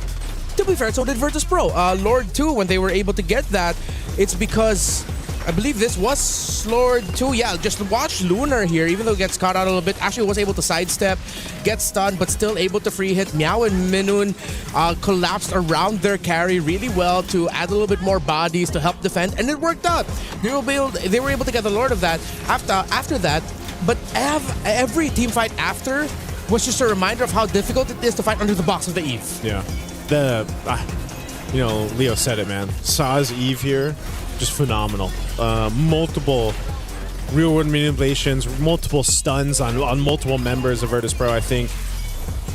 to be fair, so did Virtus Pro. Lord 2, when they were able to get that, it's because I believe this was Lord 2. Yeah, just watch Lunar here, even though it gets caught out a little bit, actually was able to sidestep, get stunned, but still able to free hit. Meow and Minun collapsed around their carry really well to add a little bit more bodies to help defend, and it worked out. They were able to get the Lord of that after that. But every team fight after was just a reminder of how difficult it is to fight under the box of the Eve. Yeah. Leo said it, man. Saw's Eve here, just phenomenal. Multiple real-world manipulations, multiple stuns on multiple members of Virtus Pro, I think.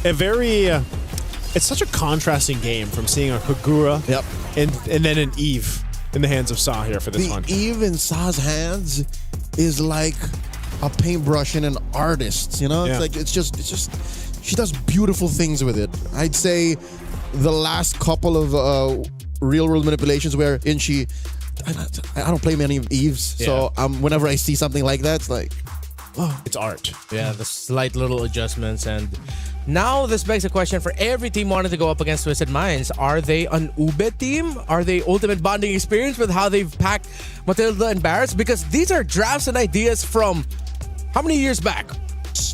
It's such a contrasting game from seeing a Kagura and then an Eve in the hands of Saw here for this one. The Eve in Saw's hands is like a paintbrush and an artist, you know? It's just she does beautiful things with it. I'd say the last couple of real world manipulations I don't play many Eves, so whenever I see something like that, it's like, oh, it's art. Yeah, the slight little adjustments, and Now, this begs a question for every team wanting to go up against Twisted Minds. Are they an Ube team? Are they ultimate bonding experience with how they've packed Matilda and Barretts? Because these are drafts and ideas from how many years back?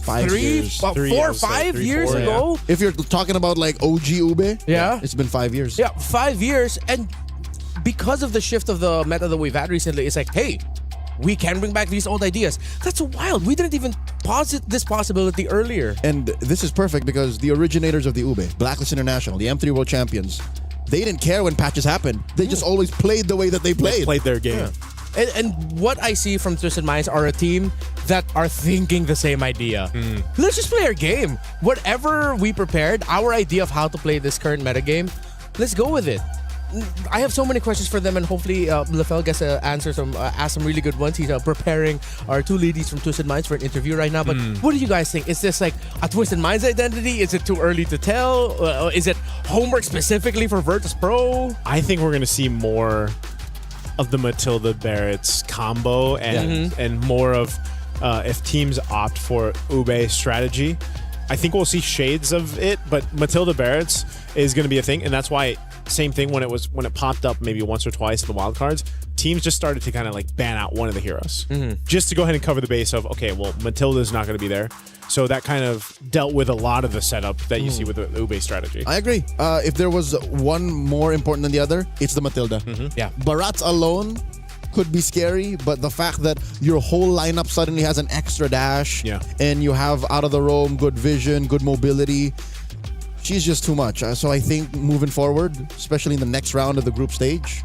5 years. 4 or 5 years ago? If you're talking about like OG Ube, Yeah. it's been 5 years. Yeah, 5 years. And because of the shift of the meta that we've had recently, it's like, hey, we can bring back these old ideas. That's wild. We didn't even posit this possibility earlier. And this is perfect because the originators of the Ube, Blacklist International, the M3 World Champions, they didn't care when patches happened. They just always played the way that they played. They played their game. Yeah. And what I see from Twisted Minds are a team that are thinking the same idea. Let's just play our game. Whatever we prepared, our idea of how to play this current meta game, let's go with it. I have so many questions for them, and hopefully Lafel gets to answer ask some really good ones. He's preparing our two ladies from Twisted Minds for an interview right now. But what do you guys think? Is this like a Twisted Minds identity? Is it too early to tell? Is it homework specifically for Virtus Pro? I think we're going to see more of the Matilda Barretts combo and more of if teams opt for Ube strategy. I think we'll see shades of it, but Matilda Barretts is going to be a thing, and that's why. Same thing when it popped up maybe once or twice in the wildcards. Teams just started to kind of like ban out one of the heroes just to go ahead and cover the base of, okay, well, Matilda's not going to be there. So that kind of dealt with a lot of the setup that you see with the Ube strategy. I agree. If there was one more important than the other, it's the Matilda. Yeah. Barretts alone could be scary, but the fact that your whole lineup suddenly has an extra dash and you have out of the roam, good vision, good mobility, she's just too much. So I think moving forward, especially in the next round of the group stage,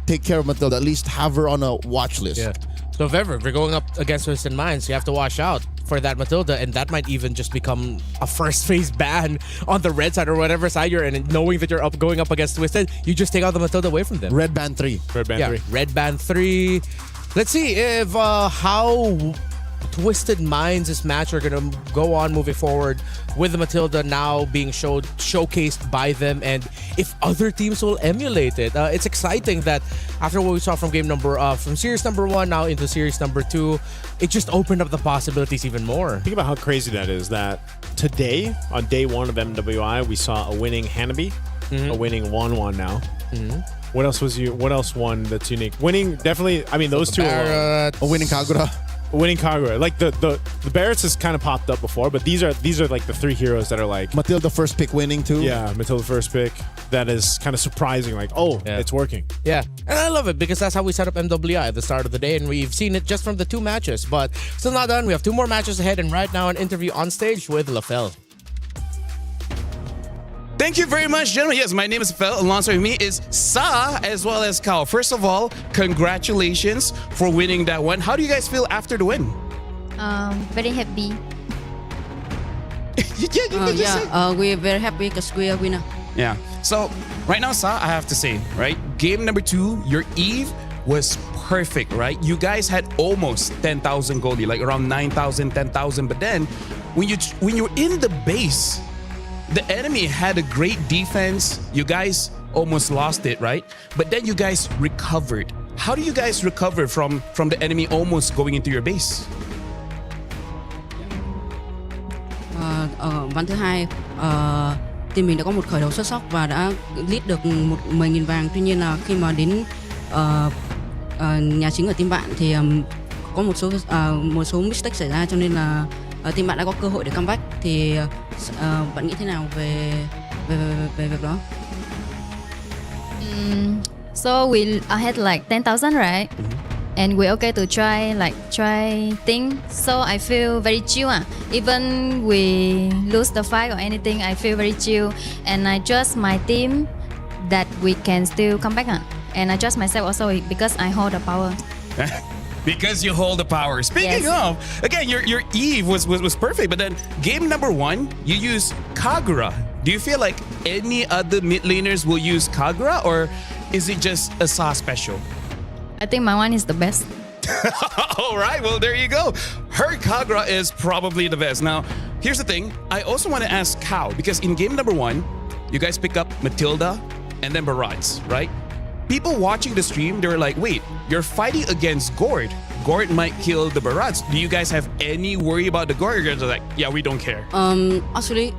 take care of Matilda. At least have her on a watch list. Yeah. So if ever we're going up against Twisted Minds, you have to watch out for that Matilda, and that might even just become a first phase ban on the red side or whatever side you're in. And knowing that you're going up against Twisted, you just take out the Matilda away from them. Red band 3. Red band 3. Red band 3. Let's see if how Twisted Minds' match are going to go on moving forward with the Matilda now being showcased by them, and if other teams will emulate it. It's exciting that after what we saw from from series number 1 now into series number 2, it just opened up the possibilities even more. Think about how crazy that is, that today, on day 1 of MWI, we saw a winning Hanabi, a winning 1-1 now. What else won that's unique? Winning, definitely, I mean, those two are a winning Kagura. Winning Kagura. Like the Barretts has kind of popped up before, but these are like the 3 heroes that are like Matilda first pick winning too. Yeah, Matilda first pick. That is kind of surprising. Like, it's working. Yeah, and I love it because that's how we set up MWI at the start of the day, and we've seen it just from the 2 matches. But still not done. We have 2 more matches ahead, and right now an interview on stage with Lafel. Thank you very much, gentlemen. Yes, my name is Fel. Alongside with me is Sa as well as Kao. First of all, congratulations for winning that one. How do you guys feel after the win? Very happy. We're very happy because we are winner. Yeah. So right now, Sa, I have to say, right? Game number 2, your Eve was perfect, right? You guys had almost 10,000 goldie, like around 9,000, 10,000. But then when you're in the base, the enemy had a great defense. You guys almost lost it, right? But then you guys recovered. How do you guys recover from the enemy almost going into your base? Ván thứ 2, team mình đã có một khởi đầu xuất sắc và đã lead được 10.000 vàng. Tuy nhiên là khi mà đến nhà chính ở team bạn thì có một số mistake xảy ra, cho nên là team bạn đã có cơ hội để comeback. Thì bạn nghĩ thế nào về việc đó? So we had like 10,000, right? And we're okay to try things. So I feel very chill. Even we lose the fight or anything, I feel very chill. And I trust my team that we can still come back. And I trust myself also because I hold the power. Because you hold the power. Speaking of, again, your Eve was perfect, but then game number 1, you use Kagura. Do you feel like any other mid laners will use Kagura, or is it just a Sa special? I think my one is the best. All right, well, there you go. Her Kagura is probably the best. Now, here's the thing. I also want to ask Kao, because in game number 1, you guys pick up Matilda and then Barretts, right? People watching the stream, they were like, wait, you're fighting against Gord. Gort might kill the Barats. Do you guys have any worry about the Gort? Or you're just like, yeah, we don't care. Actually,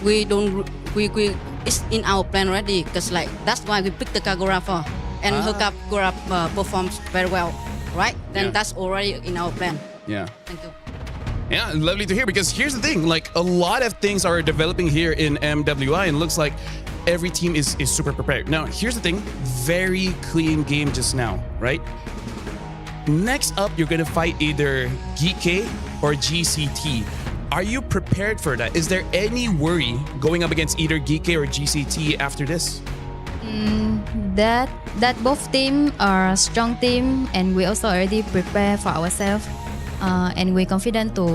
we don't. We it's in our plan already. Cause like that's why we picked the Kagura for, and Kagura performs very well, right? Then that's already in our plan. Yeah. Thank you. Yeah, lovely to hear, because here's the thing, like a lot of things are developing here in MWI and looks like every team is super prepared. Now, here's the thing, very clean game just now, right? Next up, you're going to fight either GK or GCT. Are you prepared for that? Is there any worry going up against either GK or GCT after this? That both team are a strong team, and we also already prepare for ourselves. And we're confident to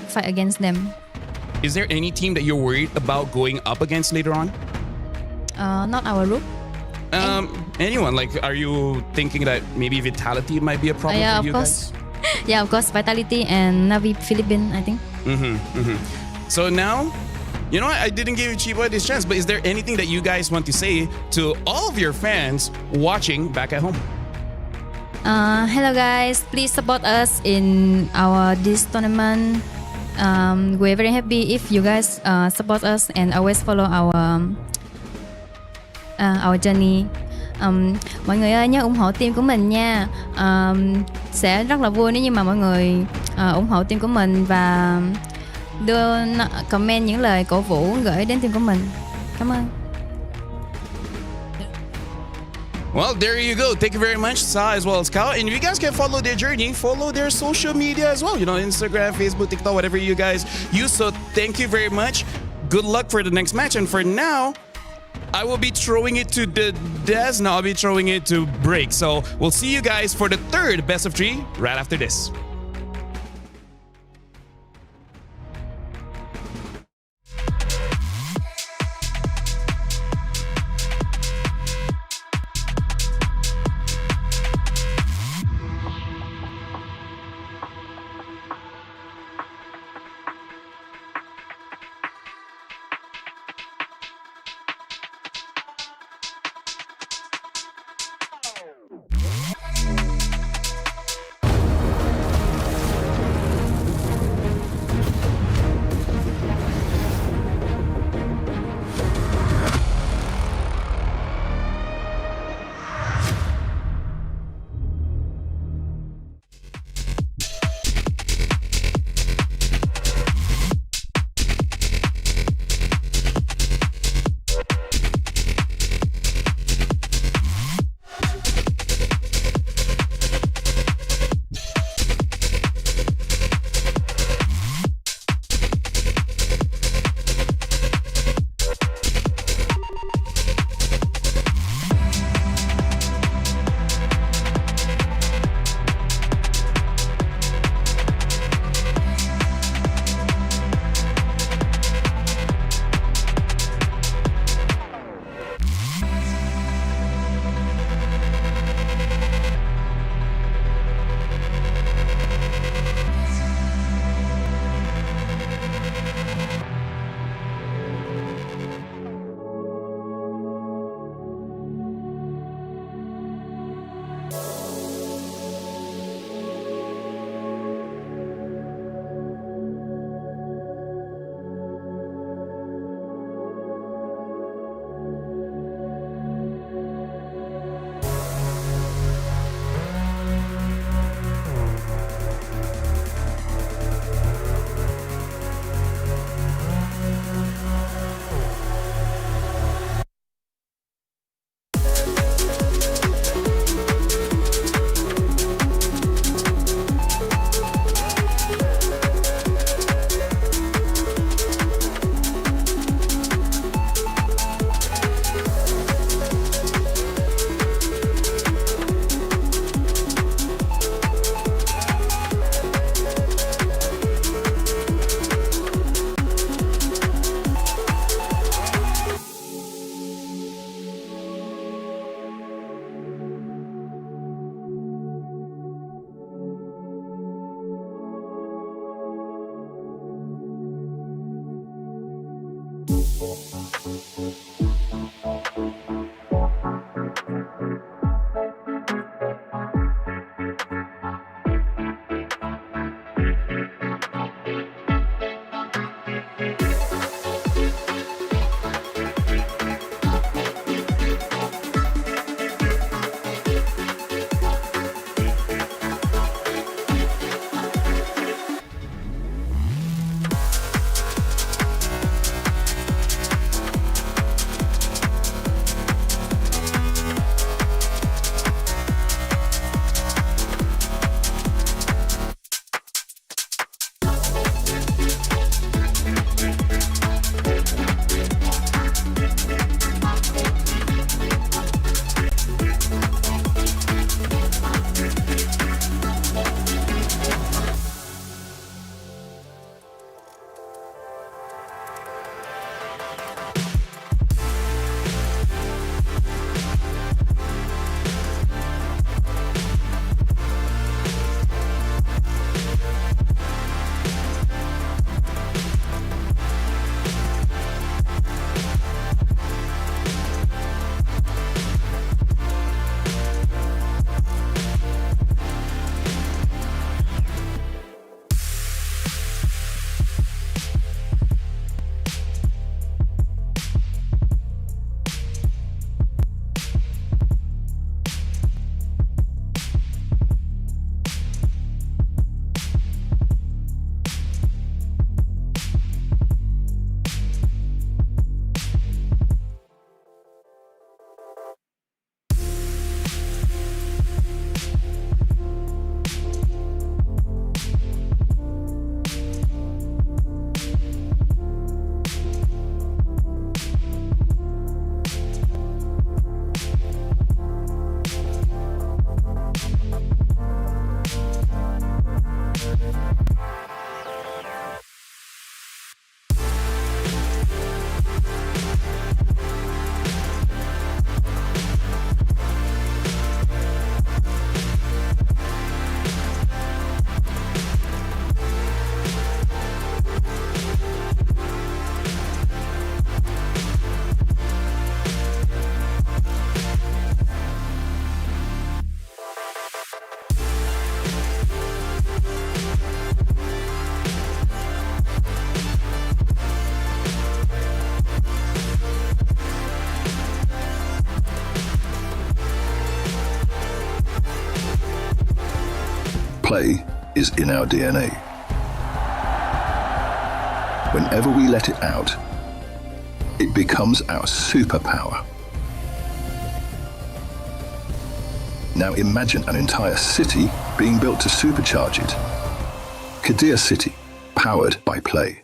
fight against them. Is there any team that you're worried about going up against later on? Not our group. Anyone? Like, are you thinking that maybe Vitality might be a problem for you guys? Yeah, of course, Vitality and Navi Philippines, I think. So now, you know what? I didn't give Chiboy this chance, but is there anything that you guys want to say to all of your fans watching back at home? Hello guys, please support us in this tournament. We're very happy if you guys support us and always follow our journey. Mọi người ơi, nhớ ủng hộ team của mình nha. Sẽ rất là vui nếu như mà mọi người ủng hộ team của mình và đưa comment những lời cổ vũ gửi đến team của mình. Cảm ơn. Well, there you go. Thank you very much, Sa, as well as Kao. And if you guys can follow their journey, follow their social media as well. You know, Instagram, Facebook, TikTok, whatever you guys use. So thank you very much. Good luck for the next match. And for now, I will be throwing it to the Des. Now I'll be throwing it to Break. So we'll see you guys for the third best of 3 right after this. is in our DNA. Whenever we let it out, it becomes our superpower. Now imagine an entire city being built to supercharge it. Kadir City, powered by play.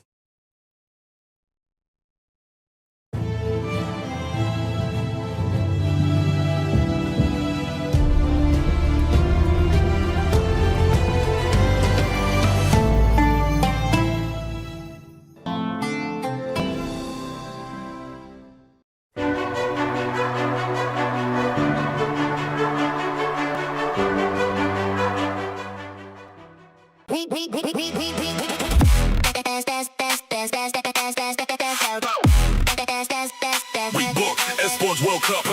We book Esports World Cup.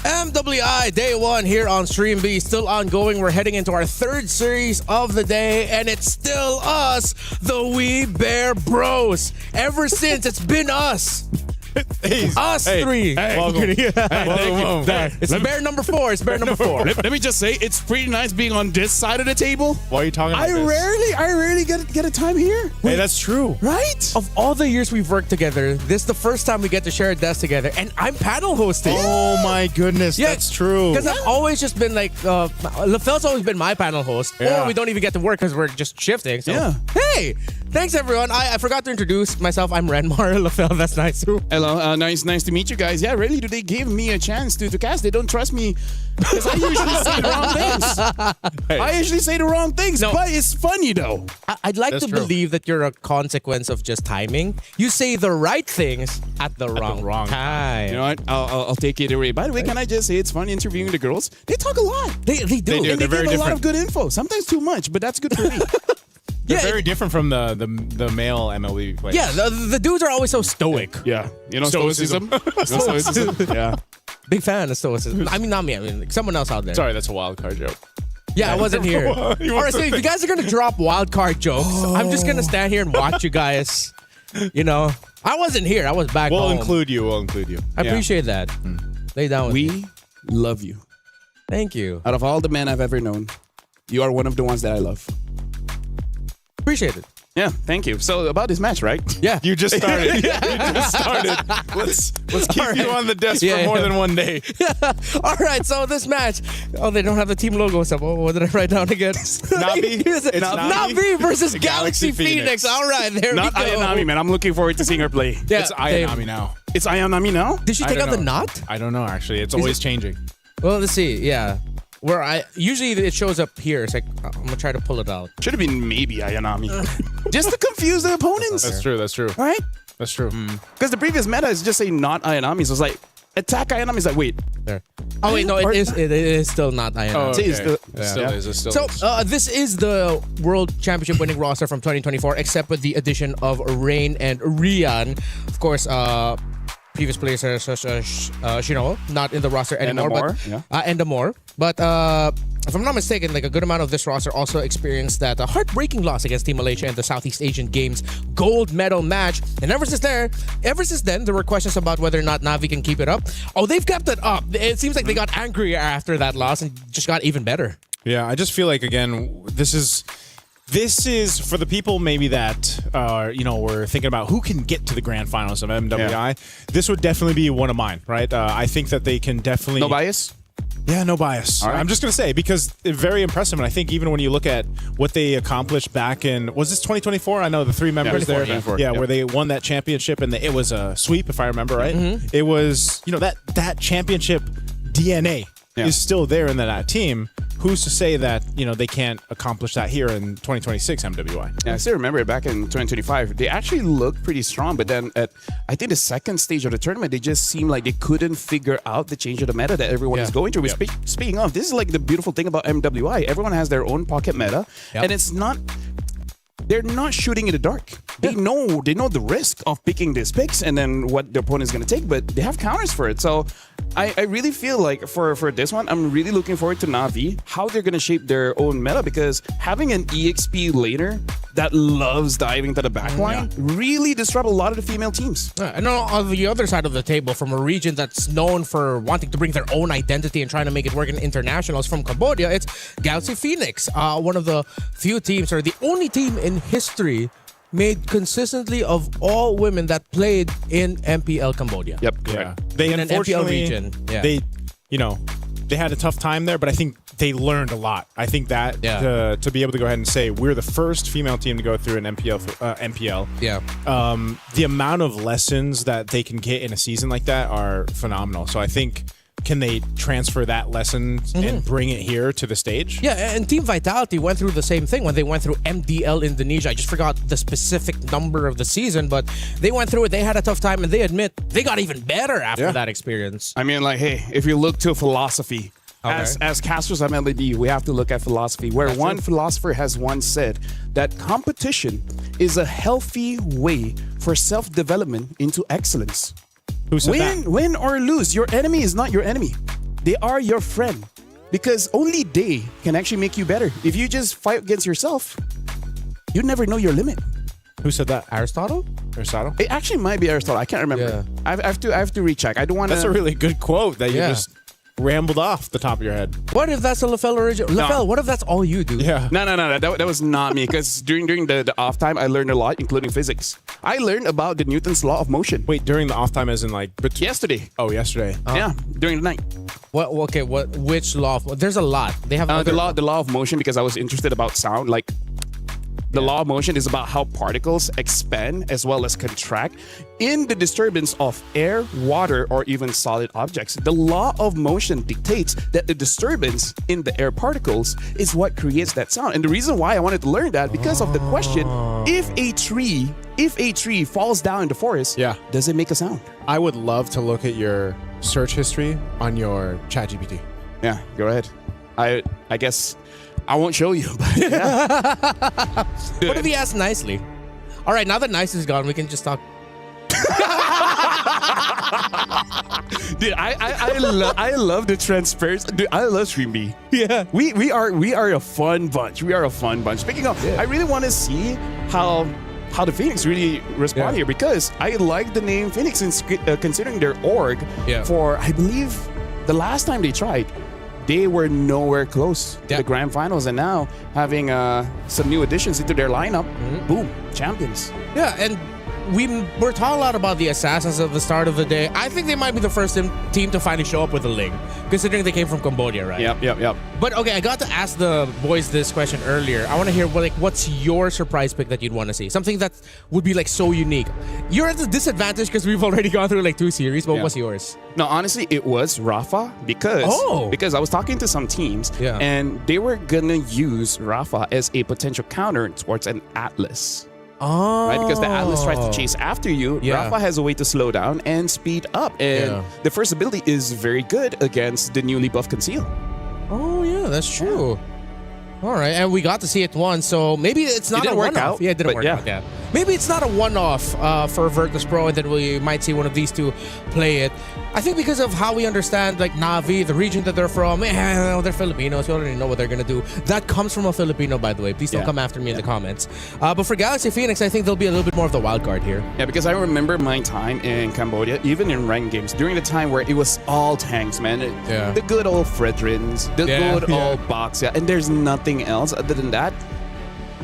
MWI Day 1 here on Stream B, still ongoing. We're heading into our third series of the day, and it's still us, the We Bear Bros. Ever since, it's been us. Three. Welcome. It's bear number 4. It's bear number 4. Let me just say, it's pretty nice being on this side of the table. Why are you talking about I rarely get a time here. Hey, that's true. Right? Of all the years we've worked together, this is the first time we get to share a desk together, and I'm panel hosting. Oh my goodness, that's true. Because I've always just been like, LaFell's always been my panel host, or we don't even get to work because we're just shifting. So, hey, thanks everyone. I forgot to introduce myself. I'm Renmar. LaFell, that's nice too. Hello, nice to meet you guys. Yeah, really, do they give me a chance to cast? They don't trust me because I usually say the wrong things. I usually say the wrong things, but it's funny though. I'd like to believe that you're a consequence of just timing. You say the right things at the wrong time. You know what? I'll take it away. By the way, can I just say it's fun interviewing the girls? They talk a lot. They do. And They're they very give a lot different. of good info. Sometimes too much, but that's good for me. They're very different from the male MLB players. Yeah, the dudes are always so stoic. Yeah, you know stoicism. Yeah, big fan of stoicism. I mean, not me. I mean, like someone else out there. Sorry, that's a wild card joke. Yeah, I wasn't here. All right, so if you guys are gonna drop wild card jokes, I'm just gonna stand here and watch you guys. You know, I wasn't here. I was back home. We'll include you. I appreciate that. Lay down with me. We love you. Thank you. Out of all the men I've ever known, you are one of the ones that I love. Appreciate it. Yeah, thank you. So about this match, right? Yeah, you just started. You just started. Let's keep you on the desk for more than one day. All right, so this match. Oh, they don't have the team logo. So what did I write down again? Navi. It's Navi versus Galaxy Phoenix. All right, there Not we go. Ayanami, man. I'm looking forward to seeing her play. Yeah, It's Ayanami now. It's Ayanami now? Did she take out the knot? I don't know, actually. It's always changing. Well, let's see. Yeah. Where I usually it shows up here. It's like I'm gonna try to pull it out. Should have been maybe Ayanami. Just to confuse the opponents. That's true. That's true. Right? That's true. Because the previous meta is just saying not Ayanami. So it's like attack Ayanami. It's like wait. There. Oh wait, no, it is still not Ayanami. Oh, okay. It still so is. this is the World Championship winning roster from 2024, except with the addition of Rain and Rian. Of course, previous players such as Shino, not in the roster anymore. And more. But if I'm not mistaken, like a good amount of this roster also experienced that heartbreaking loss against Team Malaysia in the Southeast Asian Games gold medal match. And ever since then, there were questions about whether or not Navi can keep it up. Oh, they've kept it up. It seems like they got angrier after that loss and just got even better. Yeah, I just feel like, again, this is for the people maybe that were thinking about who can get to the grand finals of MWI. Yeah. This would definitely be one of mine, right? I think that they can definitely... No bias? Yeah, no bias. Right. I'm just going to say, because it's very impressive. And I think even when you look at what they accomplished back in, was this 2024? I know the three members there. Where they won that championship and it was a sweep, if I remember right. Mm-hmm. It was, that championship DNA is still there in that team. who's to say that they can't accomplish that here in 2026 MWI? Yeah, I still remember back in 2025, they actually looked pretty strong, but then at I think the second stage of the tournament, they just seemed like they couldn't figure out the change of the meta that everyone is going through. Speaking of, this is like the beautiful thing about MWI. Everyone has their own pocket meta, and it's not. They're not shooting in the dark. They know the risk of picking these picks and then what the opponent is going to take, but they have counters for it. So I really feel like for this one, I'm really looking forward to Na'Vi, how they're going to shape their own meta, because having an EXP laner that loves diving to the backline really disrupt a lot of the female teams. And on the other side of the table, from a region that's known for wanting to bring their own identity and trying to make it work in internationals from Cambodia, it's Galaxy Phoenix, one of the few teams, or the only team in history made consistently of all women that played in MPL Cambodia. Yep. Yeah. They in an MPL region. They had a tough time there, but I think they learned a lot. I think that to be able to go ahead and say we're the first female team to go through an MPL. The amount of lessons that they can get in a season like that are phenomenal. So I think, can they transfer that lesson and bring it here to the stage? Yeah, and Team Vitality went through the same thing when they went through MDL Indonesia. I just forgot the specific number of the season, but they went through it. They had a tough time, and they admit they got even better after that experience. I mean, like, hey, if you look to philosophy, as casters of MLBB, we have to look at philosophy, where one philosopher has once said that competition is a healthy way for self-development into excellence. Who said that? Win or lose, your enemy is not your enemy. They are your friend, because only they can actually make you better. If you just fight against yourself, you never know your limit. Who said that? Aristotle? It actually might be Aristotle. I can't remember. I have to recheck. I don't want to. That's a really good quote that you just rambled off the top of your head. What if that's a LaFell original? LaFell, what if that's all you do? Yeah. No. That was not me, because during the off time, I learned a lot, including physics. I learned about the Newton's law of motion. Wait, during the off time as in yesterday. Oh, yesterday. Yeah, during the night. What? Okay. Which law? There's a lot. They have the law of motion, because I was interested about sound. Like, the law of motion is about how particles expand as well as contract in the disturbance of air, water, or even solid objects. The law of motion dictates that the disturbance in the air particles is what creates that sound. And the reason why I wanted to learn that, because of the question, if a tree falls down in the forest, does it make a sound? I would love to look at your search history on your ChatGPT. Yeah, go ahead. I guess I won't show you. But what if he asked nicely? All right, now that nice is gone, we can just talk. Dude, I love the transparency. Dude, I love Stream B. Yeah, we are a fun bunch. We are a fun bunch. Speaking of, I really want to see how the Phoenix really respond here, because I like the name Phoenix, considering their org. For, I believe, the last time they tried, they were nowhere close to the grand finals, and now having some new additions into their lineup, boom, champions. Yeah, and we're talking a lot about the Assassins at the start of the day. I think they might be the first team to finally show up with a Ling, considering they came from Cambodia, right? Yep. But okay, I got to ask the boys this question earlier. I want to hear what's your surprise pick that you'd want to see? Something that would be like so unique. You're at a disadvantage because we've already gone through like 2 series, but what's yours? No, honestly, it was Rafa, because I was talking to some teams, and they were gonna use Rafa as a potential counter towards an Atlas. Right, because the Atlas tries to chase after you. Rafa has a way to slow down and speed up, and the first ability is very good against the newly buffed Conceal. Oh yeah, that's true. All right, and we got to see it once, so maybe it's not a one-off. Yeah, it didn't work out. Yeah, maybe it's not a one-off for Virtus Pro, and then we might see one of these two play it. I think because of how we understand like Na'Vi, the region that they're from, they're Filipinos. We already know what they're gonna do. That comes from a Filipino, by the way. Please don't come after me in the comments. But for Galaxy Phoenix, I think they'll be a little bit more of the wild card here. Yeah, because I remember my time in Cambodia, even in ranked games, during the time where it was all tanks, man. The good old Fredrins, the good old Box, and there's nothing else other than that.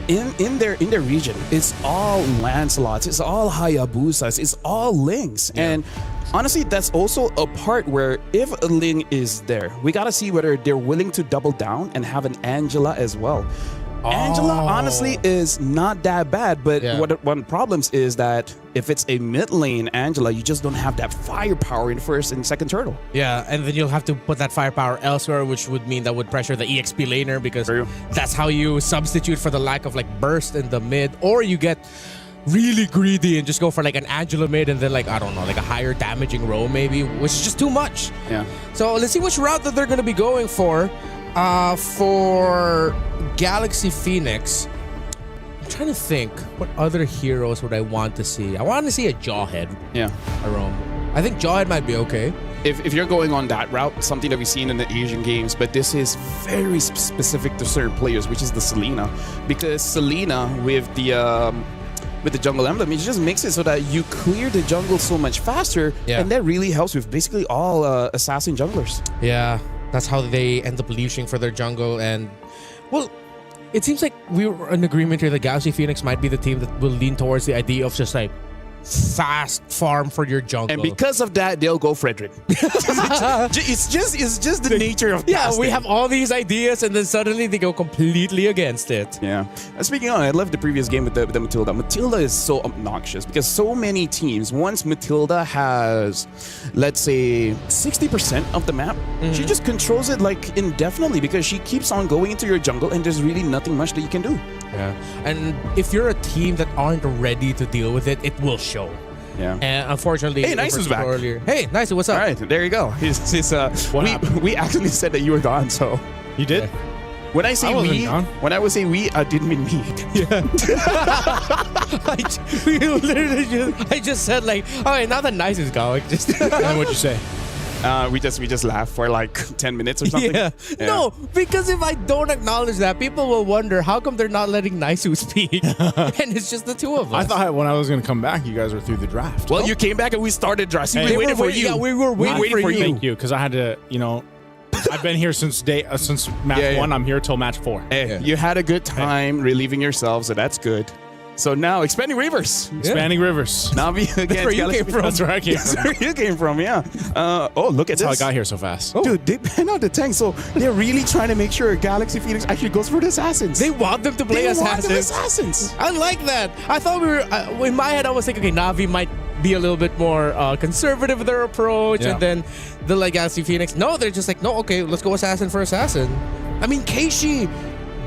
In their region, it's all Lancelots, it's all Hayabusas, it's all Lings. And honestly, that's also a part where if a Ling is there, we gotta see whether they're willing to double down and have an Angela as well. Angela honestly is not that bad, but one of the problems is that if it's a mid lane Angela, you just don't have that firepower in first and second turtle. Yeah, and then you'll have to put that firepower elsewhere, which would mean that would pressure the EXP laner because that's how you substitute for the lack of like burst in the mid, or you get really greedy and just go for like an Angela mid and then like, I don't know, like a higher damaging row maybe, which is just too much. Yeah. So let's see which route that they're going to be going for. For Galaxy Phoenix, I'm trying to think, what other heroes would I want to see? I want to see a Jawhead. Yeah. Around. I think Jawhead might be okay. If you're going on that route, something that we've seen in the Asian games, but this is very specific to certain players, which is the Selena. Because Selena with the jungle emblem, it just makes it so that you clear the jungle so much faster, and that really helps with basically all assassin junglers. Yeah. That's how they end up leashing for their jungle. And, well, it seems like we were in agreement here that Galaxy Phoenix might be the team that will lean towards the idea of just like fast farm for your jungle. And because of that, they'll go Frederick. it's just the nature of casting. We have all these ideas and then suddenly they go completely against it. Yeah. Speaking of, I love the previous game with the Matilda. Matilda is so obnoxious because so many teams, once Matilda has, let's say, 60% of the map, she just controls it like indefinitely because she keeps on going into your jungle and there's really nothing much that you can do. Yeah. And if you're a team that aren't ready to deal with it, it will show. Yeah. And unfortunately, hey, Nice is back. Earlier. Hey, Nice, what's up? All right, there you go. We actually said that you were gone, so you did. When I say when I would say we, I didn't mean me. Yeah. I just said like, all right, now that Nice is gone, just. And then what'd you say? We just laughed for like 10 minutes or something. Yeah. No, because if I don't acknowledge that, people will wonder how come they're not letting Naisu speak, and it's just the two of us. I thought when I was going to come back, you guys were through the draft. Well, you came back and we started draft. Hey, we waited for you. Yeah, we were waiting for you. Thank you, because I had to, I've been here since match 1. I'm here till match 4. Hey, you had a good time relieving yourself, so that's good. So now, expanding rivers. Expanding rivers. Navi against That's where you came from. That's where I came from. That's where you came from, yeah. Look at That's this. how I got here so fast. Dude, they banned out the tank, so they're really trying to make sure Galaxy Phoenix actually goes for the assassins. They want them to play assassins. I like that. I thought we were, in my head, I was thinking, okay, Navi might be a little bit more conservative with their approach, and then the Galaxy Phoenix, no, they're just like, no, okay, let's go assassin for assassin. I mean, Keishi,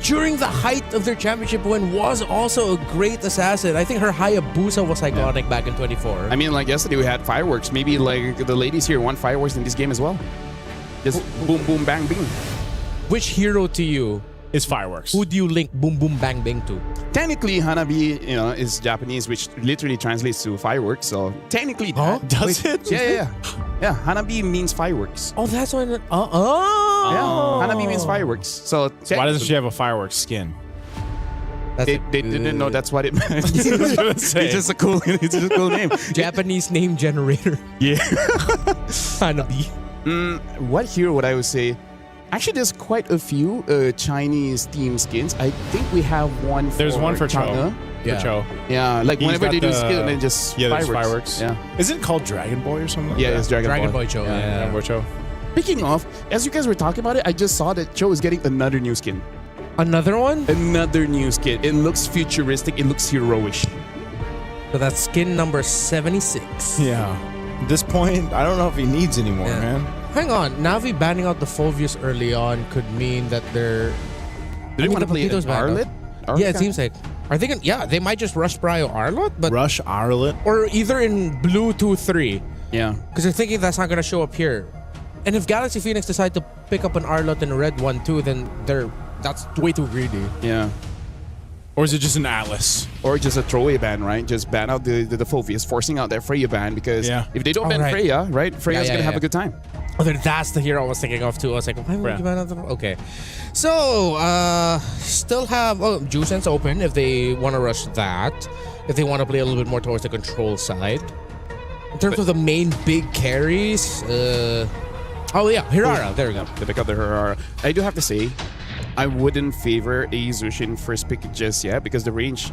during the height of their championship win, was also a great assassin. I think her Hayabusa was iconic back in 24. I mean, like yesterday we had fireworks. Maybe like the ladies here want fireworks in this game as well. Just boom, boom, bang, bing. Which hero to you is fireworks? Who do you link boom, boom, bang, bang to? Technically, Hanabi, is Japanese, which literally translates to fireworks. So technically, does it? Yeah. Hanabi means fireworks. Oh, that's why. Yeah, Hanabi means fireworks. So why doesn't she have a fireworks skin? They didn't know that's what it meant. It's just a cool name. Japanese name generator. Yeah. Hanabi. What hero would I would say? Actually, there's quite a few Chinese theme skins. I think we have one. There's one for Cho. Yeah. For Cho. Yeah, like whenever they do skin, and then just there's fireworks. Yeah. Isn't it called Dragon Boy or something? Yeah, it's Dragon Boy Cho. Yeah, Dragon Boy Cho. Speaking of, as you guys were talking about it, I just saw that Cho is getting another new skin. Another one? Another new skin. It looks futuristic. It looks heroish. So that's skin number 76. Yeah. At this point, I don't know if he needs any more, man. Hang on. Navi banning out the Phoveus early on could mean that they're... Do they want to play Arlet? Yeah, it seems like... Are they gonna, they might just rush Brio Arlot, but... Rush Arlet? Or either in blue 2-3. Yeah. Because they're thinking that's not going to show up here. And if Galaxy Phoenix decide to pick up an Arlot and a red 1-2, then that's way too greedy. Yeah. Or is it just an Atlas? Or just a throwaway ban, right? Just ban out the Phoveus, forcing out that Freya ban, because if they don't ban Freya, right? Freya's going to have a good time. Oh, then that's the hero I was thinking of too. I was like, why would you ban out the... Okay. So, still have Jusen's open if they want to rush that. If they want to play a little bit more towards the control side. In terms of the main big carries, Hirara. There we go. They pick up the Hirara. I do have to say, I wouldn't favor a Zushin first pick just yet because the range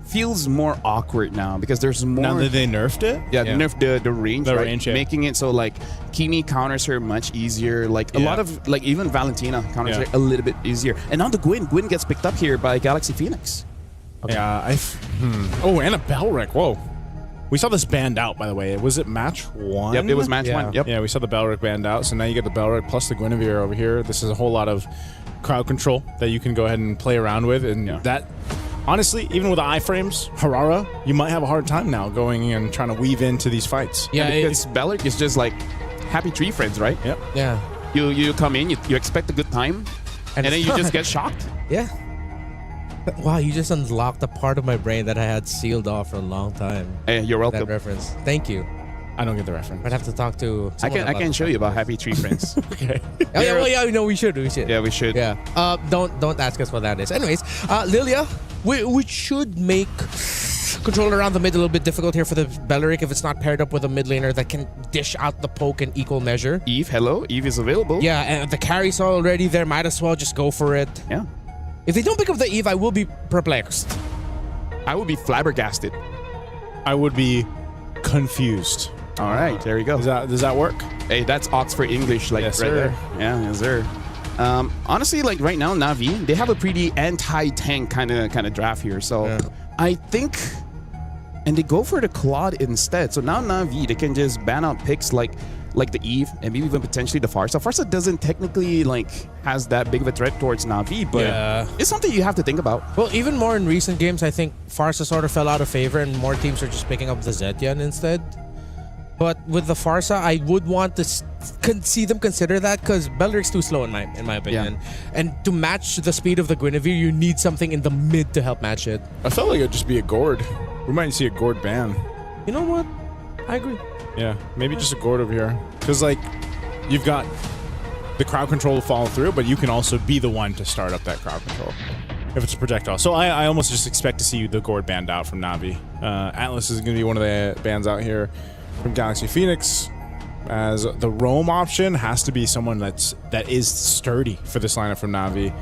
feels more awkward now because there's more. Now that they nerfed it? Yeah, they nerfed the range, The right? range, yeah. Making it so like Kimi counters her much easier. Like a lot of like even Valentina counters her a little bit easier. And now the Gwyn gets picked up here by Galaxy Phoenix. Okay. Yeah, Oh, and a Belric. Whoa. We saw this banned out, by the way. Was it match 1? Yep, it was match 1. Yep. Yeah, we saw the Belric banned out. So now you get the Belric plus the Guinevere over here. This is a whole lot of crowd control that you can go ahead and play around with. And that, honestly, even with the iframes, Harara, you might have a hard time now going and trying to weave into these fights. Yeah, because Belric is just like happy tree friends, right? Yep. Yeah. You come in, you expect a good time, and then you just get shocked. Yeah. Wow, you just unlocked a part of my brain that I had sealed off for a long time. Hey, you're welcome. That reference. Thank you. I don't get the reference. I'd have to talk to I can show you about happy tree friends. Okay. Oh, yeah, well, yeah, no, we should. Yeah, we should. Yeah. Don't ask us what that is. Anyways, Lilia, we should make control around the mid a little bit difficult here for the Belric if it's not paired up with a mid laner that can dish out the poke in equal measure. Eve, hello. Eve is available. Yeah, and the carry's already there. Might as well just go for it. Yeah. If they don't pick up the Eve, I will be perplexed. I would be flabbergasted. I would be confused. All right, there you go. Does that work? Hey, that's Oxford English, like Yes, right sir. there. Yeah, yes, sir. Honestly, like right now, Na'Vi, they have a pretty anti-tank kind of draft here. So I think, and they go for the Claude instead. So now Na'Vi, they can just ban out picks like the Eve and maybe even potentially the Farsa. Farsa doesn't technically like has that big of a threat towards Na'Vi, but it's something you have to think about. Well, even more in recent games, I think Farsa sort of fell out of favor and more teams are just picking up the Zetian instead. But with the Farsa, I would want to see them consider that because Belric's too slow in my opinion. And to match the speed of the Guinevere, you need something in the mid to help match it. I felt like it'd just be a Gord. We might see a Gord ban. You know what? I agree. Yeah, maybe just a Gord over here. Because, like, you've got the crowd control to follow through, but you can also be the one to start up that crowd control if it's a projectile. So I almost just expect to see the Gord banned out from Na'Vi. Atlas is going to be one of the bans out here from Galaxy Phoenix, as the roam option has to be someone that is sturdy for this lineup from Na'Vi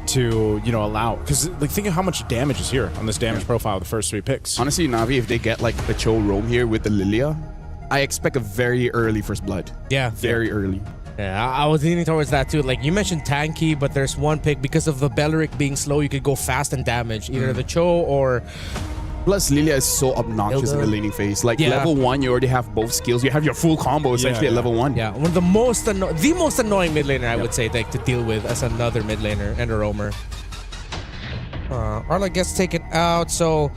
to, you know, allow, because like think of how much damage is here on this damage profile of the first 3 picks. Honestly, Na'Vi, if they get like the Cho roam here with the Lilia, I expect a very early first blood. Yeah. Very early. Yeah, I was leaning towards that too. Like you mentioned tanky, but there's one pick because of the Belric being slow, you could go fast and damage either the Cho or... Plus, Lilia is so obnoxious in the laning phase. Like level 1, you already have both skills. You have your full combo essentially at level 1. Yeah, one of the most annoying mid laner I would say like to deal with as another mid laner and a roamer. Arla gets taken out, so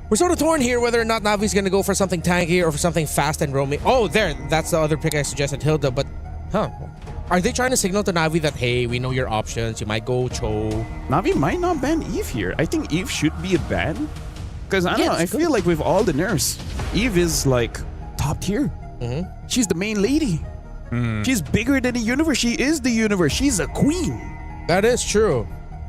we're sort of torn here whether or not Navi's gonna go for something tanky or for something fast and roaming. Oh, that's the other pick I suggested, Hilda. But are they trying to signal to Na'Vi that, hey, we know your options, you might go Cho? Na'Vi might not ban Eve here. I think Eve should be a ban. Because I don't know, I feel like with all the nerfs, Eve is like top tier. She's the main lady. She's bigger than the universe. She is the universe. She's a queen. That is true.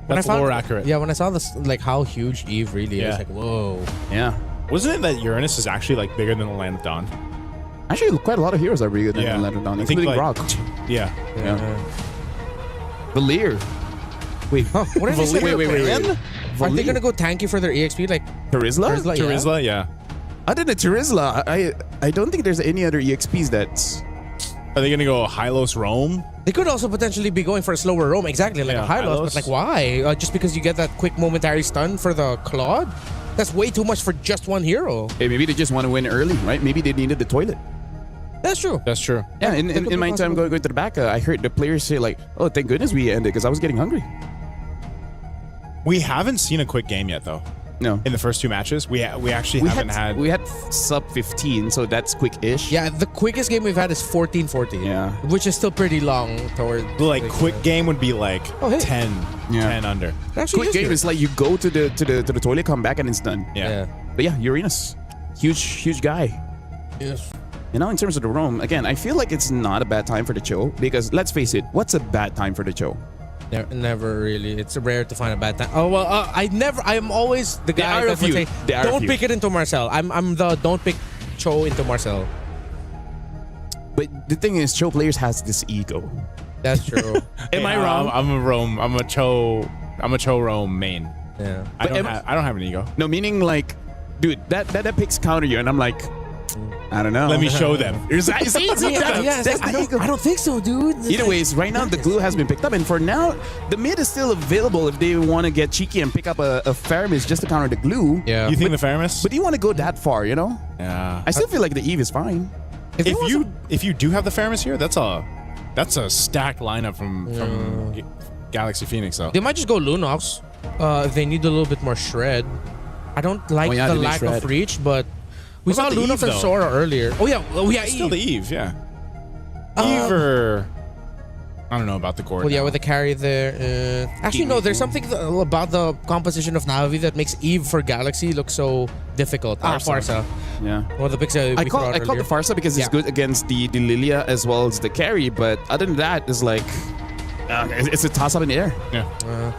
That's lore accurate. Yeah, when I saw this, like how huge Eve really is, like, whoa. Yeah. Wasn't it that Uranus is actually like bigger than the Land of Dawn? Actually, quite a lot of heroes are bigger than the Land of Dawn, including like, Brock. Yeah. Valir. Wait, what did they say? Wait. Are they gonna go tanky for their EXP? Like Terizla? Terizla, yeah. Other than Terizla, I don't think there's any other EXPs that's... Are they gonna go Hylos roam? They could also potentially be going for a slower roam, exactly, like a Hylos, but like why? Just because you get that quick momentary stun for the Claude? That's way too much for just one hero. Hey, maybe they just want to win early, right? Maybe they needed the toilet. That's true. That's true. Yeah, in my time going to the back, I heard the players say like, oh, thank goodness we ended because I was getting hungry. We haven't seen a quick game yet, though. No. In the first 2 matches, we actually haven't had... We had sub 15, so that's quick-ish. Yeah, the quickest game we've had is 14-14. Yeah. Which is still pretty long towards... Like, quick game would be like 10 under. Quick game is like you go to the toilet, come back, and it's done. Yeah. But yeah, Uranus. Huge guy. Yes. You know, in terms of the roam, again, I feel like it's not a bad time for the Cho, because let's face it, what's a bad time for the Cho? Never really. It's rare to find a bad time. Oh well, I'm always the guy There are that would a few. say, There are a don't few. pick it into Marcel. I'm the don't pick Cho into Marcel. But the thing is, Cho players has this ego. That's true. Am I wrong? I'm a Cho roam main. Yeah. I don't have an ego. No, meaning like, dude, that picks counter you, and I'm like, I don't know. Let me show them. I don't think so, dude. Either ways, right now the glue has been picked up, and for now, the mid is still available if they want to get cheeky and pick up a Faramis just to counter the glue. Yeah. You think the Faramis? But do you want to go that far, you know? Yeah. I still feel like the Eve is fine. If you do have the Faramis here, that's a stacked lineup from Galaxy Phoenix, though. They might just go Lunox. If they need a little bit more shred. I don't like the lack of reach, but we saw Lunox and Sora earlier. Oh yeah, Still Eve. the Eve, yeah. Eve or I don't know about the core. Well, yeah, with the carry there. Actually, no. There's something about the composition of Navi that makes Eve for Galaxy look so difficult. Farsa. Yeah. One of the picks I call the Farsa because it's good against the Lilia as well as the carry, but other than that, it's like it's a toss up in the air. Yeah.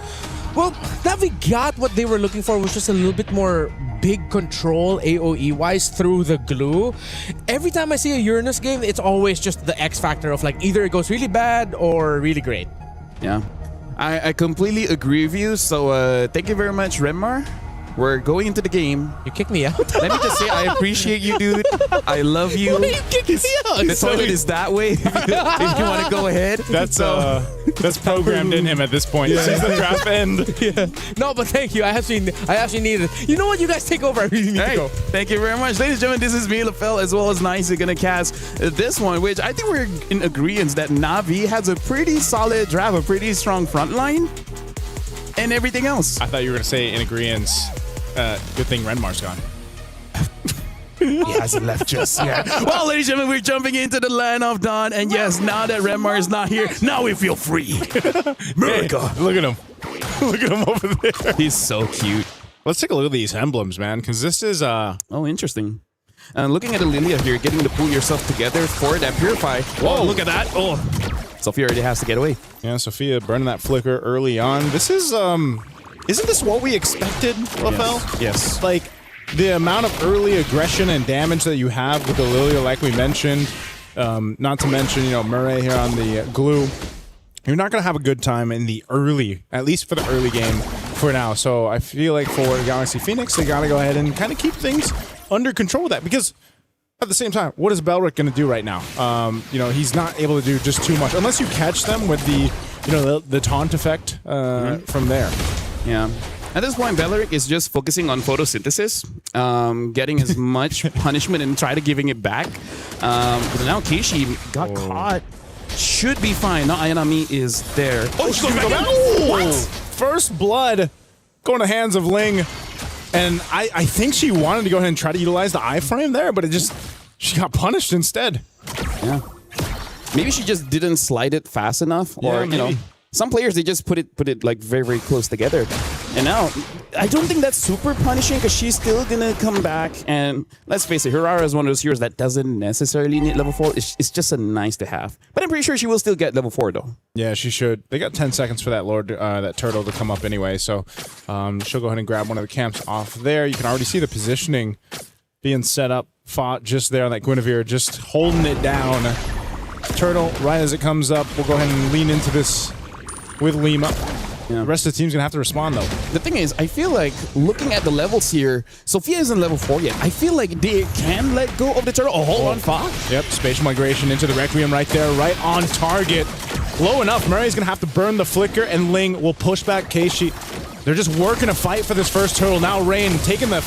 Well, Navi got what they were looking for, which was a little bit more big control AoE-wise through the glue. Every time I see a Uranus game, it's always just the X factor of like either it goes really bad or really great. Yeah. I completely agree with you. So thank you very much, Renmar. We're going into the game. You kicked me out. Let me just say, I appreciate you, dude. I love you. Why are you kicking me out? The toilet is that way. If you want to go ahead. That's programmed in him at this point. Yeah. Since the draft end. Yeah. No, but thank you. I actually need it. You know what? You guys take over. I really need to go. Thank you very much. Ladies and gentlemen, this is me, LaFell, as well as Nice. Going to cast this one, which I think we're in agreement that Navi has a pretty solid draft, a pretty strong front line, and everything else. I thought you were going to say in agreement. Good thing Renmar's gone. He hasn't left just yet. Well, ladies and gentlemen, we're jumping into the land of Dawn. And yes, now that Renmar is not here, now we feel free. America. Hey, look at him. Look at him over there. He's so cute. Let's take a look at these emblems, man, because this is... Oh, interesting. Looking at the Lilia here, getting to pull yourself together for that Purify. Whoa, look at that. Oh, Sophia already has to get away. Yeah, Sophia burning that flicker early on. This is... Isn't this what we expected, LaFell? Yes. Like, the amount of early aggression and damage that you have with the Lilia, like we mentioned, not to mention, Murray here on the glue, you're not going to have a good time in the early, at least for the early game for now. So I feel like for Galaxy Phoenix, they got to go ahead and kind of keep things under control with that, because at the same time, what is Belric going to do right now? He's not able to do just too much, unless you catch them with the taunt effect from there. Yeah. At this point, Belric is just focusing on photosynthesis, getting as much punishment and try to giving it back. But now Keishi got caught. Should be fine. Now Ayanami is there. Oh, she's going back. What? First blood going to hands of Ling. And I think she wanted to go ahead and try to utilize the iframe there, but she got punished instead. Yeah. Maybe she just didn't slide it fast enough, or some players, they just put it like very, very close together. And now, I don't think that's super punishing, because she's still gonna come back. And let's face it, Hirara is one of those heroes that doesn't necessarily need level 4. It's just a nice to have. But I'm pretty sure she will still get level 4 though. Yeah, she should. They got 10 seconds for that turtle to come up anyway. So she'll go ahead and grab one of the camps off there. You can already see the positioning being set up. Fought just there on that Guinevere, just holding it down. Turtle, right as it comes up, we'll go ahead and lean into this with Lima. Yeah. The rest of the team's going to have to respond, though. The thing is, I feel like looking at the levels here, Sophia isn't level 4 yet. I feel like they can let go of the turtle. Oh, hold on, Fox. Yep, spatial migration into the Requiem right there, right on target. Low enough. Murray's going to have to burn the flicker, and Ling will push back Keishi. They're just working a fight for this first turtle. Now Rain taking the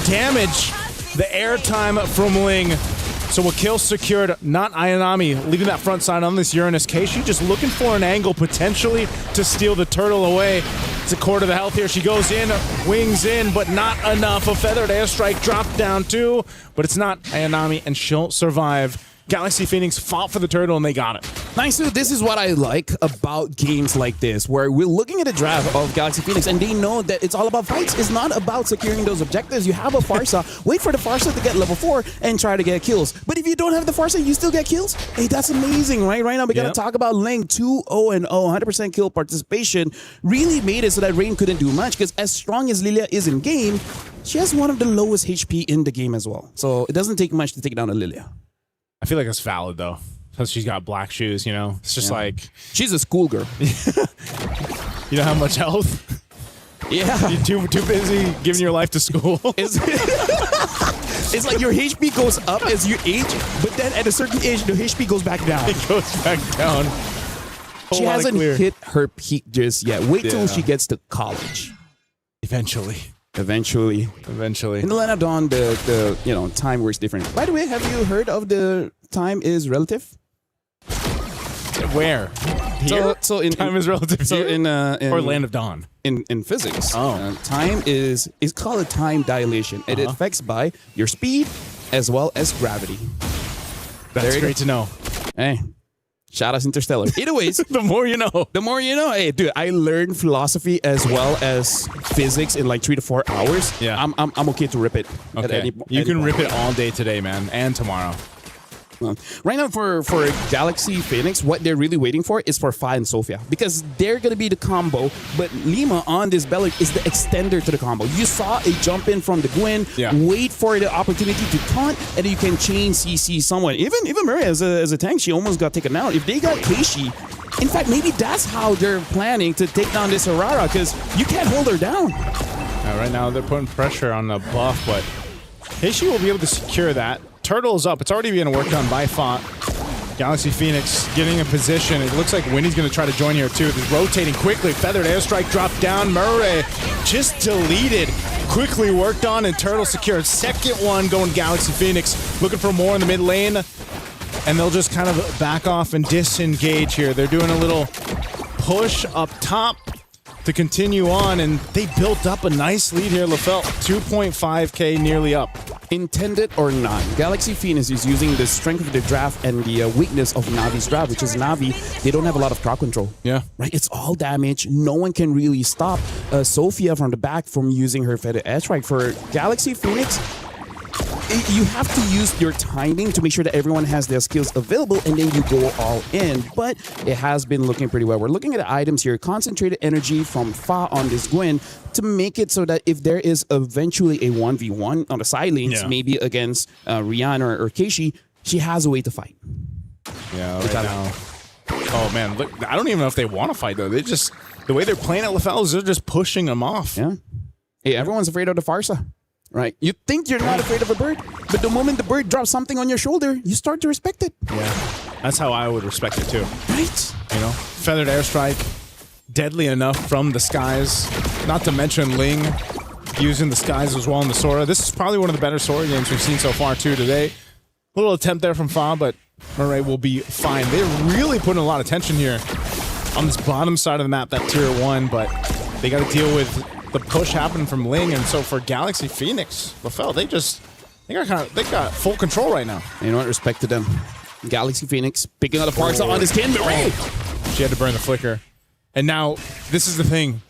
damage, the airtime from Ling. So a kill secured, not Ayanami leaving that front side on this Uranus. Keishi just looking for an angle potentially to steal the turtle away. It's a quarter of the health here. She goes in, wings in, but not enough. A feathered airstrike dropped down too, but it's not Ayanami, and she'll survive. Galaxy Phoenix fought for the turtle, and they got it. Nice, dude. This is what I like about games like this, where we're looking at a draft of Galaxy Phoenix, and they know that it's all about fights. It's not about securing those objectives. You have a Farsa, wait for the Farsa to get level 4 and try to get kills. But if you don't have the Farsa, you still get kills? Hey, that's amazing, right? Right now, we got to talk about Ling 2-0-0, 100% kill participation. Really made it so that Rain couldn't do much, because as strong as Lilia is in game, she has one of the lowest HP in the game as well. So it doesn't take much to take down a Lilia. I feel like it's valid, though, because she's got black shoes, It's just like... She's a schoolgirl. You know how much health? Yeah. You're too busy giving your life to school. It's like your HP goes up as you age, but then at a certain age, the HP goes back down. It goes back down. She hasn't hit her peak just yet. Wait till she gets to college. Eventually. In Eventually. the Land of Dawn, the time works different. By the way, have you heard of the time is relative? Where? Here? So in time is relative so here? in or Land of Dawn. In physics, time is called a time dilation. It affects by your speed as well as gravity. That's great to know. Hey, shout out Interstellar. Either ways, the more you know. The more you know. Hey, dude, I learned philosophy as well as physics in like 3 to 4 hours. Yeah, I'm okay to rip it. Okay, you can rip it all day today, man, and tomorrow. Right now for Galaxy Phoenix, what they're really waiting for is for Fa and Sophia because they're going to be the combo, but Lima on this Bellic is the extender to the combo. You saw a jump in from the Gwen, wait for the opportunity to taunt, and then you can chain CC someone. Even Murray as a tank, she almost got taken out. If they got Keishi, in fact, maybe that's how they're planning to take down this Aurora because you can't hold her down. Right now they're putting pressure on the buff, but Keishi will be able to secure that. Turtle is up. It's already being worked on by Font. Galaxy Phoenix getting a position. It looks like Winnie's going to try to join here too. They're rotating quickly. Feathered Airstrike dropped down. Murray just deleted. Quickly worked on and Turtle secured. Second one going Galaxy Phoenix. Looking for more in the mid lane. And they'll just kind of back off and disengage here. They're doing a little push up top to continue on, and they built up a nice lead here, Lafelt. 2.5k nearly up. Intended or not, Galaxy Phoenix is using the strength of the draft and the weakness of Navi's draft, which is Navi. They don't have a lot of crowd control. Yeah. Right? It's all damage. No one can really stop Sophia from the back from using her Feather Airstrike. For Galaxy Phoenix, you have to use your timing to make sure that everyone has their skills available and then you go all in. But it has been looking pretty well. We're looking at the items here. Concentrated energy from Fa on this Gwen to make it so that if there is eventually a 1v1 on the side lanes, maybe against Rihanna or Keishi, she has a way to fight. Yeah, right now. Oh, man. Look, I don't even know if they want to fight, though. They just, the way they're playing at Lafel is they're just pushing them off. Yeah. Hey, everyone's afraid of the Farsa. Right? You think you're not afraid of a bird, but the moment the bird drops something on your shoulder, you start to respect it. Yeah. That's how I would respect it too. Right? You know, Feathered Airstrike, deadly enough from the skies. Not to mention Ling using the skies as well in the Sora. This is probably one of the better Sora games we've seen so far too today. A little attempt there from Fa, but Murray will be fine. They're really putting a lot of tension here on this bottom side of the map, that tier 1, but they got to deal with the push happening from Ling, and so for Galaxy Phoenix, Lafel, they got full control right now. You know what? Respect to them. Galaxy Phoenix picking out the parts on this kid, but she had to burn the flicker. And now, this is the thing.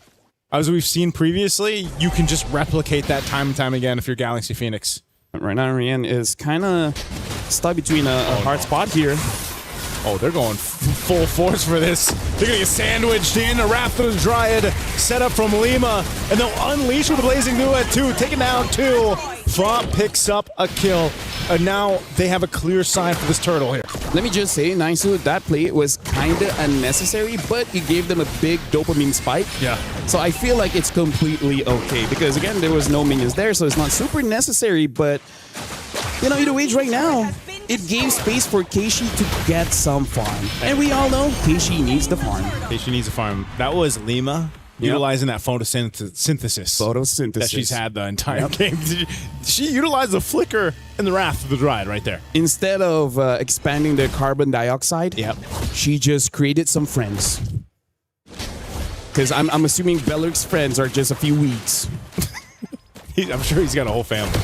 As we've seen previously, you can just replicate that time and time again if you're Galaxy Phoenix. Right now, Rian is kind of stuck between a hard spot here. Oh, they're going full force for this. They're going to get sandwiched in. A Wrath of the Dryad set up from Lima. And they'll unleash with a Blazing Duet, 2. Taking down 2. Fa picks up a kill. And now they have a clear sign for this turtle here. Let me just say, Nisu, that play was kind of unnecessary, but it gave them a big dopamine spike. Yeah. So I feel like it's completely okay. Because, again, there was no minions there, so it's not super necessary. But, you know, either way, right now, it gave space for Keishi to get some farm. And we all know Keishi needs the farm. Keishi needs a farm. That was Lima utilizing that photosynthesis that she's had the entire game. She utilized the flicker and the Wrath of the Dryad right there. Instead of expanding the carbon dioxide, she just created some friends. Because I'm assuming Beller's friends are just a few weeks. I'm sure he's got a whole family.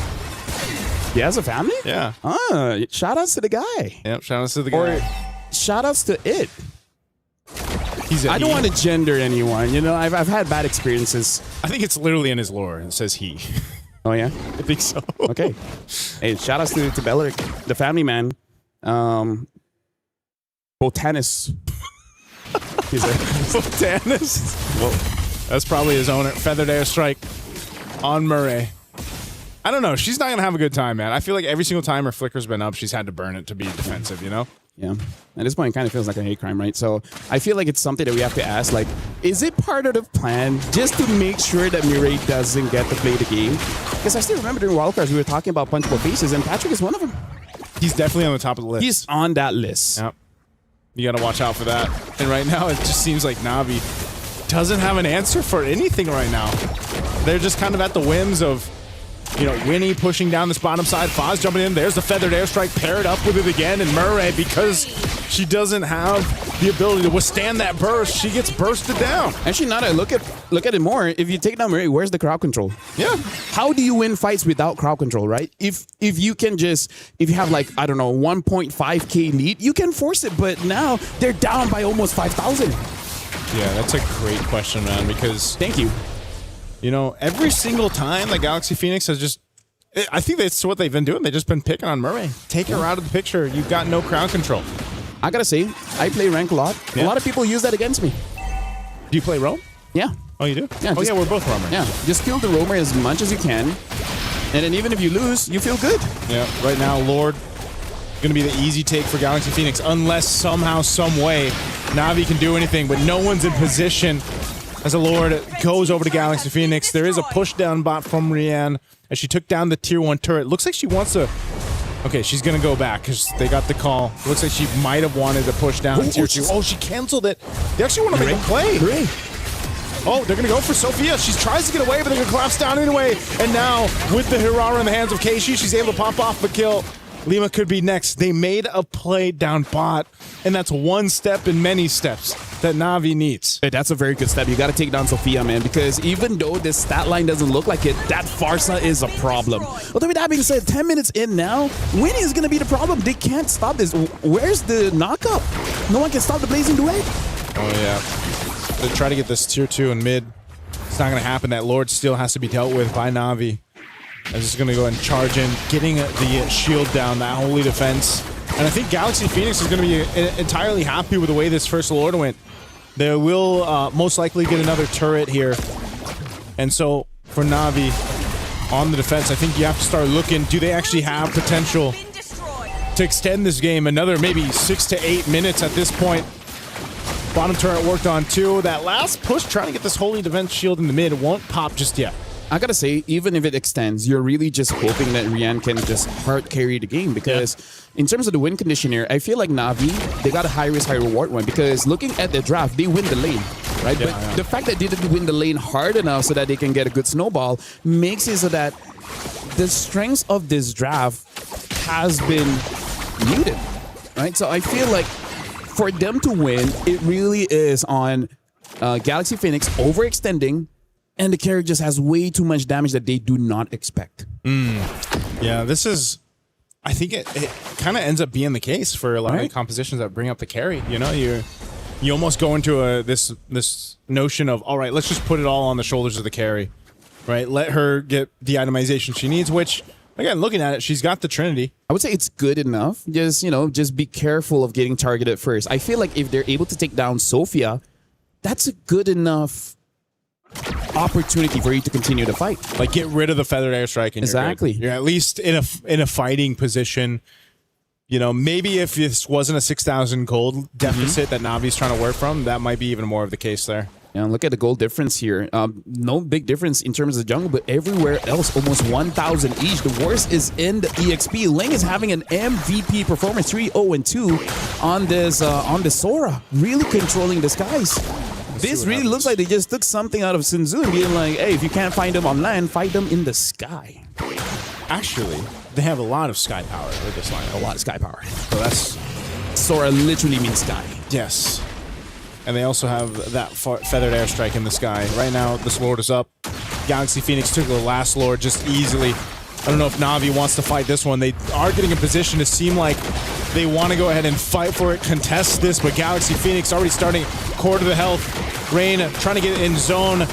He has a family? Yeah. Shout outs to the guy. Yep, shout outs to the guy. Or shout outs to it. I don't want to gender anyone. You know, I've had bad experiences. I think it's literally in his lore. It says he. Oh, yeah? I think so. Okay. Hey, shout outs to Beller, the family man. Botanist. He's a botanist? Well, that's probably his owner. Feathered Airstrike on Murray. I don't know. She's not going to have a good time, man. I feel like every single time her flicker's been up, she's had to burn it to be defensive, you know? Yeah. At this point, it kind of feels like a hate crime, right? So I feel like it's something that we have to ask, like, is it part of the plan just to make sure that Mireille doesn't get to play the game? Because I still remember during wildcards, we were talking about punchable faces, and Patrick is one of them. He's definitely on the top of the list. He's on that list. Yep. You got to watch out for that. And right now, it just seems like Na'Vi doesn't have an answer for anything right now. They're just kind of at the whims of, you know, Winnie pushing down this bottom side, Foz jumping in. There's the feathered airstrike paired up with it again, and Murray, because she doesn't have the ability to withstand that burst, she gets bursted down. Actually, now that I look at it more, if you take down Murray, where's the crowd control? Yeah. How do you win fights without crowd control, right? If you can just, if you have like, I don't know, 1.5K lead, you can force it, but now they're down by almost 5,000. Yeah, that's a great question, man, because... Thank you. You know, every single time that Galaxy Phoenix has just... I think that's what they've been doing. They've just been picking on Murray. Take her out of the picture. You've got no crowd control. I gotta say, I play rank a lot. Yeah. A lot of people use that against me. Do you play roam? Yeah. Oh, you do? Yeah. Oh, yeah, we're both roamers. Yeah. Just kill the roamer as much as you can. And then even if you lose, you feel good. Yeah. Right now, Lord going to be the easy take for Galaxy Phoenix, unless somehow, some way, Na'Vi can do anything, but no one's in position as a Lord goes over to Galaxy Phoenix. There is a push down bot from Rianne as she took down the tier 1 turret. Looks like she wants to... Okay, she's going to go back because they got the call. Looks like she might have wanted to push down tier 2. Oh, she canceled it. They actually want to make a play. Hooray. Oh, they're going to go for Sophia. She tries to get away, but they're going to collapse down anyway. And now, with the Hirara in the hands of Keishi, she's able to pop off the kill. Lima could be next. They made a play down bot, and that's one step in many steps that Na'Vi needs. Hey, that's a very good step. You got to take down Sophia, man, because even though this stat line doesn't look like it, that Farsa is a problem. Although with that being said, 10 minutes in now, Winnie is going to be the problem. They can't stop this. Where's the knockup? No one can stop the Blazing Duet. Oh, yeah. They try to get this tier 2 in mid. It's not going to happen. That Lord still has to be dealt with by Na'Vi. I'm just going to go ahead and charge in, getting the shield down, that holy defense. And I think Galaxy Phoenix is going to be entirely happy with the way this first Lord went. They will most likely get another turret here. And so for Na'Vi on the defense, I think you have to start looking, do they actually have potential to extend this game another maybe 6 to 8 minutes at this point? Bottom turret worked on too. That last push trying to get this holy defense shield in the mid won't pop just yet. I gotta say, even if it extends, you're really just hoping that Rianne can just hard carry the game, because in terms of the win condition here, I feel like Na'Vi, they got a high risk, high reward one, because looking at the draft, they win the lane, right? Yeah, but the fact that they didn't win the lane hard enough so that they can get a good snowball makes it so that the strength of this draft has been muted, right? So I feel like for them to win, it really is on Galaxy Phoenix overextending, and the carry just has way too much damage that they do not expect. Yeah, this is... I think it kind of ends up being the case for a lot of the compositions that bring up the carry. You know, you almost go into this notion of, all right, let's just put it all on the shoulders of the carry, right? Let her get the itemization she needs, which, again, looking at it, she's got the Trinity. I would say it's good enough. Just, you know, just be careful of getting targeted first. I feel like if they're able to take down Sophia, that's a good enough opportunity for you to continue the fight. Like, get rid of the feathered airstrike. Exactly. You're at least in a fighting position. You know, maybe if this wasn't a 6,000 gold deficit that Na'Vi's trying to work from, that might be even more of the case there. Yeah, look at the gold difference here. No big difference in terms of the jungle, but everywhere else, almost 1,000 each. The worst is in the EXP. Ling is having an MVP performance, 3-0-2 on this Sora, really controlling the skies. This really looks like they just took something out of Sun Tzu and being like, hey, if you can't find them on land, fight them in the sky. Actually, they have a lot of sky power with this line. A lot of sky power. So that's... Sora literally means sky. Yes. And they also have that feathered airstrike in the sky. Right now, this Lord is up. Galaxy Phoenix took the last Lord just easily. I don't know if Na'Vi wants to fight this one. They are getting in position to seem like they want to go ahead and fight for it, contest this, but Galaxy Phoenix already starting core to the health. Rain trying to get in zone.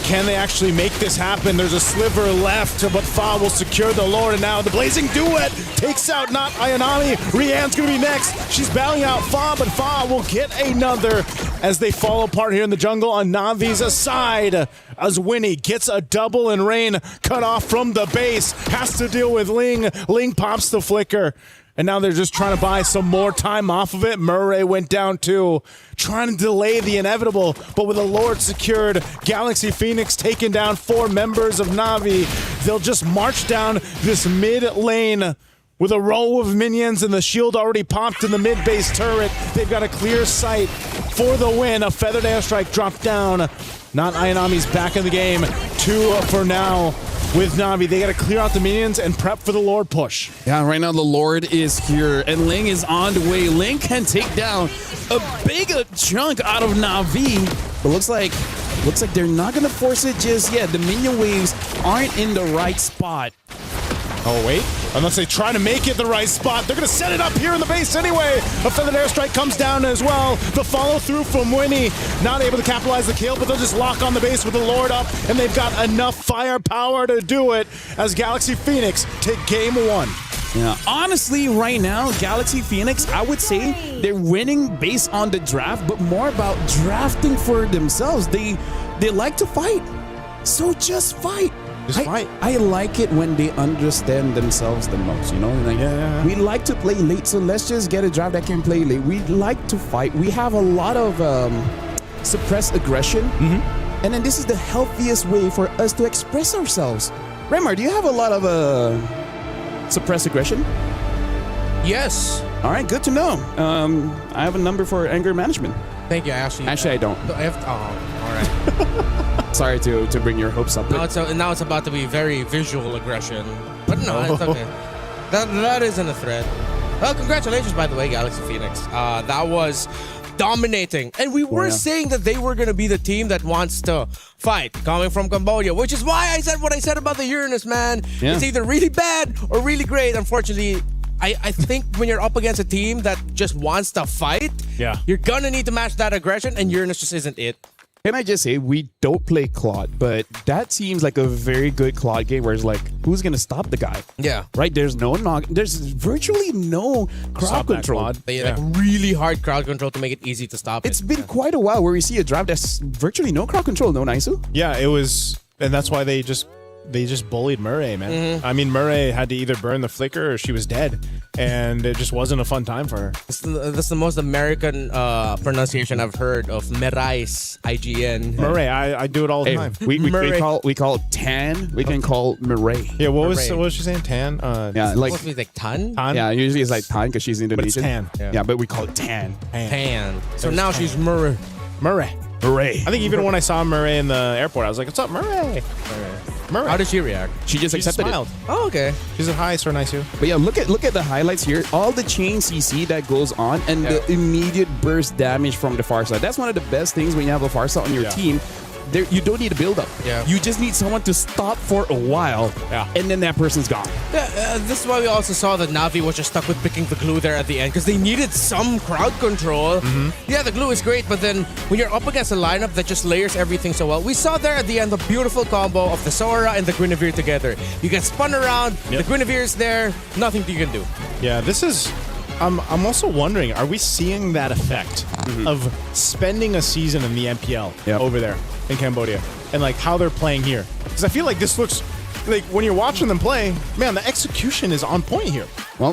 Can they actually make this happen? There's a sliver left, but Fa will secure the Lord, and now the Blazing Duet takes out not Ayanami. Rianne's going to be next. She's battling out Fa, but Fa will get another as they fall apart here in the jungle on Na'Vi's side. As Winnie gets a double and Rain cut off from the base. Has to deal with Ling. Ling pops the flicker. and now they're just trying to buy some more time off of it. Murray went down too, trying to delay the inevitable, but with a Lord secured, Galaxy Phoenix taking down 4 members of Na'Vi. They'll just march down this mid lane with a row of minions and the shield already popped in the mid base turret. They've got a clear sight for the win. A feathered airstrike dropped down. Not Ayanami's back in the game. 2 for now with Na'Vi. They got to clear out the minions and prep for the Lord push. Yeah, right now the Lord is here and Ling is on the way. Ling can take down a big chunk out of Na'Vi, but looks like they're not gonna force it just yet. The minion waves aren't in the right spot. Oh, wait. Unless they try to make it the right spot. They're going to set it up here in the base anyway. A feathered airstrike comes down as well. The follow through from Winnie. Not able to capitalize the kill, but they'll just lock on the base with the Lord up, and they've got enough firepower to do it as Galaxy Phoenix take game 1. Yeah, honestly, right now, Galaxy Phoenix, I would say they're winning based on the draft, but more about drafting for themselves. They like to fight, so just fight. I like it when they understand themselves the most, you know? Like, we like to play late, so let's just get a draft that can play late. We like to fight. We have a lot of suppressed aggression, and then this is the healthiest way for us to express ourselves. Remar, do you have a lot of suppressed aggression? Yes. All right, good to know. I have a number for anger management. Thank you. Actually, I don't. All right. Sorry to bring your hopes up. Now it's about to be very visual aggression. But no, it's okay. That isn't a threat. Well, congratulations, by the way, Galaxy Phoenix. That was dominating. And we were saying that they were going to be the team that wants to fight, coming from Cambodia, which is why I said what I said about the Uranus, man. Yeah. It's either really bad or really great. Unfortunately, I think when you're up against a team that just wants to fight, you're going to need to match that aggression, and Uranus just isn't it. Can I just say, we don't play Claude, but that seems like a very good Claude game where it's like, who's going to stop the guy? Yeah. Right? There's virtually no crowd control. Like really hard crowd control to make it easy to stop it. It's been quite a while where we see a draft that's virtually no crowd control, no Naisu? Yeah, it was, and that's why they just bullied Murray, man. I mean, Murray had to either burn the flicker or she was dead, and it just wasn't a fun time for her. That's the most American pronunciation I've heard of Mirai's IGN. Murray, I do it all the time. We call it tan. We can call Murray. Yeah, what was she saying? Tan? Yeah, like supposed to be like tan. Yeah, usually it's like tan because she's Indonesian. But it's tan. Yeah, but we call it tan. Tan. So now she's Murray. Murray. Murray. I think even when I saw Murray in the airport, I was like, "What's up, Murray?" Murray. How did she react? She just accepted smiled. it. Oh, okay. She said, "Hi, sir, nice you." But yeah, look at the highlights here. All the chain CC that goes on and the immediate burst damage from the far side. That's one of the best things when you have a far side on your team. You don't need a build up. Yeah. You just need someone to stop for a while. Yeah. And then that person's gone. Yeah, this is why we also saw that Na'Vi was just stuck with picking the glue there at the end because they needed some crowd control. Yeah, the glue is great, but then when you're up against a lineup that just layers everything so well, we saw there at the end the beautiful combo of the Sora and the Guinevere together. You get spun around, the Guinevere's there, nothing you can do. Yeah, this is... I'm also wondering, are we seeing that effect of spending a season in the MPL over there in Cambodia and like how they're playing here? Because I feel like this looks like when you're watching them play, man, the execution is on point here. Well,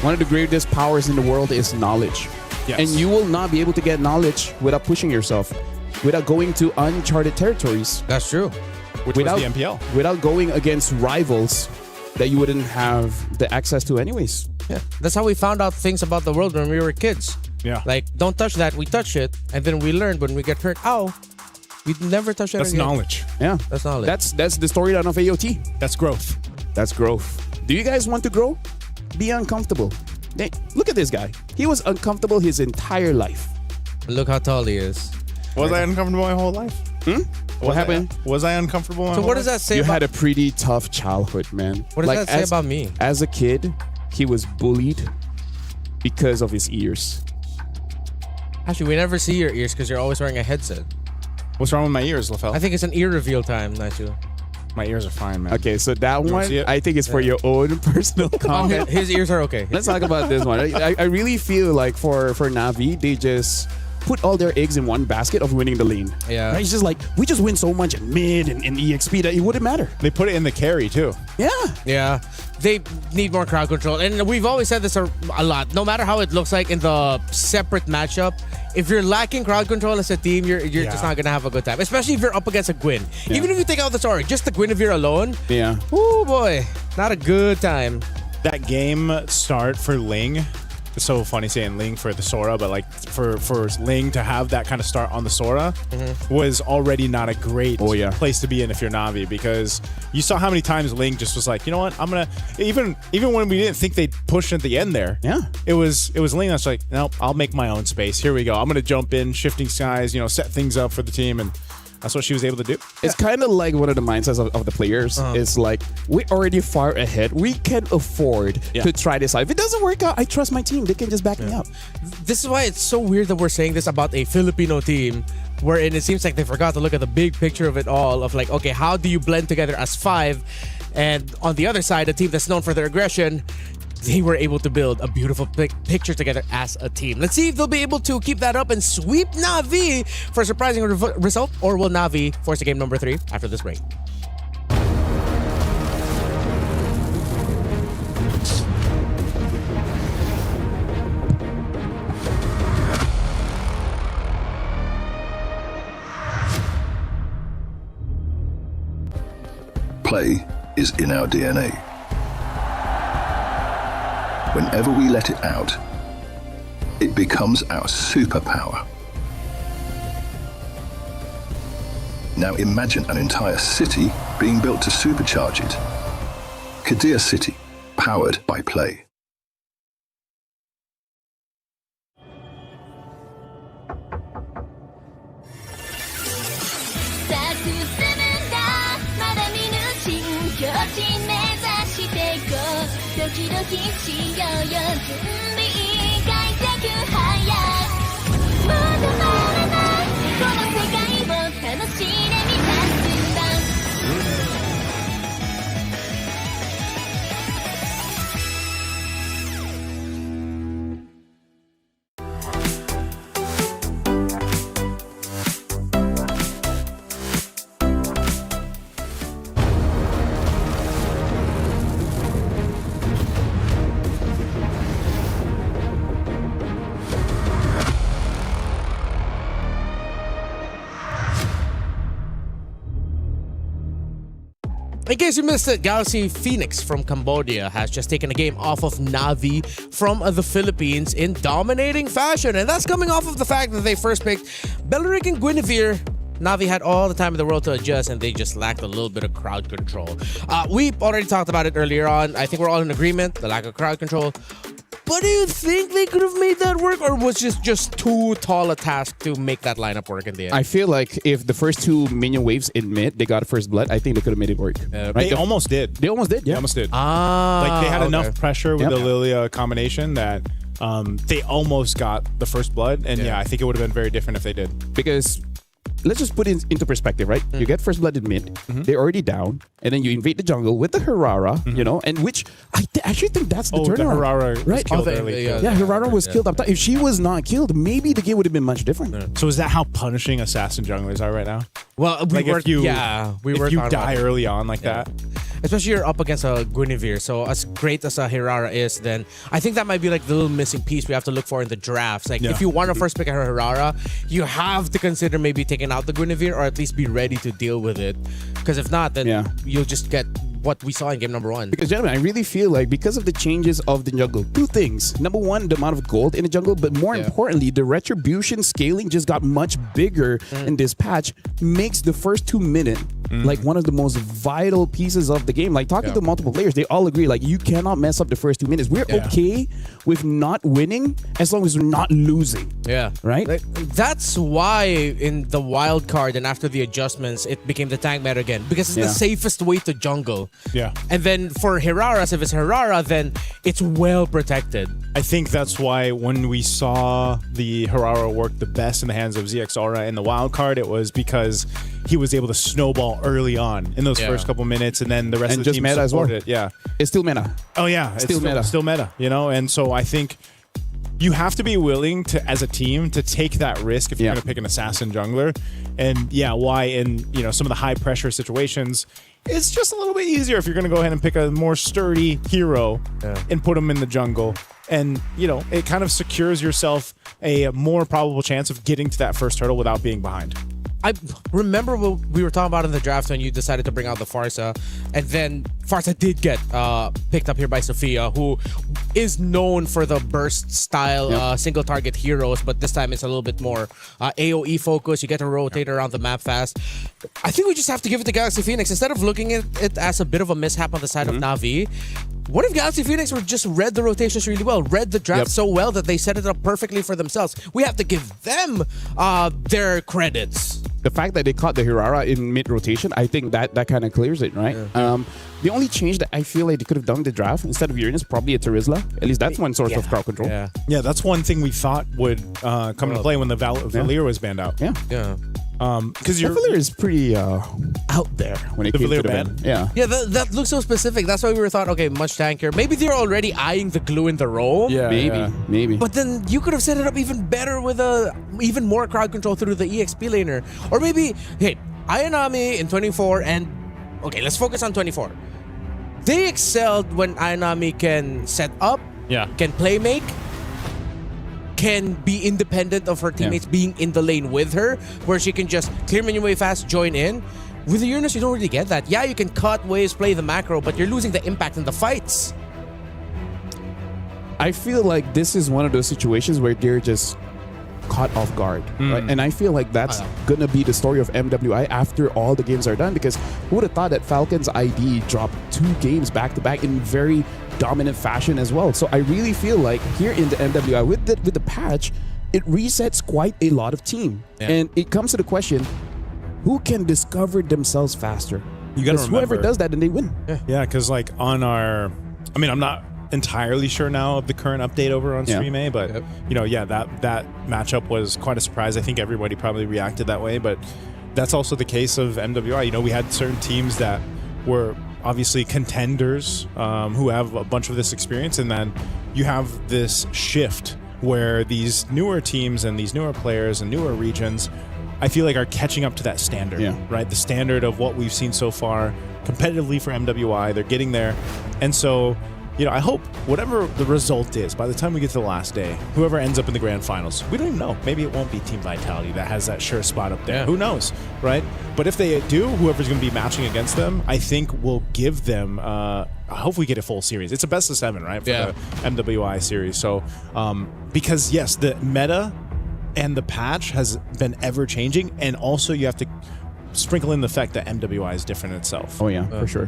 one of the greatest powers in the world is knowledge. Yes. And you will not be able to get knowledge without pushing yourself, without going to uncharted territories. That's true. Which was the MPL. Without going against rivals that you wouldn't have the access to anyways. Yeah, that's how we found out things about the world when we were kids. Yeah. Like, don't touch that, we touch it, and then we learned when we get hurt, ow, we'd never touch that That's again. knowledge. Yeah. That's knowledge. That's the storyline of AOT. That's growth. That's growth. Do you guys want to grow? Be uncomfortable. Hey, look at this guy. He was uncomfortable his entire life. Look how tall he is. Was I uncomfortable my whole life? What happened? Was I uncomfortable my So whole what does life? that say You about... had a pretty tough childhood, man. What does that say about me? As a kid, he was bullied because of his ears. Actually, we never see your ears because you're always wearing a headset. What's wrong with my ears, LaFell? I think it's an ear reveal time, Nacho. My ears are fine, man. Okay, so that wanna one, see it? I think it's for your own personal comment. Okay, his ears are okay. Let's talk about this one. I really feel like for Na'Vi, they just put all their eggs in one basket of winning the lane. Yeah. Right? It's just like, we just win so much in mid and EXP that it wouldn't matter. They put it in the carry too. Yeah. Yeah. They need more crowd control. And we've always said this a lot. No matter how it looks like in the separate matchup, if you're lacking crowd control as a team, you're just not going to have a good time. Especially if you're up against a Gwyn. Yeah. Even if you take out the Sora, just the Guinevere alone. Yeah. Oh boy. Not a good time. That game start for Ling. It's so funny saying Ling for the Sora, but like for Ling to have that kind of start on the Sora was already not a great place to be in if you're Na'Vi, because you saw how many times Ling just was like, you know what, I'm gonna even when we didn't think they'd push at the end there. Yeah. It was Ling that's like, nope, I'll make my own space. Here we go. I'm gonna jump in, shifting skies, set things up for the team, and that's what she was able to do. It's kind of like one of the mindsets of the players. It's like, we're already far ahead. We can afford to try this out. If it doesn't work out, I trust my team. They can just back me up. This is why it's so weird that we're saying this about a Filipino team, wherein it seems like they forgot to look at the big picture of it all, of like, okay, how do you blend together as five? And on the other side, a team that's known for their aggression, they were able to build a beautiful picture together as a team. Let's see if they'll be able to keep that up and sweep Na'Vi for a surprising result, or will Na'Vi force a game number 3 after this break? Play is in our DNA. Whenever we let it out, it becomes our superpower. Now imagine an entire city being built to supercharge it. Kadir City, powered by play. In case you missed it, Galaxy Phoenix from Cambodia has just taken a game off of Na'Vi from the Philippines in dominating fashion. And that's coming off of the fact that they first picked Belleric and Guinevere. Na'Vi had all the time in the world to adjust, and they just lacked a little bit of crowd control. We already talked about it earlier on. I think we're all in agreement, the lack of crowd control. But do you think they could have made that work, or was this just too tall a task to make that lineup work in the end? I feel like if the first two minion waves in mid, they got first blood, I think they could have made it work. Right? They almost did. They almost did, yeah. They almost did. Like they had enough pressure with the Lilia combination that they almost got the first blood. And I think it would have been very different if they did. Because let's just put it into perspective, right? You get first blood in mid, they're already down, and then you invade the jungle with the Herrera, and which I actually think that's the turnaround. The Herrera was right? killed early. Yeah, Herrera was killed up top. If she was not killed, maybe the game would have been much different. So is that how punishing assassin junglers are right now? Well, if you die early on like that. Especially you're up against a Guinevere, so as great as a Herrera is, then I think that might be like the little missing piece we have to look for in the drafts. Like if you want to first pick a Herrera, you have to consider maybe taking out the Guinevere, or at least be ready to deal with it. Because if not, then you'll just get what we saw in game number 1. Because gentlemen, I really feel like because of the changes of the jungle, two things. Number one, the amount of gold in the jungle, but more importantly, the retribution scaling just got much bigger in this patch, makes the first 2 minutes like one of the most vital pieces of the game. Like talking to multiple players, they all agree like you cannot mess up the first 2 minutes. We're okay with not winning as long as we're not losing. Yeah. Right? Like, that's why in the wild card and after the adjustments, it became the tank meta again. Because it's the safest way to jungle. Yeah. And then for Herraras, if it's Herrera, then it's well protected. I think that's why when we saw the Herrera work the best in the hands of ZXaura in the wild card, it was because he was able to snowball early on in those first couple minutes, and then the rest of the team meta supported as it. Yeah. It's still meta. Oh yeah, it's still meta. Still meta, and so I think you have to be willing to, as a team, to take that risk if you're going to pick an assassin jungler. And yeah, why in some of the high pressure situations, it's just a little bit easier if you're going to go ahead and pick a more sturdy hero and put him in the jungle. And it kind of secures yourself a more probable chance of getting to that first turtle without being behind. I remember what we were talking about in the draft when you decided to bring out the Farsa, and then Farsa did get picked up here by Sophia, who is known for the burst style single target heroes, but this time it's a little bit more AoE focused. You get to rotate around the map fast. I think we just have to give it to Galaxy Phoenix. Instead of looking at it as a bit of a mishap on the side of Na'Vi, what if Galaxy Phoenix were just read the rotations really well, read the draft so well that they set it up perfectly for themselves? We have to give them their credits. The fact that they caught the Hirara in mid-rotation, I think that kind of clears it, right? The only change that I feel like they could have done in the draft, instead of Uranus, probably a Terizla. At least that's one source of crowd control. Yeah, that's one thing we thought would come into play when the Valier was banned out. Yeah. Because your Valier is pretty out there when it came to the ban. Yeah. Yeah, that looks so specific. That's why we were thought, okay, much tankier. Maybe they're already eyeing the glue in the roam. Yeah, maybe. But then you could have set it up even better with even more crowd control through the EXP laner. Or maybe, hey, Ayanami in 24 and... Okay, let's focus on 24. They excelled when Ayanami can set up, can play make, can be independent of her teammates being in the lane with her, where she can just clear minion wave fast, join in. With the Uranus, you don't really get that. Yeah, you can cut waves, play the macro, but you're losing the impact in the fights. I feel like this is one of those situations where they're just caught off guard, right? And I feel like that's gonna be the story of MWI after all the games are done, because who would have thought that Falcon's ID dropped 2 games back to back in very dominant fashion as well. So I really feel like here in the MWI with the patch, it resets quite a lot of team. And it comes to the question, who can discover themselves faster? You gotta remember, whoever does that, then they win. Yeah, because like on our, I mean, I'm not entirely sure now of the current update over on Stream A, but that matchup was quite a surprise. I think everybody probably reacted that way, but that's also the case of MWI. We had certain teams that were obviously contenders who have a bunch of this experience, and then you have this shift where these newer teams and these newer players and newer regions, I feel like, are catching up to that standard, right? The standard of what we've seen so far competitively for MWI. They're getting there, and so I hope whatever the result is, by the time we get to the last day, whoever ends up in the grand finals, we don't even know. Maybe it won't be Team Vitality that has that sure spot up there. Who knows, right? But if they do, whoever's going to be matching against them, I think will give them, hopefully get a full series. It's a best of 7, right? For the MWI series. So, because yes, the meta and the patch has been ever changing, and also you have to sprinkle in the fact that MWI is different itself. Oh yeah, for sure.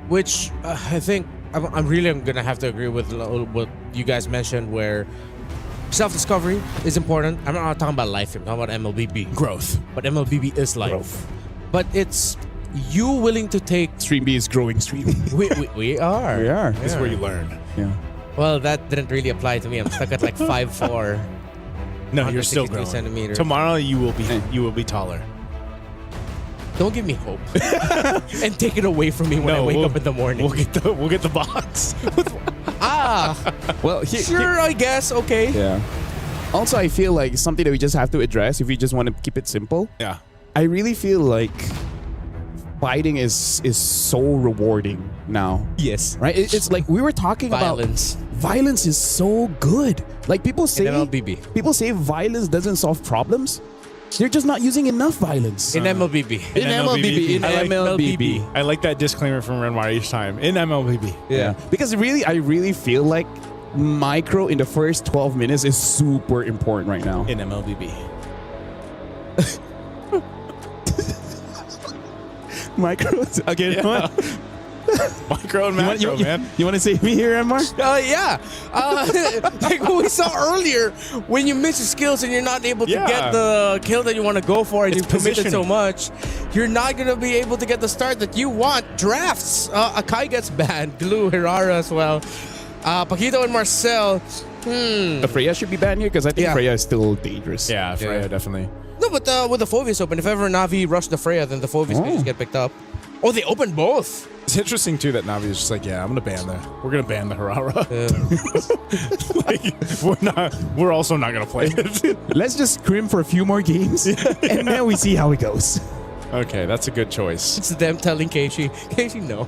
Which I think I'm really gonna have to agree with what you guys mentioned, where self-discovery is important. I'm not talking about life, I'm talking about MLBB. Growth. But MLBB is life. Growth. But it's you willing to take... Stream B is growing stream. We are. We are. This is where you learn. Yeah. Well, that didn't really apply to me. I'm stuck at like 5'4". No, you're still growing. Centimeters. Tomorrow you will be taller. Don't give me hope and take it away from me when I wake up in the morning. We'll get the box. Well, I guess. Okay. Yeah. Also, I feel like something that we just have to address if we just want to keep it simple. Yeah. I really feel like fighting is so rewarding now. Yes. Right? It's like we were talking violence. about violence is so good. Like people say violence doesn't solve problems. They're just not using enough violence. In MLBB. In MLBB. I like that disclaimer from Renmar each time. In MLBB. Yeah. Because I really feel like micro in the first 12 minutes is super important right now. In MLBB. Micro again. Yeah. Micro and macro, man. You want to save me here, Renmar? Yeah. Like what we saw earlier, when you miss your skills and you're not able to get the kill that you want to go for, and you've committed so much, you're not going to be able to get the start that you want. Drafts. Akai gets banned. Glue, Hirara as well. Paquito and Marcel. Freya should be banned here because I think Freya is still dangerous. Yeah, Freya definitely. No, but with the Phoveus open, if ever Na'Vi rush the Freya, then the Phoveus can just get picked up. Oh, they opened both. It's interesting too that Navi is just like, yeah, we're gonna ban the Harara. We're also not gonna play it. Let's just scrim for a few more games, and then we see how it goes. Okay, that's a good choice. It's them telling Keishi, no.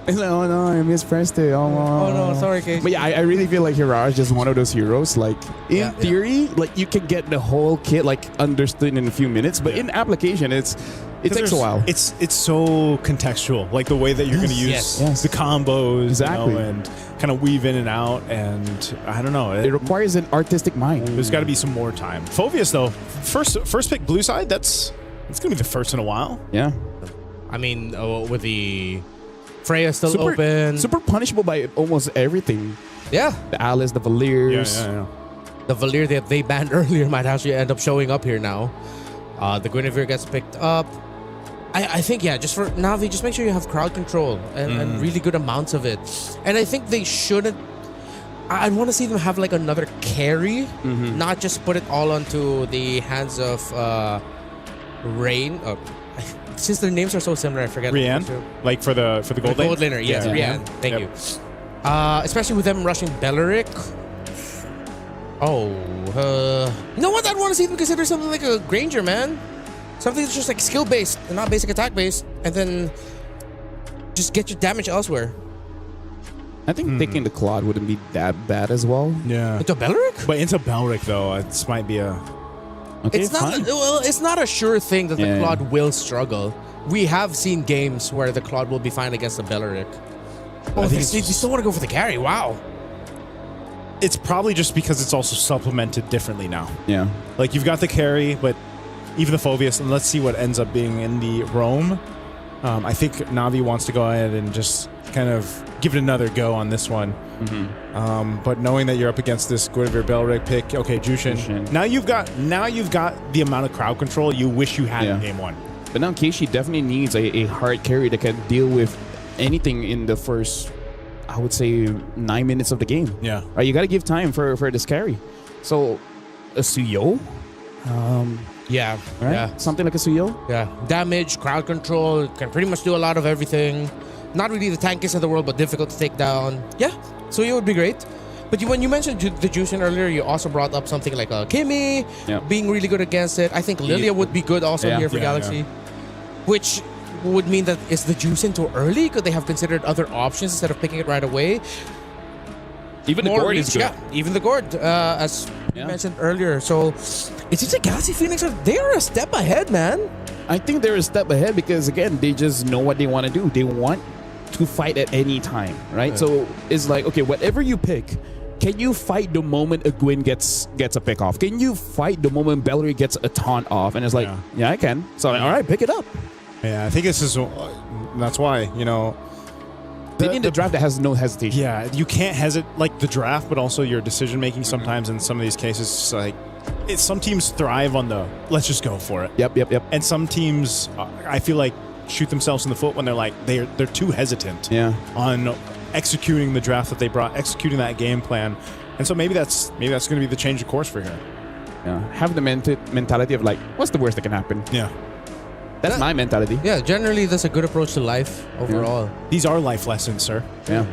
It's like, oh no, I mispressed it. Oh no, sorry, Keishi. But yeah, I really feel like Hirara is just one of those heroes. Like in theory, like you can get the whole kit like understood in a few minutes, but in application, it takes a while. It's so contextual, like the way that you're going to use the combos, Exactly. and kind of weave in and out. And I don't know, it requires an artistic mind. There's got to be some more time. Phoveus though, first pick blue side. It's going to be the first in a while. Yeah. I mean, with the Freya still open. Super punishable by almost everything. Yeah. The Alice, the Valiers. Yeah. The Valir that they banned earlier might actually end up showing up here now. The Guinevere gets picked up. I think, just for Navi, just make sure you have crowd control and really good amounts of it. And I think they shouldn't. I want to see them have like another carry, not just put it all onto the hands of Rain. Since their names are so similar, I forget. Rian, like for the gold lane? Gold laner, yes, Rian. Thank you. Especially with them rushing Belleric. You know what? I'd want to see them consider something like a Granger, man. Something that's just like skill based and not basic attack based, and then just get your damage elsewhere. I think taking the Claude wouldn't be that bad as well. Yeah. Into Belleric? But into Belleric though, this might be a. Okay, it's not a sure thing that the Claude will struggle. We have seen games where the Claude will be fine against the Belleric. Oh, they still want to go for the carry. Wow. It's probably just because it's also supplemented differently now. Yeah. Like you've got the carry, but even the Phoveus, and let's see what ends up being in the roam. I think Navi wants to go ahead and just kind of give it another go on this one. But knowing that you're up against this Guinevere Belleric pick, okay, Jushin. Now you've got the amount of crowd control you wish you had in game one. But now Keishi definitely needs a hard carry that can deal with anything in the first, I would say, 9 minutes of the game. Yeah. Right, you got to give time for this carry. So, a Suyo? Yeah. Right? Yeah. Something like a Suyo? Yeah. Damage, crowd control, can pretty much do a lot of everything. Not really the tankiest in the world, but difficult to take down. Yeah. Suyo would be great. But when you mentioned the Jushin earlier, you also brought up something like Kimmy being really good against it. I think Lilia would be good also here for Galaxy. Which would mean that is the Jushin too early? Could they have considered other options instead of picking it right away? Even the Gord is good. Yeah, even the Gord, as you mentioned earlier. So it seems like Galaxy Phoenix they are a step ahead, man. I think they're a step ahead because, again, they just know what they want to do. They want to fight at any time, right? Yeah. So it's like, okay, whatever you pick, can you fight the moment a Gwyn gets a pick off? Can you fight the moment Belleric gets a taunt off? And it's like, yeah I can. So, all right, pick it up. Yeah, I think this is, that's why, they need a draft that has no hesitation. Yeah, you can't hesitate, like the draft, but also your decision making sometimes in some of these cases, like, some teams thrive on the, let's just go for it. Yep. And some teams, I feel like, shoot themselves in the foot when they're like, they're too hesitant on executing the draft that they brought, executing that game plan. And so maybe that's going to be the change of course for here. Yeah, have the mentality of like, what's the worst that can happen? Yeah. That's my mentality. Yeah, generally that's a good approach to life overall. Yeah. These are life lessons, sir. Yeah.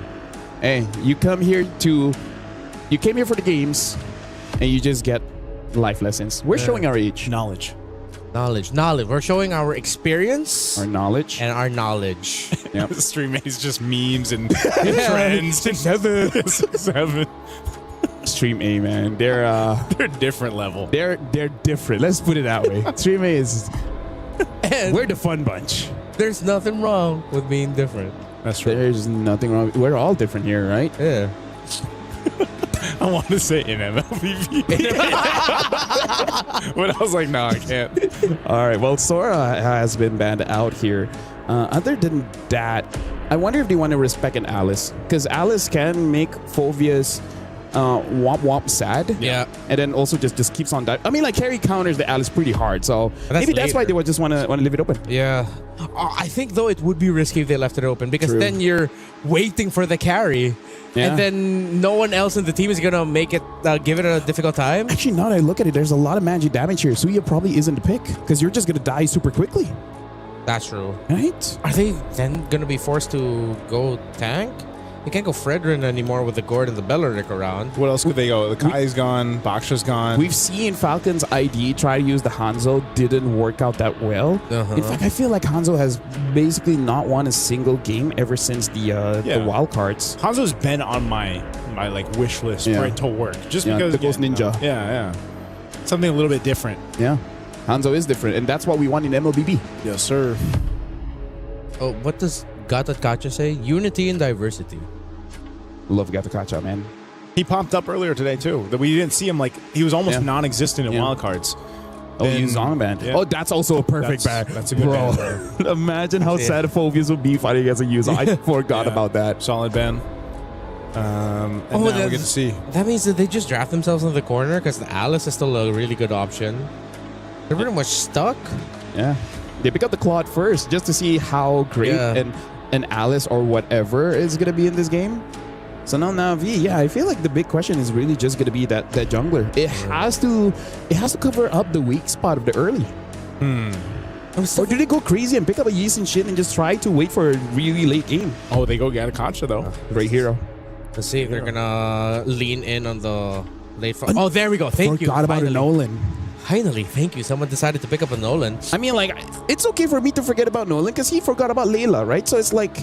Hey, you came here for the games, and you just get life lessons. We're showing our age. Knowledge. We're showing our experience. Our knowledge. And our knowledge. Yep. The stream is just memes and trends. 6-7. Stream A, man. They're different level. They're different. Let's put it that way. Stream A is... And we're the fun bunch. There's nothing wrong with being different. That's true. There's nothing wrong. We're all different here, right? Yeah. I want to say in MLBB. But I was like, no, I can't. All right. Well, Sora has been banned out here. Other than that, I wonder if they want to respect an Alice. Because Alice can make Phoveus womp sad. Yeah. And then also just keeps on that. I mean, like, carry counters the Alice pretty hard. So maybe that's why they would just want to leave it open. Yeah. I think, though, it would be risky if they left it open. Because then you're waiting for the carry. Yeah. And then no one else in the team is going to make it, give it a difficult time. Actually, now that I look at it, there's a lot of magic damage here. Suya probably isn't the pick because you're just going to die super quickly. That's true. Right? Are they then going to be forced to go tank? They can't go Fredrin anymore with the Gord and the Belleric around. What else could they go? The Kai's gone. Baksha's gone. We've seen Falcon's ID try to use the Hanzo. Didn't work out that well. In fact, I feel like Hanzo has basically not won a single game ever since the wild cards. Hanzo's been on my like wish list for it to work. Just because the Ghost Ninja. Yeah. Something a little bit different. Yeah. Hanzo is different, and that's what we want in MLBB. Yes, sir. Oh, what does Gata Kacha say? Unity and diversity. Love Gata Kacha, man. He popped up earlier today too. That we didn't see him, like he was almost non-existent in wildcards. Oh, he's on band. Yeah. Oh, that's also a perfect band. That's a good band. Imagine how sad Phobius would be fighting against a user. I forgot about that. Solid band. And now we get to see. That means that they just draft themselves in the corner because the Alice is still a really good option. They're pretty much stuck. Yeah. They pick up the Claude first just to see how great an Alice or whatever is going to be in this game. So now Na'Vi, I feel like the big question is really just going to be that jungler. It has to cover up the weak spot of the early. Or do they go crazy and pick up a Yeast and shit and just try to wait for a really late game? Oh, they go get a Concha though. Great hero. Let's see if they're gonna lean in on the late. Oh, there we go. Thank you. Forgot about a Nolan. Finally, thank you. Someone decided to pick up a Nolan. I mean, like, it's okay for me to forget about Nolan because he forgot about Layla, right? So it's like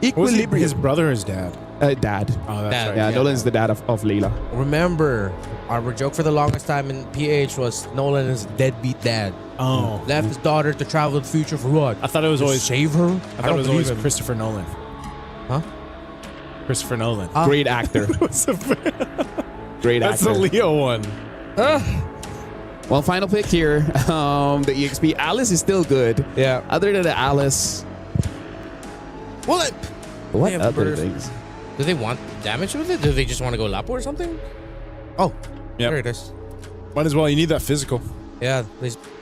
equilibrium. His brother or his dad? Dad. Oh, that's right. Yeah, Nolan's the dad of Layla. Remember, our joke for the longest time in PH was Nolan is deadbeat dad. Oh. Left his daughter to travel to the future for what? I thought it was always save her. I thought it was always Christopher Nolan. Huh? Christopher Nolan. Great actor. Great That's actor. the Leo one. Well, final pick here. The EXP. Alice is still good. Yeah. Other than the Alice. What other burst. things? Do they want damage with it? Do they just want to go Lapo or something? Oh, there it is. Might as well. You need that physical. Yeah,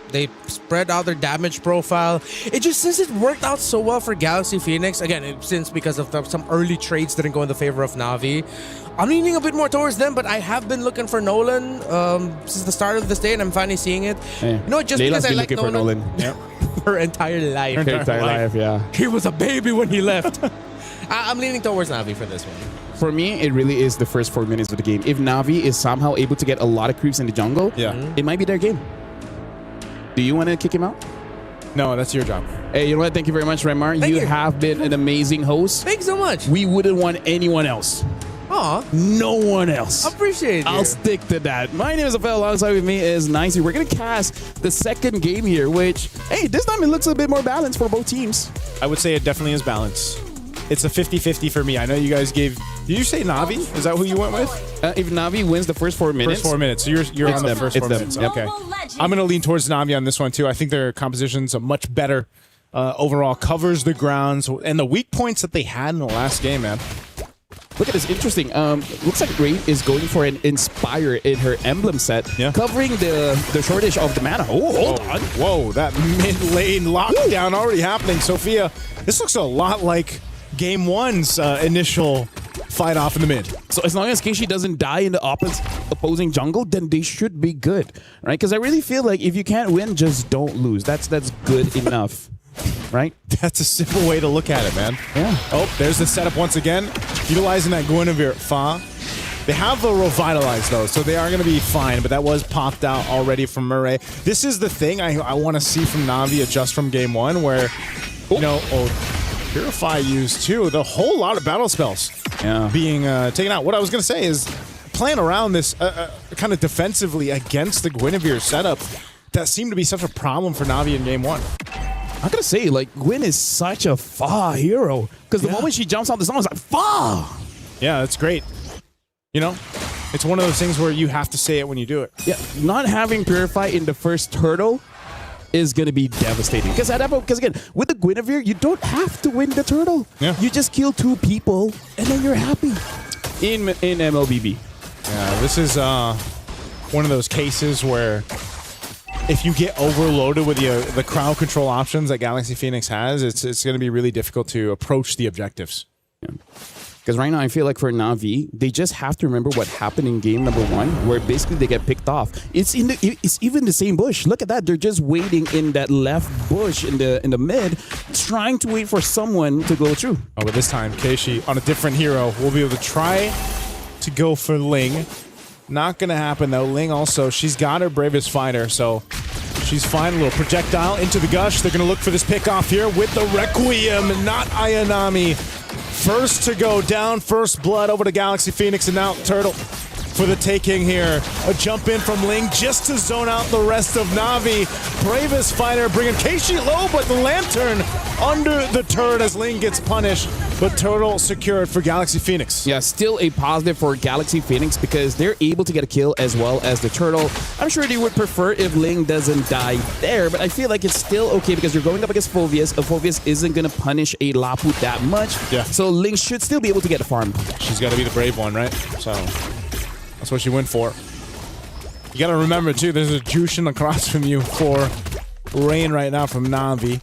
they spread out their damage profile. It just, since it worked out so well for Galaxy Phoenix, again, since because of some early trades didn't go in the favor of Na'Vi, I'm leaning a bit more towards them, but I have been looking for Nolan since the start of this day, and I'm finally seeing it. Yeah. You know, just Layla's because I been like looking for Nolan. Nolan. Her entire life. Her entire life, yeah. He was a baby when he left. I'm leaning towards Na'Vi for this one. For me, it really is the first 4 minutes of the game. If Na'Vi is somehow able to get a lot of creeps in the jungle, it might be their game. Do you want to kick him out? No, that's your job. Hey, you know what? Thank you very much, Remar. You have been an amazing host. Thanks so much. We wouldn't want anyone else. Aw. No one else. Appreciate it. I'll stick to that. My name is Afel. Alongside with me is Nicey. We're going to cast the second game here, which, hey, this time it looks a bit more balanced for both teams. I would say it definitely is balanced. It's a 50-50 for me. I know you guys gave... Did you say Na'Vi? Is that who you went with? If Na'Vi wins the first 4 minutes... First 4 minutes. So you're on the first 4 minutes. Yep. Okay. I'm going to lean towards Na'Vi on this one, too. I think their composition's a much better overall. Covers the grounds. And the weak points that they had in the last game, man. Look at this. Interesting. Looks like Ray is going for an Inspire in her emblem set, covering the shortage of the mana. Oh, hold on. Whoa, that mid-lane lockdown already happening. Sophia, this looks a lot like Game 1's initial fight off in the mid. So as long as Keishi doesn't die in the opposing jungle, then they should be good, right? Because I really feel like if you can't win, just don't lose. That's good enough, right? That's a simple way to look at it, man. Yeah. Oh, there's the setup once again. Utilizing that Guinevere Fa. They have a Revitalize, though, so they are going to be fine, but that was popped out already from Murray. This is the thing I want to see from Na'Vi adjust from Game 1, where, you know, Purify used, too. The whole lot of battle spells being taken out. What I was going to say is playing around this kind of defensively against the Guinevere setup, that seemed to be such a problem for Na'Vi in Game 1. I'm gonna say, like, Gwen is such a Fa hero. Because the moment she jumps out the zone, it's like, Fa! Yeah, that's great. You know, it's one of those things where you have to say it when you do it. Yeah, not having Purify in the first turtle is gonna be devastating. Because again, with the Guinevere, you don't have to win the turtle. Yeah. You just kill 2 people, and then you're happy. In MLBB. Yeah, this is one of those cases where if you get overloaded with the crowd control options that Galaxy Phoenix has, it's going to be really difficult to approach the objectives. Yeah. Because right now, I feel like for Na'Vi, they just have to remember what happened in game number 1, where basically they get picked off. It's even the same bush. Look at that. They're just waiting in that left bush in the mid, trying to wait for someone to go through. Oh, but this time, Keishi on a different hero will be able to try to go for Ling. Not going to happen, though. Ling also, she's got her bravest fighter, so she's fine. A little projectile into the gush. They're going to look for this pick off here with the Requiem, not Ayanami. First to go down, first blood over to Galaxy Phoenix, and now Turtle for the taking here. A jump in from Ling just to zone out the rest of Na'Vi. Bravest fighter bringing Keishi low, but the Lantern under the turret as Ling gets punished. But Turtle secured for Galaxy Phoenix. Yeah, still a positive for Galaxy Phoenix because they're able to get a kill as well as the Turtle. I'm sure they would prefer if Ling doesn't die there, but I feel like it's still okay because you're going up against Phoveus. Phoveus isn't going to punish a Lapu that much. Yeah. So Ling should still be able to get a farm. She's got to be the brave one, right? So that's what she went for. You got to remember, too, there's a Jushin across from you for Rain right now from Na'Vi.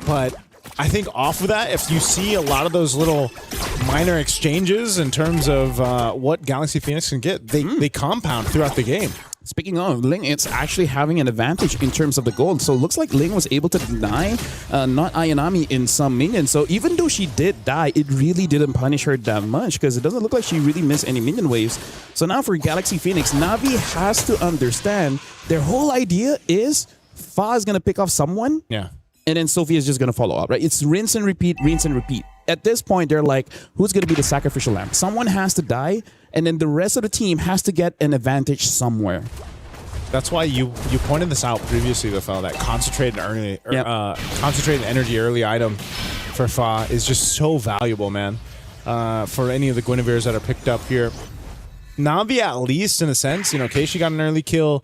But I think off of that, if you see a lot of those little minor exchanges in terms of what Galaxy Phoenix can get, they compound throughout the game. Speaking of, Ling, it's actually having an advantage in terms of the gold. So it looks like Ling was able to deny not Ayanami in some minions. So even though she did die, it really didn't punish her that much because it doesn't look like she really missed any minion waves. So now for Galaxy Phoenix, Na'Vi has to understand their whole idea is Fa is going to pick off someone. Yeah. And then Sophia is just going to follow up, right? It's rinse and repeat, rinse and repeat. At this point, they're like, who's going to be the sacrificial lamb? Someone has to die, and then the rest of the team has to get an advantage somewhere. That's why you pointed this out previously, the fellow, that concentrated energy early item for Fa is just so valuable, man. For any of the Guinevere's that are picked up here. Na'Vi, at least, in a sense, you know, Keishi got an early kill.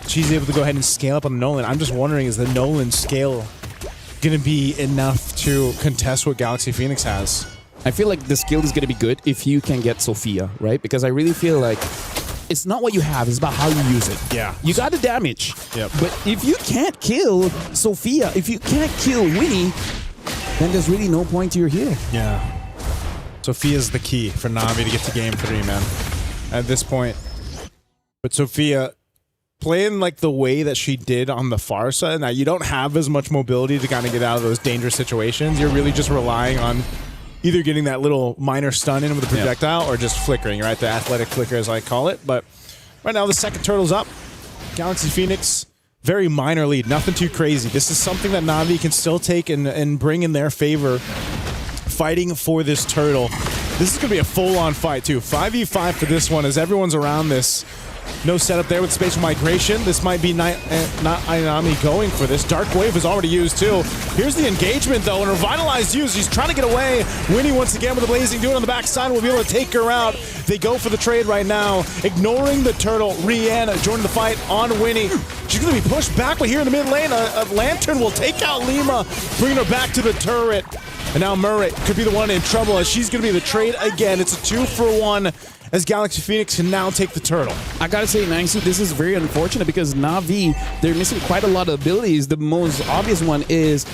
She's able to go ahead and scale up on Nolan. I'm just wondering, is the Nolan scale going to be enough to contest what Galaxy Phoenix has? I feel like the skill is going to be good if you can get Sophia, right? Because I really feel like it's not what you have, it's about how you use it. Yeah. You got the damage. Yep. But if you can't kill Sophia, if you can't kill Winnie, then there's really no point to your hero. Yeah. Sophia's the key for Na'Vi to get to game 3, man. At this point. But Sophia, playing like the way that she did on the far side, now you don't have as much mobility to kind of get out of those dangerous situations. You're really just relying on either getting that little minor stun in with a projectile or just flickering, right? The athletic flicker, as I call it. But right now, the second turtle's up. Galaxy Phoenix, very minor lead. Nothing too crazy. This is something that Na'Vi can still take and bring in their favor. Fighting for this turtle. This is going to be a full-on fight, too. 5v5 for this one as everyone's around this. No setup there with spatial migration. This might be not Ayanami going for this. Dark Wave is already used, too. Here's the engagement, though, and revitalized use. He's trying to get away. Winnie, once again, with the Blazing Dude on the backside, will be able to take her out. They go for the trade right now, ignoring the turtle. Rihanna joining the fight on Winnie. She's going to be pushed back, but here in the mid lane, a Lantern will take out Lima, bringing her back to the turret. And now Murray could be the one in trouble as she's going to be the trade again. It's a 2-for-1 as Galaxy Phoenix can now take the turtle. I gotta say, Nangsu, this is very unfortunate because Na'Vi, they're missing quite a lot of abilities. The most obvious one is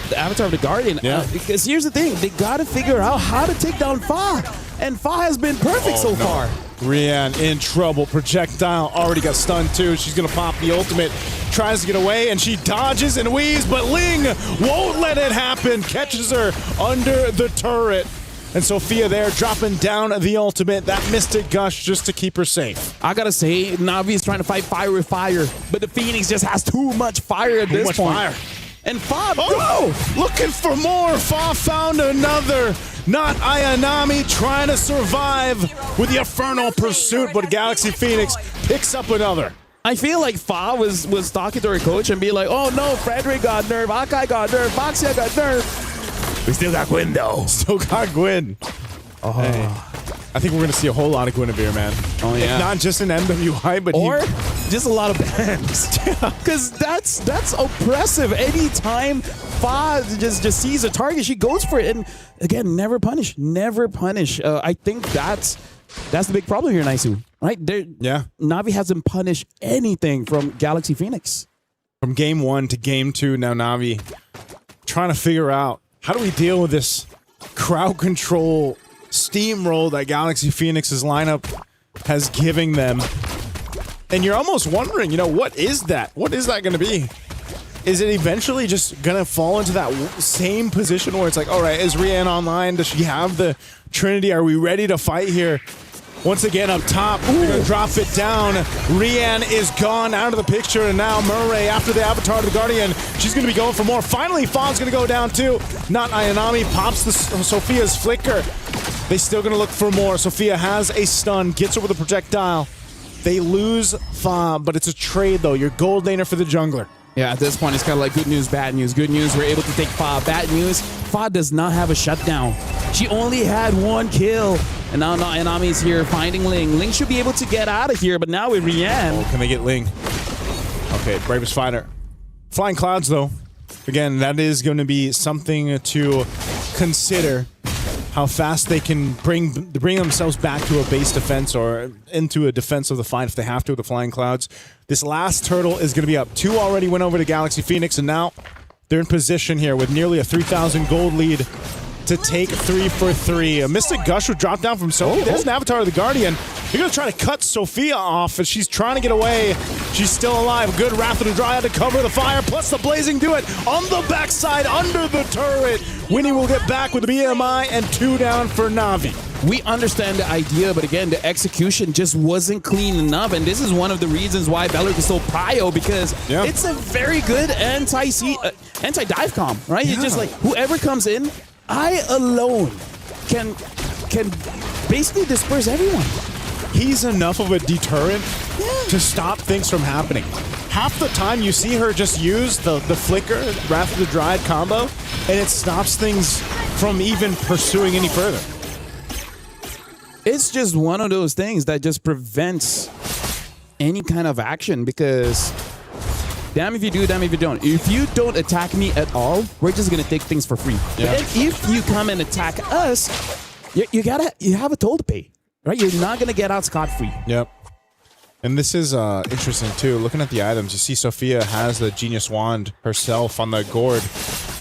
the Avatar of the Guardian. Yeah. Because here's the thing, they gotta figure out how to take down Fa. And Fa has been perfect so far. Rian in trouble. Projectile already got stunned too. She's going to pop the ultimate. Tries to get away and she dodges and weaves, but Ling won't let it happen. Catches her under the turret. And Sophia there dropping down the ultimate. That Mystic Gush just to keep her safe. I gotta say, Na'Vi is trying to fight fire with fire, but the Phoenix just has too much fire at this point. Fire. And Fa, looking for more. Fa found another. Not Ayanami trying to survive with the Infernal Pursuit, but Galaxy Phoenix picks up another. I feel like Fa was talking to her coach and be like, oh no, Frederick got nerfed, Akai got nerfed, Foxia got nerfed. We still got Gwyn though. Still got Gwyn. Oh. Hey. I think we're going to see a whole lot of Guinevere, man. Oh, yeah. If not just in MWI, but just a lot of bans. Because that's oppressive. Anytime Fa just sees a target, she goes for it. And again, never punish. Never punish. I think that's the big problem here, Naisu. Right? Yeah. Na'Vi hasn't punished anything from Galaxy Phoenix. From game 1 to game 2, now Na'Vi trying to figure out how do we deal with this crowd control steamroll that Galaxy Phoenix's lineup has given them. And you're almost wondering, what is that? What is that going to be? Is it eventually just going to fall into that same position where it's like, all right, is Rian online? Does she have the Trinity? Are we ready to fight here? Once again up top, we're going to drop it down. Rian is gone out of the picture, and now Murray, after the Avatar of the Guardian, she's going to be going for more. Finally, Fa's going to go down too. Not Ayanami, pops the Sophia's flicker. They still going to look for more. Sophia has a stun, gets her with a projectile. They lose Fa, but it's a trade though. Your gold laner for the jungler. Yeah, at this point, it's kind of like good news, bad news. Good news, we're able to take Fa. Bad news, Fa does not have a shutdown. She only had 1 kill. And now Ayanami is here finding Ling. Ling should be able to get out of here, but now with Rian. Oh, can they get Ling? Okay, Bravest Fighter. Flying Clouds, though. Again, that is going to be something to consider. How fast they can bring themselves back to a base defense or into a defense of the fight if they have to with the Flying Clouds. This last turtle is going to be up. 2 already went over to Galaxy Phoenix, and now they're in position here with nearly a 3,000 gold lead to take 3 for 3. A Mystic Gush would drop down from Sophia. There's an Avatar of the Guardian. They're going to try to cut Sophia off as she's trying to get away. She's still alive. Good Wrath of the Dryad to cover the fire, plus the Blazing Duet on the backside under the turret. Winnie will get back with the BMI and 2 down for Na'Vi. We understand the idea, but again, the execution just wasn't clean enough, and this is one of the reasons why Beleric is so prio, because it's a very good anti-dive comp, right? It's just like, whoever comes in, I alone can basically disperse everyone. He's enough of a deterrent to stop things from happening. Half the time you see her just use the flicker, Wrath of the Dryad combo, and it stops things from even pursuing any further. It's just one of those things that just prevents any kind of action, because damn if you do, damn if you don't. If you don't attack me at all, we're just gonna take things for free. Yeah. But then if you come and attack us, you have a toll to pay, right? You're not gonna get out scot-free. Yep. And this is interesting too. Looking at the items, you see Sophia has the Genius Wand herself on the gourd.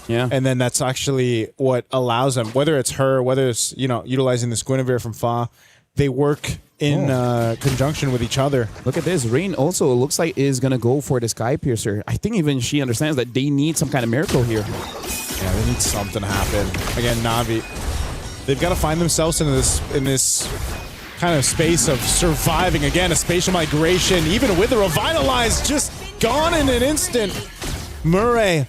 Yeah. And then that's actually what allows them, whether it's her, whether it's, utilizing this Guinevere from Fa, they work in conjunction with each other. Look at this. Rain also looks like is going to go for the Sky Piercer. I think even she understands that they need some kind of miracle here. Yeah, they need something to happen. Again, Na'Vi, they've got to find themselves in this kind of space of surviving. Again, a spatial migration, even with the Revitalize just gone in an instant. Murray,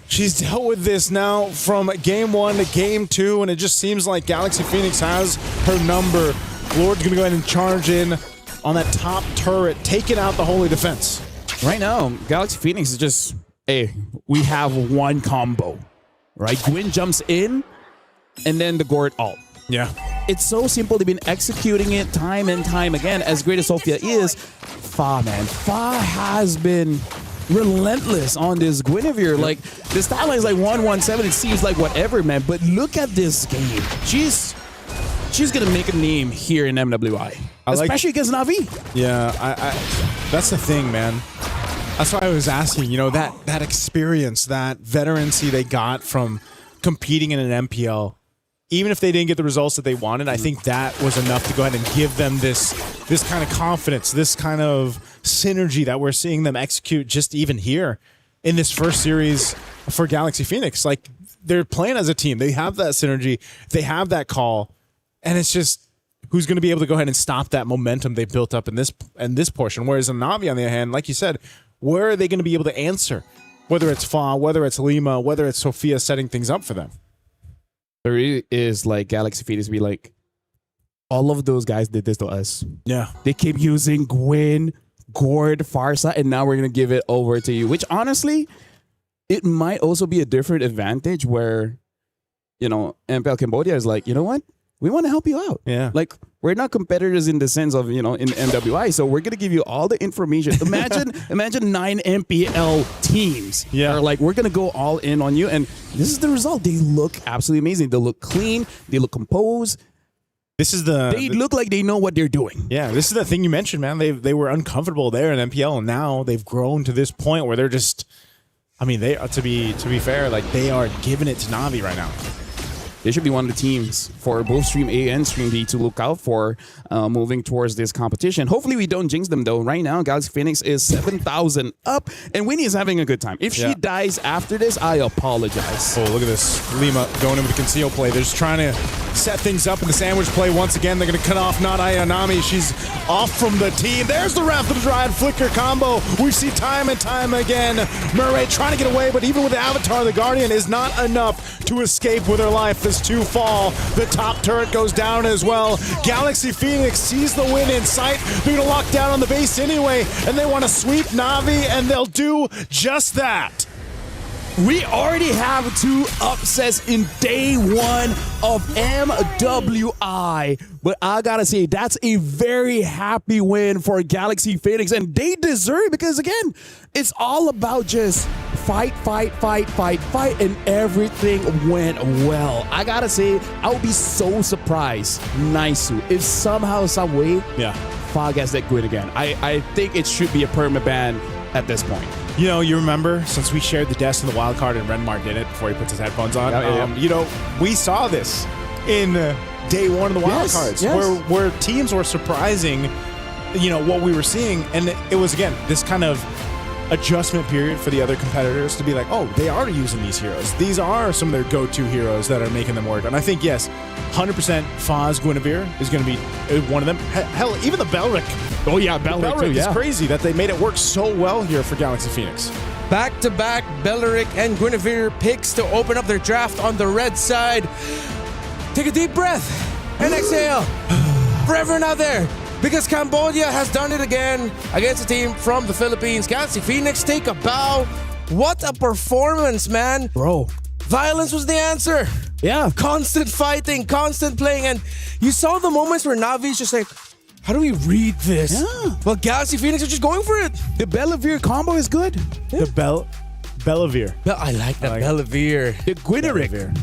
she's dealt with this now from game 1 to game 2, and it just seems like Galaxy Phoenix has her number. Lord's gonna go ahead and charge in on that top turret, taking out the Holy Defense. Right now, Galaxy Phoenix is just, hey, we have one combo, right? Gwyn jumps in, and then the Gourd ult. Yeah. It's so simple. They've been executing it time and time again. As great as Sophia is, Fa has been relentless on this Guinevere. Like, the stat line is like 117. It seems like whatever, man. But look at this game. She's gonna make a name here in MWI, especially against Na'Vi. Yeah, that's the thing, man. That's why I was asking. That experience, that veterancy they got from competing in an MPL. Even if they didn't get the results that they wanted, I think that was enough to go ahead and give them this kind of confidence, this kind of synergy that we're seeing them execute just even here in this first series for Galaxy Phoenix. Like, they're playing as a team. They have that synergy. They have that call. And it's just who's going to be able to go ahead and stop that momentum they built up in this portion. Whereas in Na'Vi, on the other hand, like you said, where are they going to be able to answer? Whether it's Fa, whether it's Lima, whether it's Sophia setting things up for them. There is like Galaxy Phoenix be like, all of those guys did this to us. Yeah. They keep using Gwyn, Gourd, Farsa, and now we're going to give it over to you. Which honestly, it might also be a different advantage where, MPL Cambodia is like, you know what? We want to help you out. Yeah. Like, we're not competitors in the sense of, in MWI, so we're going to give you all the information. Imagine 9 MPL teams. Yeah. Are like, we're going to go all in on you. And this is the result. They look absolutely amazing. They look clean. They look composed. They look like they know what they're doing. Yeah, this is the thing you mentioned, man. They were uncomfortable there in MPL, and now they've grown to this point where they're just, they to be fair, like, they are giving it to Na'Vi right now. they should be one of the teams for both Stream A and Stream B to look out for moving towards this competition. Hopefully we don't jinx them though. Right now, Galaxy Phoenix is 7,000 up, and Winnie is having a good time. If she dies after this, I apologize. Oh, look at this. Lima going in with the conceal play. They're just trying to set things up in the sandwich play once again. They're going to cut off not Ayanami. She's off from the team. There's the Wrath of the Dryad flicker combo. We see time and time again. Murray trying to get away, but even with the Avatar, the Guardian is not enough to escape with her life as two fall. The top turret goes down as well. Galaxy Phoenix sees the win in sight. They're going to lock down on the base anyway, and they want to sweep Na'Vi, and they'll do just that. We already have 2 upsets in day 1 of MWI. But I gotta say, that's a very happy win for Galaxy Phoenix. And they deserve it because, again, it's all about just fight, and everything went well. I gotta say, I would be so surprised, Naisu, if somehow, some way, Fa gets that good again. I think it should be a perma ban at this point. You know, you remember, since we shared the desk in the wild card and Renmar did it before he puts his headphones on, you know, we saw this in day 1 of the wild cards where teams were surprising, you know, what we were seeing. And it was, again, this kind of adjustment period for the other competitors to be like, oh, they are using these heroes. These are some of their go-to heroes that are making them work. And I think, yes, 100% Faz Guinevere is going to be one of them. Hell, even the Belric. Oh, yeah, Belric too, is crazy that they made it work so well here for Galaxy Phoenix. Back-to-back Belric and Guinevere picks to open up their draft on the red side. Take a deep breath and exhale for everyone out there, because Cambodia has done it again against a team from the Philippines. Galaxy Phoenix take a bow. What a performance, man. Bro. Violence was the answer. Yeah. Constant fighting, constant playing. And you saw the moments where Navi's just like, how do we read this? Yeah. Well, Galaxy Phoenix are just going for it. The Bellavere combo is good. Yeah. The Bellavere. I like that Bellavere. The Guineric.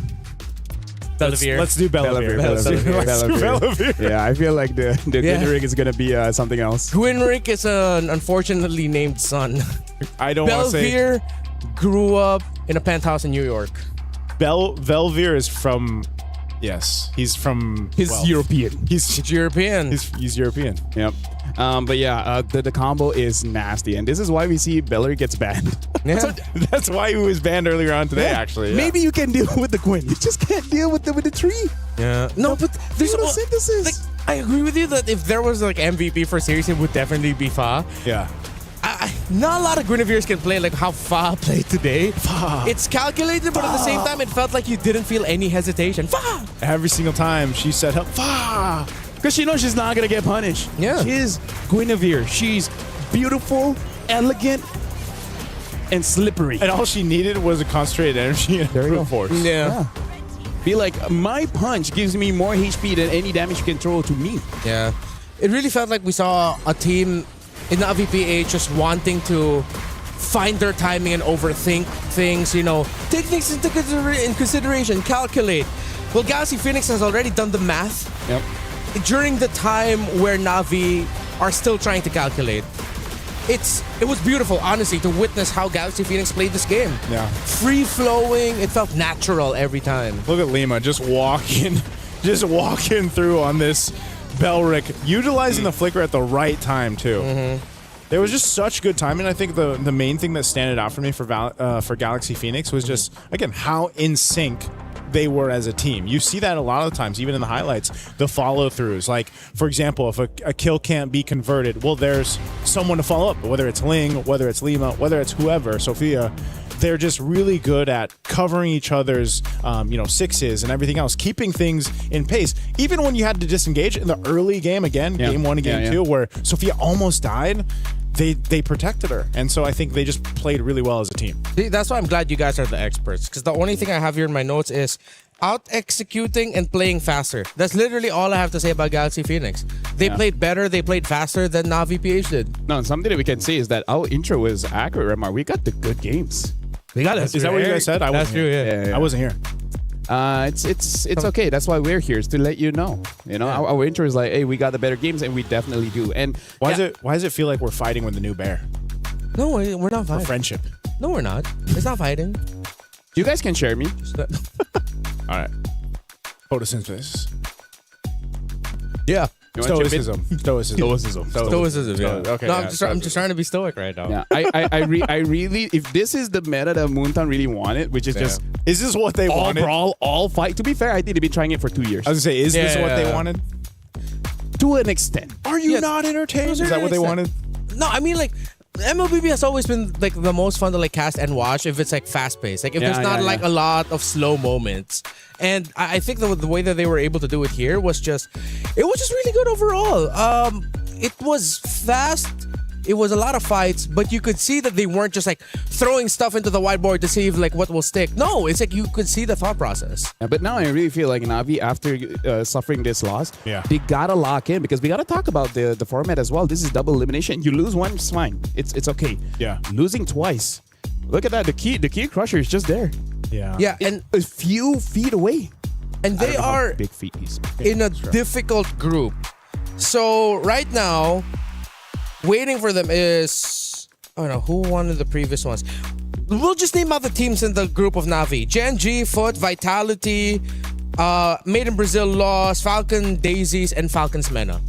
Bellavere. Let's do Bellavere. Let's do Bellavere. Yeah, I feel like the Guineric is going to be something else. Guineric is an unfortunately named son. I don't want to say. Bellavere grew up in a penthouse in New York. Bellavere is from... Yes, he's from... He's European. He's European. He's European. Yep. But yeah, the combo is nasty, and this is why we see Bellery gets banned. Yeah. That's why he was banned earlier on today, actually. Yeah. Maybe you can deal with the Quinn. You just can't deal with the tree. Yeah. No, but there's no synthesis. Like, I agree with you that if there was like MVP for series, it would definitely be Fa. Yeah. Not a lot of Guinevere's can play like how Fa played today. Fa. It's calculated, but at the same time, it felt like you didn't feel any hesitation. Fa! Every single time she said, Fa! Because she knows she's not going to get punished. Yeah. She's Guinevere. She's beautiful, elegant, and slippery. And all she needed was a concentrated energy and brute force. Yeah. Be like, my punch gives me more HP than any damage control to me. Yeah. It really felt like we saw a team in the VPA just wanting to find their timing and overthink things, you know, take things into consideration, calculate. Well, Galaxy Phoenix has already done the math. Yep. During the time where Na'Vi are still trying to calculate. It was beautiful, honestly, to witness how Galaxy Phoenix played this game. Yeah. Free-flowing, it felt natural every time. Look at Lima just walking through on this Belric, utilizing the flicker at the right time, too. Mm-hmm. There was just such good timing. I think the main thing that stood out for me for Galaxy Phoenix was just, again, how in sync they were as a team. You see that a lot of the times, even in the highlights, the follow-throughs. Like, for example, if a kill can't be converted, well, there's someone to follow up, whether it's Ling, whether it's Lima, whether it's whoever, Sophia. They're just really good at covering each other's, sixes and everything else, keeping things in pace. Even when you had to disengage in the early game, again, game 1 and game 2, where Sophia almost died, they protected her. And so I think they just played really well as a team. See, that's why I'm glad you guys are the experts, because the only thing I have here in my notes is out-executing and playing faster. That's literally all I have to say about Galaxy Phoenix. They played better, they played faster than Na'Vi PH did. No, something that we can say is that our intro was accurate, Remar. We got the good games. We got it. Is that what you guys said? That's true, yeah. I wasn't here. It's okay. That's why we're here, is to let you know. You know, our intro is like, hey, we got the better games, and we definitely do. And why does it feel like we're fighting with the new bear? No, we're not fighting. For friendship. No, we're not. It's not fighting. You guys can share me. All right. Photosynthesis. Yeah. Stoicism. Stoicism. Yeah. Okay. No, yeah, I'm just trying to be stoic right now. Yeah, I really, if this is the meta that Moontown really wanted, which is just Is this what they all wanted? brawl, all fight. To be fair, I think they've been trying it for 2 years. I was gonna say, is this what they wanted? To an extent. Are you not entertained? Is that what they wanted? No, I mean like MLBB has always been like the most fun to like cast and watch if it's like fast paced. Like if there's not like a lot of slow moments. And I think the way that they were able to do it here was just really good overall. It was fast. It was a lot of fights, but you could see that they weren't just like throwing stuff into the whiteboard to see if like what will stick. No, it's like you could see the thought process. Yeah, but now I really feel like Navi, after suffering this loss, they gotta lock in because we gotta talk about the format as well. This is double elimination. You lose one, it's fine. It's okay. Yeah. Losing twice. Look at that. The key crusher is just there. Yeah. Yeah, and a few feet away. And they are big feet he's in a difficult group. So right now, waiting for them is, I don't know, who won in the previous ones? We'll just name out the teams in the group of Navi. Gen G, Foot, Vitality, Made in Brazil lost, Falcon Daisies, and Falcons Mena.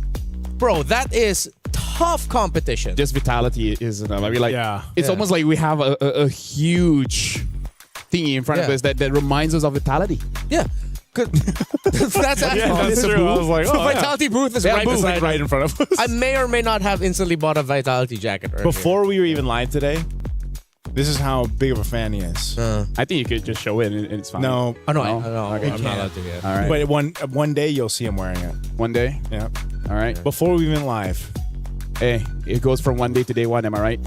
Bro, that is tough competition. Just Vitality is, I mean, like, it's almost like we have a huge thingy in front of us that reminds us of Vitality. Yeah. That's true. I was like, the Vitality booth is right beside us. right in front of us. I may or may not have instantly bought a Vitality jacket earlier. Before we were even live today, this is how big of a fan he is. I think you could just show it and it's fine. No. Oh, no, Okay, I'm not allowed to yet. All right. But one day you'll see him wearing it. One day? Yeah. All right. Before we even live. Hey, it goes from one day to day one, am I right?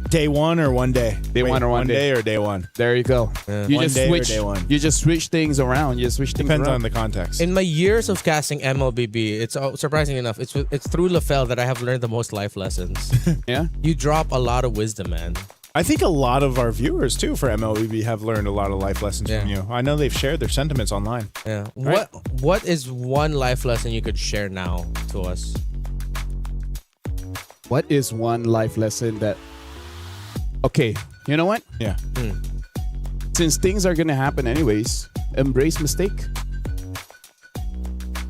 Day one or one day? Day one or one day? or day one? There you go. Yeah. You One just day or switch. day one? You just switch things around. You just switch things Depends around. on the context. In my years of casting MLBB, it's surprising enough, it's through LaFell that I have learned the most life lessons. Yeah? You drop a lot of wisdom, man. I think a lot of our viewers too for MLBB have learned a lot of life lessons from you. I know they've shared their sentiments online. Yeah. Right? What is one life lesson you could share now to us? What is one life lesson that... Okay, you know what? Yeah. Since things are going to happen anyways, embrace mistake.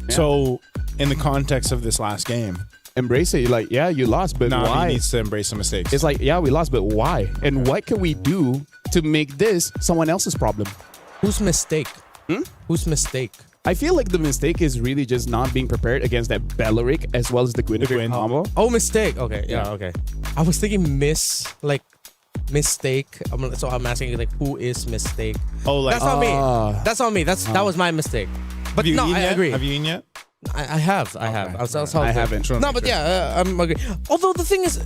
Yeah. So, in the context of this last game, embrace it. Like, yeah, you lost, but why? He needs to embrace some mistakes. It's like, yeah, we lost, but why? And what can we do to make this someone else's problem? Whose mistake? Whose mistake? I feel like the mistake is really just not being prepared against that Belleric as well as the Gwyn combo. Oh, mistake. Okay, yeah, okay. I was thinking mistake. So I'm asking like, who is mistake? Oh, like that's not me. That's not me. That was my mistake. But no, I agree. Have you eaten yet? I have. I have. I haven't. No, but yeah, I'm agree. Although the thing is,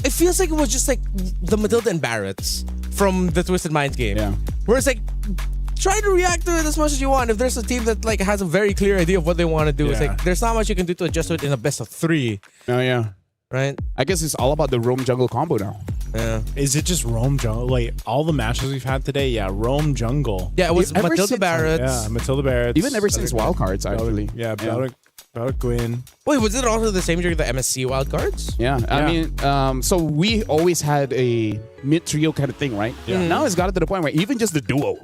it feels like it was just like the Matilda and Barretts from the Twisted Minds game. Yeah. Where it's like, try to react to it as much as you want. If there's a team that like has a very clear idea of what they want to do, it's like there's not much you can do to adjust to it in a best of 3. Oh yeah. Right? I guess it's all about the roam jungle combo now. Yeah. Is it just roam jungle? Like all the matches we've had today, roam jungle. Yeah, it was Matilda Barretts. Yeah, Matilda Barretts. Even ever since wildcards, actually. Yeah, Belleric Gwyn. Wait, was it also the same during the MSC wildcards? Yeah, I mean, so we always had a mid trio kind of thing, right? Yeah. Now it's got to the point where even just the duo,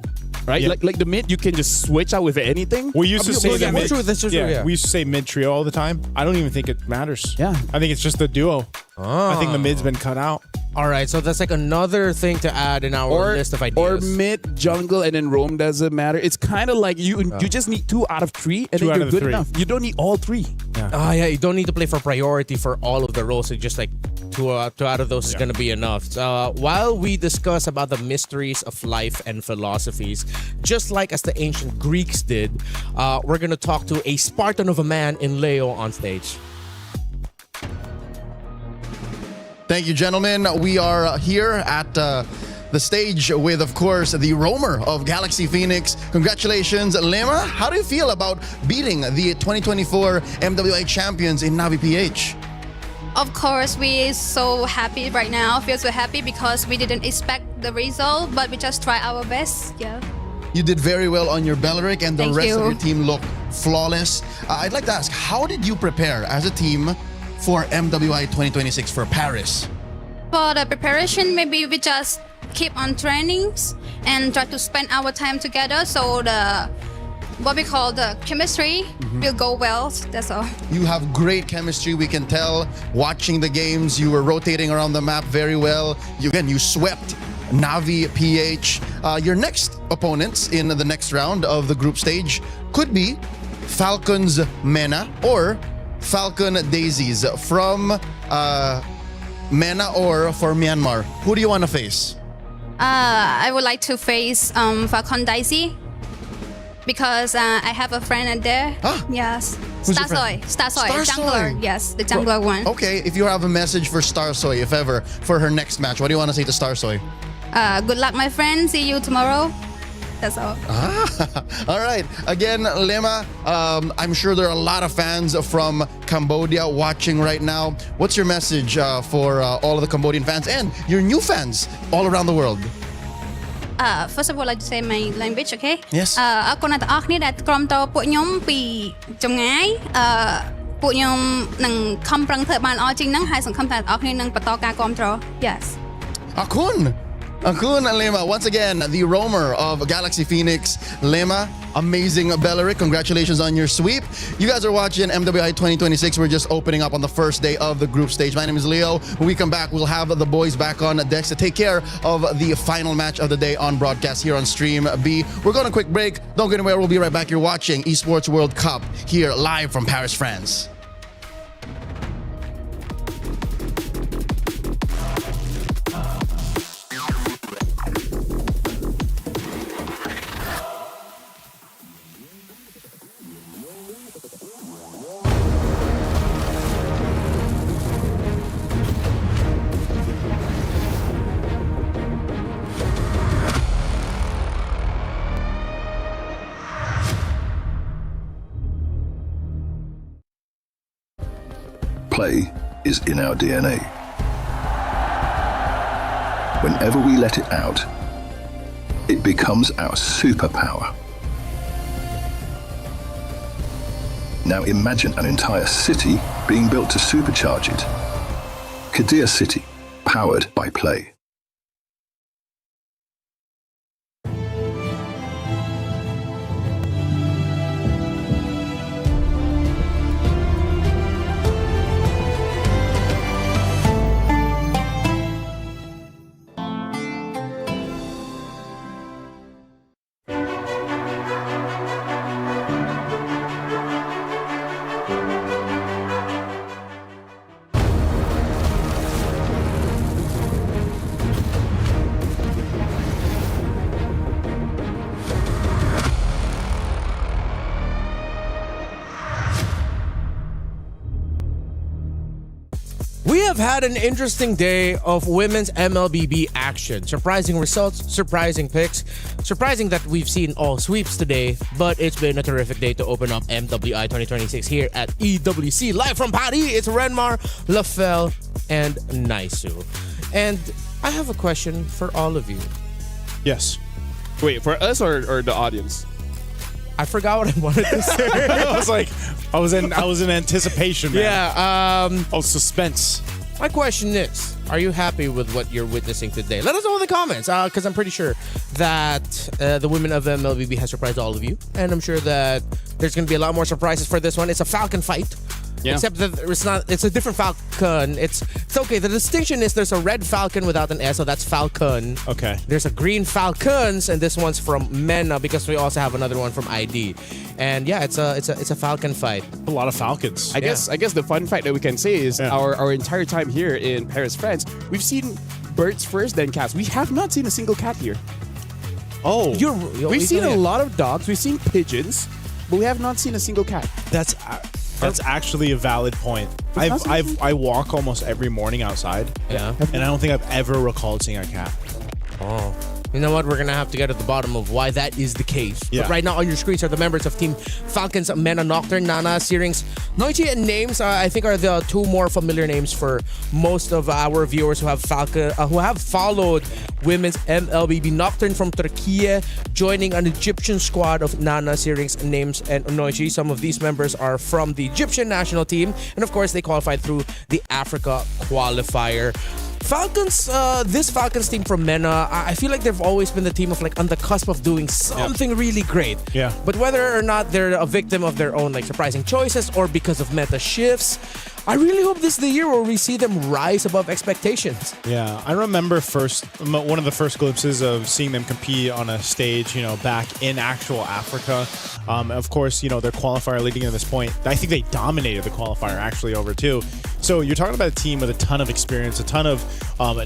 right? Yeah. Like the mid, you can just switch out with anything. We used to say that that's true. Yeah. We used to say mid trio all the time. I don't even think it matters. Yeah. I think it's just the duo. I think the mid's been cut out. All right, so that's like another thing to add in our list of ideas. Or mid jungle and then roam doesn't matter. It's kind of like you just need 2 out of 3 and then you're good enough. You don't need all 3. Yeah. You don't need to play for priority for all of the roles. So just like two out of those is going to be enough. While we discuss about the mysteries of life and philosophies, just like as the ancient Greeks did, we're going to talk to a Spartan of a man in Leo on stage. Thank you, gentlemen. We are here at the stage with, of course, the roamer of Galaxy Phoenix. Congratulations, Lema. How do you feel about beating the 2024 MWI champions in Navi PH? Of course, we're so happy right now. Feel so happy because we didn't expect the result, but we just try our best. Yeah. You did very well on your Belleric, and the Thank rest you. of your team looked flawless. I'd like to ask, how did you prepare as a team for MWI 2026 for Paris? For the preparation, maybe we just keep on trainings and try to spend our time together. So what we call the chemistry will go well. That's all. You have great chemistry, we can tell. Watching the games, you were rotating around the map very well. You swept Navi PH. Your next opponents in the next round of the group stage could be Falcons MENA or Falcon Daisies from MENA or for Myanmar. Who do you want to face? I would like to face Falcon Daisy because I have a friend in there. Yes. Who's your friend? Starsoy, Starsoy. jungler. Yes, the jungler one. Okay, if you have a message for Starsoy, if ever, for her next match, what do you want to say to Starsoy? Good luck, my friend. See you tomorrow. That's all. All right. Again, Lema, I'm sure there are a lot of fans from Cambodia watching right now. What's your message for all of the Cambodian fans and your new fans all around the world? First of all, I'd like to say my language, okay? Yes. អរគុណអ្នកទាំងអស់គ្នាដែលក្រុមតពួកខ្ញុំពីចម្ងាយពួកខ្ញុំនឹងខំប្រឹងធ្វើបានល្អជាងហ្នឹងហើយសង្ឃឹមថាអ្នកទាំងអស់គ្នានឹងបន្តការគាំទ្រ Yes. Akun Lema, once again, the roamer of Galaxy Phoenix. Lema, amazing Belleric. Congratulations on your sweep. You guys are watching MWI 2026. We're just opening up on the first day of the group stage. My name is Leo. When we come back, we'll have the boys back on decks to take care of the final match of the day on broadcast here on Stream B. We're going to a quick break. Don't get anywhere. We'll be right back. You're watching Esports World Cup here live from Paris, France. Play is in our DNA. Whenever we let it out, it becomes our superpower. Now imagine an entire city being built to supercharge it. Kadir City, powered by play. We have had an interesting day of women's MLBB action. Surprising results, surprising picks, surprising that we've seen all sweeps today, but it's been a terrific day to open up MWI 2026 here at EWC. Live from Paris, it's Renmar, Lafel, and Naisu. And I have a question for all of you. Yes. Wait, for us or the audience? I forgot what I wanted to say. I was in anticipation, man. Yeah. Suspense. My question is, are you happy with what you're witnessing today? Let us know in the comments, because I'm pretty sure that the women of MLBB has surprised all of you, and I'm sure that there's going to be a lot more surprises for this one. It's a Falcon fight. Yeah. Except that it's a different Falcon. It's okay. The distinction is there's a red Falcon without an S, so that's Falcon. Okay. There's a green Falcons, and this one's from MENA because we also have another one from ID. And yeah, it's a Falcon fight. A lot of Falcons. I guess the fun fact that we can say is our entire time here in Paris, France, we've seen birds first, then cats. We have not seen a single cat here. Oh. We've seen a lot of dogs. We've seen pigeons, but we have not seen a single cat. That's actually a valid point. I walk almost every morning outside. Yeah. And I don't think I've ever recalled seeing a cat. Oh. You know what? We're going to have to get at the bottom of why that is the case. Yeah. But right now on your screens are the members of Team Falcons, MENA, Nocturne, Nana, Searings, Noichi, and Names. I think are the two more familiar names for most of our viewers who have followed women's MLBB. Nocturne from Turkey, joining an Egyptian squad of Nana, Searings, Names, and Noichi. Some of these members are from the Egyptian national team. And of course, they qualified through the Africa qualifier. Falcons, this Falcons team from MENA, I feel like they've always been the team of like on the cusp of doing something really great. Yeah. But whether or not they're a victim of their own like surprising choices or because of meta shifts, I really hope this is the year where we see them rise above expectations. Yeah, I remember one of the first glimpses of seeing them compete on a stage, back in actual Africa. Of course, their qualifier leading to this point, I think they dominated the qualifier actually over too. So you're talking about a team with a ton of experience, a ton of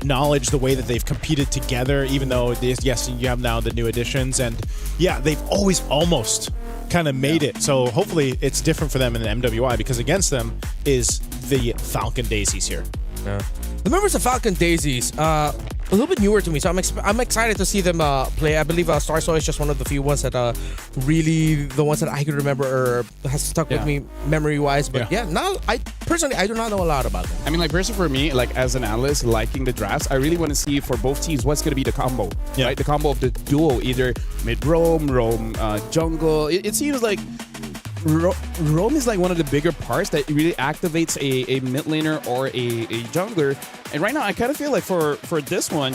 knowledge, the way that they've competed together, even though, yes, you have now the new additions. And yeah, they've always almost kind of made it. So hopefully it's different for them in the MWI, because against them is the Falcon Daisies here. Yeah. The members of Falcon Daisies, a little bit newer to me, so I'm excited to see them play. I believe Star Soy is just one of the few ones that really the ones that I could remember or has stuck with me memory-wise. But now I do not know a lot about them. I mean, like, personally for me, like as an analyst liking the drafts, I really want to see for both teams what's going to be the combo, right? The combo of the duo, either mid-roam, jungle. It seems like roam is like one of the bigger parts that really activates a mid laner or a jungler. And right now, I kind of feel like for this one,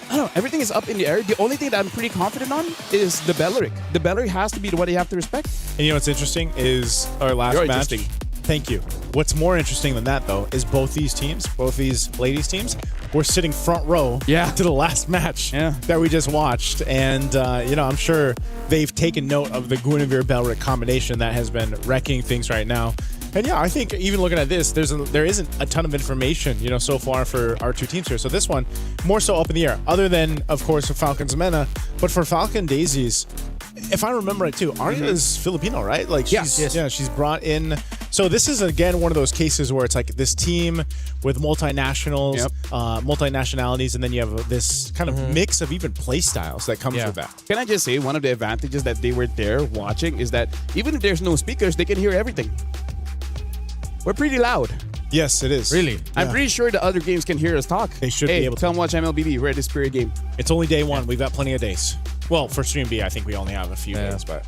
I don't know, everything is up in the air. The only thing that I'm pretty confident on is the Belleric. The Belleric has to be the one you have to respect. And what's interesting is our last match. Thank you. What's more interesting than that, though, is both these ladies' teams, were sitting front row to the last match that we just watched. And, I'm sure they've taken note of the Guinevere-Belleric combination that has been wrecking things right now. And I think even looking at this, there isn't a ton of information, so far for our two teams here. So this one, more so up in the air, other than, of course, for Falcons MENA. But for Falcon Daisies, if I remember right too, Arya is Filipino, right? Like she's brought in. So this is again one of those cases where it's like this team with multinationals, multinationalities, and then you have this kind of mix of even play styles that comes with that. Can I just say one of the advantages that they were there watching is that even if there's no speakers, they can hear everything. We're pretty loud. Yes, it is. Really? I'm pretty sure the other games can hear us talk. They should be able to. Come watch MLBB. We're at this period game. It's only day one. We've got plenty of days. Well, for Stream B, I think we only have a few days, but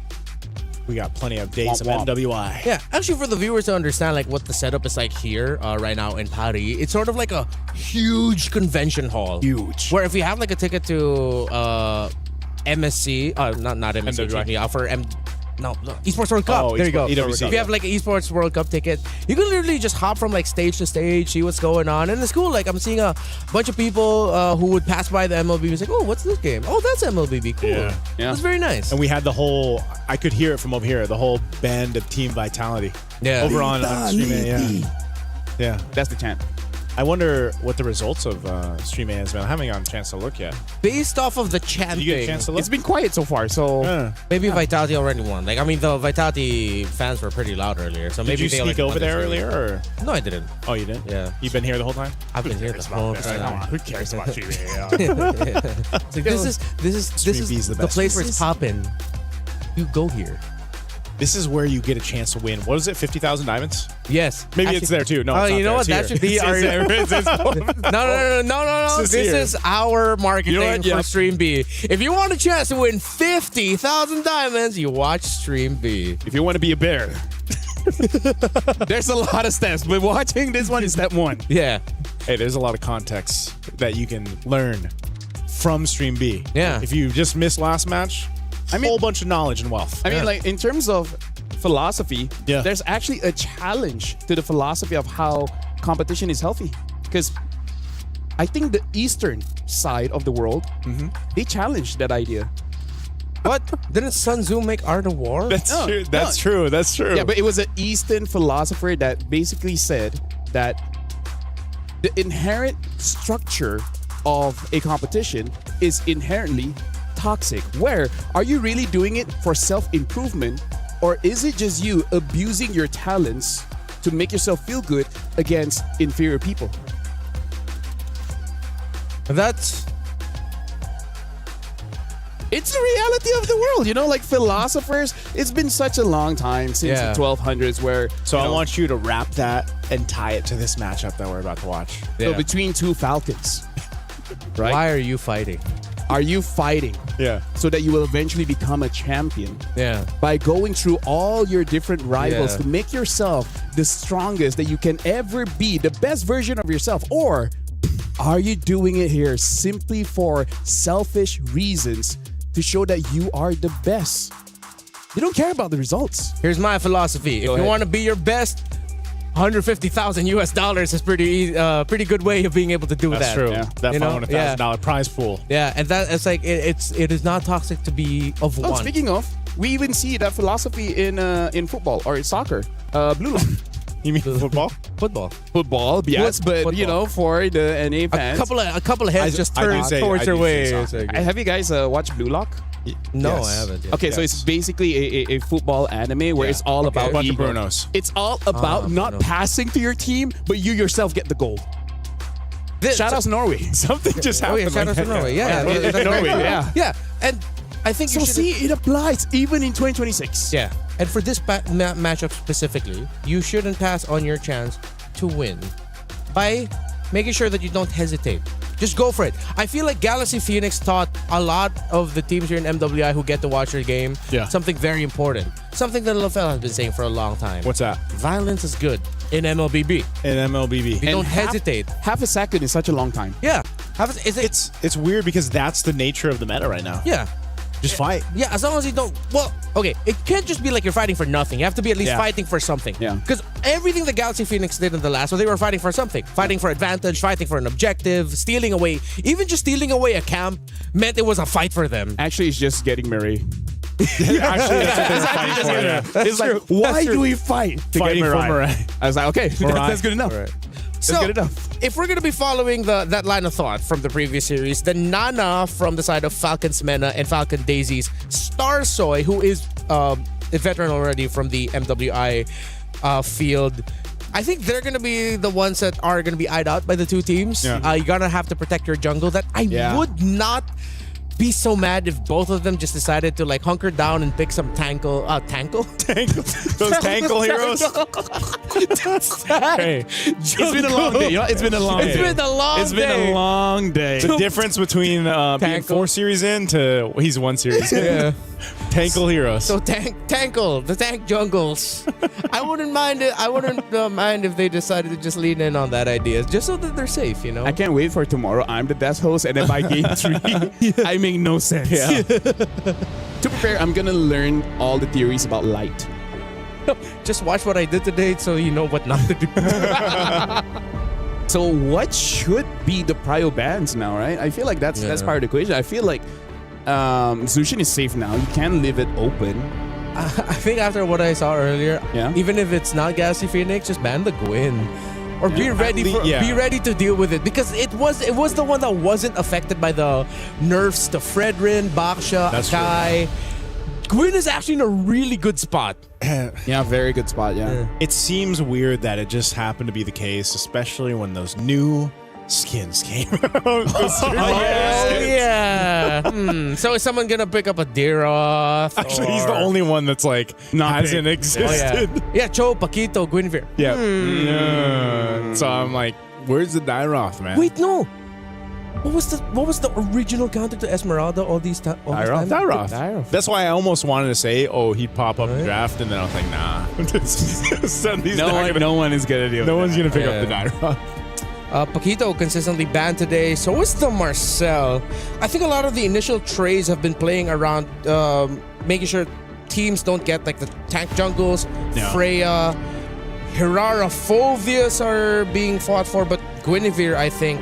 we got plenty of days of MWI. Yeah, actually, for the viewers to understand like what the setup is like here right now in Paris, it's sort of like a huge convention hall. Huge. Where if you have like a ticket to MSC, not MSC, for Esports World Cup. There you go. EWC. If you have like an Esports World Cup ticket, you can literally just hop from like stage to stage, see what's going on, and it's cool. Like I'm seeing a bunch of people who would pass by the MLBB. It's like, oh, what's this game? Oh, that's MLBB. Cool. Yeah. That's very nice. And we had the whole. I could hear it from over here. The whole band of Team Vitality. Yeah. Over on Stream. Yeah. That's the chant. I wonder what the results of Stream A has been. I haven't gotten a chance to look yet. Based off of the chanting, Did you get a chance to look? It's been quiet so far, so maybe Vitality already won. Like, I mean, the Vitality fans were pretty loud earlier, so maybe Did you sneak over there earlier, or no? I didn't. Oh, you didn't? Yeah. You've been here the whole time? I've been here the whole time. Come on, who cares about Stream A? This is the place where it's popping. You go here. This is where you get a chance to win. What is it? 50,000 diamonds? Yes. Maybe it's there too. No, it's not you know what? there. That should be our. No. This is our marketing for Stream B. If you want a chance to win 50,000 diamonds, you watch Stream B. If you want to be a bear, there's a lot of steps, but watching this one is step one. Yeah. Hey, there's a lot of context that you can learn from Stream B. Yeah. If you just missed last match, a whole bunch of knowledge and wealth. I mean, like, in terms of philosophy, there's actually a challenge to the philosophy of how competition is healthy. Because I think the eastern side of the world, they challenged that idea. What? Didn't Sun Tzu make Art of War? That's true. That's true. Yeah, but it was an Eastern philosopher that basically said that the inherent structure of a competition is inherently toxic. Where are you really doing it for self-improvement, or is it just you abusing your talents to make yourself feel good against inferior people? It's the reality of the world, like philosophers. It's been such a long time since the 1200s where. So I want you to wrap that and tie it to this matchup that we're about to watch. So between two Falcons, right? Why are you fighting? Are you fighting? Yeah. So that you will eventually become a champion. Yeah. By going through all your different rivals to make yourself the strongest that you can ever be, the best version of yourself, or Are you doing it here simply for selfish reasons to show that you are the best? You don't care about the results. Here's my philosophy. If you want to be your best, $150,000 is pretty good way of being able to do that. That's true. Yeah. That $500,000 prize pool. Yeah, and that it's like it is not toxic to be of one. Speaking of, we even see that philosophy in football or in soccer. Blue Lock. You mean football? Football, yes, but football. you know, for the NA fans, a couple of heads just turned towards your way. Have you guys watched Blue Lock? No, I haven't. Yet. Okay, so it's basically a football anime where it's all about bunch of ego. Brunos. It's all about not passing to your team, but you yourself get the goal. Shout out to Norway. Something just happened. Shout out to Norway. Yeah, Norway. Yeah, and I think so. See, it applies even in 2026. Yeah, and for this matchup specifically, you shouldn't pass on your chance to win by making sure that you don't hesitate. Just go for it. I feel like Galaxy Phoenix taught a lot of the teams here in MWI who get to watch your game something very important. Something that LaFell has been saying for a long time. What's that? Violence is good in MLBB. You don't hesitate. Half a second is such a long time. Yeah. It's weird because that's the nature of the meta right now. Yeah. Just fight. Yeah, as long as you don't. Well, okay, it can't just be like you're fighting for nothing. You have to be at least fighting for something. Yeah. Because everything the Galaxy Phoenix did in the last one, they were fighting for something. Fighting for advantage, fighting for an objective, stealing away. Even just stealing away a camp meant it was a fight for them. Actually, it's just getting Marie. Actually, that's what they're fighting for. It's like, why do we fight? Fighting for Mirai. I was like, okay, that's good enough. Right. So, if we're going to be following that line of thought from the previous series, then Nana from the side of Falcon's Mena and Falcon Daisy's Star Soy, who is a veteran already from the MWI field, I think they're going to be the ones that are going to be eyed out by the two teams. Yeah. You're going to have to protect your jungle. That I would not be so mad if both of them just decided to like hunker down and pick some tankle. Those tankle heroes. Hey, it's been a long day. It's been a long day. It's been a long day. The difference between being 4 series in to he's 1 series in. Yeah. Tankle heroes. So tankle, the tank jungles. I wouldn't mind it. I wouldn't mind if they decided to just lean in on that idea, just so that they're safe. You know. I can't wait for tomorrow. I'm the desk host, and then by game 3, I make no sense. Yeah. To prepare, I'm gonna learn all the theories about light. Just watch what I did today, so you know what not to do. So what should be the prio bans now, right? I feel like that's part of the equation. I feel like Zushin is safe now. You can leave it open. I think after what I saw earlier, even if it's not Galaxy Phoenix, just ban the Gwyn. Or be ready be ready to deal with it, because it was the one that wasn't affected by the nerfs to Fredrin, Baksha, Akai. Gwyn is actually in a really good spot. Yeah, very good spot, It seems weird that it just happened to be the case, especially when those new skins came out. So is someone gonna pick up a Deeroth? Actually, he's the only one that's like hasn't existed. Cho, Paquito, Guinevere. So I'm like, where's the Dyroth, man? Wait, no. What was the original counter to Esmeralda all these times? Dyroth. That's why I almost wanted to say, he'd pop up in draft, and then I was like, nah. No one is gonna do it. No one's gonna pick up the Dyroth. Paquito consistently banned today. So is the Marcel. I think a lot of the initial trays have been playing around making sure teams don't get like the tank jungles. Freya, Hirara, Phovius are being fought for, but Guinevere, I think,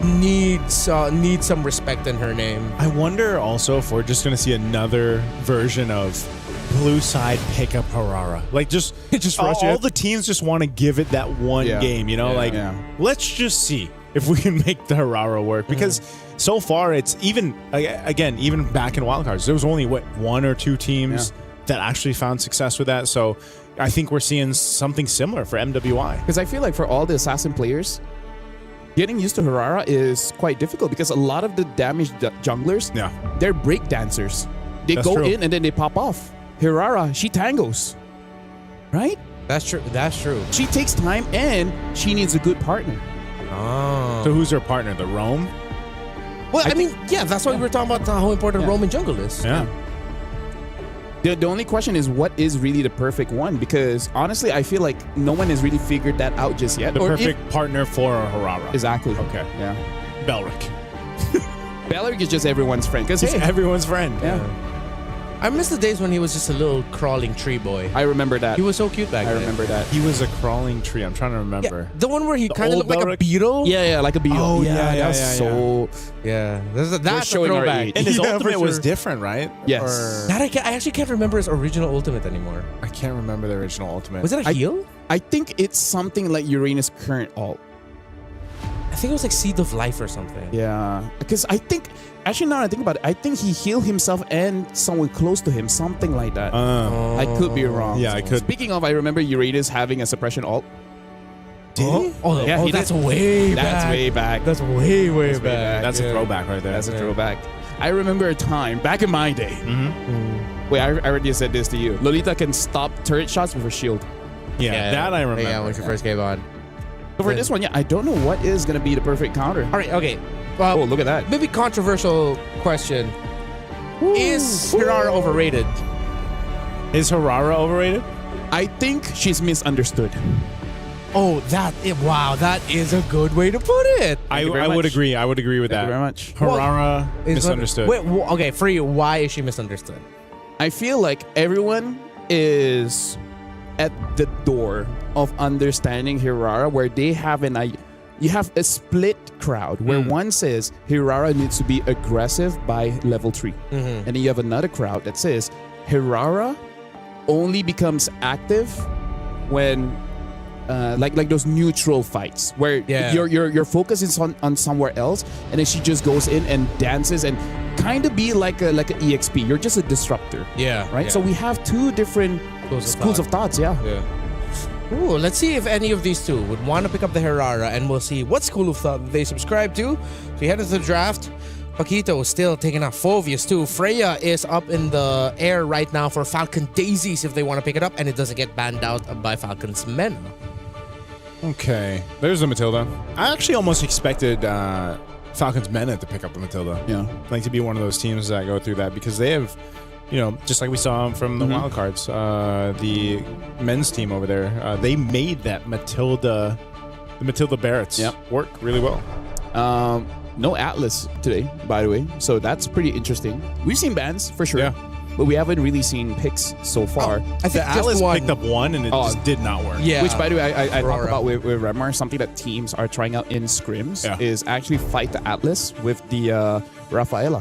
needs some respect in her name. I wonder also if we're just going to see another version of blue side pick up Hirara. Like just all the teams just want to give it that one game, you know? Let's just see if we can make the Hirara work, because so far it's even back in wildcards, there was only 1 or 2 teams that actually found success with that. So I think we're seeing something similar for MWI. Because I feel like for all the assassin players, getting used to Hirara is quite difficult, because a lot of the damaged junglers, they're break dancers. They go in and then they pop off. Hirara, she tangos, right? That's true. She takes time, and she needs a good partner. Oh. So who's her partner? The Roam? Well, I mean, that's why we were talking about how important Roam in jungle is. Yeah. The only question is what is really the perfect one? Because honestly, I feel like no one has really figured that out just yet. The perfect partner for Harara. Exactly. Okay. Yeah. Belric. Belric is just everyone's friend. Because He's everyone's friend. Yeah. I miss the days when he was just a little crawling tree boy. I remember that. He was so cute back then. I remember that. He was a crawling tree. I'm trying to remember. The one where he The kind of old looked like a Belric? beetle. Yeah, like a beetle. Oh, yeah, that yeah, was yeah, so. Yeah, that's a showing our throwback. age. And his Yeah, for ultimate was sure. different, right? Yes. Or- That I actually can't remember his original ultimate anymore. I can't remember the original ultimate. Was it a heal? I think it's something like Uranus' current alt. I think it was like Seed of Life or something. Yeah, because I think actually now that I think about it, I think he healed himself and someone close to him, something like that. I could be wrong. Yeah, I could. Speaking of, I remember Uranus having a suppression alt. Did he? Oh, Yeah, he that's did. way That's back. way back. That's way back. That's a throwback right there. That's a throwback. I remember a time back in my day. Wait, I already said this to you. Lolita can stop turret shots with her shield. Yeah, that I remember. Yeah, when she first came on. So for this one, yeah, I don't know what is gonna be the perfect counter. All right, okay. Oh, look at that. Maybe controversial question. Is Hirara overrated? Is Harara overrated? I think she's misunderstood. Oh, wow, that is a good way to put it. I you very would much. agree. I would agree with Thank that. you very much. Harara Is misunderstood. Wait, okay, for you, why is she misunderstood? I feel like everyone is at the door of understanding Hirara, where they have you have a split crowd where one says Hirara needs to be aggressive by level 3. And then you have another crowd that says Hirara only becomes active when like those neutral fights where your focus is on somewhere else, and then she just goes in and dances and kind of be like an EXP. You're just a disruptor. Yeah. Right? yeah. So we have two different schools of thoughts, yeah. Ooh, let's see if any of these two would want to pick up the Hirara, and we'll see what school of thought they subscribe to. So we head into the draft. Paquito is still taking out Phovius too. Freya is up in the air right now for Falcon Daisies if they want to pick it up, and it doesn't get banned out by Falcon's men. Okay, there's the Matilda. I actually almost expected Falcons Mena to pick up the Matilda. Yeah. Like to be one of those teams that go through that because they have, just like we saw from the wild cards, the men's team over there, they made that Matilda, the Matilda Barretts work really well. No Atlas today, by the way, so that's pretty interesting. We've seen bans for sure, but we haven't really seen picks so far. I think Atlas picked up one and it just did not work. Yeah. Which, by the way, I talked about with Remar, something that teams are trying out in scrims is actually fight the Atlas with the Rafaela,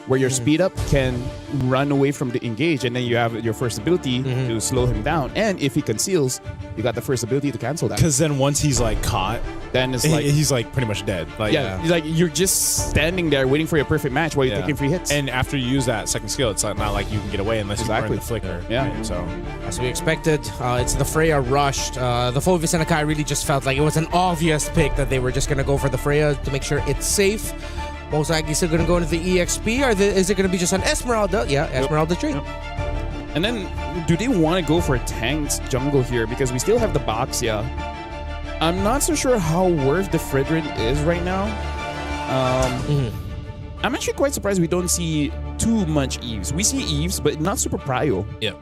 where your speed up can run away from the engage, and then you have your first ability to slow him down. And if he conceals, you got the first ability to cancel that. Because then once he's like caught, then it's like he's like pretty much dead. Like, he's like you're just standing there waiting for your perfect match while you're taking free hits. And after you use that second skill, it's not like you can get away unless you burn the flicker. Yeah. Right? So as we expected, it's the Freya rushed. The Phovius and Akai really just felt like it was an obvious pick that they were just gonna go for the Freya to make sure it's safe. Most likely still gonna go into the EXP, or is it gonna be just an Esmeralda? Yeah, Esmeralda tree. And then, do they want to go for a tanked jungle here? Because we still have the Boxia. I'm not so sure how worth the Fredrin is right now. I'm actually quite surprised we don't see too much Eves. We see Eves, but not super prio. Yeah.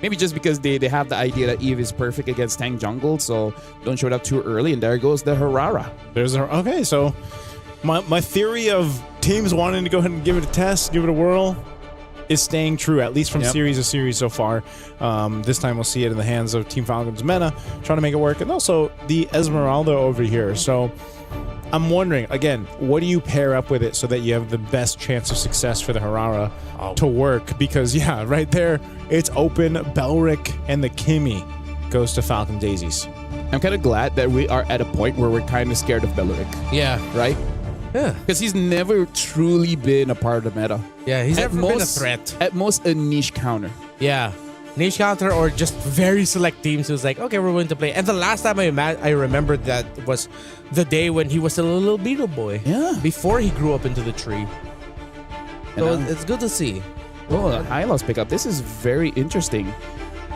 Maybe just because they have the idea that Eve is perfect against tank jungle, so don't show it up too early, and there goes the Harara. Okay, so my theory of teams wanting to go ahead and give it a test, give it a whirl, is staying true, at least from series to series so far. This time we'll see it in the hands of Team Falcons Mena, trying to make it work, and also the Esmeralda over here. So I'm wondering, again, what do you pair up with it so that you have the best chance of success for the Harara to work? Because, right there, it's open. Belric and the Kimmy goes to Falcon Daisies. I'm kind of glad that we are at a point where we're kind of scared of Belric. Yeah. Right? Yeah. Because he's never truly been a part of the meta. Yeah, he's never been a threat. At most, a niche counter. Yeah. Niche counter or just very select teams who's like, okay, we're willing to play. And the last time I remembered that was the day when he was still a little beetle boy. Yeah. Before he grew up into the tree. So it's good to see. Oh, the Hylos pickup. This is very interesting.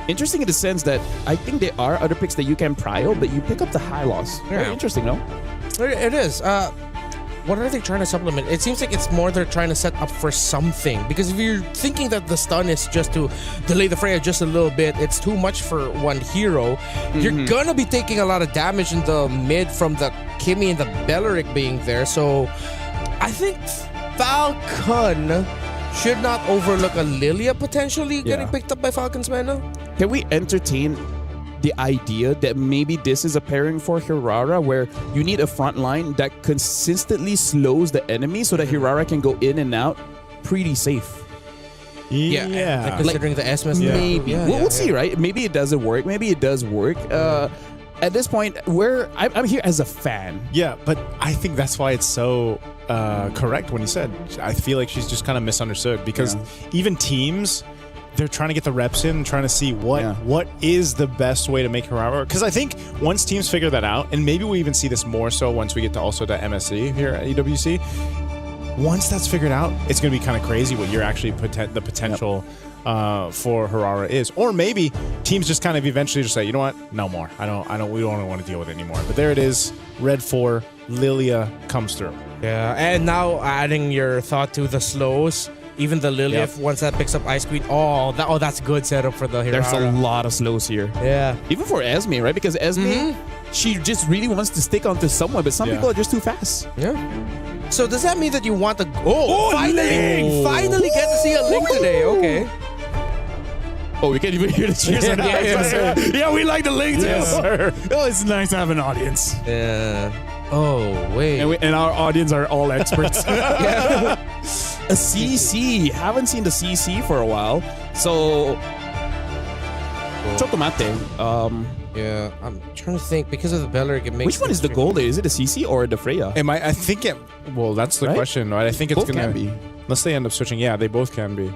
Interesting in the sense that I think there are other picks that you can prio, but you pick up the Hylos. Very interesting, no? It is. what are they trying to supplement? It seems like it's more they're trying to set up for something. Because if you're thinking that the stun is just to delay the Freya just a little bit, it's too much for one hero. You're gonna be taking a lot of damage in the mid from the Kimmy and the Belleric being there. So I think Falcon should not overlook a Lilia potentially getting picked up by Falcon's mana. Can we entertain the idea that maybe this is a pairing for Hirara where you need a front line that consistently slows the enemy so that Hirara can go in and out pretty safe? Yeah. Like considering the Esmus. Maybe. We'll see, right? Maybe it doesn't work. Maybe it does work. At this point, I'm here as a fan. Yeah, but I think that's why it's so correct when you said, I feel like she's just kind of misunderstood because even teams, they're trying to get the reps in and trying to see what is the best way to make Hirara. Because I think once teams figure that out, and maybe we even see this more so once we get to also to MSC here at EWC, once that's figured out, it's going to be kind of crazy what you're actually the potential for Hirara is. Or maybe teams just kind of eventually just say, you know what, no more. We don't want to deal with it anymore. But there it is, Red 4, Lilia comes through. Yeah, and now adding your thought to the slows. Even the Lilia, once that picks up Ice Queen, that's good setup for the Hirara. There's a lot of slows here. Yeah. Even for Esme, right? Because Esme, she just really wants to stick onto someone, but some people are just too fast. Yeah. So does that mean that you want to... finally get to see a Link today. Okay. Oh, we can't even hear the cheers. Yeah, we like the Link too. Yes, sir. Oh, it's nice to have an audience. Yeah. Oh, wait. And our audience are all experts. A CC. Haven't seen the CC for a while. So, Chocolate. Yeah, I'm trying to think. Because of the Belleric, it makes... Which one is the gold? Is it the CC or the Freya? I think it... Well, that's the question, right? I think it's going to be. Unless they end up switching. Yeah, they both can be.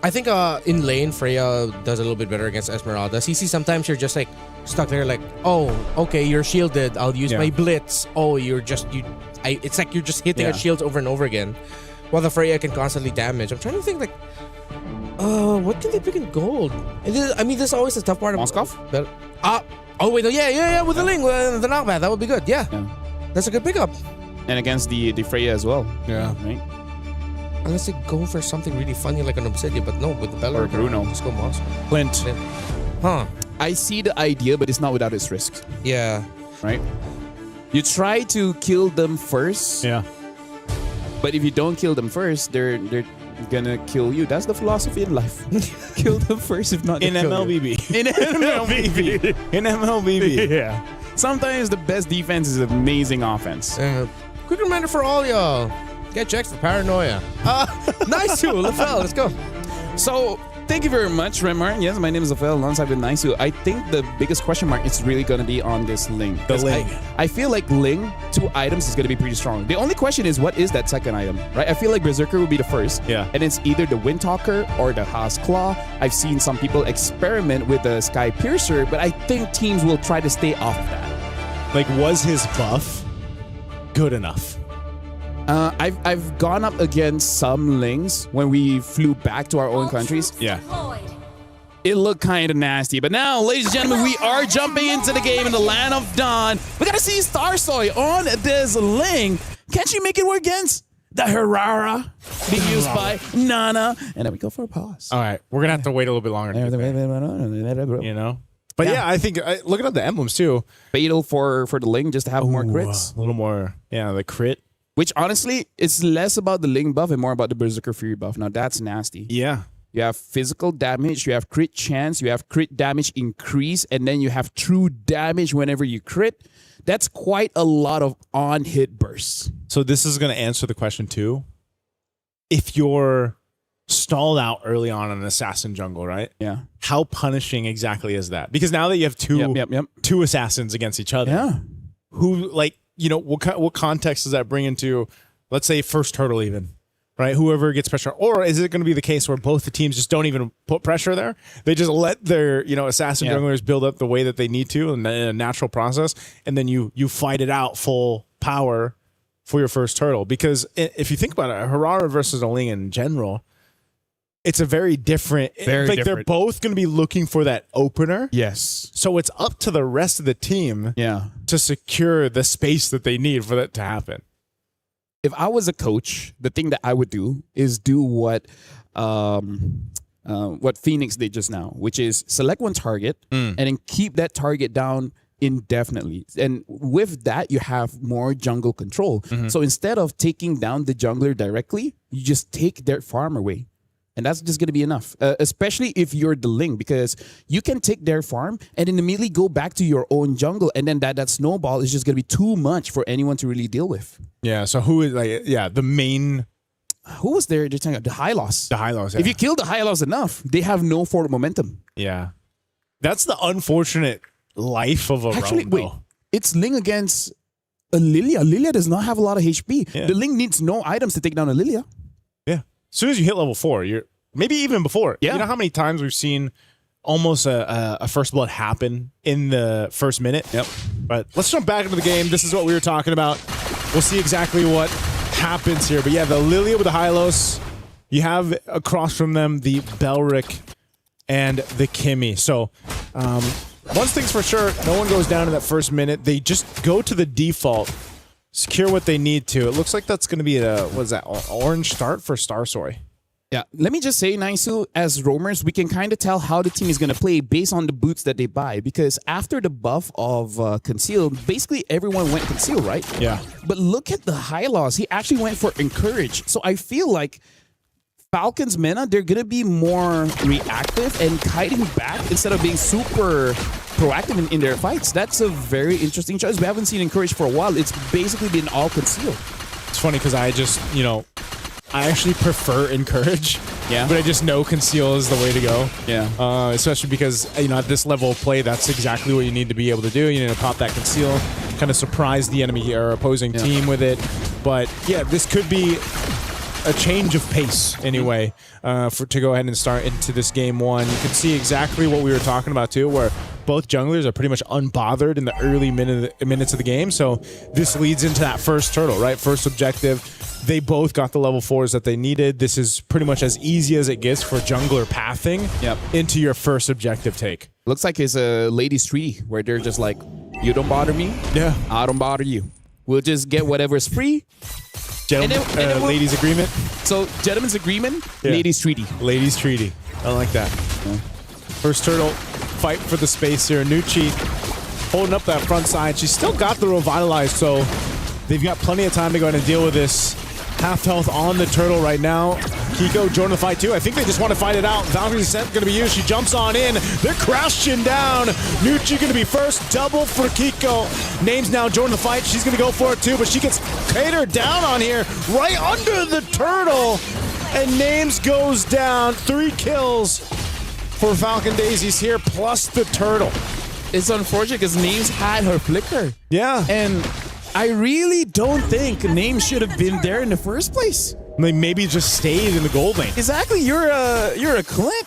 I think in lane, Freya does a little bit better against Esmeralda. CC, sometimes you're just like stuck there like, oh, okay, you're shielded. I'll use my blitz. Oh, it's like you're just hitting at shields over and over again. While the Freya can constantly damage. I'm trying to think like, what can they pick in gold? This is always the tough part of Moskov? With the Ling, the knockback, that would be good. Yeah. That's a good pickup. And against the Freya as well. Yeah. Right? Unless they go for something really funny like an Obsidian, but no, with the Bella or Bruno. Just go Moskov. Clint. Huh. I see the idea, but it's not without its risks. Yeah. Right? You try to kill them first. Yeah. But if you don't kill them first, they're gonna kill you. That's the philosophy in life. Kill them first, if not in MLBB. In MLBB. In MLBB. Yeah. Sometimes the best defense is amazing offense. Quick reminder for all y'all. Get checked for paranoia. Nice too, Lafel, let's go. So, thank you very much, Remar. Yes, my name is Lafel, alongside with Nice. I think the biggest question mark is really going to be on this Ling. The Ling. I feel like Ling, 2 items is going to be pretty strong. The only question is, what is that second item, right? I feel like Berserker will be the first. Yeah. And it's either the Windtalker or the Haas Claw. I've seen some people experiment with the Sky Piercer, but I think teams will try to stay off that. Like, was his buff good enough? I've gone up against some Lings when we flew back to our own countries. Yeah. It looked kind of nasty. But now, ladies and gentlemen, we are jumping into the game in the Land of Dawn. We gotta see Starsoy on this Ling. Can she make it work against the Hirara being used by Nana? And then we go for a pause. All right. We're gonna have to wait a little bit longer. You know? But yeah, I think, looking at the emblems too. Fatal for the Ling just to have more crits. A little more, the crit. Which honestly, it's less about the Ling buff and more about the Berserker Fury buff. Now that's nasty. Yeah. You have physical damage, you have crit chance, you have crit damage increase, and then you have true damage whenever you crit. That's quite a lot of on-hit bursts. So this is going to answer the question too. If you're stalled out early on in an assassin jungle, right? Yeah. How punishing exactly is that? Because now that you have two assassins against each other, who what context does that bring into, let's say, first turtle even, right? Whoever gets pressure. Or is it going to be the case where both the teams just don't even put pressure there? They just let their, assassin junglers build up the way that they need to in a natural process. And then you fight it out full power for your first turtle. Because if you think about it, Hirara versus a Ling in general, it's a very different. They're both going to be looking for that opener. Yes. So it's up to the rest of the team to secure the space that they need for that to happen. if I was a coach, the thing that I would do is do what Phoenix did just now, which is select one target and then keep that target down indefinitely. And with that, you have more jungle control. So instead of taking down the jungler directly, you just take their farm away. And that's just going to be enough, especially if you're the Ling, because you can take their farm and then immediately go back to your own jungle. And then that snowball is just going to be too much for anyone to really deal with. Yeah, so who is the main... Who was there? The Hylos. The Hylos, yeah. If you kill the Hylos enough, they have no forward momentum. Yeah. That's the unfortunate life of a realm, wait. It's Ling against a Lilia. Lilia does not have a lot of HP. Yeah. The Ling needs no items to take down a Lilia. Yeah. As soon as you hit level 4, you're maybe even before. Yeah. You know how many times we've seen almost a first blood happen in the first minute? Yep. But let's jump back into the game. This is what we were talking about. We'll see exactly what happens here. But yeah, the Lilia with the Hylos. You have across from them the Belric and the Kimmy. So one thing's for sure, no one goes down in that first minute. They just go to the default, secure what they need to. It looks like that's going to be orange start for Starsoy. Yeah, let me just say, Naisu, as roamers, we can kind of tell how the team is going to play based on the boots that they buy. Because after the buff of Conceal, basically everyone went Conceal, right? Yeah. But look at the Hylos. He actually went for Encourage. So I feel like Falcon's Mena, they're going to be more reactive and kiting back instead of being super proactive in their fights. That's a very interesting choice. We haven't seen Encourage for a while. It's basically been all Conceal. It's funny because I just, I actually prefer Encourage. Yeah. But I just know Conceal is the way to go. Yeah. Especially because, at this level of play, that's exactly what you need to be able to do. You need to pop that Conceal, kind of surprise the enemy or opposing team with it. But yeah, this could be a change of pace anyway to go ahead and start into this game one. You can see exactly what we were talking about too, where both junglers are pretty much unbothered in the early minutes of the game. So this leads into that first turtle, right? First objective. They both got the level 4s that they needed. This is pretty much as easy as it gets for jungler pathing into your first objective take. Looks like it's a ladies' tree where they're just like, you don't bother me, I don't bother you. We'll just get whatever's free. Ladies' agreement. So, gentlemen's agreement, ladies' treaty. Ladies' treaty. I like that. Yeah. First turtle, fight for the space here. Nucci holding up that front side. She's still got the Revitalize, so they've got plenty of time to go ahead and deal with this. Half health on the turtle right now. Kiko joining the fight too. I think they just want to fight it out. Valkyrie's Descent going to be used. She jumps on in. They're crashing down. Nucci going to be first. Double for Kiko. Name's now joining the fight. She's going to go for it too, but she gets catered down on here right under the turtle. And Names goes down. 3 kills for Falcon Daisies here, plus the turtle. It's unfortunate because Names had her flicker. Yeah. And I really don't think Names should have been there in the first place. Maybe just stayed in the gold lane. Exactly. You're a click.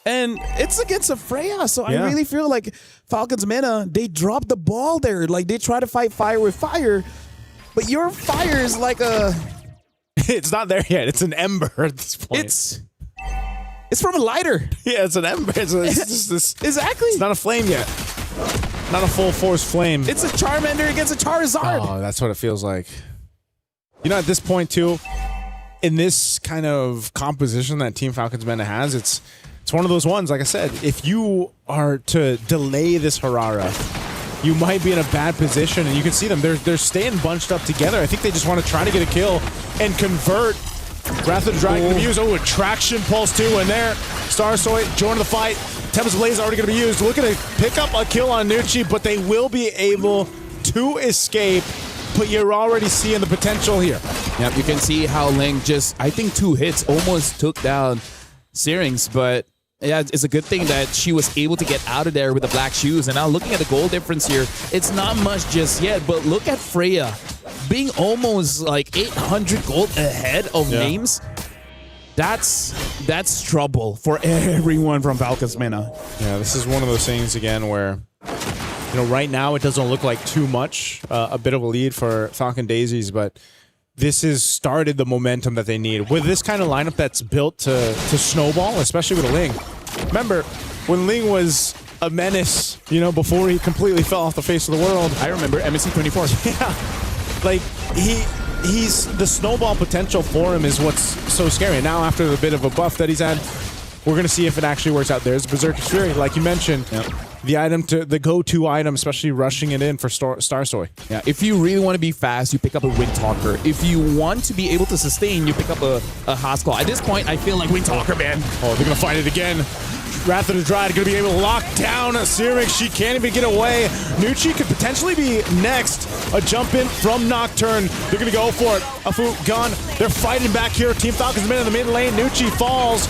And it's against a Freya. So I really feel like Falcon's Mena, they dropped the ball there. Like they try to fight fire with fire. But your fire is like a... It's not there yet. It's an ember at this point. It's from a lighter. Yeah, it's an ember. It's just this. Exactly. It's not a flame yet. Not a full force flame. It's a Charmander against a Charizard. Oh, that's what it feels like. At this point too, in this kind of composition that Team Falcons Mena has, it's one of those ones, like I said, if you are to delay this Harara, you might be in a bad position, and you can see them. They're staying bunched up together. I think they just want to try to get a kill and convert. Wrath of the Dragon to be used. Oh, Attraction Pulse too in there. Starsoy joining the fight. Tempest Blaze already going to be used. Looking to pick up a kill on Nucci, but they will be able to escape. But you're already seeing the potential here. Yep, you can see how Ling just, I think 2 hits almost took down Syrinx, but yeah, it's a good thing that she was able to get out of there with the black shoes. And now looking at the goal difference here, it's not much just yet, but look at Freya being almost like 800 gold ahead of Names. That's trouble for everyone from Falcons Mena. Yeah, this is one of those things again where, right now it doesn't look like too much, a bit of a lead for Falcon Daisies, but this has started the momentum that they need. With this kind of lineup that's built to snowball, especially with a Ling. Remember, when Ling was a menace, before he completely fell off the face of the world. I remember MSC 24. Yeah. Like, the snowball potential for him is what's so scary. Now, after the bit of a buff that he's had, we're going to see if it actually works out. There's Berserker's Fury, like you mentioned. Yep. The go-to item, especially rushing it in for Star Soy. Yeah, if you really want to be fast, you pick up a Wind Talker. If you want to be able to sustain, you pick up a Haskell. At this point, I feel like Wind Talker, man. Oh, they're going to find it again. Wrath of the Dryad going to be able to lock down Syrinx. She can't even get away. Nucci could potentially be next. A jump in from Nocturne. They're going to go for it. Afu gone. They're fighting back here. Team Falcons men in the mid lane. Nucci falls.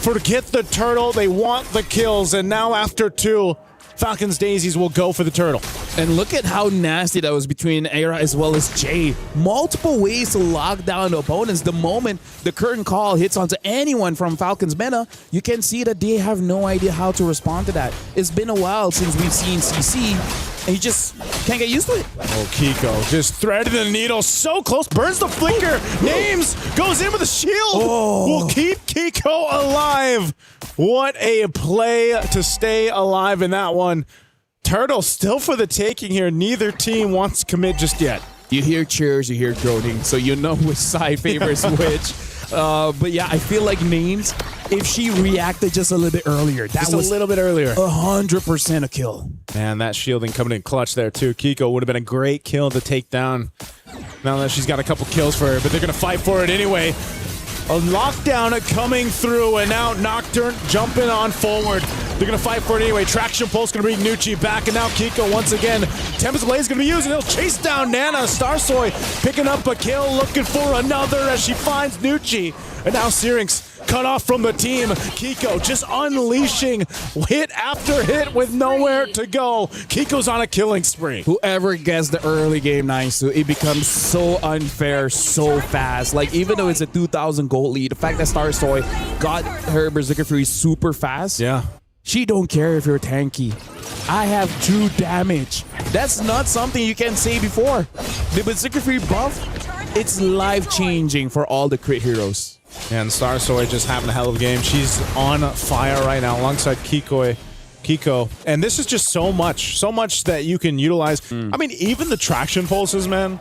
Forget the turtle. They want the kills. And now after 2, Falcons Daisies will go for the turtle. And look at how nasty that was between Era as well as Jay. Multiple ways to lock down the opponents. The moment the curtain call hits onto anyone from Falcons Meta, you can see that they have no idea how to respond to that. It's been a while since we've seen CC, and you just can't get used to it. Oh, Kiko just threaded the needle so close. Burns the flicker. Names goes in with a shield. Oh. Will keep Kiko alive. What a play to stay alive in that one. Turtle still for the taking here. Neither team wants to commit just yet. You hear cheers, you hear groaning, so you know which side favors which. But yeah, I feel like Names, if she reacted just a little bit earlier, that Just was a little bit earlier. 100% a kill. Man, that shielding coming in clutch there too. Kiko would have been a great kill to take down. Now that she's got a couple kills for her, but they're going to fight for it anyway. A lockdown coming through, and now Nocturne jumping on forward. They're going to fight for it anyway. Traction Pulse going to bring Nucci back, and now Kiko once again. Tempest Blaze going to be used, and he'll chase down Nana. Starsoy picking up a kill, looking for another as she finds Nucci. And now Syrinx cut off from the team. Kiko just unleashing hit after hit with nowhere to go. Kiko's on a killing spree. Whoever gets the early game 9-2, it becomes so unfair so fast. Like, even though it's a 2,000 gold lead, the fact that Starsoy got her Berserker Fury super fast, yeah, she don't care if you're tanky. I have 2 damage. That's not something you can say before. The Berserker Fury buff, it's life-changing for all the crit heroes. And Starsoy just having a hell of a game. She's on fire right now alongside Kiko. And this is just so much that you can utilize. I mean, even the traction pulses, man,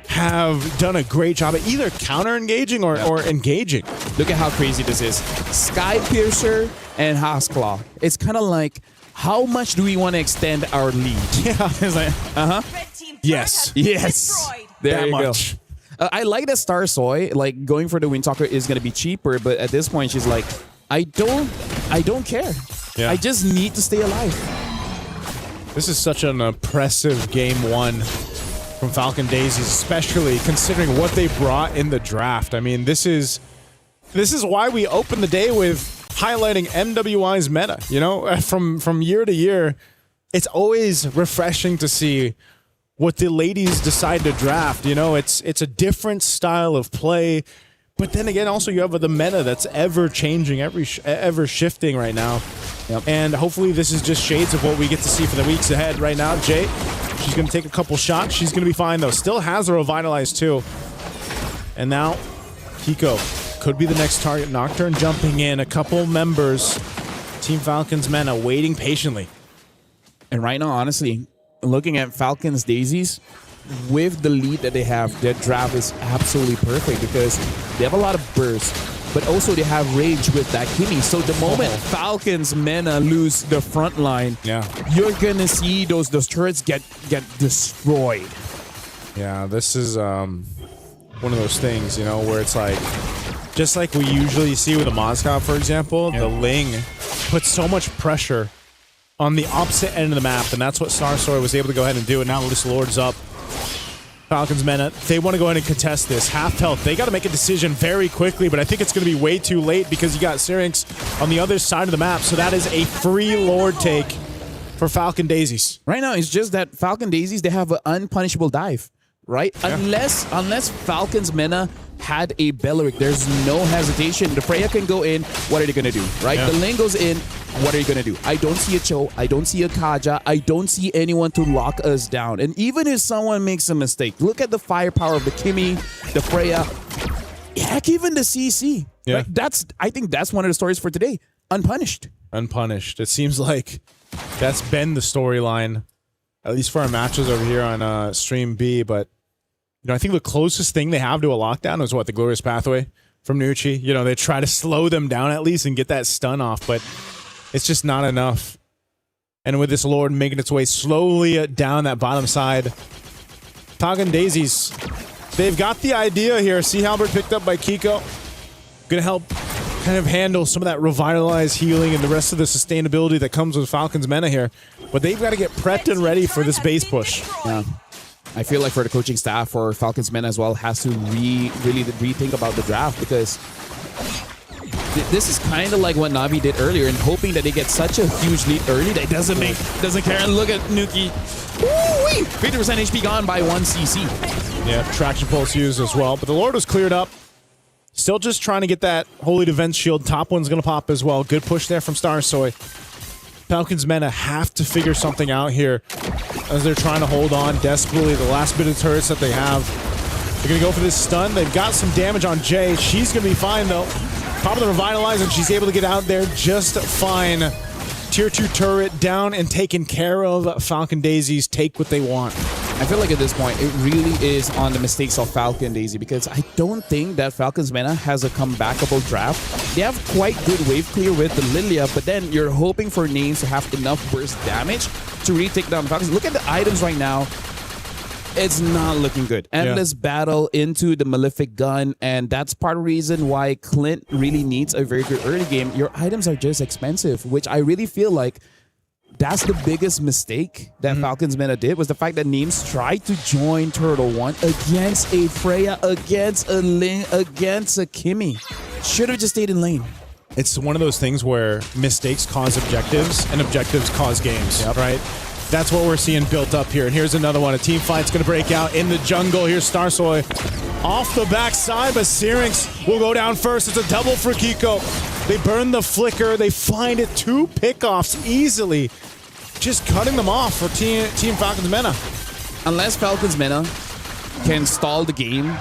have done a great job at either counter-engaging or engaging. Look at how crazy this is. Sky Piercer and Haskell. It's kind of like, how much do we want to extend our lead? Yeah. It's like, yes. Yes. There you go. I like that Starsoy, like, going for the Wind Talker is going to be cheaper, but at this point she's like, I don't care. Yeah. I just need to stay alive. This is such an impressive game 1 from Falcon Daisies, especially considering what they brought in the draft. I mean, this is why we open the day with highlighting MWI's meta. You know, from year to year, it's always refreshing to see what the ladies decide to draft. You know, it's a different style of play, but then again, also you have the meta that's ever changing, ever shifting right now. Yep. And hopefully this is just shades of what we get to see for the weeks ahead. Right now, Jay, she's going to take a couple shots. She's going to be fine, though. Still has her Revitalize, too. And now, Kiko could be the next target. Nocturne jumping in. A couple members. Team Falcons Mena waiting patiently. And right now, honestly, looking at Falcons Daisies, with the lead that they have, their draft is absolutely perfect because they have a lot of burst, but also they have range with that Kimi. So the moment Falcons Mena lose the front line, you're gonna see those turrets get destroyed. Yeah, this is one of those things, you know, where it's like, just like we usually see with a Mozgov, for example, the Ling puts so much pressure on the opposite end of the map, and that's what Starsoy was able to go ahead and do. And now this Lord's up. Falcons Mena, they want to go ahead and contest this. Half health. They got to make a decision very quickly, but I think it's going to be way too late because you got Syrinx on the other side of the map. So that is a free Lord take for Falcon Daisies. Right now, it's just that Falcon Daisies, they have an unpunishable dive, right? Yeah. Unless Falcons Mena had a Belleric, there's no hesitation. The Freya can go in. What are they going to do, right? The Ling goes in. What are you going to do? I don't see a Cho. I don't see a Kaja. I don't see anyone to lock us down. And even if someone makes a mistake, look at the firepower of the Kimi, the Freya, heck, even the CC. Yeah. Right? I think that's one of the stories for today. Unpunished. Unpunished. It seems like that's been the storyline, at least for our matches over here on Stream B, but I think the closest thing they have to a lockdown is the Glorious Pathway from Nucci. They try to slow them down at least and get that stun off, but it's just not enough. And with this Lord making its way slowly down that bottom side, Falcon Daisies, they've got the idea here. Sea Halberd picked up by Kiko. Gonna help kind of handle some of that revitalized healing and the rest of the sustainability that comes with Falcon's Mena here. But they've got to get prepped and ready for this base push. Yeah. I feel like for the coaching staff, for Falcons Mena as well, has to really rethink about the draft, because this is kind of like what Navi did earlier, and hoping that they get such a huge lead early that it doesn't care. And look at Nuki. Woo-wee! 50% HP gone by 1 CC. Yeah, traction pulse used as well. But the Lord was cleared up. Still just trying to get that Holy Defense Shield. Top one's going to pop as well. Good push there from Starsoy. Falcons Mena have to figure something out here as they're trying to hold on desperately. The last bit of turrets that they have. They're going to go for this stun. They've got some damage on Jay. She's going to be fine, though. Top of the Revitalize, and she's able to get out there just fine. Tier 2 turret down and taken care of. Falcon Daisies take what they want. I feel like at this point, it really is on the mistakes of Falcon Daisy, because I don't think that Falcons Mena has a comebackable draft. They have quite good wave clear with the Lilia, but then you're hoping for names to have enough burst damage to really take down the Falcons. Look at the items right now. It's not looking good. Endless battle into the Malefic Gun, and that's part of the reason why Clint really needs a very good early game. Your items are just expensive, which I really feel like that's the biggest mistake that Falcons Mena did, was the fact that Names tried to join Turtle 1 against a Freya, against a Ling, against a Kimmy. Should have just stayed in lane. It's one of those things where mistakes cause objectives and objectives cause games, right? That's what we're seeing built up here. And here's another one. A team fight's going to break out in the jungle. Here's Starsoy off the backside, but Syrinx will go down first. It's a double for Kiko. They burn the flicker. They find it. 2 pickoffs easily. Just cutting them off for Team Falcons Mena. Unless Falcons Mena can stall the game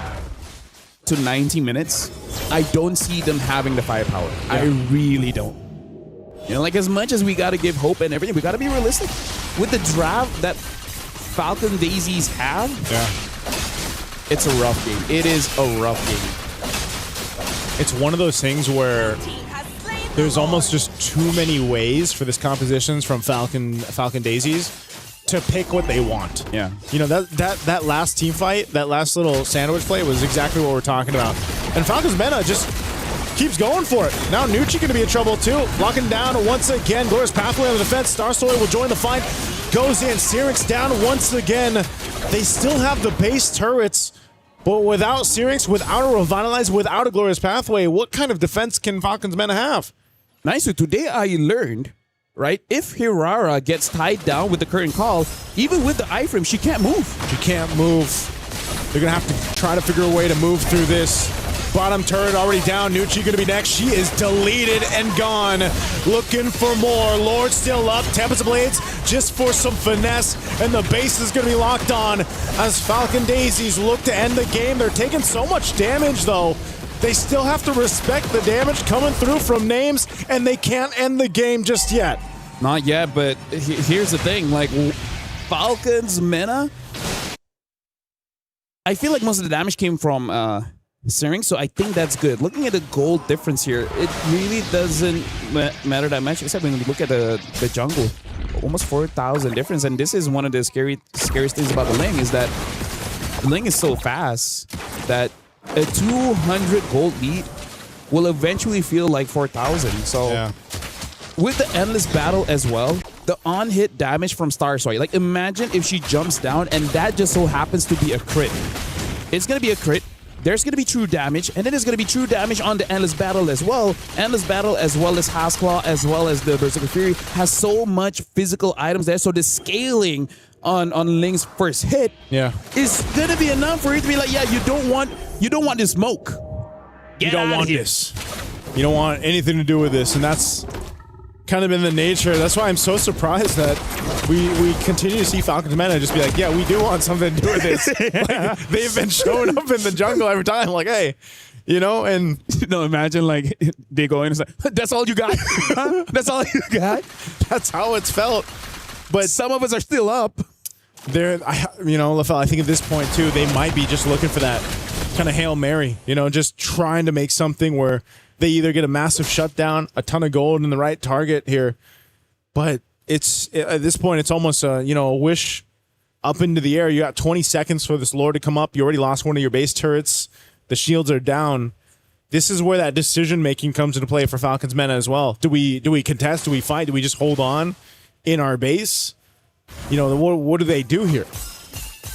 to 90 minutes, I don't see them having the firepower. Yeah. I really don't. Like, as much as we got to give hope and everything, we got to be realistic. With the draft that Falcon Daisies have, it's a rough game. It is a rough game. It's one of those things where there's almost just too many ways for this compositions from Falcon Daisies to pick what they want. Yeah. That last team fight, that last little sandwich play was exactly what we're talking about. And Falcons Mena just keeps going for it. Now Nucci going to be in trouble too. Locking down once again. Glorious Pathway on the defense. Starstory will join the fight. Goes in. Syrinx down once again. They still have the base turrets, but without Syrinx, without a Revitalize, without a Glorious Pathway, what kind of defense can Falcons Mena have? Nice. So today I learned, right, if Hirara gets tied down with the current call, even with the iframe, she can't move. She can't move. They're going to have to try to figure a way to move through this. Bottom turret already down. Nucci going to be next. She is deleted and gone. Looking for more. Lord still up. Tempest Blades just for some finesse. And the base is going to be locked on as Falcon Daisies look to end the game. They're taking so much damage, though. They still have to respect the damage coming through from Names, and they can't end the game just yet. Not yet, but here's the thing. Like, Falcons Mena, I feel like most of the damage came from Syrinx, so I think that's good. Looking at the gold difference here, it really doesn't matter that much, except when you look at the jungle. Almost 4,000 difference, and this is one of the scariest things about the Ling, is that the Ling is so fast that a 200 gold lead will eventually feel like 4,000. So with the endless battle as well, the on-hit damage from Starsoy, like, imagine if she jumps down and that just so happens to be a crit. It's going to be a crit. There's going to be true damage, and then there's going to be true damage on the Endless Battle as well. Endless Battle, as well as Hasclaw, as well as the Berserker Fury, has so much physical items there, so the scaling on Ling's first hit is going to be enough for it to be like, yeah, you don't want this smoke. You don't want this. You don't want anything to do with this, and that's kind of been the nature. That's why I'm so surprised that we continue to see Falcons Mena just be like, yeah, we do want something to do with this. Like, they've been showing up in the jungle every time, like, hey, and imagine like they go in and say, that's all you got? That's all you got? That's how it's felt. But some of us are still up. LaFell, I think at this point too, they might be just looking for that kind of Hail Mary, just trying to make something where they either get a massive shutdown, a ton of gold, and the right target here. But at this point, it's almost a wish up into the air. You got 20 seconds for this Lord to come up. You already lost one of your base turrets. The shields are down. This is where that decision making comes into play for Falcons Mena as well. Do we contest? Do we fight? Do we just hold on in our base? What do they do here?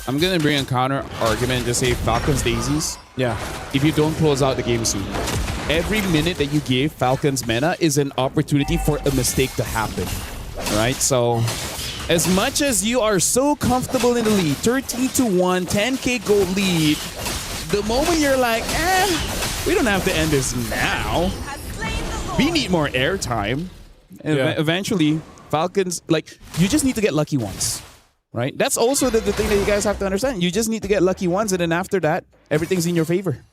I'm gonna bring a counter argument and just say Falcons Daisies. Yeah. If you don't close out the game soon, every minute that you give Falcons Mena is an opportunity for a mistake to happen. All right. So, as much as you are so comfortable in the lead, 13-1, 10K gold lead, the moment you're like, we don't have to end this now. We need more airtime. And eventually, Falcons, you just need to get lucky once, right? That's also the thing that you guys have to understand. You just need to get lucky once, and then after that, everything's in your favor.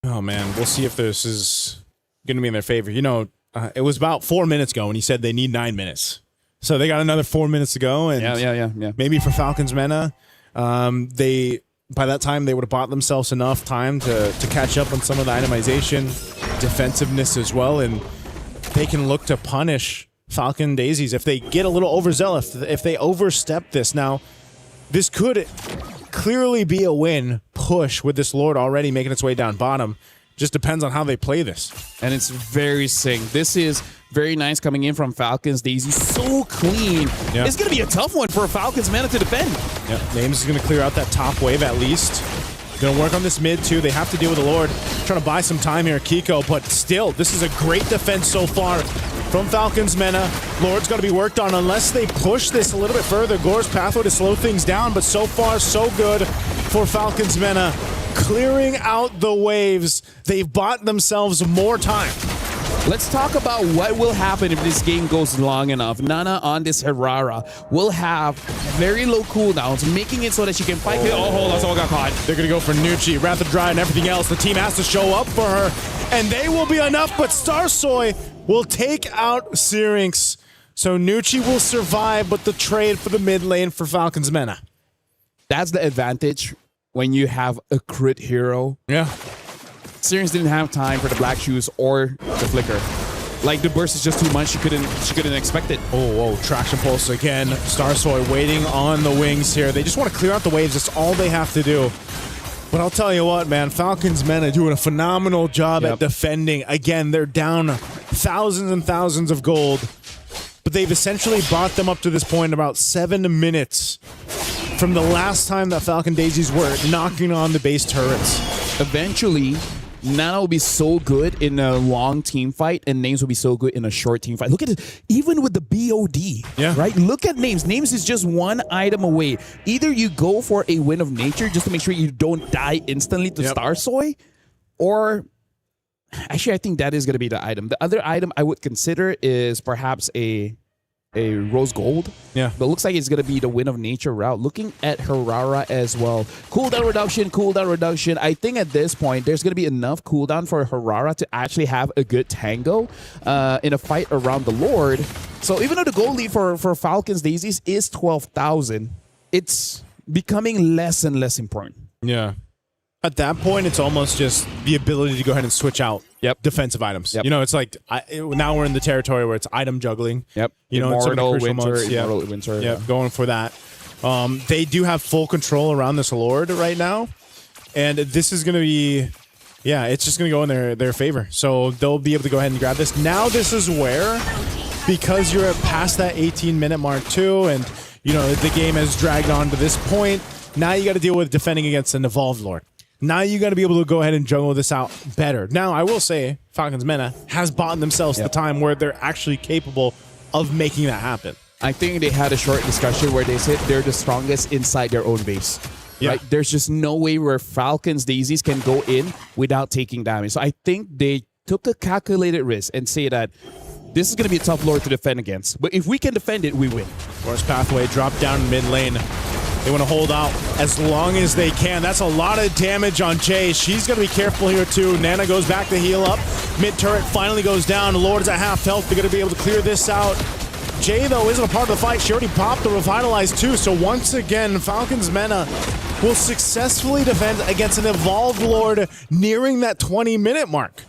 Oh, man. We'll see if this is going to be in their favor. It was about 4 minutes ago when he said they need 9 minutes. So they got another 4 minutes to go. And yeah. Maybe for Falcons Mena, by that time, they would have bought themselves enough time to catch up on some of the itemization, defensiveness as well, and they can look to punish Falcon Daisies if they get a little overzealous, if they overstep this. Now, this could clearly be a win push with this Lord already making its way down bottom. Just depends on how they play this. And it's very sick. This is very nice coming in from Falcons Daisy. So clean. Yeah. It's going to be a tough one for Falcons Mena to defend. Yeah, Names is going to clear out that top wave at least. Going to work on this mid too. They have to deal with the Lord. Trying to buy some time here, Kiko. But still, this is a great defense so far from Falcons Mena. Lord's got to be worked on unless they push this a little bit further. Gore's pathway to slow things down. But so far, so good for Falcons Mena. Clearing out the waves. They've bought themselves more time. Let's talk about what will happen if this game goes long enough. Nana on this Herrera will have very low cooldowns, making it so that she can fight. Oh, hold on, someone got caught. They're going to go for Nucci, Wrath of Dry, and everything else. The team has to show up for her, and they will be enough, but Starsoy will take out Syrinx. So Nucci will survive, but the trade for the mid lane for Falcons Mena. That's the advantage when you have a crit hero. Yeah. Syrinx didn't have time for the black shoes or the flicker. Like, the burst is just too much. She couldn't expect it. Oh, whoa. Traction pulse again. Starsoy waiting on the wings here. They just want to clear out the waves. That's all they have to do. But I'll tell you what, man. Falcons Mena doing a phenomenal job at defending. Again, they're down thousands and thousands of gold. But they've essentially brought them up to this point in about 7 minutes from the last time that Falcon Daisies were knocking on the base turrets. Eventually, Nana will be so good in a long team fight, and Names will be so good in a short team fight. Look at it, even with the BOD, right? Look at Names. Names is just one item away. Either you go for a win of nature just to make sure you don't die instantly to Starsoy, or actually, I think that is going to be the item. The other item I would consider is perhaps a rose gold. Yeah. But looks like it's going to be the win of nature route. Looking at Herrera as well. Cooldown reduction. I think at this point, there's going to be enough cooldown for Herrera to actually have a good tango in a fight around the Lord. So even though the gold lead for Falcons Daisies is 12,000, it's becoming less and less important. Yeah. At that point, it's almost just the ability to go ahead and switch out defensive items. It's like now we're in the territory where it's item juggling. Immortal Winter. Winter. Going for that. They do have full control around this Lord right now, and this is going to be, it's just going to go in their favor. So they'll be able to go ahead and grab this. Now this is where, because you're past that 18-minute mark too, and the game has dragged on to this point. Now you got to deal with defending against an evolved Lord. Now you got to be able to go ahead and juggle this out better. Now, I will say, Falcons Mena has bought themselves the time where they're actually capable of making that happen. I think they had a short discussion where they said they're the strongest inside their own base. Yeah. Right? There's just no way where Falcons Daisies can go in without taking damage. So I think they took a calculated risk and say that this is going to be a tough Lord to defend against. But if we can defend it, we win. Force pathway, drop down mid lane. They want to hold out as long as they can. That's a lot of damage on Jay. She's going to be careful here too. Nana goes back to heal up. Mid turret finally goes down. Lord's at half health. They're going to be able to clear this out. Jay, though, isn't a part of the fight. She already popped the Revitalize, too. So once again, Falcons Mena will successfully defend against an Evolved Lord nearing that 20-minute mark.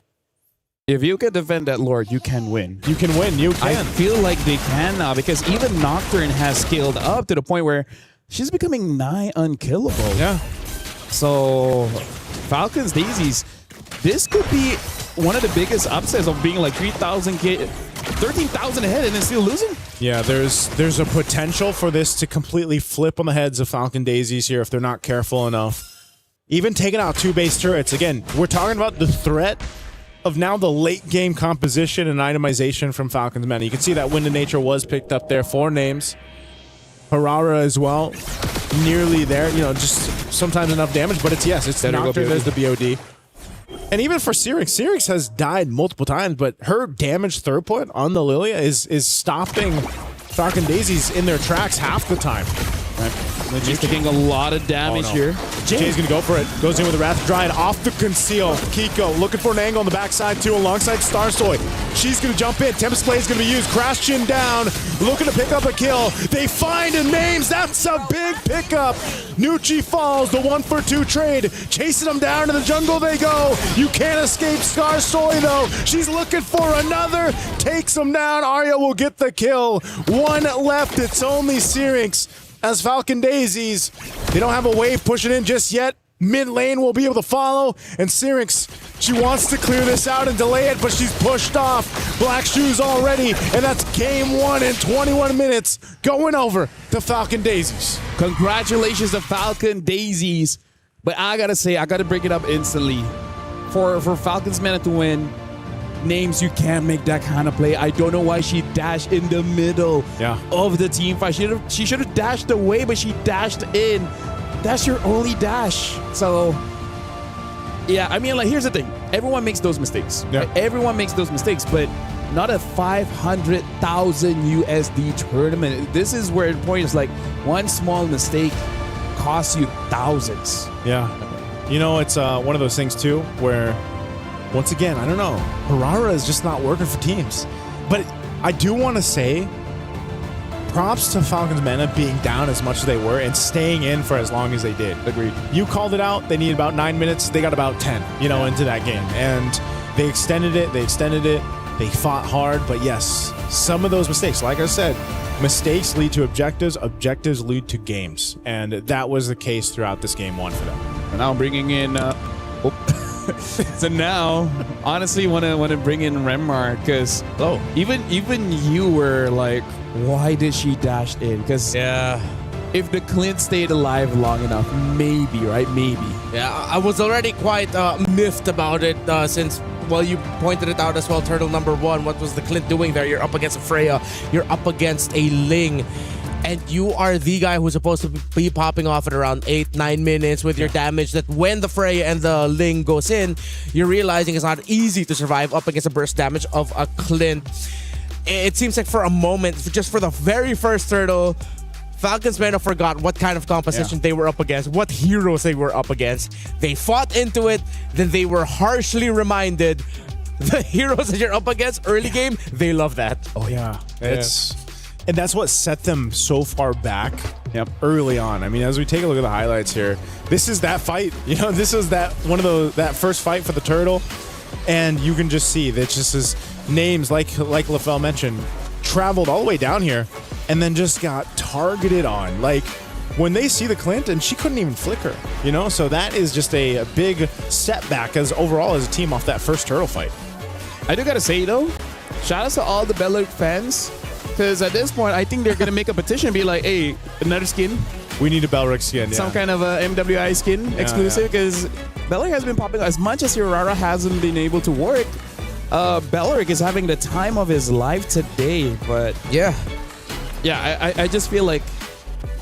If you can defend that Lord, you can win. You can win. You can. I feel like they can now because even Nocturne has scaled up to the point where she's becoming nigh unkillable. Yeah. So Falcons Daisies, this could be one of the biggest upsets of being like 13,000 ahead and then still losing. Yeah, there's a potential for this to completely flip on the heads of Falcon Daisies here if they're not careful enough. Even taking out 2 base turrets. Again, we're talking about the threat of now the late game composition and itemization from Falcons Mena. You can see that Wind of Nature was picked up there. 4 names. Harara as well. Nearly there. You know, just sometimes enough damage, but it's Nocturne. There's the BOD. And even for Syrinx has died multiple times, but her damage throughput on the Lilia is stopping Falcon Daisies in their tracks half the time. She's taking a lot of damage here. Jay's going to go for it. Goes in with the Wrath Dryad off the conceal. Kiko looking for an angle on the backside too alongside Starsoy. She's going to jump in. Tempest Blade is going to be used. Crashing down. Looking to pick up a kill. They find a names. That's a big pickup. Nucci falls. The 1-for-2 trade. Chasing them down to the jungle they go. You can't escape Starsoy though. She's looking for another. Takes them down. Arya will get the kill. 1 left. It's only Syrinx. As Falcon Daisies, they don't have a wave pushing in just yet. Mid lane will be able to follow. And Syrinx, she wants to clear this out and delay it, but she's pushed off. Black Shoes already, and that's game 1 in 21 minutes. Going over to Falcon Daisies. Congratulations to Falcon Daisies. But I gotta say, I gotta bring it up instantly. For Falcons Mena to win, names, you can't make that kind of play. I don't know why she dashed in the middle of the team fight. She should have dashed away, but she dashed in. That's your only dash. So, yeah, I mean, like, here's the thing. Everyone makes those mistakes. Yeah. Right? Everyone makes those mistakes, but not a 500,000 USD tournament. This is where the point is like one small mistake costs you thousands. Yeah. You know, it's one of those things, too, where once again, I don't know. Harara is just not working for teams. But I do want to say props to Falcons Mena being down as much as they were and staying in for as long as they did. Agreed. You called it out. They needed about 9 minutes. They got about 10, into that game. And they extended it. They fought hard. But yes, some of those mistakes, like I said, mistakes lead to objectives. Objectives lead to games. And that was the case throughout this game 1 for them. And now bringing in... So now, honestly, want to bring in Remar because even you were like, why did she dash in? Because if the Clint stayed alive long enough, maybe, right? Maybe. Yeah, I was already quite miffed about it since, well, you pointed it out as well, Turtle number 1. What was the Clint doing there? You're up against a Freya. You're up against a Ling. And you are the guy who's supposed to be popping off at around 8-9 minutes with your damage that when the Freya and the Ling goes in, you're realizing it's not easy to survive up against a burst damage of a Clint. It seems like for a moment, just for the very first Turtle, Falcons Mena forgot what kind of composition they were up against, what heroes they were up against. They fought into it, then they were harshly reminded the heroes that you're up against early game, they love that. Oh, yeah. And that's what set them so far back early on. I mean, as we take a look at the highlights here, this is that fight. This is that that first fight for the Turtle. And you can just see that just his names, like LaFell mentioned, traveled all the way down here and then just got targeted on. Like, when they see the Clint, and she couldn't even flicker, So that is just a big setback overall as a team off that first Turtle fight. I do gotta say, though, shout out to all the Beleric fans. Because at this point, I think they're going to make a petition and be like, hey, another skin. We need a Beleric skin, Some kind of a MWI skin exclusive. Because Beleric has been popping as much as Urara hasn't been able to work. Beleric is having the time of his life today. But I just feel like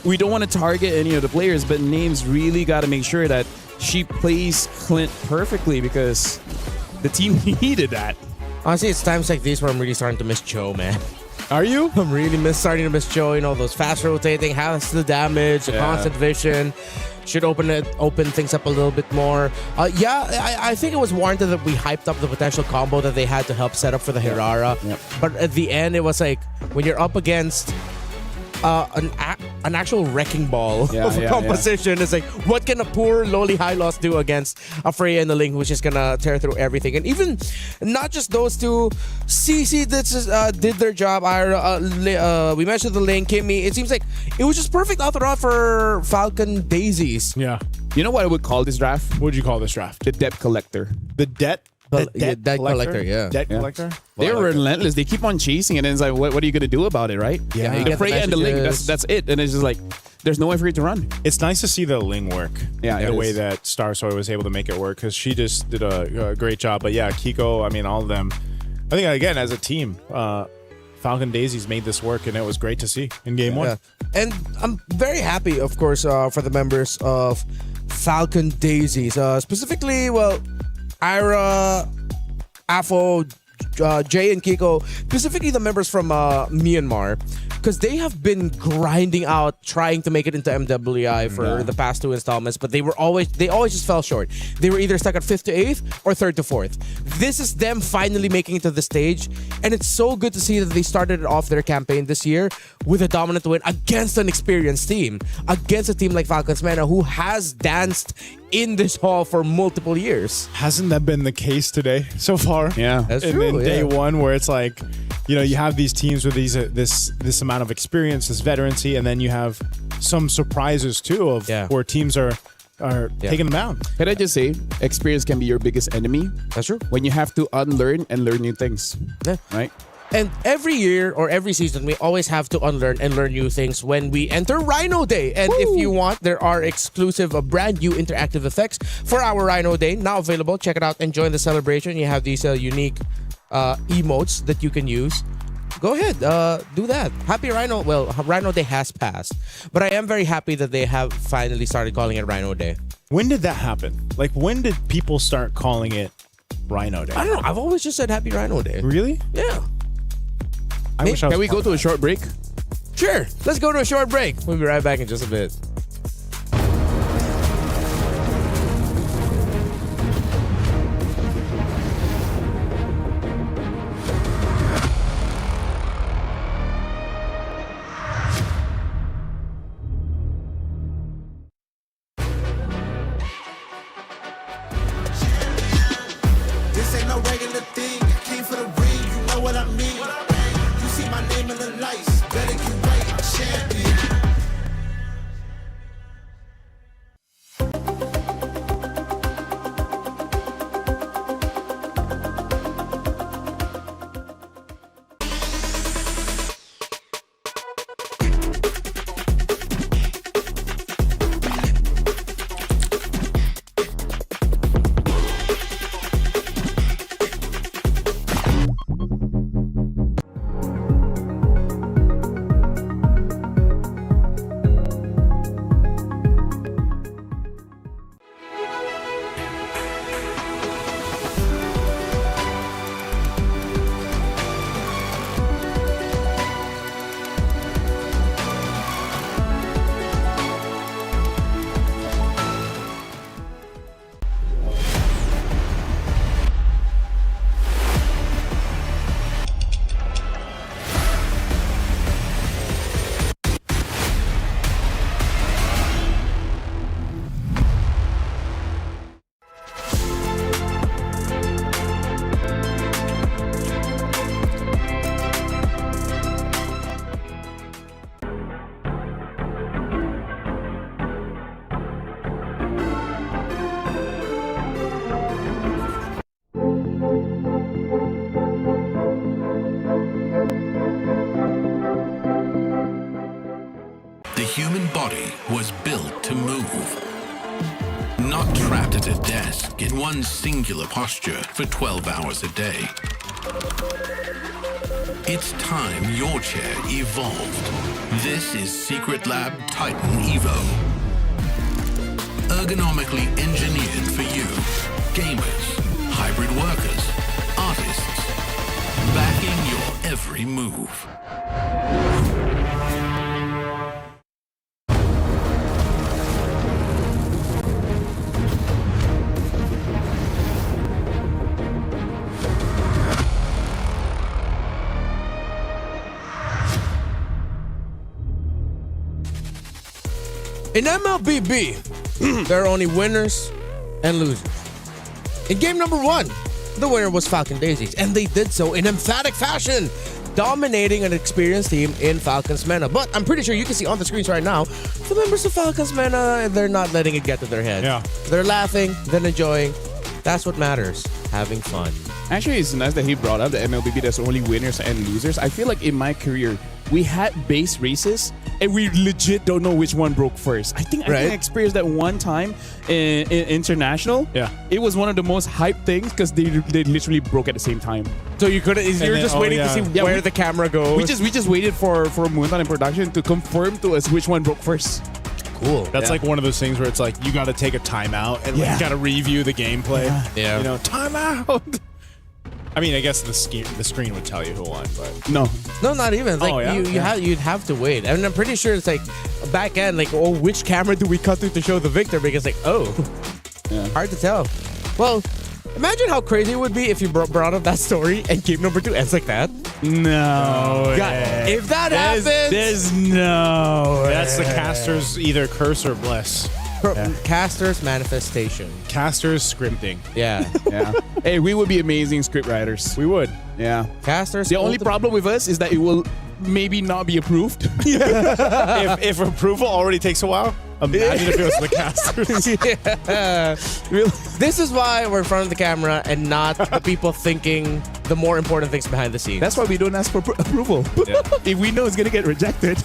we don't want to target any of the players, but Names really got to make sure that she plays Clint perfectly because the team needed that. Honestly, it's times like these where I'm really starting to miss Joe, man. Are you? I'm really starting to miss Joe. You know, those fast rotating, has the damage, the constant vision. Should open things up a little bit more. I think it was warranted that we hyped up the potential combo that they had to help set up for the Hirara. But at the end, it was like when you're up against an actual wrecking ball of a composition. It's like, what can a poor lowly high loss do against a Freya and the Ling, which is gonna tear through everything? And even not just those two, CC did their job. We mentioned the Ling, Kimmy. It seems like it was just perfect out the route for Falcon Daisies. Yeah. You know what I would call this draft? What would you call this draft? The debt collector. The debt? Debt collector, yeah. Debt collector? They're relentless. They keep on chasing, and then it's like, what are you going to do about it, right? Yeah. The Freya and the Ling, that's it. And it's just like, there's no way for you to run. It's nice to see the Ling work. Yeah, the way that Star Soy was able to make it work, because she just did a great job. But yeah, Kiko, I mean, all of them. I think, again, as a team, Falcon Daisies made this work, and it was great to see in game one. And I'm very happy, of course, for the members of Falcon Daisies. Specifically, well, Ira, Afo, Jay, and Kiko, specifically the members from Myanmar, because they have been grinding out, trying to make it into MWI for the past 2 installments, but they always just fell short. They were either stuck at 5th to 8th or 3rd to 4th. This is them finally making it to the stage, and it's so good to see that they started off their campaign this year with a dominant win against an experienced team, against a team like Falcons Mena, who has danced in this hall for multiple years. Hasn't that been the case today so far? Yeah, that's true. In day one, where it's like, you know, you have these teams with this amount of experience, this veterancy, and then you have some surprises too of where teams are taking them down. Can I just say, experience can be your biggest enemy. That's true. When you have to unlearn and learn new things. Yeah. Right? And every year or every season, we always have to unlearn and learn new things when we enter Rhino Day. And if you want, there are exclusive, brand new interactive effects for our Rhino Day now available. Check it out and join the celebration. You have these unique emotes that you can use. Go ahead, do that. Happy Rhino. Well, Rhino Day has passed, but I am very happy that they have finally started calling it Rhino Day. When did that happen? Like, when did people start calling it Rhino Day? I don't know. I've always just said Happy Rhino Day. Really? Yeah. Can we go to a short break? Sure. Let's go to a short break. We'll be right back in just a bit. This ain't no regular thing. I came for the ring, you know what I mean. You see my name in the lights, better get right, I'm champion. The human body was built to move. Not trapped at a desk in one singular posture for 12 hours a day. It's time your chair evolved. This is Secret Lab Titan Evo. Ergonomically engineered for you, gamers, hybrid workers, artists, backing your every move. In MLBB, there are only winners and losers. In game number 1, the winner was Falcon Daisies, and they did so in emphatic fashion, dominating an experienced team in Falcons Mena. But I'm pretty sure you can see on the screens right now, the members of Falcons Mena, they're not letting it get to their head. Yeah. They're laughing, they're enjoying. That's what matters, having fun. Actually, it's nice that he brought up the MLBB there's only winners and losers. I feel like in my career, we had base races and we legit don't know which one broke first. I think I experienced that one time in international. Yeah. It was one of the most hyped things because they literally broke at the same time. So you couldn't, you're just waiting to see where the camera goes. We just waited for Moonton in production to confirm to us which one broke first. Cool. That's like one of those things where it's like you got to take a timeout and like, got to review the gameplay. Yeah. You know, timeout. I mean, I guess the screen would tell you who won, but no, not even. Like you'd have to wait. I mean, I'm pretty sure it's like back end, like, oh, which camera do we cut to show the victor? Because like, hard to tell. Well, imagine how crazy it would be if you brought up that story and game number 2 ends like that. No. God, if that happens, there's no. That's the caster's either curse or bless. Caster's manifestation. Caster's scripting. Yeah. Yeah. Hey, we would be amazing script writers. We would. Yeah. Caster's. The only problem with us is that it will maybe not be approved. if approval already takes a while, imagine if it was the casters. This is why we're in front of the camera and not the people thinking the more important things behind the scenes. That's why we don't ask for approval. Yeah. If we know it's gonna get rejected,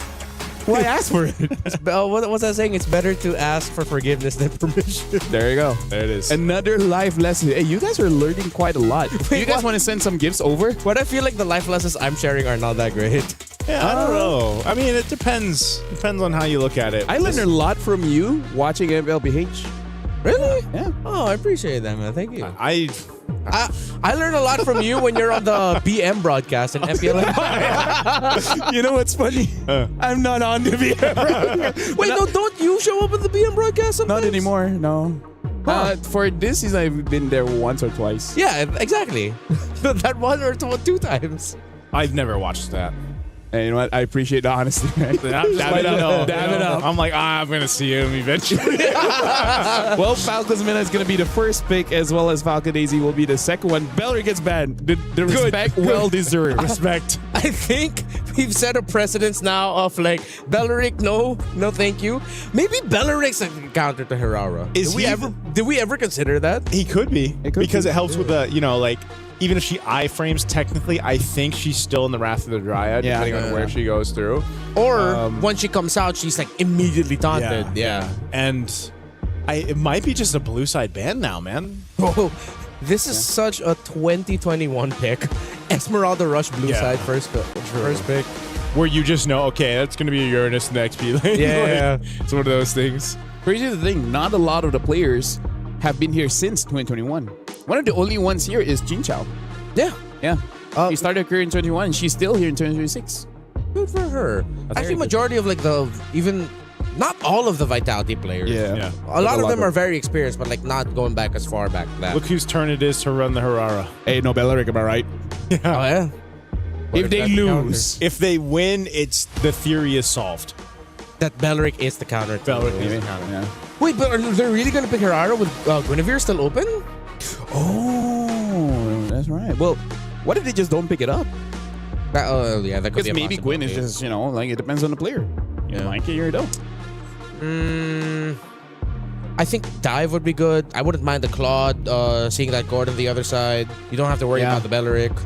why ask for it? What was I saying? It's better to ask for forgiveness than permission. There you go. There it is. Another life lesson. Hey, you guys are learning quite a lot. You guys want to send some gifts over? But I feel like the life lessons I'm sharing are not that great. Yeah, I don't know. I mean, it depends. Depends on how you look at it. I learned a lot from you watching MLBH. Really? Yeah. Oh, I appreciate that, man. Thank you. I learned a lot from you when you're on the BM broadcast and MPL. You know what's funny? I'm not on the BM. Wait, no, don't you show up at the BM broadcast sometimes? Not anymore, no. For this season, I've been there once or twice. Yeah, exactly. That one or 2 times. I've never watched that. And you know what? I appreciate the honesty. Damn it up. I'm like, I'm going to see him eventually. Well, Falcons Mena is going to be the first pick, as well as Falcon Daisy will be the second one. Belleric gets banned. The respect, well deserved. Respect. I think we've set a precedence now of like, Belleric, no thank you. Maybe Belleric's a counter to Hirara. Did we ever consider that? He could be. Because it helps with the, like, even if she iframes, technically, I think she's still in the Wrath of the Dryad, depending on where she goes through. Or when she comes out, she's like immediately taunted. Yeah. And it might be just a blue side ban now, man. Oh, this is such a 2021 pick. Esmeralda Rush blue side first pick. Where you just know, okay, that's going to be a Uranus in the XP lane. Yeah. It's one of those things. Crazy the thing, not a lot of the players have been here since 2021. One of the only ones here is Jin Chao. Yeah. She started her career in 2021 and she's still here in 2026. Good for her. Actually, majority of like not all of the Vitality players. Yeah. A lot of them are very experienced, but like not going back as far back as that. Look whose turn it is to run the Hirara. Hey, no Belleric, am I right? Oh, yeah? If they lose. If they win, the theory is solved. That Belleric is the counter. Belleric is the counter. Yeah. Wait, but are they really going to pick Hirara with Guinevere still open? Oh, that's right. Well, what if they just don't pick it up? That could be a Because maybe Gwen is just, like it depends on the player. You like it or you don't. I think Dive would be good. I wouldn't mind the Claude, seeing that Gordon the other side. You don't have to worry about the Belleric.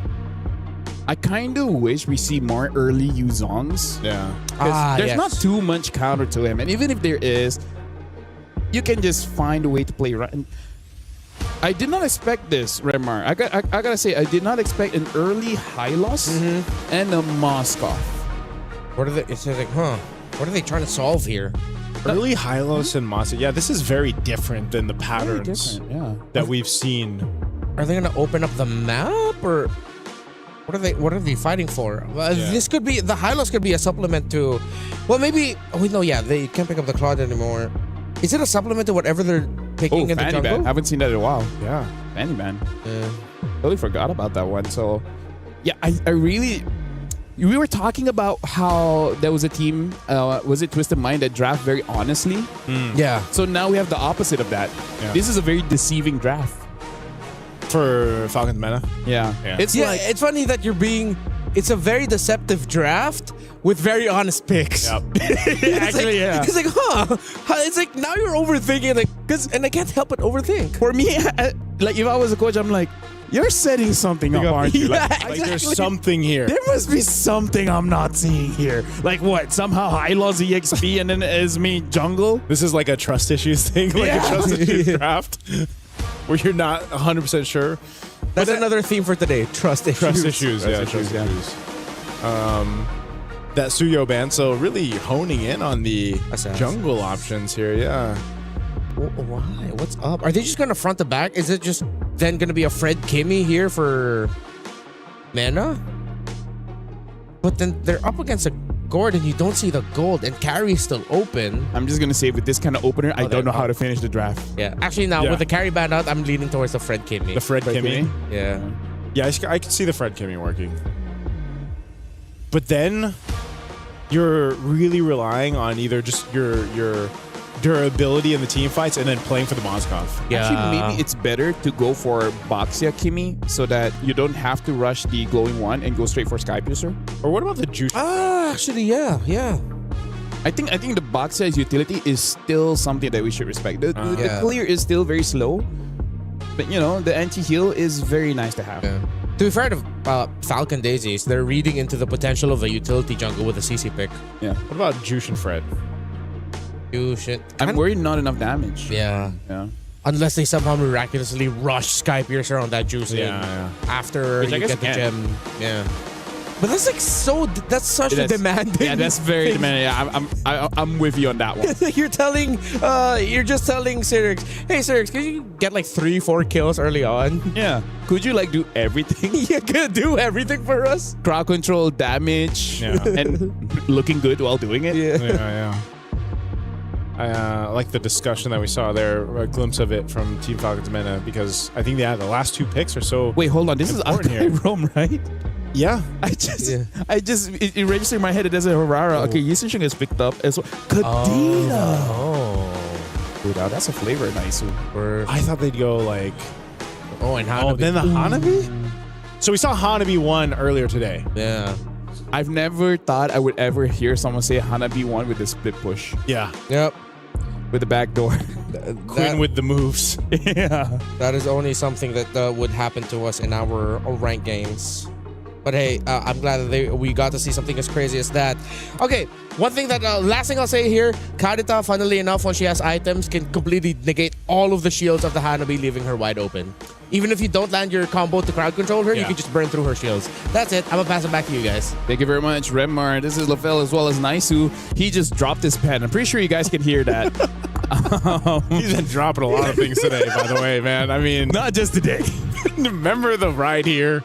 I kind of wish we see more early Yuzongs. Yeah. Because there's not too much counter to him. And even if there is, you can just find a way to play right. I did not expect this, Remar. I gotta say, I did not expect an early Hylos and a Moskov. What are they? It's like, what are they trying to solve here? Early Hylos and Moskov. Yeah, this is very different than the patterns that we've seen. Are they gonna open up the map or? What are they fighting for? Well, this could be the Hylos could be a supplement to. Well, maybe. Oh wait, no. Yeah, they can't pick up the Claude anymore. Is it a supplement to whatever they're picking in the jungle? Ban. Haven't seen that in a while. Yeah, Fanny Ban. Totally forgot about that one. So, yeah, I really. We were talking about how there was a team, was it Twisted Mind, that draft very honestly? Yeah. So now we have the opposite of that. Yeah. This is a very deceiving draft. For Falcons meta? Yeah. It's funny that it's a very deceptive draft with very honest picks. Yep. Actually, yeah. It's like, it's like now you're overthinking, like, and I can't help but overthink. For me, like if I was a coach, I'm like, you're setting something up, aren't you? Like there's something here. There must be something I'm not seeing here. Like what? Somehow I lost EXP and then as me jungle? This is like a trust issues thing, like a trust issues draft, where you're not 100% sure. That's another theme for today. Trust issues. Trust issues. Trust issues. That Suyo ban, so really honing in on the jungle options here. Yeah. Why? What's up? Are they just gonna front the back? Is it just then gonna be a Fred Kimmy here for mana? But then they're up against a Gordon. You don't see the gold, and carry's still open. I'm just gonna say with this kind of opener, I don't know how to finish the draft. Yeah, actually now with the carry ban out, I'm leaning towards the Fred Kimmy. The Fred Kimmy? Yeah. Yeah, I can see the Fred Kimmy working. But then you're really relying on either just your durability in the team fights and then playing for the Moskov. Yeah. Actually, maybe it's better to go for Boxia Kimmy so that you don't have to rush the glowing one and go straight for Sky Piercer. Or what about the juice? Actually, yeah. I think the Boxia's utility is still something that we should respect. The clear is still very slow, but you know, the anti-heal is very nice to have. Yeah. To be fair to Falcon Daisies, they're reading into the potential of a utility jungle with a CC pick. Yeah. What about Juice and Fred? I'm worried not enough damage. Yeah. Unless they somehow miraculously rush Sky Piercer on that Juice after you get the gem. Yeah. But that's like that's such a demanding. Yeah, that's very demanding. Yeah, I'm with you on that one. you're just telling Cyrix, hey Cyrix, could you get like 3-4 kills early on? Yeah. Could you like do everything? You could do everything for us. Crowd control, damage, and looking good while doing it. Yeah. I like the discussion that we saw there, a glimpse of it from Team Falcons Meta, because I think the last 2 picks are so. Wait, hold on. This is Altai Rome, right? Yeah. It registered in my head it as a Harara. Okay, Yisushing is picked up as well. Kadena. Dude, that's a flavor, nice. I thought they'd go like. And Hanabi. Then the Hanabi? So we saw Hanabi 1 earlier today. Yeah. I've never thought I would ever hear someone say Hanabi 1 with the split push. Yeah. Yep. With the back door. Quinn with the moves. Yeah. That is only something that would happen to us in our ranked games. But hey, I'm glad that we got to see something as crazy as that. Okay, one thing last thing I'll say here, Kadita, funnily enough, when she has items, can completely negate all of the shields of the Hanabi, leaving her wide open. Even if you don't land your combo to crowd control her, you can just burn through her shields. That's it. I'm gonna pass it back to you guys. Thank you very much, Remar. This is Lafel as well as Naisu. He just dropped his pen. I'm pretty sure you guys can hear that. He's been dropping a lot of things today, by the way, man. I mean, not just today. Remember the ride here?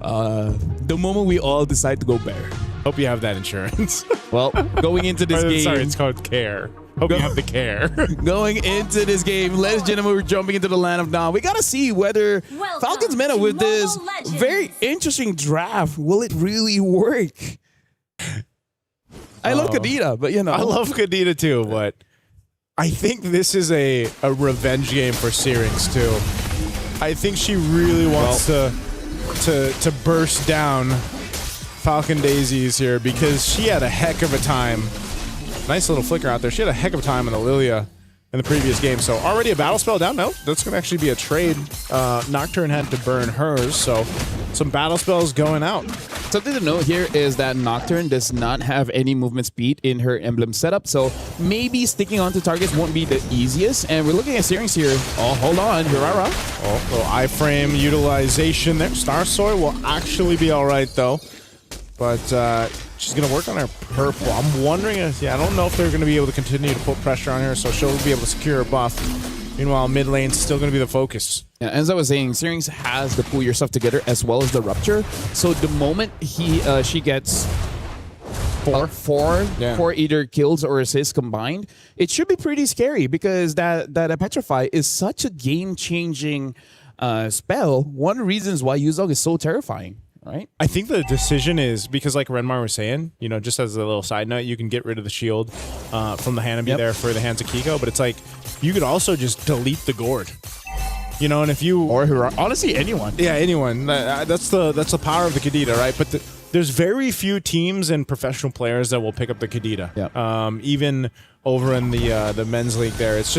The moment we all decide to go bear. Hope you have that insurance. Well, going into this game. Sorry, it's called care. Hope you have the care. Going into this game, ladies and gentlemen, we're jumping into the land of Dawn. We got to see whether Falcons Meta with this very interesting draft, will it really work? I love Kadita, but you know. I love Kadita too, but I think this is a revenge game for Syrinx too. I think she really wants to burst down Falcon Daisies here because she had a heck of a time. Nice little flicker out there. She had a heck of a time in the Lilia in the previous game. So already a battle spell down? No, that's going to actually be a trade. Nocturne had to burn hers, so some battle spells going out. Something to note here is that Nocturne does not have any movement speed in her emblem setup, so maybe sticking onto targets won't be the easiest. And we're looking at Syrinx here. Oh, hold on. Hirara. Oh, little iframe utilization there. Star Soy will actually be all right, though. But she's going to work on her purple. I'm wondering if, I don't know if they're going to be able to continue to put pressure on her, so she'll be able to secure her buff. Meanwhile, mid lane's still going to be the focus. Yeah, as I was saying, Syrinx has the pull yourself together as well as the rupture. So the moment she gets four either kills or assists combined, it should be pretty scary because that Petrify is such a game-changing spell. One of the reasons why Yuzog is so terrifying. Right. I think the decision is because, like Renmar was saying, just as a little side note, you can get rid of the shield from the Hanabi there for the hands of Kiko, but it's like you could also just delete the gourd. And if you honestly anyone, anyone. That's the power of the Kadita, right? But there's very few teams and professional players that will pick up the Kadita. Yep. Even over in the men's league, there, it's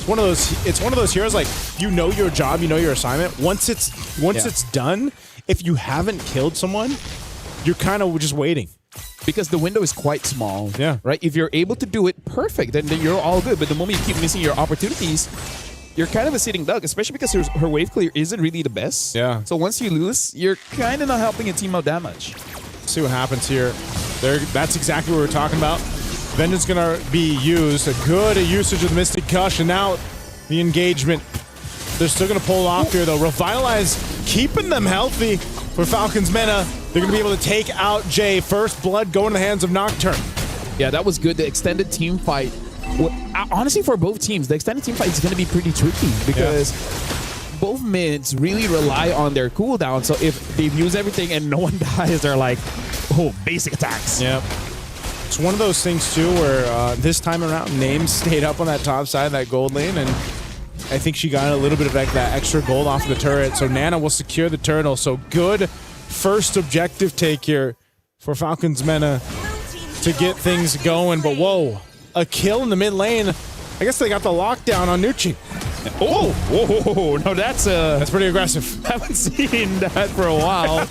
one of those heroes. Like your job, your assignment. Once it's done. If you haven't killed someone, you're kind of just waiting. Because the window is quite small. Yeah. Right? If you're able to do it perfect, then you're all good. But the moment you keep missing your opportunities, you're kind of a sitting duck, especially because her wave clear isn't really the best. Yeah. So once you lose, you're kind of not helping a team out that much. See what happens here. That's exactly what we're talking about. Vengeance going to be used. A good usage of the Mystic Gush. And now the engagement. They're still going to pull off here, though. Revitalize, keeping them healthy for Falcons Mena. They're going to be able to take out Jay. First blood going in the hands of Nocturne. Yeah, that was good. The extended team fight. Honestly, for both teams, the extended team fight is going to be pretty tricky because both mids really rely on their cooldown. So if they've used everything and no one dies, they're like, basic attacks. Yep. It's one of those things, too, where this time around, Names stayed up on that top side of that gold lane, and I think she got a little bit of that extra gold off of the turret. So Nana will secure the turtle. So good first objective take here for Falcons Mena to get things going. But whoa, a kill in the mid lane. I guess they got the lockdown on Nucci. Oh, whoa, no, that's pretty aggressive. Haven't seen that for a while.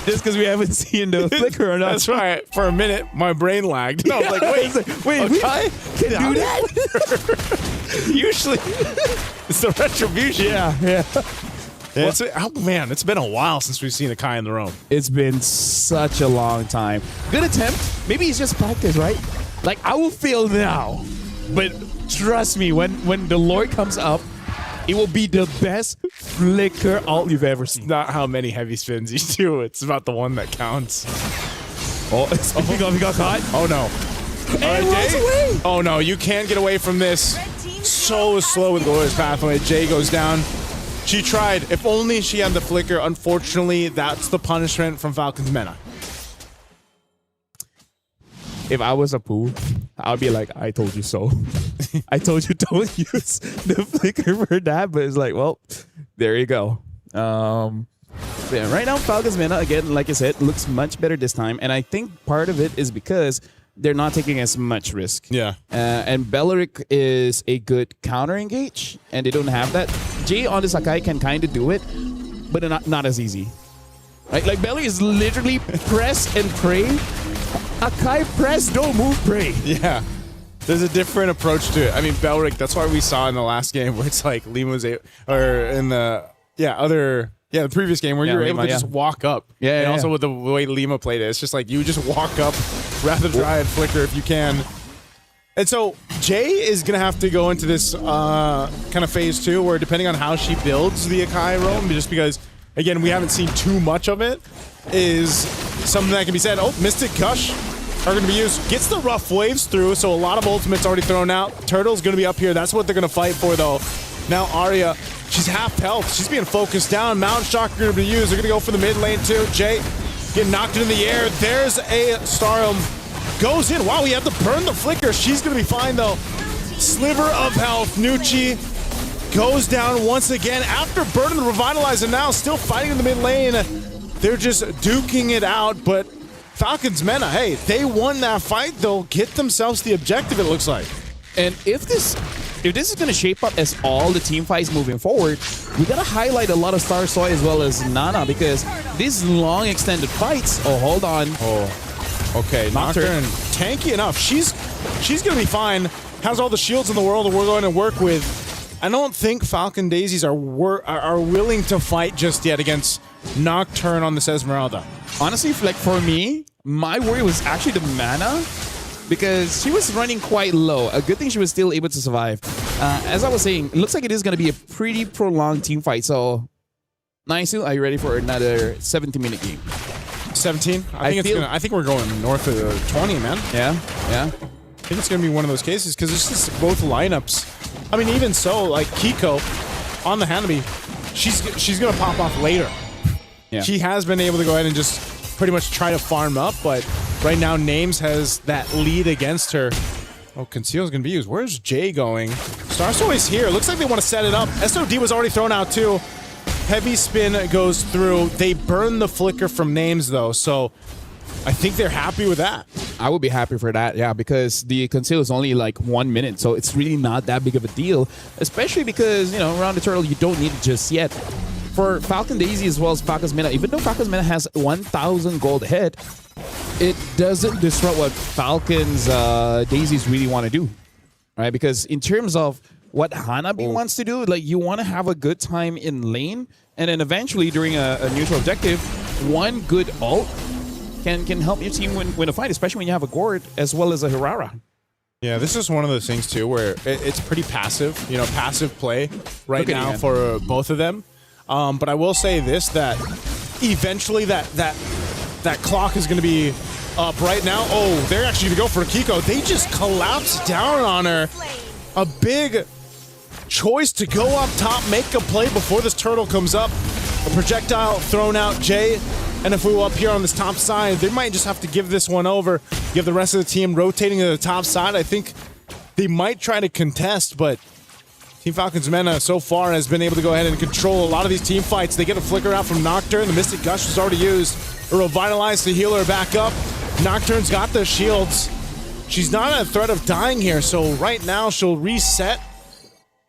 Just because we haven't seen the flicker or not. That's right. For a minute, my brain lagged. No, I was like, wait, we can do that? Usually, it's the retribution. Yeah. It's been a while since we've seen a Kai in the roam. It's been such a long time. Good attempt. Maybe it's just practice, right? Like, I will fail now, but trust me, when the Lord comes up, it will be the best flicker ult you've ever seen. Not how many heavy spins you do. It's about the one that counts. He got caught. Oh, no. Away. Oh, no. You can't get away from this. So slow with Glorious Pathway. Jay goes down. She tried. If only she had the flicker. Unfortunately, that's the punishment from Falcons Mena. If I was a Pooh, I'd be like, I told you so. I told you don't use the flicker for that, but it's like, well, there you go. Yeah, right now, Falcons Mena, again, like I said, looks much better this time, and I think part of it is because they're not taking as much risk. Yeah. And Belleric is a good counter engage, and they don't have that. Jay on the Sakai can kind of do it, but not as easy. Right? Like, Belleric is literally press and pray. Akai press, don't move, pray. Yeah. There's a different approach to it. I mean, Belleric, that's why we saw in the last game where it's like Lima's the previous game where you were able to just walk up. Yeah. And also with the way Lima played it, it's just like you just walk up, rather try and flicker if you can. And so Jay is going to have to go into this kind of phase 2 where depending on how she builds the Akai roam, just because, again, we haven't seen too much of it, is something that can be said. Oh, Mystic Gush are going to be used. Gets the rough waves through, so a lot of ultimates already thrown out. Turtle's going to be up here. That's what they're going to fight for, though. Now Arya, she's half health. She's being focused down. Mount Shock are going to be used. They're going to go for the mid lane, too. Jay getting knocked into the air. There's a Starham. Goes in. Wow, we have to burn the flicker. She's going to be fine, though. Sliver of health. Nucci goes down once again after burning the Revitalizer. Now still fighting in the mid lane. They're just duking it out, but Falcons Mena, hey, they won that fight. They'll get themselves the objective, it looks like. And if this is going to shape up as all the team fights moving forward, we got to highlight a lot of Star Soy as well as Nana, because these long extended fights, hold on. Okay, Nocturne, tanky enough. She's going to be fine. Has all the shields in the world that we're going to work with. I don't think Falcon Daisies are willing to fight just yet against Nocturne on this Esmeralda. Honestly, like for me, my worry was actually the mana, because she was running quite low. A good thing she was still able to survive. As I was saying, it looks like it is going to be a pretty prolonged team fight. So, Naisu, are you ready for another 17-minute game? 17? I think we're going north of 20, man. Yeah. I think it's going to be one of those cases because it's just both lineups. I mean, even so, like Kiko on the Hanabi, she's going to pop off later. Yeah. She has been able to go ahead and just pretty much try to farm up, but right now Names has that lead against her. Oh, Conceal's going to be used. Where's Jay going? Starsoy's here. Looks like they want to set it up. SOD was already thrown out too. Heavy spin goes through. They burn the flicker from Names though, so I think they're happy with that. I would be happy for that, yeah, because the Conceal is only like 1 minute, so it's really not that big of a deal, especially because, you know, around the turtle, you don't need it just yet. For Falcon Daisy as well as Falcon's Mena, even though Falcon's Mena has 1,000 gold ahead, it doesn't disrupt what Falcon's Daisies really want to do, right? Because in terms of what Hanabi wants to do, like you want to have a good time in lane, and then eventually during a neutral objective, one good ult can help your team win a fight, especially when you have a Gord as well as a Hirara. Yeah, this is one of those things too where it's pretty passive, you know, passive play right now for both of them. But I will say this, that eventually that clock is going to be up right now. Oh, they're actually going to go for Kiko. They just collapse down on her. A big choice to go up top, make a play before this turtle comes up. A projectile thrown out. Jay and Afu up here on this top side. They might just have to give this one over. Give the rest of the team rotating to the top side. I think they might try to contest, but Team Falcon's Mena so far has been able to go ahead and control a lot of these team fights. They get a flicker out from Nocturne. The Mystic Gush is already used. A Revitalize to heal her back up. Nocturne's got the shields. She's not at a threat of dying here, so right now she'll reset.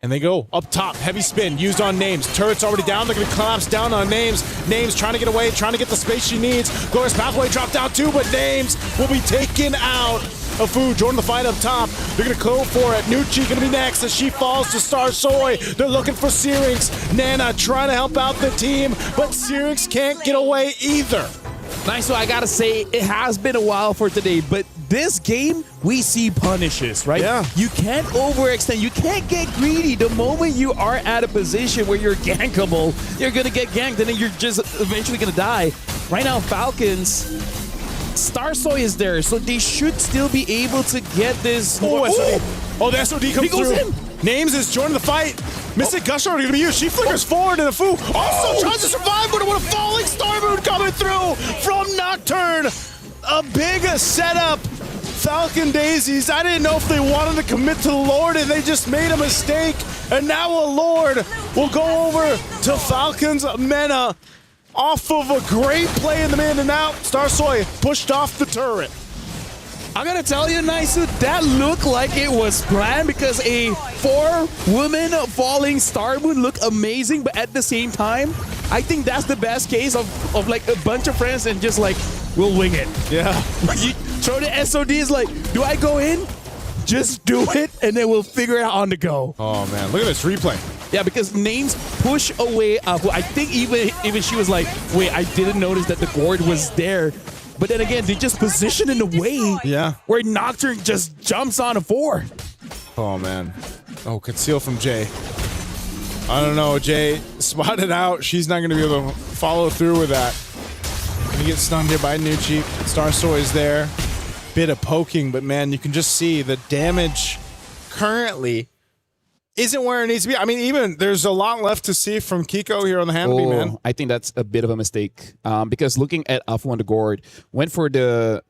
And they go up top. Heavy spin used on Names. Turret's already down. They're going to collapse down on Names. Names trying to get away, trying to get the space she needs. Glorious Pathway dropped down too, but Names will be taken out. Afu joining the fight up top. They're going to go for it. Nucci going to be next as she falls to Star Soy. They're looking for Syrinx. Nana trying to help out the team, but Syrinx can't get away either. Nice, so I gotta say, it has been a while for today, but this game, we see punishes, right? Yeah. You can't overextend. You can't get greedy. The moment you are at a position where you're gankable, you're gonna get ganked, and then you're just eventually gonna die. Right now, Falcons, Starsoy is there, so they should still be able to get this. Oh, SOD. Oh, the SOD comes goes through. in. Names is joining the fight. Mystic Gush already going to be used. She flickers forward, and Afu also tries to survive, but what a falling Star Moon coming through from Nocturne. A big setup. Falcon Daisies. I didn't know if they wanted to commit to the Lord, and they just made a mistake. And now a Lord will go over to Falcon's Mena off of a great play in the in and out. Starsoy pushed off the turret. I gotta tell you, Naisu, that looked like it was planned because a 4-woman falling Star Moon looked amazing, but at the same time, I think that's the best case of like a bunch of friends and just like, we'll wing it. Yeah. You throw the SODs like, do I go in? Just do it, and then we'll figure it out on the go. Oh man, look at this replay. Yeah, because Names push away Afu. I think even she was like, wait, I didn't notice that the Gord was there. But then again, they just position in a way where Nocturne just jumps on a 4. Oh, man. Oh, conceal from Jay. I don't know. Jay spotted out. She's not going to be able to follow through with that. Going to get stunned here by Nucci. Starsoy is there. Bit of poking, but man, you can just see the damage currently isn't where it needs to be. I mean, even there's a lot left to see from Kiko here on the Hanabi, man. I think that's a bit of a mistake because looking at Afu on the Gord, went for the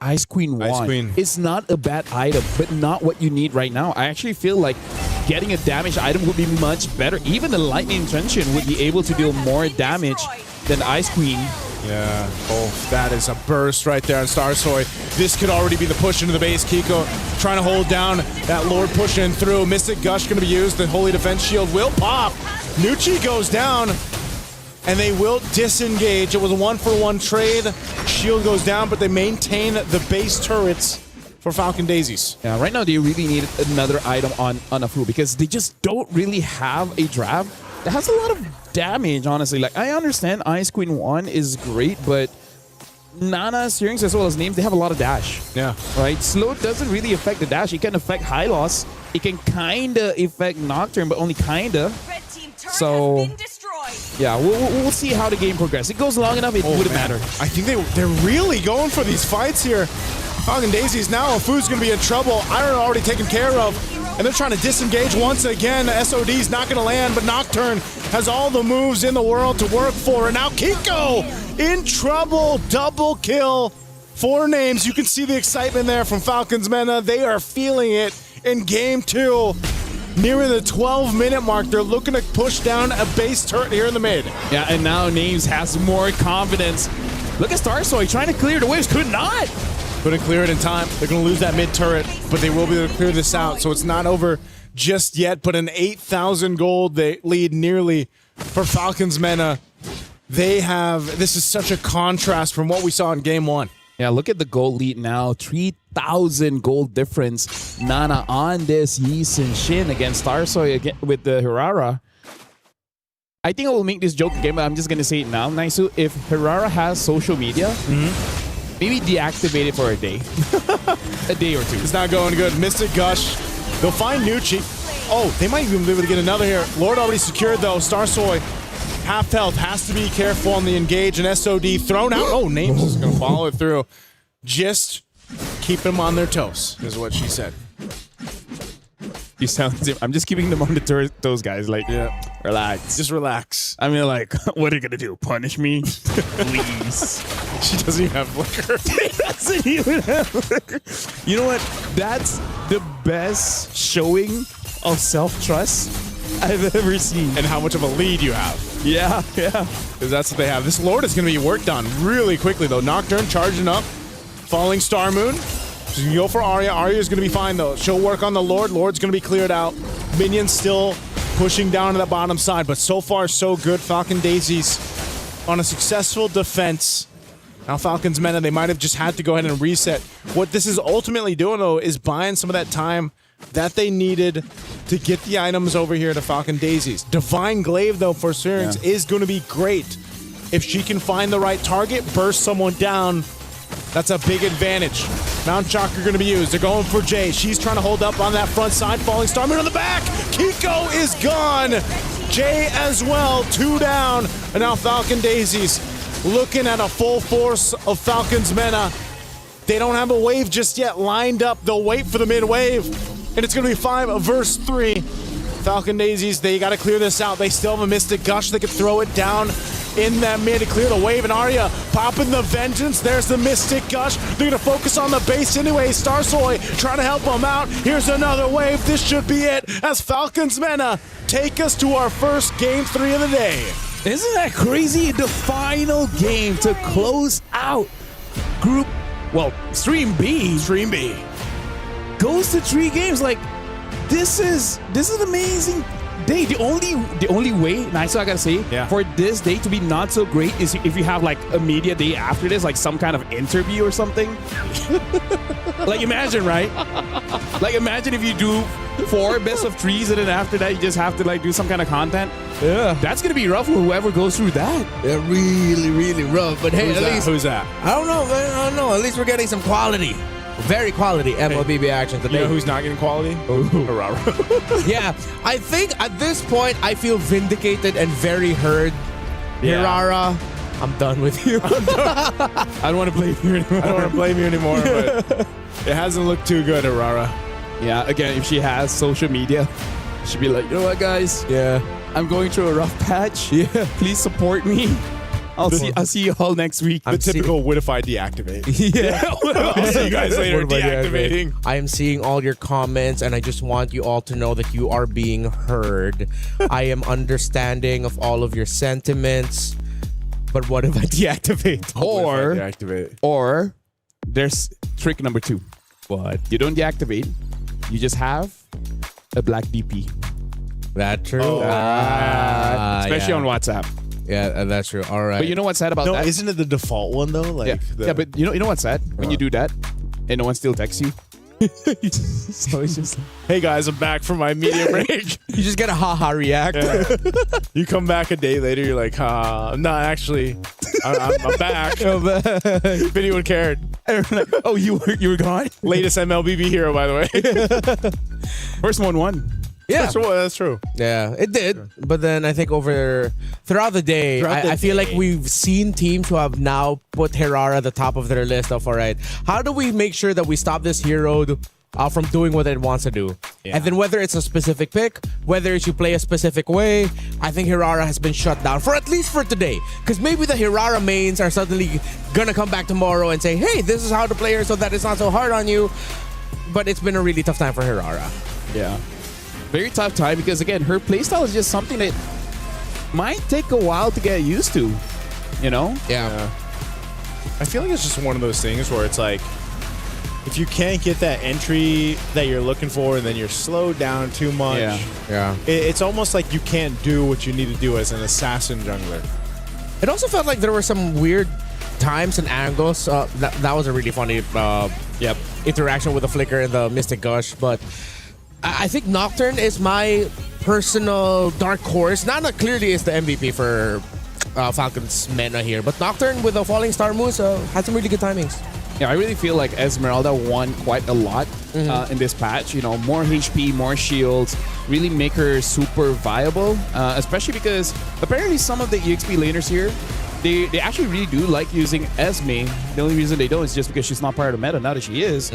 Ice Queen wand. Ice Queen. It's not a bad item, but not what you need right now. I actually feel like getting a damage item would be much better. Even the Lightning Intention would be able to deal more damage than Ice Queen. Yeah. Oh, that is a burst right there on Starsoy. This could already be the push into the base. Kiko trying to hold down that Lord pushing through. Mystic Gush going to be used. The Holy Defense Shield will pop. Nucci goes down, and they will disengage. It was a 1-for-1 trade. Shield goes down, but they maintain the base turrets for Falcon Daisies. Yeah, right now they really need another item on Afu because they just don't really have a draft that has a lot of damage, honestly. Like, I understand Ice Queen 1 is great, but Nana, Syrinx, as well as Names, they have a lot of dash. Yeah. Right? Slow doesn't really affect the dash. It can affect high loss, it can kinda affect Nocturne, but only kinda. So yeah, we'll see how the game progresses. It goes long enough, it wouldn't matter. I think they're really going for these fights here. Falcon Daisies now, Fu's going to be in trouble. Iron already taken care of, and they're trying to disengage once again. SOD's not going to land, but Nocturne has all the moves in the world to work for. And now Kiko in trouble. Double kill. 4 names. You can see the excitement there from Falcons Mena. They are feeling it in game 2. Nearing the 12-minute mark, they're looking to push down a base turret here in the mid. Yeah, and now Names has more confidence. Look at Starsoy trying to clear the waves. Could not. Couldn't clear it in time. They're going to lose that mid turret, but they will be able to clear this out. So it's not over just yet, but an 8,000 gold lead nearly for Falcons Mena. This is such a contrast from what we saw in game 1. Yeah, look at the gold lead now. 3,000 gold difference. Nana on this Yi Sin Shin against Starsoy again with the Hirara. I think I will make this joke again, but I'm just going to say it now, Naisu. If Hirara has social media, maybe deactivate it for a day. A day or two. It's not going good. Mystic Gush. They'll find Nucci. Oh, they might even be able to get another here. Lord already secured, though. Starsoy, half health. Has to be careful on the engage. And SOD thrown out. Oh, Names is going to follow it through. Just keep them on their toes, is what she said. You sound. I'm just keeping them on the toes, guys. Like, relax. Just relax. I mean, like, what are you gonna do? Punish me? Please. She doesn't even have flicker. She doesn't even have flicker. You know what? That's the best showing of self-trust I've ever seen. And how much of a lead you have. Yeah. Because that's what they have. This Lord is going to be worked on really quickly, though. Nocturne charging up. Falling Star Moon. She's going to go for Arya. Arya is going to be fine, though. She'll work on the Lord. Lord's going to be cleared out. Minions still pushing down to the bottom side, but so far, so good. Falcon Daisies on a successful defense. Now Falcons Mena, they might have just had to go ahead and reset. What this is ultimately doing, though, is buying some of that time that they needed to get the items over here to Falcon Daisies. Divine Glaive, though, for Syrinx is going to be great. If she can find the right target, burst someone down, that's a big advantage. Mount Chakra going to be used. They're going for Jay. She's trying to hold up on that front side. Falling Star Moon on the back. Kiko is gone. Jay as well. 2 down. And now Falcon Daisies looking at a full force of Falcons Mena. They don't have a wave just yet lined up. They'll wait for the mid wave. And it's going to be 5 versus 3. Falcon Daisies, they got to clear this out. They still have a Mystic Gush. They could throw it down in that mid to clear the wave. And Arya popping the Vengeance. There's the Mystic Gush. They're going to focus on the base anyway. Starsoy trying to help them out. Here's another wave. This should be it as Falcons Mena take us to our first game 3 of the day. Isn't that crazy? The final game to close out Stream B. Stream B. Goes to 3 games. Like, this is an amazing day. The only way, nice, I gotta say, for this day to be not so great is if you have like a media day after this, like some kind of interview or something. Like, imagine, right? Like, imagine if you do 4 best of 3s and then after that you just have to like do some kind of content. Yeah, that's gonna be rough for whoever goes through that. Yeah, really, really rough. But hey, who's that? I don't know, man. I don't know. At least we're getting some quality. Very quality MLBB action today. You know who's not getting quality? Yeah, I think at this point I feel vindicated and very heard. Hirara, I'm done with you. I don't want to blame you anymore. I don't want to blame you anymore, but it hasn't looked too good, Hirara. Yeah, again, if she has social media, she'd be like, you know what, guys? Yeah, I'm going through a rough patch. Yeah, please support me. I'll see you all next week. The typical what if I deactivate? Yeah. I'll see you guys later. Deactivating. I am seeing all your comments, and I just want you all to know that you are being heard. I am understanding of all of your sentiments. But what if I deactivate? Or there's trick number 2. What? You don't deactivate. You just have a black DP. That's true. Especially on WhatsApp. Yeah, that's true. All right. But you know what's sad about that? Isn't it the default one though? Like yeah, but you know what's sad? When you do that and no one still texts you, So it's just hey guys, I'm back from my media break. You just get a haha react. Yeah. You come back a day later, you're like, no, actually, I'm back. If anyone cared. Oh, you were gone? Latest MLBB hero, by the way. First one won. Yeah, that's true. Yeah, it did. But then I think throughout the day, I feel like we've seen teams who have now put Hirara at the top of their list of, all right, how do we make sure that we stop this hero from doing what it wants to do? Yeah. And then whether it's a specific pick, whether it should play a specific way, I think Hirara has been shut down for at least for today. Because maybe the Hirara mains are suddenly gonna come back tomorrow and say, hey, this is how to play her so that it's not so hard on you. But it's been a really tough time for Hirara. Yeah. Very tough time because, again, her playstyle is just something that might take a while to get used to, you know? Yeah. I feel like it's just one of those things where it's like, if you can't get that entry that you're looking for and then you're slowed down too much, yeah. It's almost like you can't do what you need to do as an assassin jungler. It also felt like there were some weird times and angles. That was a really funny interaction with the Flicker and the Mystic Gush, but I think Nocturne is my personal dark horse. Nana clearly is the MVP for Falcons Mena here, but Nocturne with the Falling Star moves had some really good timings. Yeah, I really feel like Esmeralda won quite a lot in this patch. You know, more HP, more shields, really make her super viable, especially because apparently some of the EXP laners here, they actually really do like using Esme. The only reason they don't is just because she's not part of the meta. Now that she is,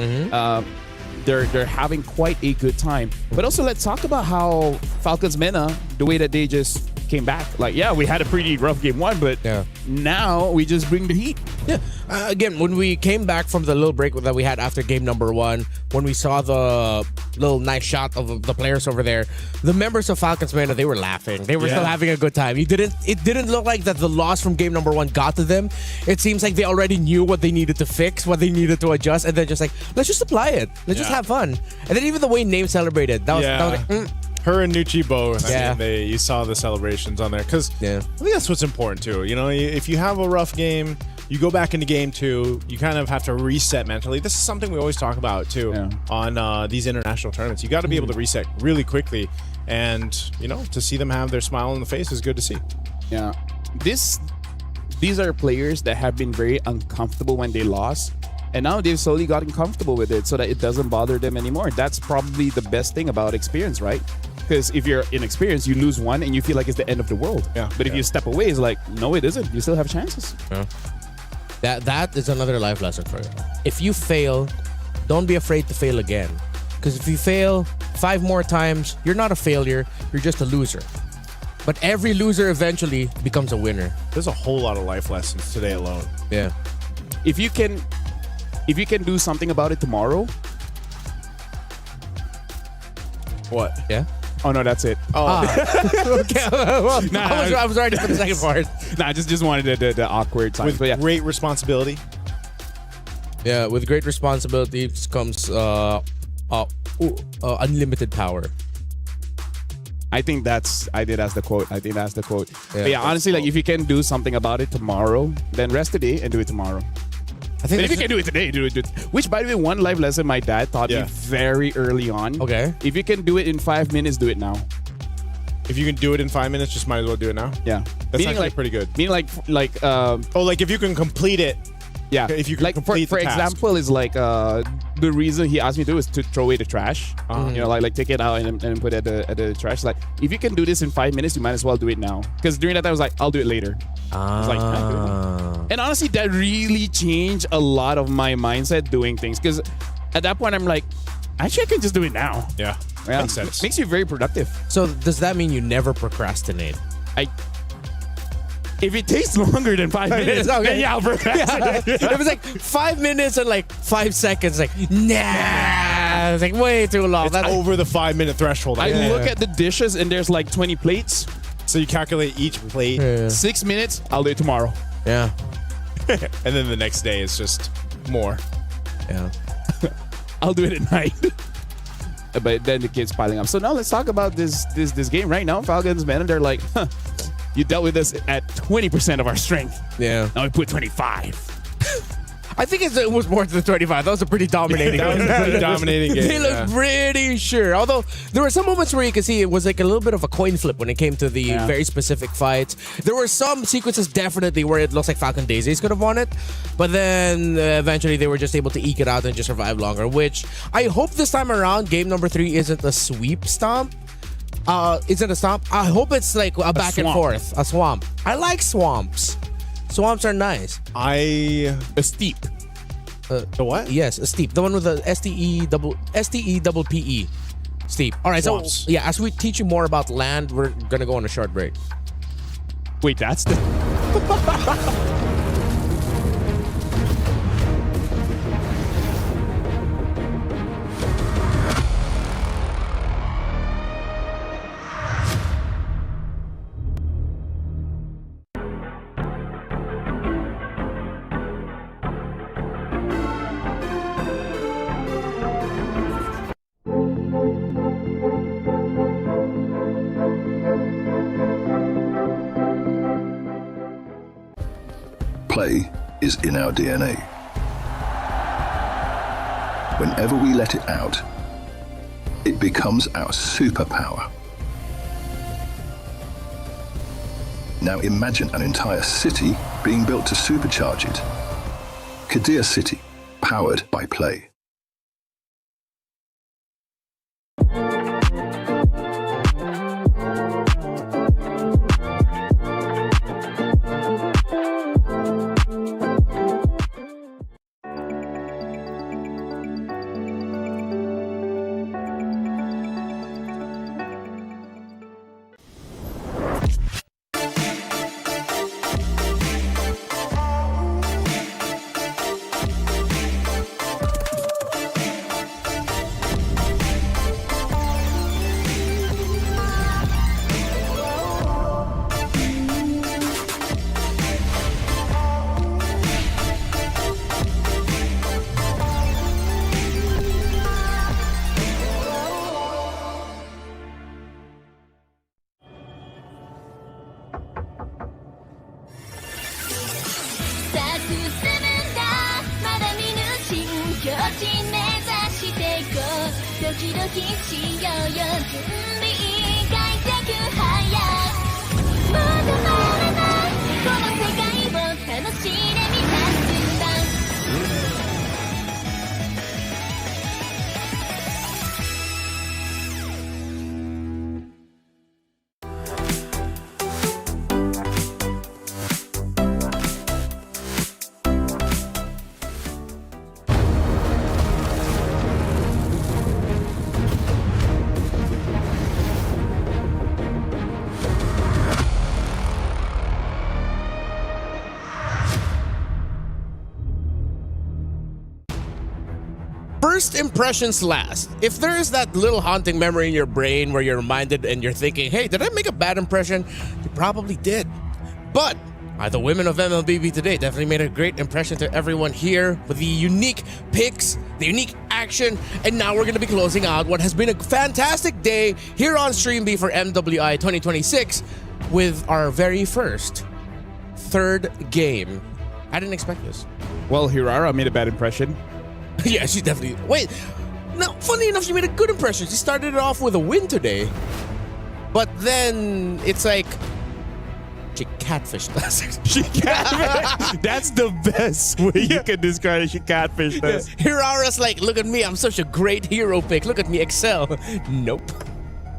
they're having quite a good time. But also, let's talk about how Falcons Mena, the way that they just came back. Like, yeah, we had a pretty rough game one, but now we just bring the heat. Yeah. Again, when we came back from the little break that we had after game number one, when we saw the little nice shot of the players over there, the members of Falcons Mena, they were laughing. They were still having a good time. It didn't look like that the loss from game number one got to them. It seems like they already knew what they needed to fix, what they needed to adjust, and then just like, let's just apply it. Let's just have fun. And then even the way Name celebrated, that was like, Her and Nucci both. I mean, you saw the celebrations on there because I think that's what's important too. You know, if you have a rough game, you go back into game two, you kind of have to reset mentally. This is something we always talk about too on these international tournaments. You got to be able to reset really quickly, and you know, to see them have their smile on the face is good to see. Yeah, these are players that have been very uncomfortable when they lost. And now they've slowly gotten comfortable with it so that it doesn't bother them anymore. That's probably the best thing about experience, right? Because if you're inexperienced, you lose one and you feel like it's the end of the world. Yeah. But if you step away, it's like, no, it isn't. You still have chances. Yeah. That is another life lesson for you. If you fail, don't be afraid to fail again. Because if you fail 5 more times, you're not a failure. You're just a loser. But every loser eventually becomes a winner. There's a whole lot of life lessons today alone. Yeah. If you can do something about it tomorrow. What? Yeah. Oh no, that's it. Oh. Okay. Well, I was ready for the second part. Nah, just wanted the awkward time. With great responsibility. Yeah, with great responsibilities comes unlimited power. I think that's the quote. Yeah, honestly, like if you can do something about it tomorrow, then rest today and do it tomorrow. I think if you can do it today, do it. Which, by the way, one life lesson my dad taught me very early on. Okay. If you can do it in 5 minutes, do it now. If you can do it in 5 minutes, just might as well do it now. Yeah. That's actually pretty good. Meaning like if you can complete it. Yeah. If you can complete for the task. example, is like the reason he asked me to do is to throw away the trash. You know, like take it out and put it at the trash. Like if you can do this in 5 minutes, you might as well do it now. Because during that time I was like, I'll do it later. I was like, and honestly, that really changed a lot of my mindset doing things. Because at that point, I'm like, actually, I can just do it now. Yeah. Makes sense. Makes you very productive. So does that mean you never procrastinate? If it takes longer than 5 minutes, then I'll procrastinate. It was like 5 minutes and like 5 seconds. Like, nah. It's like way too long. It's over the 5 minute threshold. I look at the dishes and there's like 20 plates. So you calculate each plate. 6 minutes, I'll do it tomorrow. Yeah. And then the next day is just more. Yeah. I'll do it at night. But then the kids piling up. So now let's talk about this game right now. Falcons, man, and they're like, you dealt with us at 20% of our strength. Yeah. Now we put 25. I think it was more than 25. That was a pretty dominating That was a pretty dominating game. They looked pretty sure. Although there were some moments where you could see it was like a little bit of a coin flip when it came to the very specific fights. There were some sequences definitely where it looks like Falcon Daisies could have won it. But then eventually they were just able to eke it out and just survive longer, which I hope this time around game number 3 isn't a sweep stomp. Is it a stomp? I hope it's like a back and forth. A swamp. I like swamps. Swamps are nice. A steep. The what? Yes, a steep. The one with the STE double PE. Steep. All right, swamps. So yeah, as we teach you more about land, we're gonna go on a short break. Wait, that's the... Play is in our DNA. Whenever we let it out, it becomes our superpower. Now imagine an entire city being built to supercharge it. Kadir City, powered by play. First impressions last. If there is that little haunting memory in your brain where you're reminded and you're thinking, hey, did I make a bad impression? You probably did. But the women of MLBB today definitely made a great impression to everyone here with the unique picks, the unique action, and now we're going to be closing out what has been a fantastic day here on Stream B for MWI 2026 with our very first third game. I didn't expect this. Well, Hirara made a bad impression. Yeah, she definitely... Wait, no, funny enough, she made a good impression. She started it off with a win today. But then it's like... She catfished us. She catfished. That's the best way you can describe it. She catfished us. Hirara's like, look at me, I'm such a great hero pick. Look at me excel. Nope.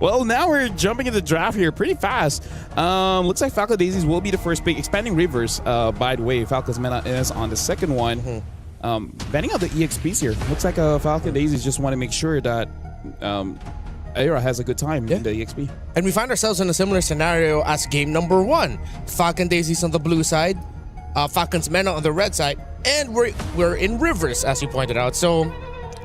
Well, now we're jumping into the draft here pretty fast. Looks like Falcon Daisies will be the first pick. Expanding Rivers, by the way, Falcon's Mena is on the second one. Banning out the EXPs here. Looks like Falcon Daisies just want to make sure that Aira has a good time in the EXP. And we find ourselves in a similar scenario as game number 1. Falcon Daisies on the blue side, Falcon's Mena on the red side, and we're in Rivers, as you pointed out. So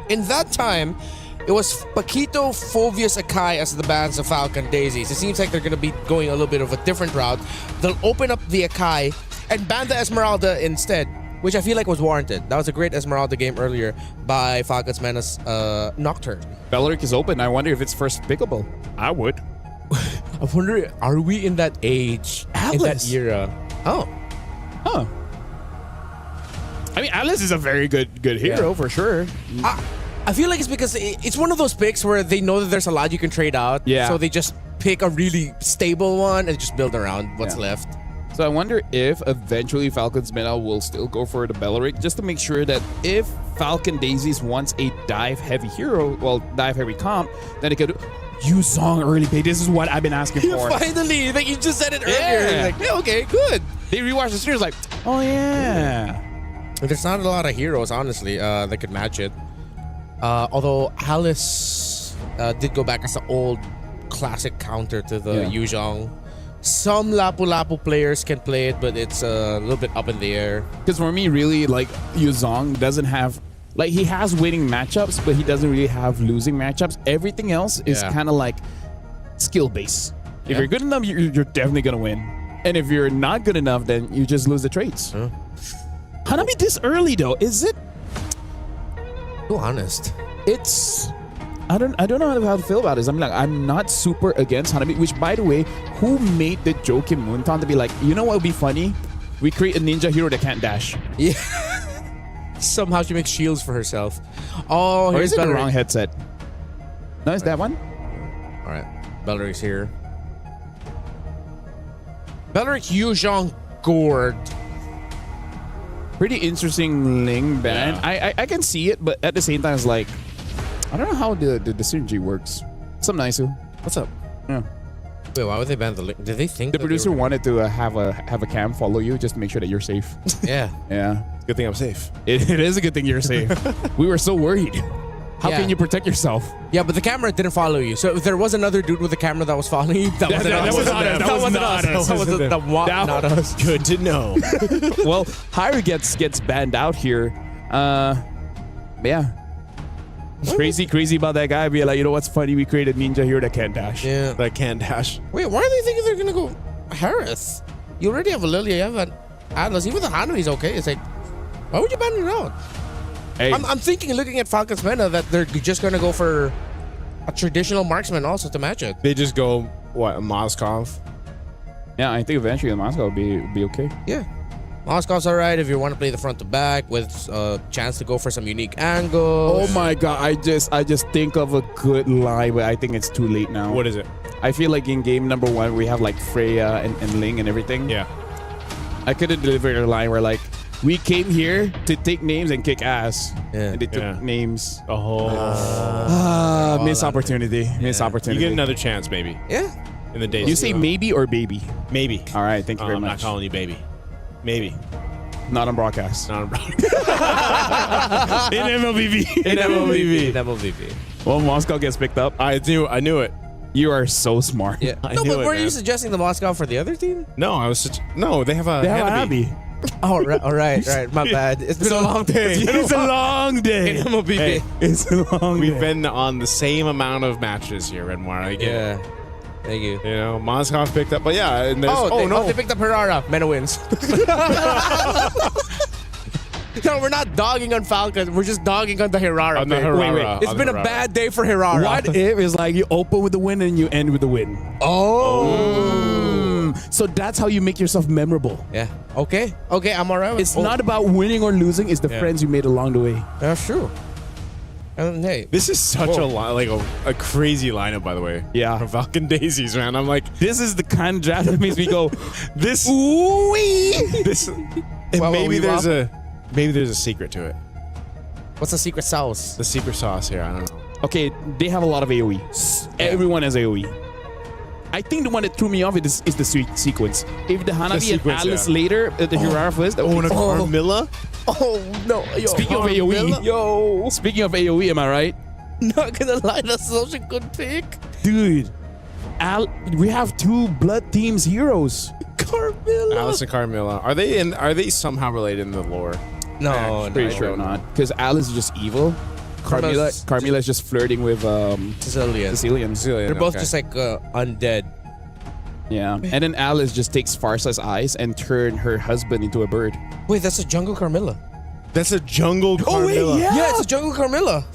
in that time, it was Paquito, Fovius, Akai as the bans of Falcon Daisies. It seems like they're going to be going a little bit of a different route. They'll open up the Akai and ban the Esmeralda instead, which I feel like was warranted. That was a great Esmeralda game earlier by Falcon's Mena's Nocturne. Belleric is open. I wonder if it's first pickable. I would. I wonder, are we in that age, in that era? Oh. Huh. I mean, Alice is a very good hero for sure. I feel like it's because it's one of those picks where they know that there's a lot you can trade out. Yeah. So they just pick a really stable one and just build around what's left. So I wonder if eventually Falcon's meta will still go for the Belleric just to make sure that if Falcon Daisies wants a dive-heavy hero, well, dive-heavy comp, then it could use Song early play. This is what I've been asking for. Finally, like you just said it earlier. Yeah. Like, yeah, okay, good. They rewatched the series like, oh yeah. There's not a lot of heroes, honestly, that could match it. Although Alice did go back as the old classic counter to the Yu Zhong. Some Lapu-Lapu players can play it, but it's a little bit up in the air. Because for me, really, like, Yu Zhong doesn't have... Like, he has winning matchups, but he doesn't really have losing matchups. Everything else is kind of like skill-based. If you're good enough, you're definitely going to win. And if you're not good enough, then you just lose the trades. Hanabi this early, though, is it... Too honest. It's... I don't know how to feel about this. I'm not super against Hanabi, which, by the way, who made the joke in Moontown to be like, you know what would be funny? We create a ninja hero that can't dash. Yeah. Somehow she makes shields for herself. Oh, or here's is it the Belleric. wrong headset? No, it's that one? All right. Belleric's here. Belleric Yu Zhong Gourd. Pretty interesting Ling ban. Yeah. I can see it, but at the same time, it's like, I don't know how the synergy works. What's up, Naisu? What's up? Yeah. Wait, why would they ban the Ling? Did they think the producer wanted to have a cam follow you just to make sure that you're safe? Yeah. Yeah. Good thing I'm safe. It is a good thing you're safe. We were so worried. How can you protect yourself? Yeah, but the camera didn't follow you. So if there was another dude with a camera that was following you, that wasn't us. Not us. Good to know. Well, Hyra gets banned out here. Yeah. It's crazy about that guy. Be like, you know what's funny? We created ninja here that can't dash. Yeah. That can't dash. Wait, why are they thinking they're gonna go Harris? You already have a Lilia, you have an Atlas. Even the Hanabi's okay. It's like, why would you ban it out? Hey. I'm thinking, looking at Falcon's meta, that they're just gonna go for a traditional marksman also to match it. They just go, what, a Moskov? Yeah, I think eventually the Moskov will be okay. Yeah. Moskov's alright if you want to play the front to back with a chance to go for some unique angles. Oh my god, I just think of a good line, but I think it's too late now. What is it? I feel like in game number 1 we have like Freya and Ling and everything. Yeah. I could have delivered a line where like, we came here to take names and kick ass. Yeah. And they took names. Oh. Missed opportunity. Missed You opportunity. get another chance, maybe. Yeah. In the days. You say maybe or baby? Maybe. All right, thank you very I'm much. not calling you baby. Maybe. Not on broadcast. Not on broadcast. In MLBB. In MLBB. MLBB. Well, Moscow gets picked up. I knew it. You are so smart. Yeah. No, but were you suggesting the Moskov for the other team? No, no, they have a Hanabi. Oh, all right. My bad. It's been a long day. It's a long day. In MLBB. Hey, it's a long day. We've been on the same amount of matches here, Redmar. I get it. Thank you. You know, Moskov picked up, but yeah. And there's, they picked up Herrera. Mena wins. No, we're not dogging on Falcon. We're just dogging on the Herrera. On the Herrera. Wait. It's been a bad day for Herrera. What if it's like you open with the win and you end with the win? Oh. So that's how you make yourself memorable. Yeah. Okay, I'm alright. It's not about winning or losing. It's the friends you made along the way. That's true. And hey, this is such a crazy lineup, by the way. Yeah. From Falcon Daisies, man. I'm like, this is the kind of draft that makes me go, this. Ooh-wee. This. Maybe there's a secret to it. What's the secret sauce? The secret sauce here. I don't know. Okay, they have a lot of AoE. Everyone has AoE. I think the one that threw me off is the sequence. If the Hanabi and Alice later, the Hirara first. Carmilla? Oh, no. Yo, Speaking of AoE. Speaking of AoE, am I right? Not gonna lie, that's such a good pick. Dude, we have 2 Blood Team's heroes. Carmilla. Alice and Carmilla. Are they somehow related in the lore? No, pretty sure not. Because Alice is just evil. Carmilla is just flirting with Sicilian. They're both just like undead. Yeah. And then Alice just takes Farsa's eyes and turn her husband into a bird. Wait, that's a jungle Carmilla. That's a jungle Carmilla. Oh, wait, Yeah, it's a jungle Carmilla.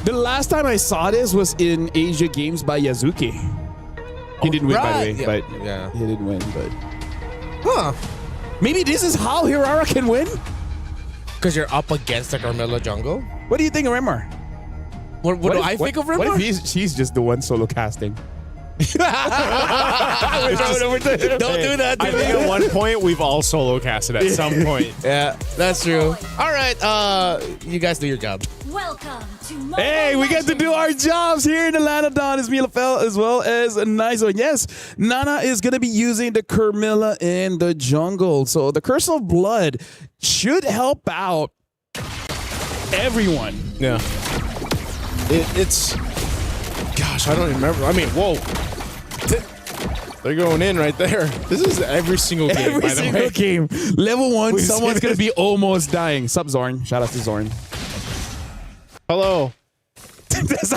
The last time I saw this was in Asia Games by Yazuki. He didn't win, by the way. But he didn't win, but... Huh. Maybe this is how Hirara can win? because you're up against the Carmilla jungle. What do you think of Rimmer? What do I think of Rimmer? What if she's just the one solo casting? Don't do that. I think at one point we've all solo casted at some point. Yeah, that's true. All right, you guys do your job. Welcome to Hey, we get to do our jobs here in Atlanta. Don is Milafel as well as a nice one. Yes, Nana is going to be using the Carmilla in the jungle. So the Curse of Blood should help out everyone. Yeah. It's... Gosh, I don't even remember. I mean, whoa. They're going in right there. This is every single game, Every by the single way. game. Level 1, someone's going to be almost dying. Sup, Zorn. Shout out to Zorn. Hello.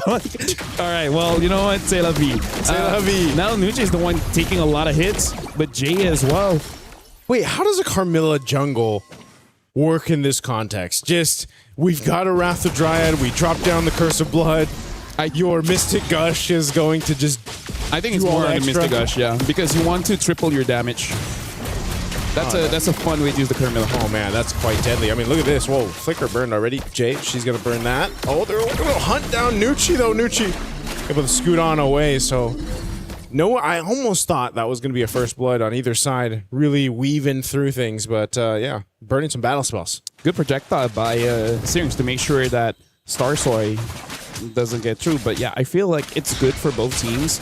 All right, well, you know what? C'est la vie. Now Nucci is the one taking a lot of hits, but Jay as well. Wait, how does a Carmilla jungle work in this context? Just, we've got a Wrath of Dryad, we drop down the Curse of Blood, your Mystic Gush is going to just... I think it's more on the Mystic Gush, yeah, because you want to triple your damage. That's a fun way to use the Carmilla. Oh man, that's quite deadly. I mean, look at this. Whoa, Flicker burned already. Jay, she's gonna burn that. Oh, they're gonna hunt down Nucci though. Nucci able to scoot on away. So, no, I almost thought that was gonna be a first blood on either side, really weaving through things. But yeah, burning some battle spells. Good projectile by Syrinx to make sure that Starsoy doesn't get through. But yeah, I feel like it's good for both teams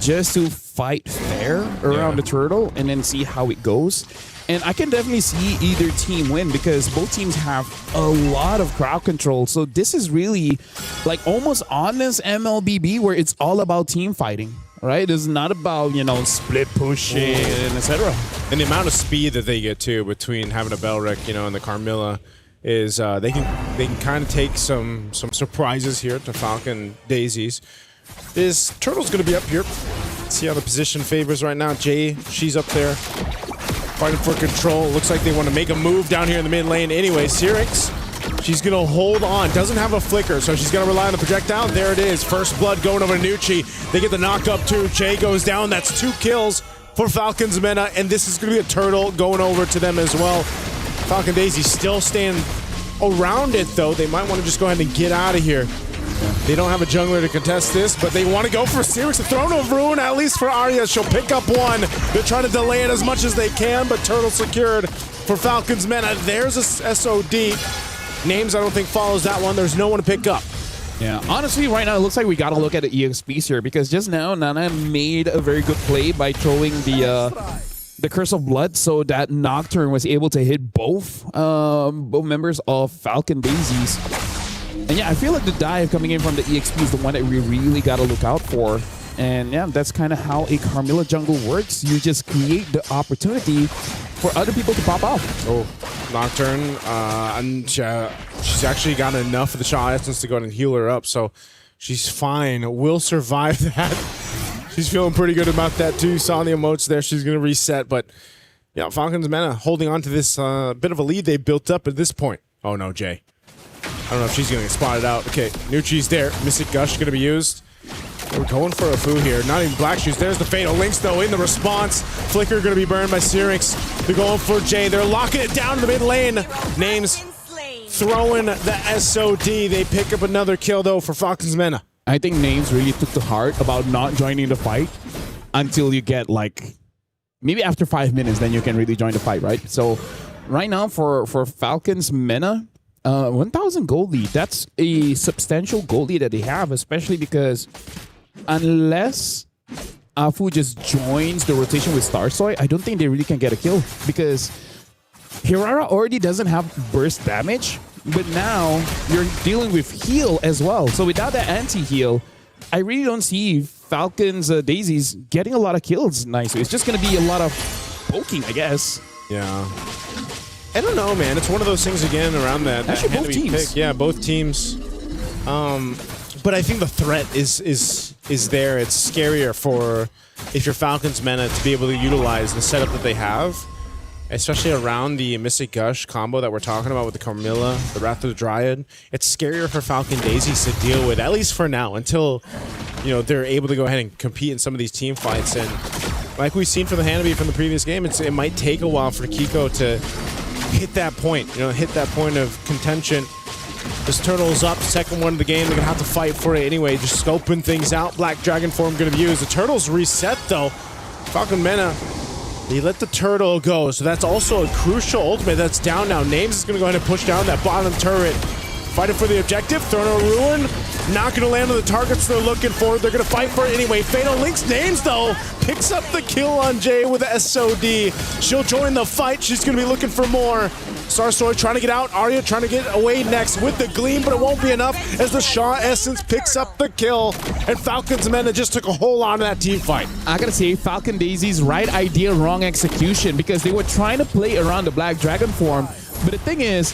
just to fight fair around the turtle and then see how it goes. And I can definitely see either team win because both teams have a lot of crowd control. So this is really like almost honest MLBB where it's all about team fighting, right? It's not about, you know, split pushing and etc. And the amount of speed that they get too between having a Belric, you know, and the Carmilla is they can kind of take some surprises here to Falcon Daisies. This Turtle's going to be up here. See how the position favors right now. Jay, she's up there fighting for control. Looks like they want to make a move down here in the mid lane. Anyway, Syrinx, she's going to hold on. Doesn't have a flicker, so she's going to rely on the projectile. There it is. First blood going over to Nucci. They get the knock up too. Jay goes down. That's 2 kills for Falcon's Mena, and this is going to be a Turtle going over to them as well. Falcon Daisy still staying around it, though. They might want to just go ahead and get out of here. They don't have a jungler to contest this, but they want to go for Syrinx. The Throne of Ruin, at least for Arya. She'll pick up one. They're trying to delay it as much as they can, but Turtle secured for Falcon's Mena. There's a SOD. Names, I don't think, follows that one. There's no one to pick up. Yeah, honestly, right now, it looks like we got to look at the EXPs here because just now, Nana made a very good play by throwing the Curse of Blood so that Nocturne was able to hit both members of Falcon Daisies. And yeah, I feel like the dive coming in from the EXP is the one that we really got to look out for. And yeah, that's kind of how a Carmilla jungle works. You just create the opportunity for other people to pop out. Oh, Nocturne, and she's actually got enough of the Shaw Essence to go and heal her up, so she's fine. Will survive that. She's feeling pretty good about that too. Saw the emotes there. She's going to reset, but yeah, Falcon's Mena holding on to this bit of a lead they built up at this point. Oh no, Jay. I don't know if she's going to get spotted out. Okay, Nucci's there. Mystic Gush going to be used. We're going for a Fu here. Not even Black Shoes. There's the Fatal Links, though, in the response. Flicker going to be burned by Syrinx. They're going for Jay. They're locking it down in the mid lane. Names throwing the SOD. They pick up another kill, though, for Falcon's Mena. I think Names really took to heart about not joining the fight until you get, like, maybe after 5 minutes, then you can really join the fight, right? So right now for Falcon's Mena, 1,000 gold lead. That's a substantial gold lead that they have, especially because unless Afu just joins the rotation with Starsoy, I don't think they really can get a kill because Hirara already doesn't have burst damage, but now you're dealing with heal as well. So without that anti-heal, I really don't see Falcon's Daisies getting a lot of kills nicely. It's just going to be a lot of poking, I guess. Yeah. I don't know, man. It's one of those things again around that. Actually, both teams. Pick. Yeah, both teams. But I think the threat is there. It's scarier for if you're Falcon's Mena to be able to utilize the setup that they have, especially around the Mystic Gush combo that we're talking about with the Carmilla, the Wrath of the Dryad. It's scarier for Falcon Daisies to deal with, at least for now, until they're able to go ahead and compete in some of these team fights. And like we've seen from the Hanabi from the previous game, it might take a while for Kiko to hit that point, hit that point of contention. This Turtle's up, second one of the game. They're going to have to fight for it anyway, just scoping things out. Black Dragon form going to be used. The Turtle's reset, though. Falcon Mena, they let the Turtle go, so that's also a crucial ultimate that's down now. Names is going to go ahead and push down that bottom turret. Fighting for the objective. Throwing a Ruin. Not going to land on the targets they're looking for. They're going to fight for it anyway. Fatal Links Names, though, picks up the kill on Jay with the SOD. She'll join the fight. She's going to be looking for more. Starsoy trying to get out. Arya trying to get away next with the Gleam, but it won't be enough as the Shaw Essence picks up the kill. And Falcon's Mena just took a whole lot of that team fight. I gotta say, Falcon Daisy's right idea, wrong execution, because they were trying to play around the Black Dragon form. But the thing is,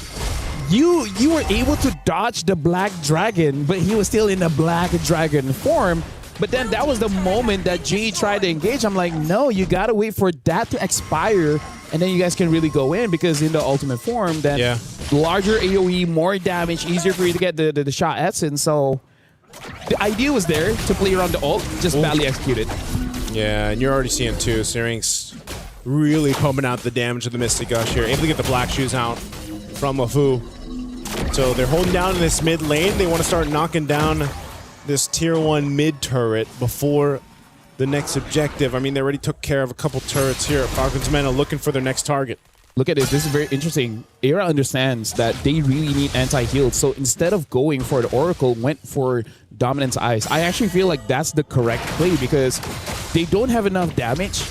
you were able to dodge the Black Dragon, but he was still in the Black Dragon form. But then that was the moment that Jay tried to engage. I'm like, no, you gotta wait for that to expire, and then you guys can really go in, because in the ultimate form, then larger AoE, more damage, easier for you to get the shot essence. So the idea was there to play around the ult, just badly executed. Yeah, and you're already seeing too, Syrinx really pumping out the damage of the Mystic Gush here, able to get the Black Shoes out from LeFou. So they're holding down in this mid lane. They want to start knocking down this tier 1 mid turret before the next objective. I mean, they already took care of a couple turrets here at Falcon's Mena, looking for their next target. Look at it. This is very interesting. Era understands that they really need anti-heal. So instead of going for the Oracle, went for Dominance Eyes. I actually feel like that's the correct play, because they don't have enough damage,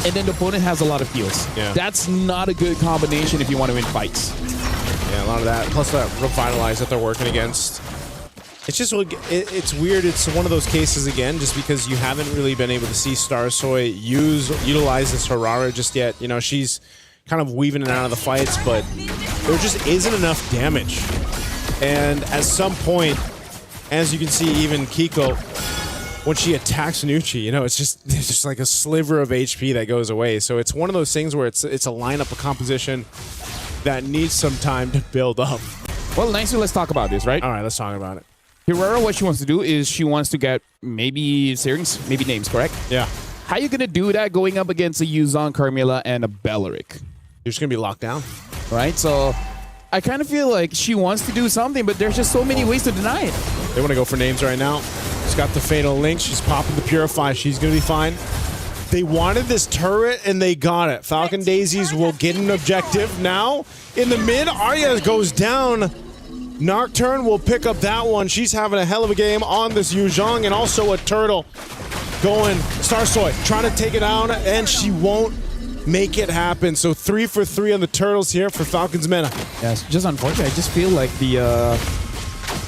and then the opponent has a lot of heals. Yeah. That's not a good combination if you want to win fights. Yeah, a lot of that. Plus that Revitalize that they're working against. It's just, it's weird. It's one of those cases, again, just because you haven't really been able to see Starsoy utilize this Harara just yet. You know, she's kind of weaving in and out of the fights, but there just isn't enough damage. And at some point, as you can see, even Kiko, when she attacks Nucci, you know, it's just like a sliver of HP that goes away. So it's one of those things where it's a lineup, a composition that needs some time to build up. Well, nicely, let's talk about this, right? All right, let's talk about it. Hirara, what she wants to do is she wants to get maybe Syrinx, maybe Names, correct? Yeah. How you going to do that going up against a Yuzong, Carmilla, and a Belleric? You're just going to be locked down. Right? So I kind of feel like she wants to do something, but there's just so many ways to deny it. They want to go for Names right now. She's got the Fatal Link. She's popping the Purify. She's going to be fine. They wanted this turret, and they got it. Falcon Daisies will get an objective now. In the mid, Arya goes down. Nocturne will pick up that one. She's having a hell of a game on this Yuzhong, and also a Turtle going. Starsoy trying to take it down, and she won't make it happen. So 3 for 3 on the Turtles here for Falcon's Mena. Yeah, it's just unfortunate. I just feel like the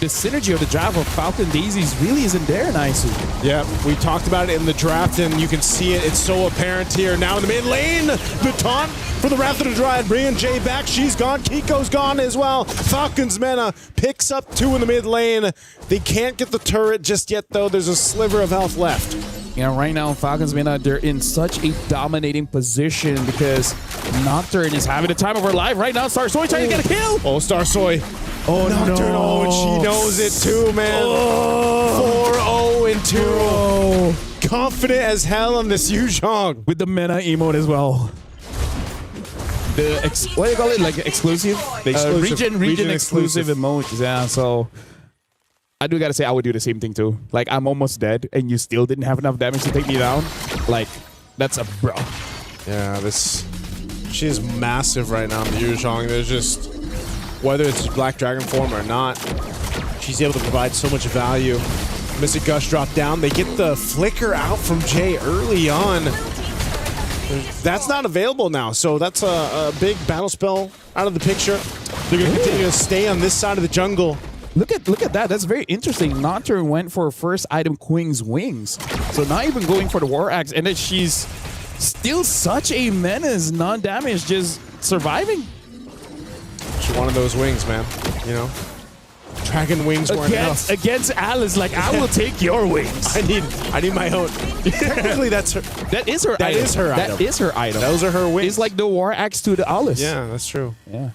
synergy of the draft of Falcon Daisies really isn't there in ISU. Yeah, we talked about it in the draft, and you can see it. It's so apparent here. Now in the mid lane, the taunt for the Wrath of the Dryad, bringing Jay back. She's gone. Kiko's gone as well. Falcon's Mena picks up 2 in the mid lane. They can't get the turret just yet, though. There's a sliver of health left. You know, right now, Falcons Mena, they're in such a dominating position because Nocturne is having the time of her life right now. Starsoy trying to get a kill. Oh, Starsoy. Oh, Nocturne. No. Oh, and she knows it too, man. 4-0 and 2. Oh. Confident as hell on this Yuzhong. With the Mena emote as well. The what do you call it? Like exclusive? The exclusive region exclusive emotes. Yeah, so I do gotta say I would do the same thing too. Like, I'm almost dead and you still didn't have enough damage to take me down. Like, that's a bro. Yeah, she is massive right now in the Yuzhong. There's just, whether it's Black Dragon form or not, she's able to provide so much value. Mystic Gush dropped down. They get the flicker out from Jay early on. That's not available now, so that's a big battle spell out of the picture. They're going to continue to stay on this side of the jungle. Look at that. That's very interesting. Nocturne went for first item Queen's Wings. So not even going for the War Axe, and then she's still such a menace, non-damage, just surviving. She wanted those wings, man. You know? Dragon wings weren't enough. Against Alice, like, I will take your wings. I need my own. Technically, that is her item. That is her item. Those are her wings. It's like the War Axe to the Alice. Yeah, that's true. Yeah.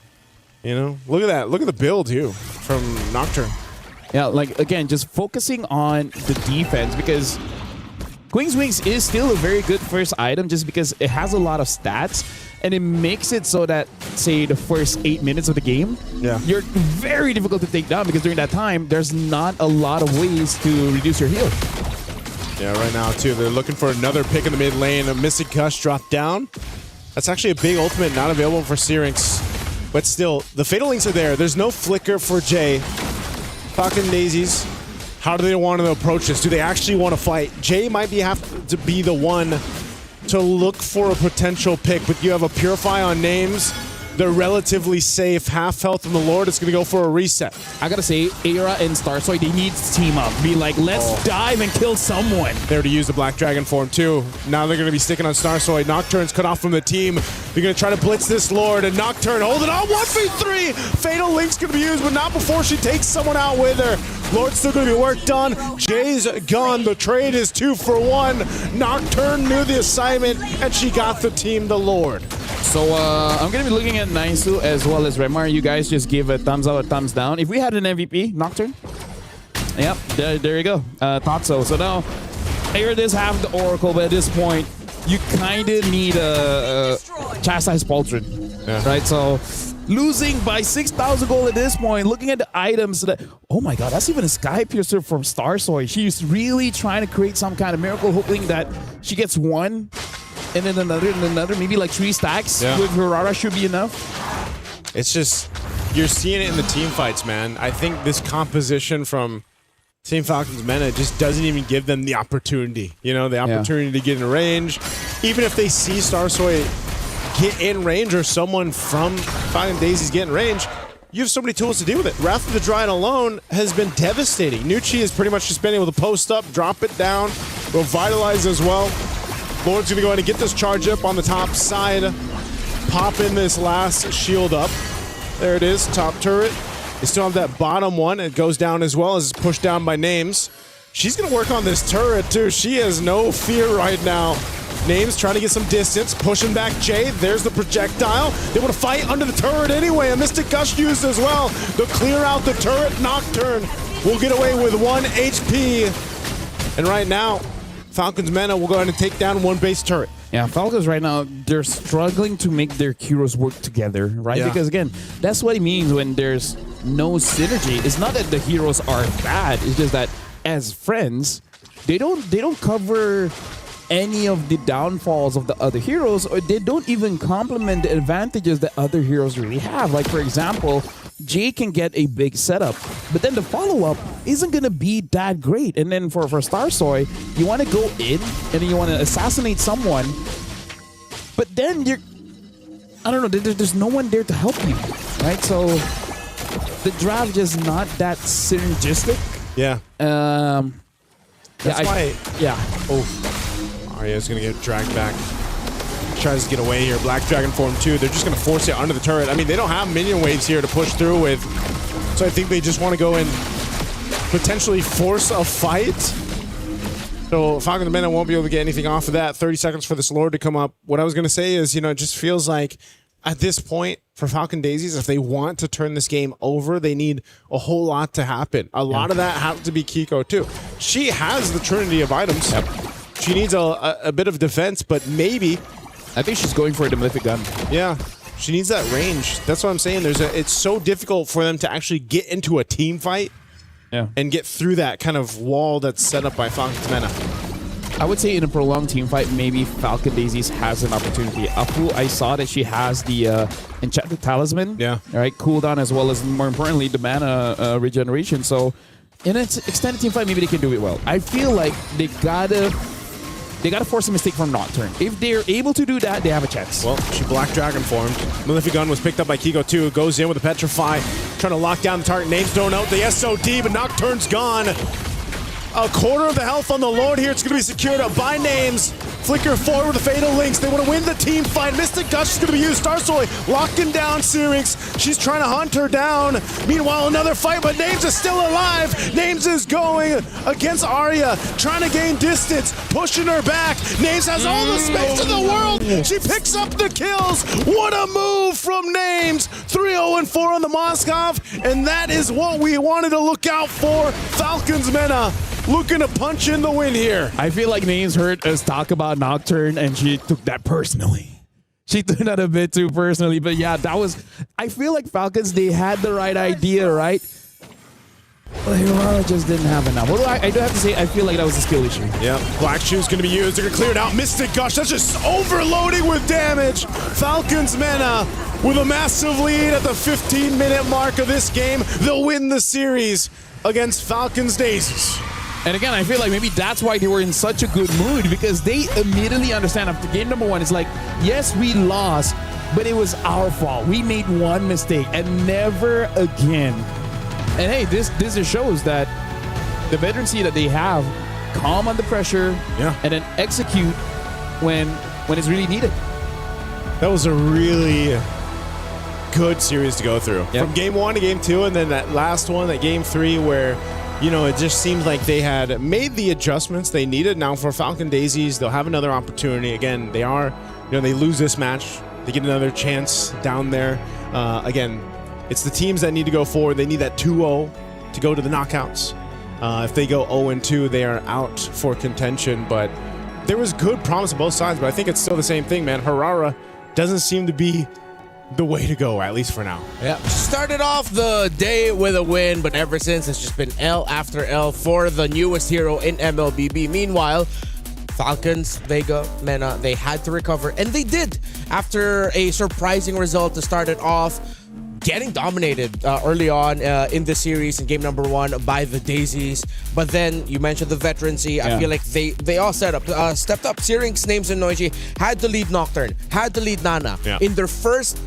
You know, look at that. Look at the build, too, from Nocturne. Yeah, like, again, just focusing on the defense, because Queen's Wings is still a very good first item just because it has a lot of stats and it makes it so that, say, the first 8 minutes of the game, you're very difficult to take down because during that time, there's not a lot of ways to reduce your heal. Yeah, right now, too, they're looking for another pick in the mid lane. A Mystic Gush dropped down. That's actually a big ultimate not available for Syrinx. But still, the Fatal Links are there. There's no flicker for Jay. Falcon Daisies. How do they want to approach this? Do they actually want to fight? Jay might have to be the one to look for a potential pick, but you have a Purify on Names. They're relatively safe. Half health from the Lord. It's going to go for a reset. I got to say, Era and Starsoy, they need to team up. Be like, let's dive and kill someone. They're to use the Black Dragon form, too. Now they're going to be sticking on Starsoy. Nocturne's cut off from the team. They're going to try to blitz this Lord, and Nocturne holding on. 1v3! Fatal Link's going to be used, but not before she takes someone out with her. Lord's still going to be work done. Jay's gone. The trade is 2 for 1. Nocturne knew the assignment, and she got the team the Lord. So I'm going to be looking at Naisu as well as Remar. You guys just give a thumbs up or thumbs down. If we had an MVP, Nocturne. Yep, there you go. Thought so. So now, here does have the Oracle, but at this point, you kind of need a Chastise Pauldron. Right? So losing by 6,000 gold at this point, looking at the items that, oh my god, that's even a Sky Piercer from Starsoy. She's really trying to create some kind of miracle, hoping that she gets one. And then another, maybe like 3 stacks with Herrera should be enough. It's just, you're seeing it in the team fights, man. I think this composition from Team Falcons Meta just doesn't even give them the opportunity. You know, the opportunity to get in range. Even if they see Starsoy get in range or someone from Falcon Daisy's get in range, you have so many tools to deal with it. Wrath of the Dryad alone has been devastating. Nucci has pretty much just been able to post up, drop it down, revitalize as well. Lord's going to go ahead and get this charge up on the top side. Pop in this last shield up. There it is, top turret. They still have that bottom one. It goes down as well as it's pushed down by Names. She's going to work on this turret too. She has no fear right now. Names trying to get some distance, pushing back Jade. There's the projectile. They want to fight under the turret anyway. A Mystic Gush used as well. They'll clear out the turret. Nocturne will get away with 1 HP. And right now, Falcons Meta will go ahead and take down 1 base turret. Yeah, Falcons right now, they're struggling to make their heroes work together, right? Yeah. Because again, that's what it means when there's no synergy. It's not that the heroes are bad, it's just that as friends, they don't cover any of the downfalls of the other heroes, or they don't even complement the advantages that other heroes really have. Like, for example, Jay can get a big setup, but then the follow-up isn't going to be that great. And then for Starsoy, you want to go in and you want to assassinate someone, but then I don't know, there's no one there to help you, right? So the draft is not that synergistic. Yeah. That's why. Yeah. Oh, Arya's going to get dragged back. Tries to get away here. Black Dragon form 2. They're just going to force it under the turret. I mean, they don't have minion waves here to push through with. So I think they just want to go and potentially force a fight. So Falcon the Meta won't be able to get anything off of that. 30 seconds for this Lord to come up. What I was going to say is, you know, it just feels like at this point for Falcon Daisies, if they want to turn this game over, they need a whole lot to happen. A lot of that has to be Kiko too. She has the trinity of items. She needs a bit of defense, but maybe. I think she's going for the Malefic Gun. Yeah, she needs that range. That's what I'm saying. It's so difficult for them to actually get into a team fight and get through that kind of wall that's set up by Falcon's Meta. I would say in a prolonged team fight, maybe Falcon Daisies has an opportunity. Apu, I saw that she has the Enchanted Talisman. Yeah. Right, cooldown as well as, more importantly, the mana regeneration. So in an extended team fight, maybe they can do it well. I feel like they gotta force a mistake from Nocturne. If they're able to do that, they have a chance. Well, she Black Dragon formed. Malefic Gun was picked up by Kiko too. Goes in with a Petrify, trying to lock down the target. Names thrown out the SOD, but Nocturne's gone. A quarter of the health on the Lord here. It's going to be secured up by Names. Flicker forward with the Fatal Links. They want to win the team fight. Mystic Gush is going to be used. Starsoy locking down Syrinx. She's trying to hunt her down. Meanwhile, another fight, but Names is still alive. Names is going against Arya, trying to gain distance, pushing her back. Names has all the space in the world. She picks up the kills. What a move from Names. 3-0-4 on the Moskov, and that is what we wanted to look out for. Falcons Meta looking to punch in the win here. I feel like Names heard us talk about Nocturne and she took that personally. She took that a bit too personally. But yeah, that was... I feel like Falcons, they had the right idea, right? But Hirara just didn't have enough. What do I do have to say, I feel like that was a skill issue. Yeah, Black Shoe's going to be used. They're going to clear it out. Mystic Gush, that's just overloading with damage. Falcons Mena with a massive lead at the 15-minute mark of this game. They'll win the series against Falcons Daisies. And again, I feel like maybe that's why they were in such a good mood, because they immediately understand after game number one, it's like, yes, we lost, but it was our fault. We made one mistake and never again. And hey, this just shows that the veterancy that they have, calm under pressure, and then execute when it's really needed. That was a really good series to go through. Yep. From game one to game two, and then that last one, that game three, where, you know, it just seemed like they had made the adjustments they needed. Now for Falcon Daisies, they'll have another opportunity. Again, they are, you know, they lose this match, they get another chance down there. Again, it's the teams that need to go forward. They need that 2-0 to go to the knockouts. If they go 0-2, they are out for contention. But there was good promise on both sides, but I think it's still the same thing, man. Hirara doesn't seem to be the way to go, at least for now. Yeah, started off the day with a win, but ever since it's just been L after L for the newest hero in MLBB. Meanwhile, Falcons, Vega, Mena, they had to recover, and they did after a surprising result to start it off. Getting dominated early on in the series in game number one by the Daisies. But then you mentioned the veterancy. I feel like they all stepped up. Syrinx, Names, and Noiji had to lead Nocturne, had to lead Nana in their first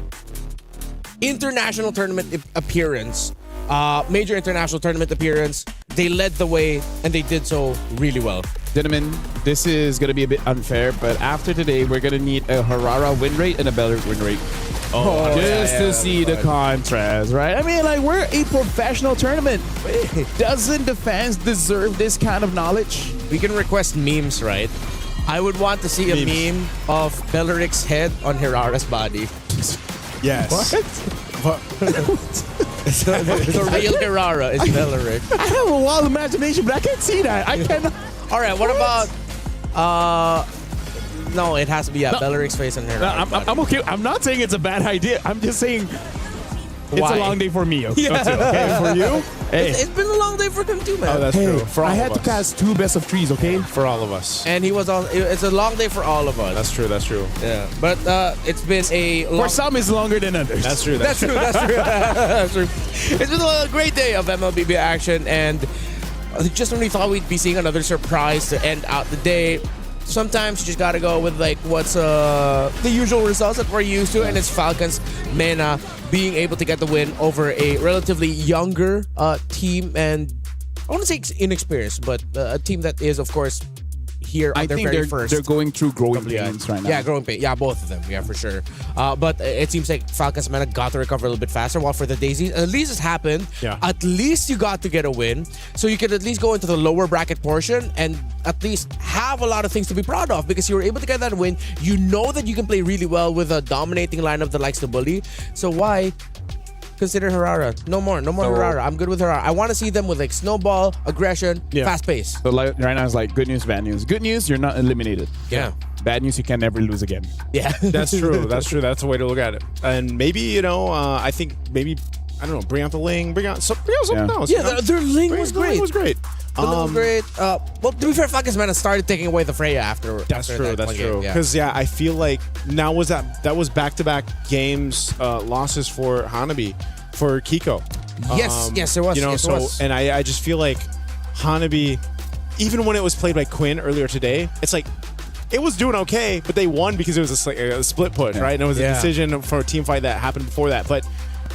international tournament appearance, major international tournament appearance. They led the way, and they did so really well. Gentlemen, this is going to be a bit unfair, but after today, we're going to need a Hirara win rate and a Belleric win rate. Just to see the contrast, right? I mean, like, we're a professional tournament. Doesn't the fans deserve this kind of knowledge? We can request memes, right? I would want to see a meme of Belleric's head on Hirara's body. Yes. What? The real Hirara is Belleric. I have a wild imagination, but I can't see that. I cannot. All right, what about... No, it has to be Belleric's face on Hirara. I'm okay. I'm not saying it's a bad idea. I'm just saying it's a long day for me. Okay, for you? Hey. It's been a long day for him too, man. Oh, that's true. For all I of had us. to cast 2 best of 3s, okay? For all of us. And he was on. It's a long day for all of us. That's true. That's true. Yeah, but it's been a for some it's longer than others. That's true. That's true. That's true. It's been a great day of MLBB action, and just when we thought we'd be seeing another surprise to end out the day, sometimes you just gotta go with like what's the usual results that we're used to, and it's Falcons Mena being able to get the win over a relatively younger team, and I want to say inexperienced, but a team that is, of course, here on their very first. They're going through growing pains right now. Yeah, growing pains. Yeah, both of them. Yeah, for sure. But it seems like Falcons Mena got to recover a little bit faster. While for the Daisies, at least it's happened. Yeah. At least you got to get a win. So you could at least go into the lower bracket portion and at least have a lot of things to be proud of, because you were able to get that win. You know that you can play really well with a dominating lineup that likes to bully. So why consider Hirara? No more Hirara. I'm good with Hirara. I want to see them with like snowball, aggression, fast pace. So like, right now it's like good news, bad news. Good news, you're not eliminated. Yeah. Bad news, you can never lose again. Yeah. That's true. That's true. That's the way to look at it. And maybe, you know, I think maybe, I don't know, bring out the Ling, bring out something else. Yeah, you know? their Ling was great. Ling was great. The Ling was great. Well, to be fair, Falcons Mena started taking away the Freya after. That's after true. That's true. Because I feel like now that was back-to-back games losses for Hanabi, for Kiko. Yes, there was. You know, yes, there was. And I just feel like Hanabi, even when it was played by Quinn earlier today, it's like it was doing okay, but they won because it was a split push, right? And it was a decision for a team fight that happened before that. But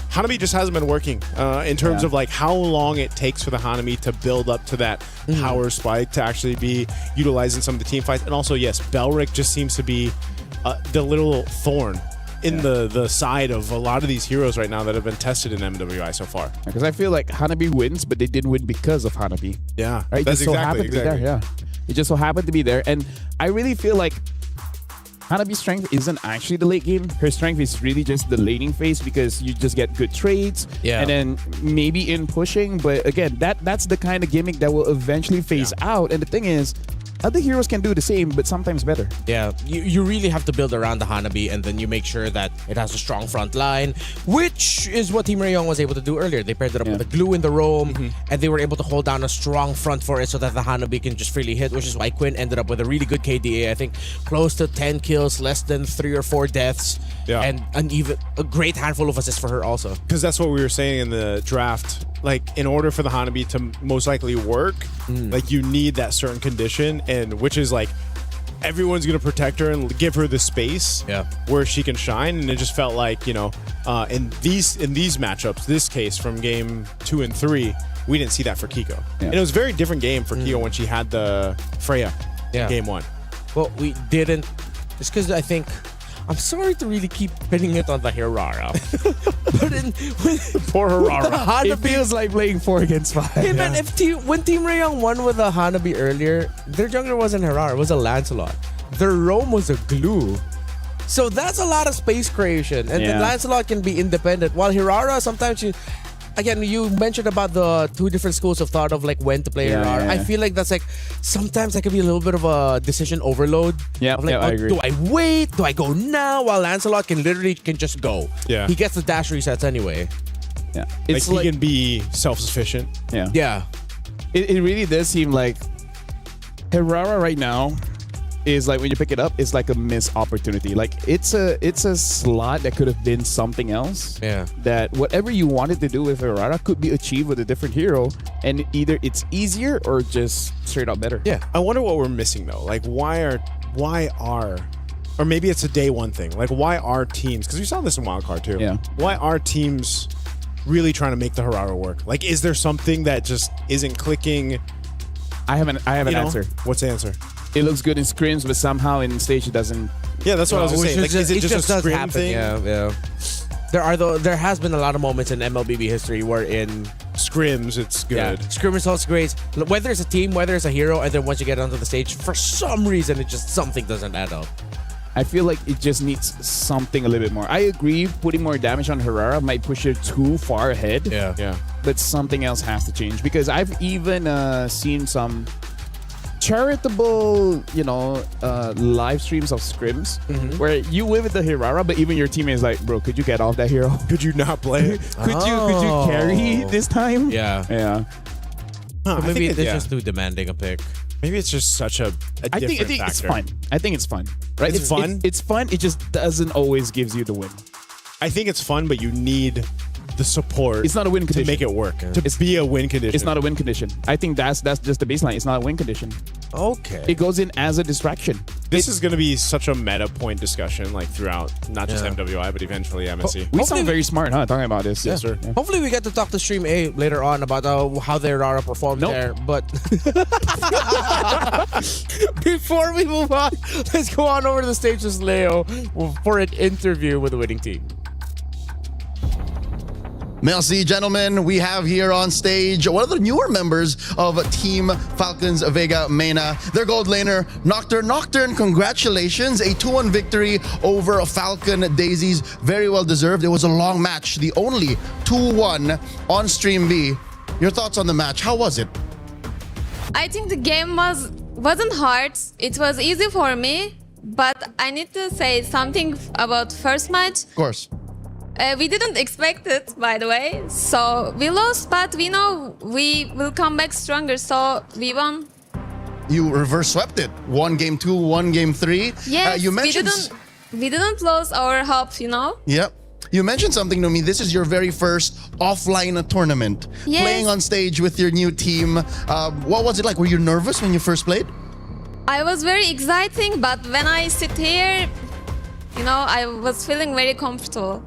Hanabi just hasn't been working in terms of like how long it takes for the Hanabi to build up to that power spike to actually be utilized in some of the team fights. And also, yes, Belric just seems to be the little thorn in the side of a lot of these heroes right now that have been tested in MWI so far. Because I feel like Hanabi wins, but they didn't win because of Hanabi. Yeah, right. That's It just so happened to be there. Yeah, it just so happened to be there, and I really feel like Hanabi's strength isn't actually the late game. Her strength is really just the laning phase because you just get good trades. Yeah. And then maybe in pushing. But again, that's the kind of gimmick that will eventually phase out. And the thing is, other heroes can do the same, but sometimes better. Yeah, you really have to build around the Hanabi, and then you make sure that it has a strong front line, which is what Team Rayong was able to do earlier. They paired it up with the glue in the roam, and they were able to hold down a strong front for it so that the Hanabi can just freely hit, which is why Quinn ended up with a really good KDA. I think close to 10 kills, less than 3 or 4 deaths, and a great handful of assists for her also. Because that's what we were saying in the draft. Like, in order for the Hanabi to most likely work, like, you need that certain condition, and which is like everyone's gonna protect her and give her the space where she can shine. And it just felt like, you know, in these matchups, this case from game 2 and 3, we didn't see that for Kiko. And it was a very different game for Kiko when she had the Freya in game 1. Well, we didn't. It's because I think. I'm sorry to really keep pinning it on the Hirara. But poor Hirara. It feels like playing 4 against 5. Hey man, when Team Rayong won with a Hanabi earlier, their jungler wasn't Hirara, it was a Lancelot. Their roam was a glue. So that's a lot of space creation. And then Lancelot can be independent. While Hirara, sometimes again, you mentioned about the 2 different schools of thought of like when to play Hirara. I feel like that's like sometimes that can be a little bit of a decision overload. Yeah, like, I agree. Do I wait? Do I go now? While Lancelot can just go. Yeah, he gets the dash resets anyway. Yeah, it's like he can be self-sufficient. Yeah. It really does seem like Hirara right now is like when you pick it up, it's like a missed opportunity. Like it's a slot that could have been something else. Yeah. That whatever you wanted to do with Hirara could be achieved with a different hero, and either it's easier or just straight up better. Yeah. I wonder what we're missing though. Like why are or maybe it's a day one thing. Like why are teams, because we saw this in Wildcard too. Yeah. Why are teams really trying to make the Hirara work? Like is there something that just isn't clicking? I have an answer. What's the answer? It looks good in scrims, but somehow in stage it doesn't. Yeah, that's what I was going to say. Like, is it just a scrim thing? Yeah. There has been a lot of moments in MLBB history where in scrims it's good. Yeah, scrim results great. Whether it's a team, whether it's a hero, and then once you get onto the stage, for some reason something doesn't add up. I feel like it just needs something a little bit more. I agree, putting more damage on Hirara might push her too far ahead. Yeah. But something else has to change, because I've even seen some charitable, live streams of scrims where you win with the Hirara, but even your teammate is like, bro, could you get off that hero? Could you not play it? Could you carry this time? Yeah. Huh, maybe it's just too demanding a pick. Maybe it's just such a I different think factor. it's fun. I think it's fun. Right? It's fun? It's fun. It just doesn't always gives you the win. I think it's fun, but you need the support. It's not a win condition to make it work. To be a win condition. It's not a win condition. I think that's just the baseline. It's not a win condition. Okay. It goes in as a distraction. This is going to be such a meta point discussion, like throughout not just MWI, but eventually MSC. We sound very smart, huh? Talking about this. Yes, sir. Yeah. Hopefully we get to talk to Stream A later on about how their Rara performed there. But before we move on, let's go on over to the stage with Leo for an interview with the winning team. Merci, gentlemen. We have here on stage one of the newer members of Team Falcons Vega Mena, their gold laner, Nocturne. Nocturne, congratulations. A 2-1 victory over Falcon Daisies. Very well deserved. It was a long match. The only 2-1 on Stream B. Your thoughts on the match? How was it? I think the game wasn't hard. It was easy for me. But I need to say something about first match. Of course. We didn't expect it, by the way. So we lost, but we know we will come back stronger. So we won. You reverse swept it. 1 game 2, 1 game 3. Yes, you mentioned we didn't lose our hope, Yep. You mentioned something to me. This is your very first offline tournament. Yes. Playing on stage with your new team. What was it like? Were you nervous when you first played? I was very exciting, but when I sit here, I was feeling very comfortable.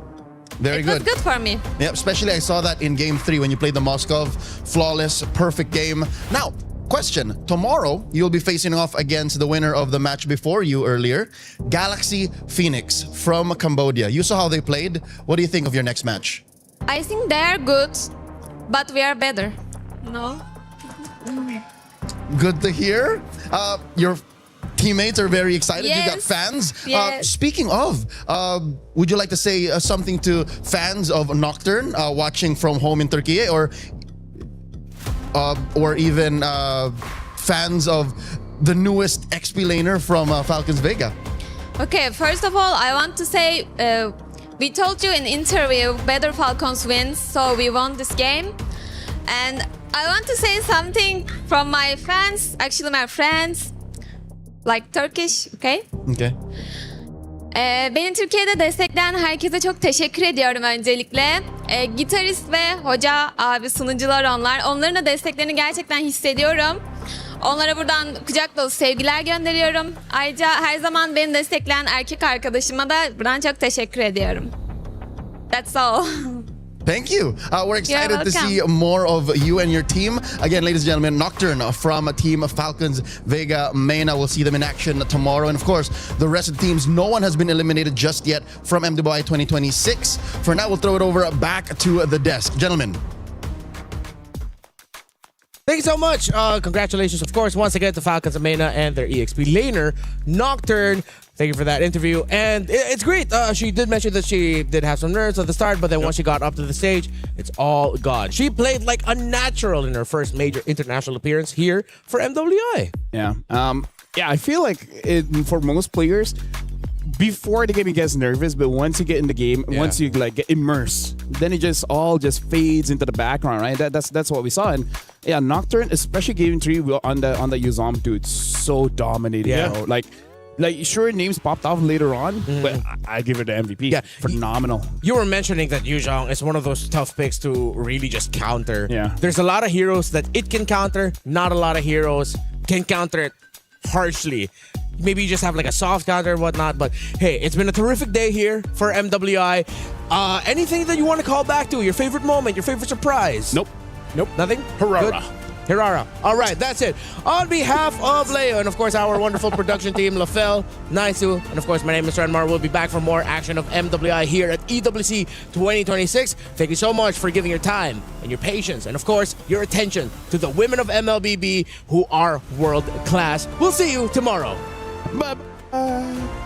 Very good. It was good for me. Yeah, especially I saw that in game 3 when you played the Moscow. Flawless, perfect game. Now, question. Tomorrow, you'll be facing off against the winner of the match before you earlier, Galaxy Phoenix from Cambodia. You saw how they played. What do you think of your next match? I think they are good, but we are better. No? Good to hear. Your teammates are very excited. Yes. You got fans. Yes. Speaking of, would you like to say something to fans of Nocturne watching from home in Turkey, or even fans of the newest XP laner from Falcons Vega? Okay, first of all, I want to say we told you in interview better Falcons wins, so we won this game. And I want to say something from my fans, actually my friends, like Turkish, okay? Okay. Beni Türkiye'de destekleyen herkese çok teşekkür ediyorum öncelikle. Gitarist ve hoca, abi, sunucular onlar. Onların da desteklerini gerçekten hissediyorum. Onlara buradan kucak dolusu sevgiler gönderiyorum. Ayrıca her zaman beni destekleyen erkek arkadaşıma da buradan çok teşekkür ediyorum. That's all. Thank you. We're excited to see more of you and your team. Again, ladies and gentlemen, Nocturne from Team Falcons Vega Mena. We'll see them in action tomorrow. And of course, the rest of the teams, no one has been eliminated just yet from MWI 2026. For now, we'll throw it over back to the desk. Gentlemen. Thank you so much. Congratulations, of course, once again to Falcons Mena and their EXP laner, Nocturne. Thank you for that interview. And it's great. She did mention that she did have some nerves at the start, but then once she got up to the stage, it's all gone. She played like a natural in her first major international appearance here for MWI. Yeah. I feel like for most players, before the game it gets nervous, but once you get in the game, once you like get immersed, then it just all fades into the background, right? That's what we saw. And yeah, Nocturne, especially game 3 on the Yuzom, dude, so dominating. Yeah. You know? Like sure, names popped off later on, but I give it the MVP. Yeah, phenomenal. You were mentioning that Yu Zhong is one of those tough picks to really just counter. Yeah. There's a lot of heroes that it can counter. Not a lot of heroes can counter it harshly. Maybe you just have like a soft counter and whatnot. But hey, it's been a terrific day here for MWI. Anything that you want to call back to? Your favorite moment? Your favorite surprise? Nope. Nothing? Harara. Good? Hirara. All right, that's it. On behalf of Leo and, of course, our wonderful production team, Lafel, Naisu, and, of course, my name is Ranmar. We'll be back for more action of MWI here at EWC 2026. Thank you so much for giving your time and your patience and, of course, your attention to the women of MLBB who are world class. We'll see you tomorrow. Bye-bye.